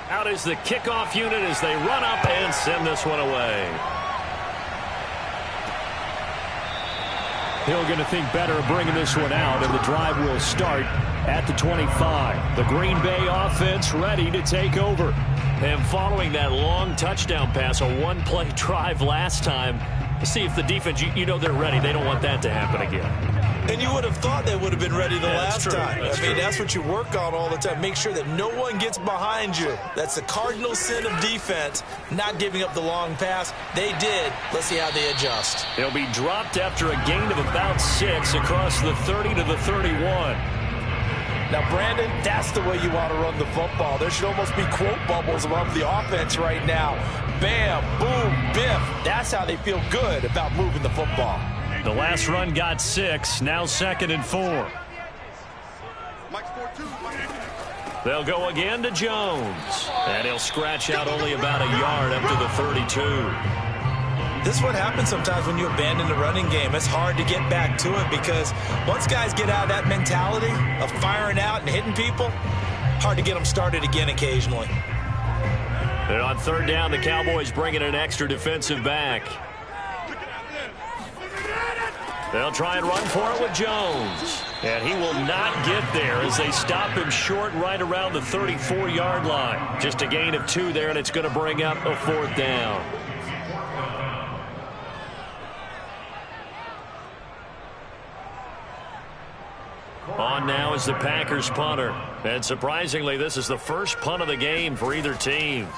Out is the kickoff unit as they run up and send this one away. Hill going to think better of bringing this one out, and the drive will start at the 25. The Green Bay offense ready to take over. And following that long touchdown pass, a one-play drive last time, see if the defense, you know they're ready. They don't want that to happen again. And you would have thought they would have been ready the last time. That's what you work on all the time. Make sure that no one gets behind you. That's the cardinal sin of defense, not giving up the long pass. They did. Let's see how they adjust. He'll be dropped after a gain of about 6 across the 30 to the 31. Now, Brandon, that's the way you want to run the football. There should almost be quote bubbles above the offense right now. Bam, boom, biff. That's how they feel good about moving the football. The last run got 6, now 2nd and 4. They'll go again to Jones. And he'll scratch out only about a yard up to the 32. This is what happens sometimes when you abandon the running game. It's hard to get back to it because once guys get out of that mentality of firing out and hitting people, hard to get them started again occasionally. And on 3rd down, the Cowboys bring in an extra defensive back. They'll try and run for it with Jones. And he will not get there as they stop him short right around the 34-yard line. Just a gain of 2 there, and it's going to bring up a 4th down. On now is the Packers punter. And surprisingly, this is the first punt of the game for either team.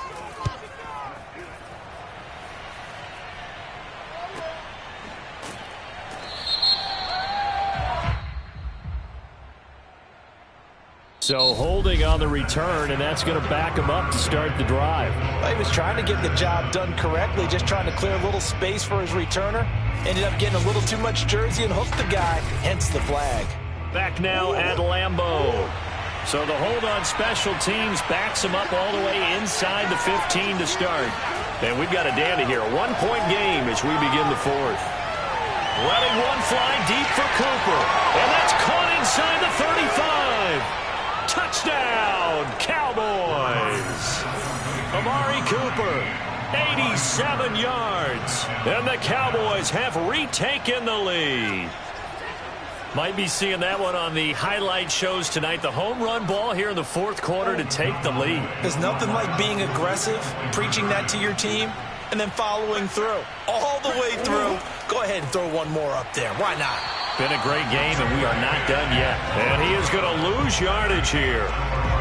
So holding on the return, and that's going to back him up to start the drive. Well, he was trying to get the job done correctly, just trying to clear a little space for his returner. Ended up getting a little too much jersey and hooked the guy, hence the flag. Back now at Lambeau. So the hold on special teams backs him up all the way inside the 15 to start. And we've got a dandy here. A 1-point game as we begin the 4th. Letting one fly deep for Cooper. And that's caught inside the 35. Touchdown, Cowboys. Amari Cooper, 87 yards. And the Cowboys have retaken the lead. Might be seeing that one on the highlight shows tonight. The home run ball here in the 4th quarter to take the lead. There's nothing like being aggressive, preaching that to your team, and then following through. All the way through. Go ahead and throw one more up there. Why not? Been a great game, and we are not done yet. And he is going to lose yardage here.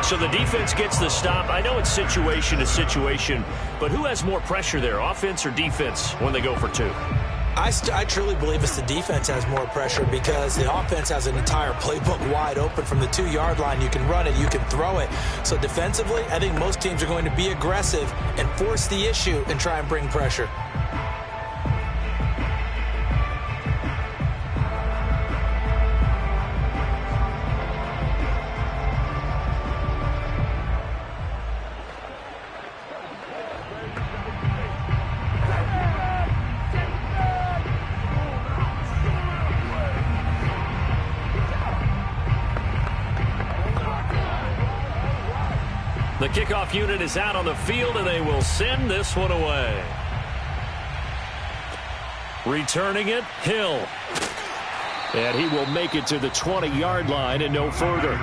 So the defense gets the stop. I know it's situation to situation, but who has more pressure there, offense or defense, when they go for 2? I truly believe it's the defense has more pressure because the offense has an entire playbook wide open from the 2-yard line. You can run it, you can throw it. So defensively, I think most teams are going to be aggressive and force the issue and try and bring pressure. The kickoff unit is out on the field, and they will send this one away. Returning it, Hill. And he will make it to the 20-yard line and no further.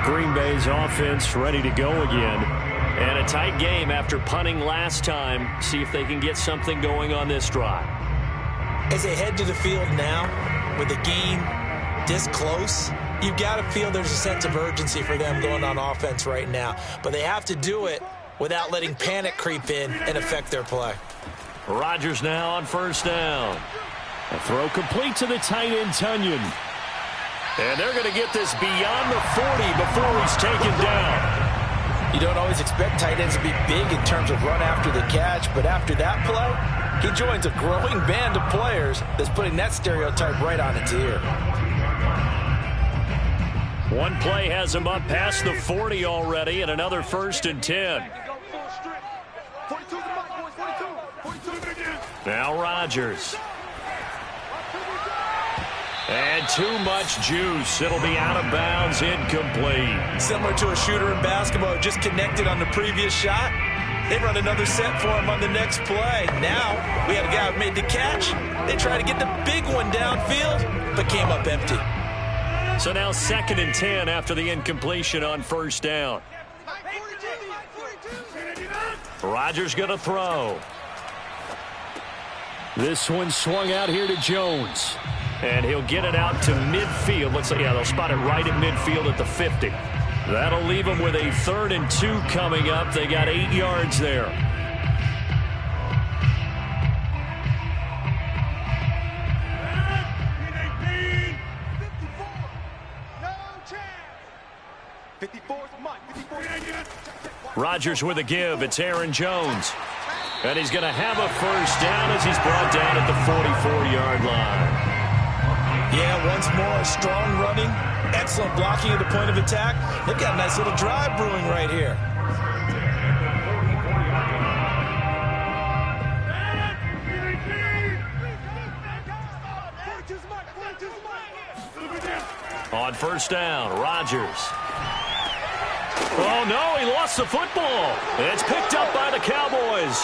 Green Bay's offense ready to go again. And a tight game after punting last time. See if they can get something going on this drive. As they head to the field now, with the game this close, you've got to feel there's a sense of urgency for them going on offense right now. But they have to do it without letting panic creep in and affect their play. Rodgers now on 1st down. A throw complete to the tight end, Tunyon. And they're going to get this beyond the 40 before he's taken down. You don't always expect tight ends to be big in terms of run after the catch, but after that play, he joins a growing band of players that's putting that stereotype right on its ear. One play has him up past the 40 already, and another 1st and 10. Now Rodgers. And too much juice. It'll be out of bounds, incomplete. Similar to a shooter in basketball, just connected on the previous shot. They run another set for him on the next play. Now, we had a guy who made the catch. They tried to get the big one downfield, but came up empty. So now 2nd and 10 after the incompletion on 1st down. Rodgers going to throw. This one swung out here to Jones. And he'll get it out to midfield. Looks like, yeah, they'll spot it right at midfield at the 50. That'll leave them with a 3rd and 2 coming up. They got 8 yards there. Rodgers with a give. It's Aaron Jones. And he's going to have a first down as he's brought down at the 44-yard line. Yeah, once more, strong running, excellent blocking at the point of attack. They've got a nice little drive brewing right here. On first down, Rodgers. Oh, no, he lost the football. It's picked up by the Cowboys.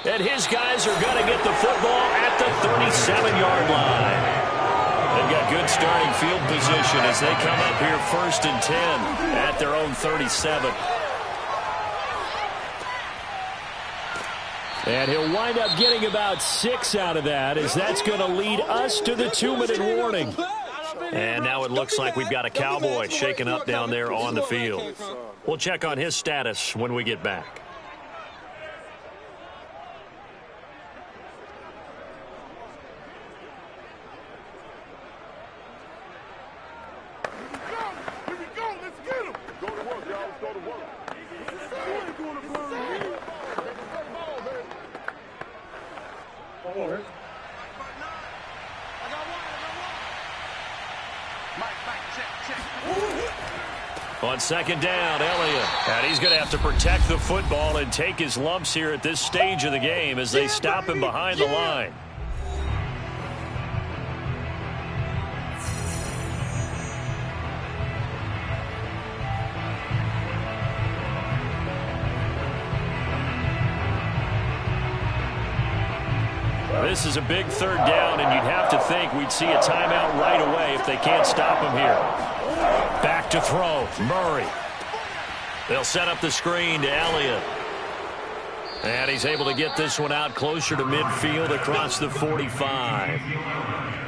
And his guys are going to get the football at the 37-yard line. They've got good starting field position as they come up here 1st and 10 at their own 37. And he'll wind up getting about 6 out of that, as that's going to lead us to the 2-minute warning. And now it looks like we've got a Cowboy shaken up down there on the field. We'll check on his status when we get back. On second down, Elliott. And he's going to have to protect the football and take his lumps here at this stage of the game as they stop him behind the line. This is a big 3rd down, and you'd have to think we'd see a timeout right away if they can't stop him here. Back to throw, Murray. They'll set up the screen to Elliott. And he's able to get this one out closer to midfield across the 45.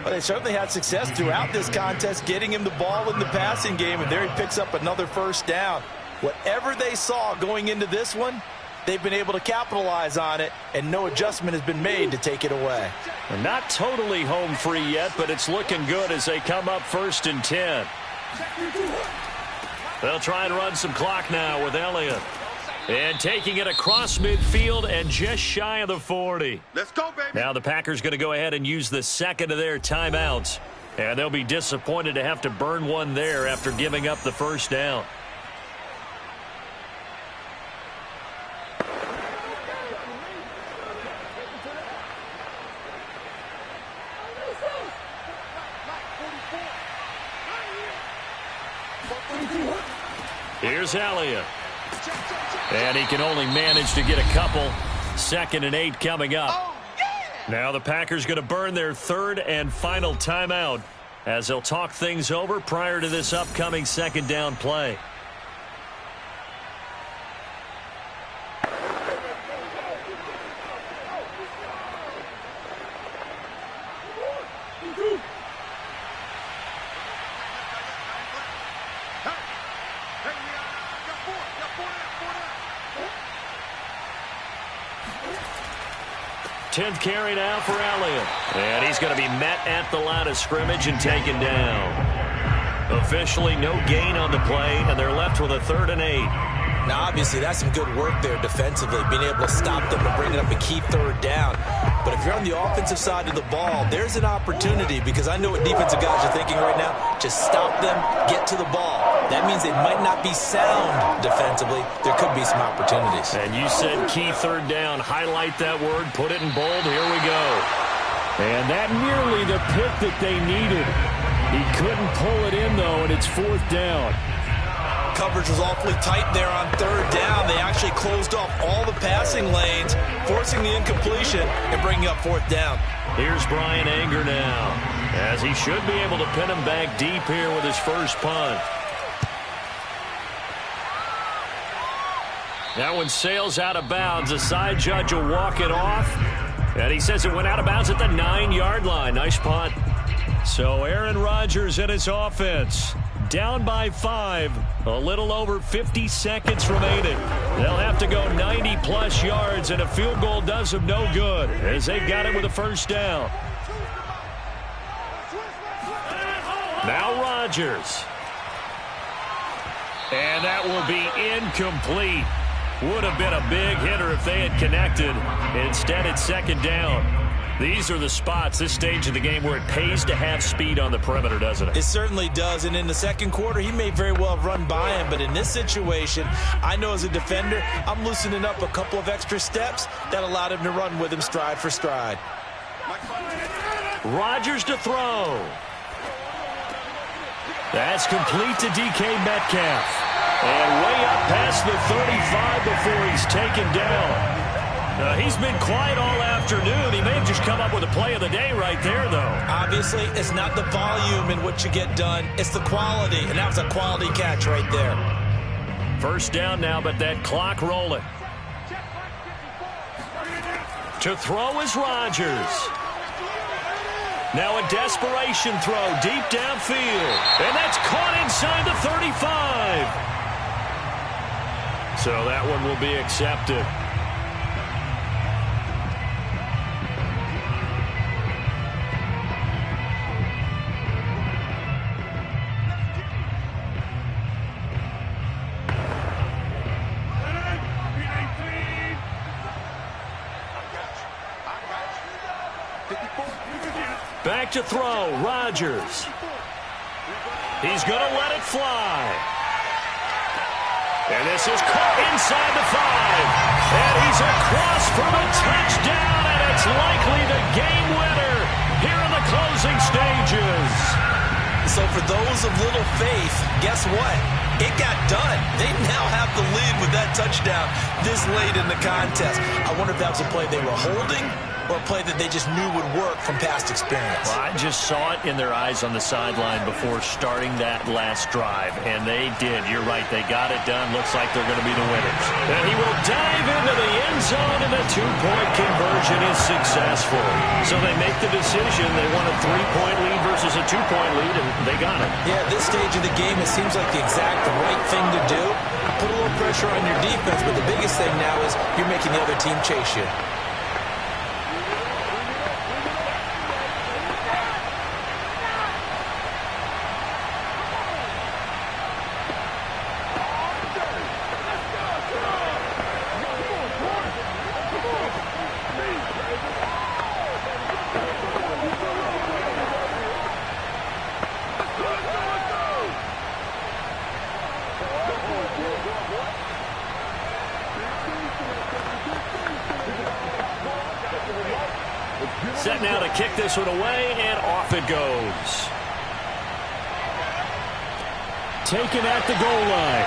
Well, they certainly had success throughout this contest getting him the ball in the passing game, and there he picks up another first down. Whatever they saw going into this one, they've been able to capitalize on it, and no adjustment has been made to take it away. They're not totally home free yet, but it's looking good as they come up 1st and 10. They'll try and run some clock now with Elliott. And taking it across midfield and just shy of the 40. Let's go, baby. Now the Packers going to go ahead and use the second of their timeouts. And they'll be disappointed to have to burn one there after giving up the first down. Here's Elliott. And he can only manage to get a couple. 2nd and 8 coming up. Now the Packers going to burn their 3rd and final timeout as they'll talk things over prior to this upcoming 2nd down play. Tenth carry now for Elliott. And he's going to be met at the line of scrimmage and taken down. Officially no gain on the play, and they're left with a 3rd and 8. Now, obviously, that's some good work there defensively, being able to stop them and bringing up a key 3rd down. But if you're on the offensive side of the ball, there's an opportunity, because I know what defensive guys are thinking right now. Just stop them, get to the ball. That means they might not be sound defensively. There could be some opportunities. And you said key 3rd down. Highlight that word. Put it in bold. Here we go. And that nearly the pick that they needed. He couldn't pull it in, though, and it's 4th down. Coverage was awfully tight there on 3rd down. They actually closed off all the passing lanes, forcing the incompletion and bringing up 4th down. Here's Brian Anger now, as he should be able to pin him back deep here with his first punt. That one sails out of bounds. The side judge will walk it off. And he says it went out of bounds at the 9-yard line. Nice punt. So Aaron Rodgers and his offense down by 5. A little over 50 seconds remaining. They'll have to go 90-plus yards, and a field goal does them no good as they got it with a first down. Now Rodgers. And that will be incomplete. Would have been a big hitter if they had connected. Instead, it's second down. These are the spots, this stage of the game, where it pays to have speed on the perimeter, doesn't it? It certainly does, and in the second quarter, he may very well have run by him, but in this situation, I know as a defender, I'm loosening up a couple of extra steps that allowed him to run with him stride for stride. Rodgers to throw. That's complete to DK Metcalf. And way up past the 35 before he's taken down. He's been quiet all afternoon. He may have just come up with a play of the day right there, though. Obviously, it's not the volume in what you get done. It's the quality, and that was a quality catch right there. First down now, but that clock rolling. To throw is Rodgers. Now a desperation throw deep downfield. And that's caught inside the 35. So that one will be accepted. Back to throw, Rodgers. He's going to let it fly. And this is caught inside the 5. And he's across for the touchdown, and it's likely the game winner here in the closing stages. So for those of little faith, guess what? It got done. They now have the lead with that touchdown this late in the contest. I wonder if that was a play they were holding or a play that they just knew would work from past experience. Well, I just saw it in their eyes on the sideline before starting that last drive, and they did. You're right. They got it done. Looks like they're going to be the winners. And he will dive into the end zone, and the two-point conversion is successful. So they make the decision. They want a 3-point lead versus a 2-point lead, and they got it. Yeah, at this stage of the game, it seems like the exact right thing to do. Put a little pressure on your defense, but the biggest thing now is you're making the other team chase you. Set now to kick this one away, and off it goes. Taken at the goal line.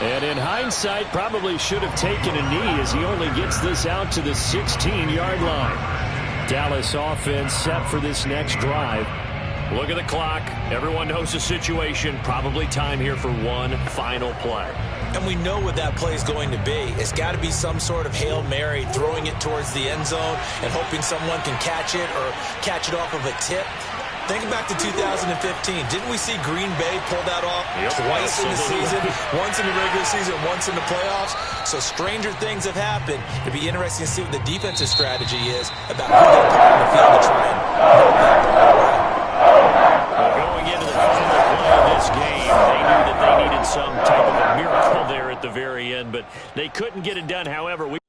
And in hindsight, probably should have taken a knee as he only gets this out to the 16-yard line. Dallas offense set for this next drive. Look at the clock. Everyone knows the situation. Probably time here for one final play. And we know what that play is going to be. It's got to be some sort of Hail Mary, throwing it towards the end zone and hoping someone can catch it or catch it off of a tip. Think back to 2015. Didn't we see Green Bay pull that off twice in the season? Once in the regular season, once in the playoffs. So stranger things have happened. It'd be interesting to see what the defensive strategy is about who they put on the field to try and knock that ball away. Going into the final play of this game, they knew that they needed some type of a miracle there at the very end, but they couldn't get it done. However,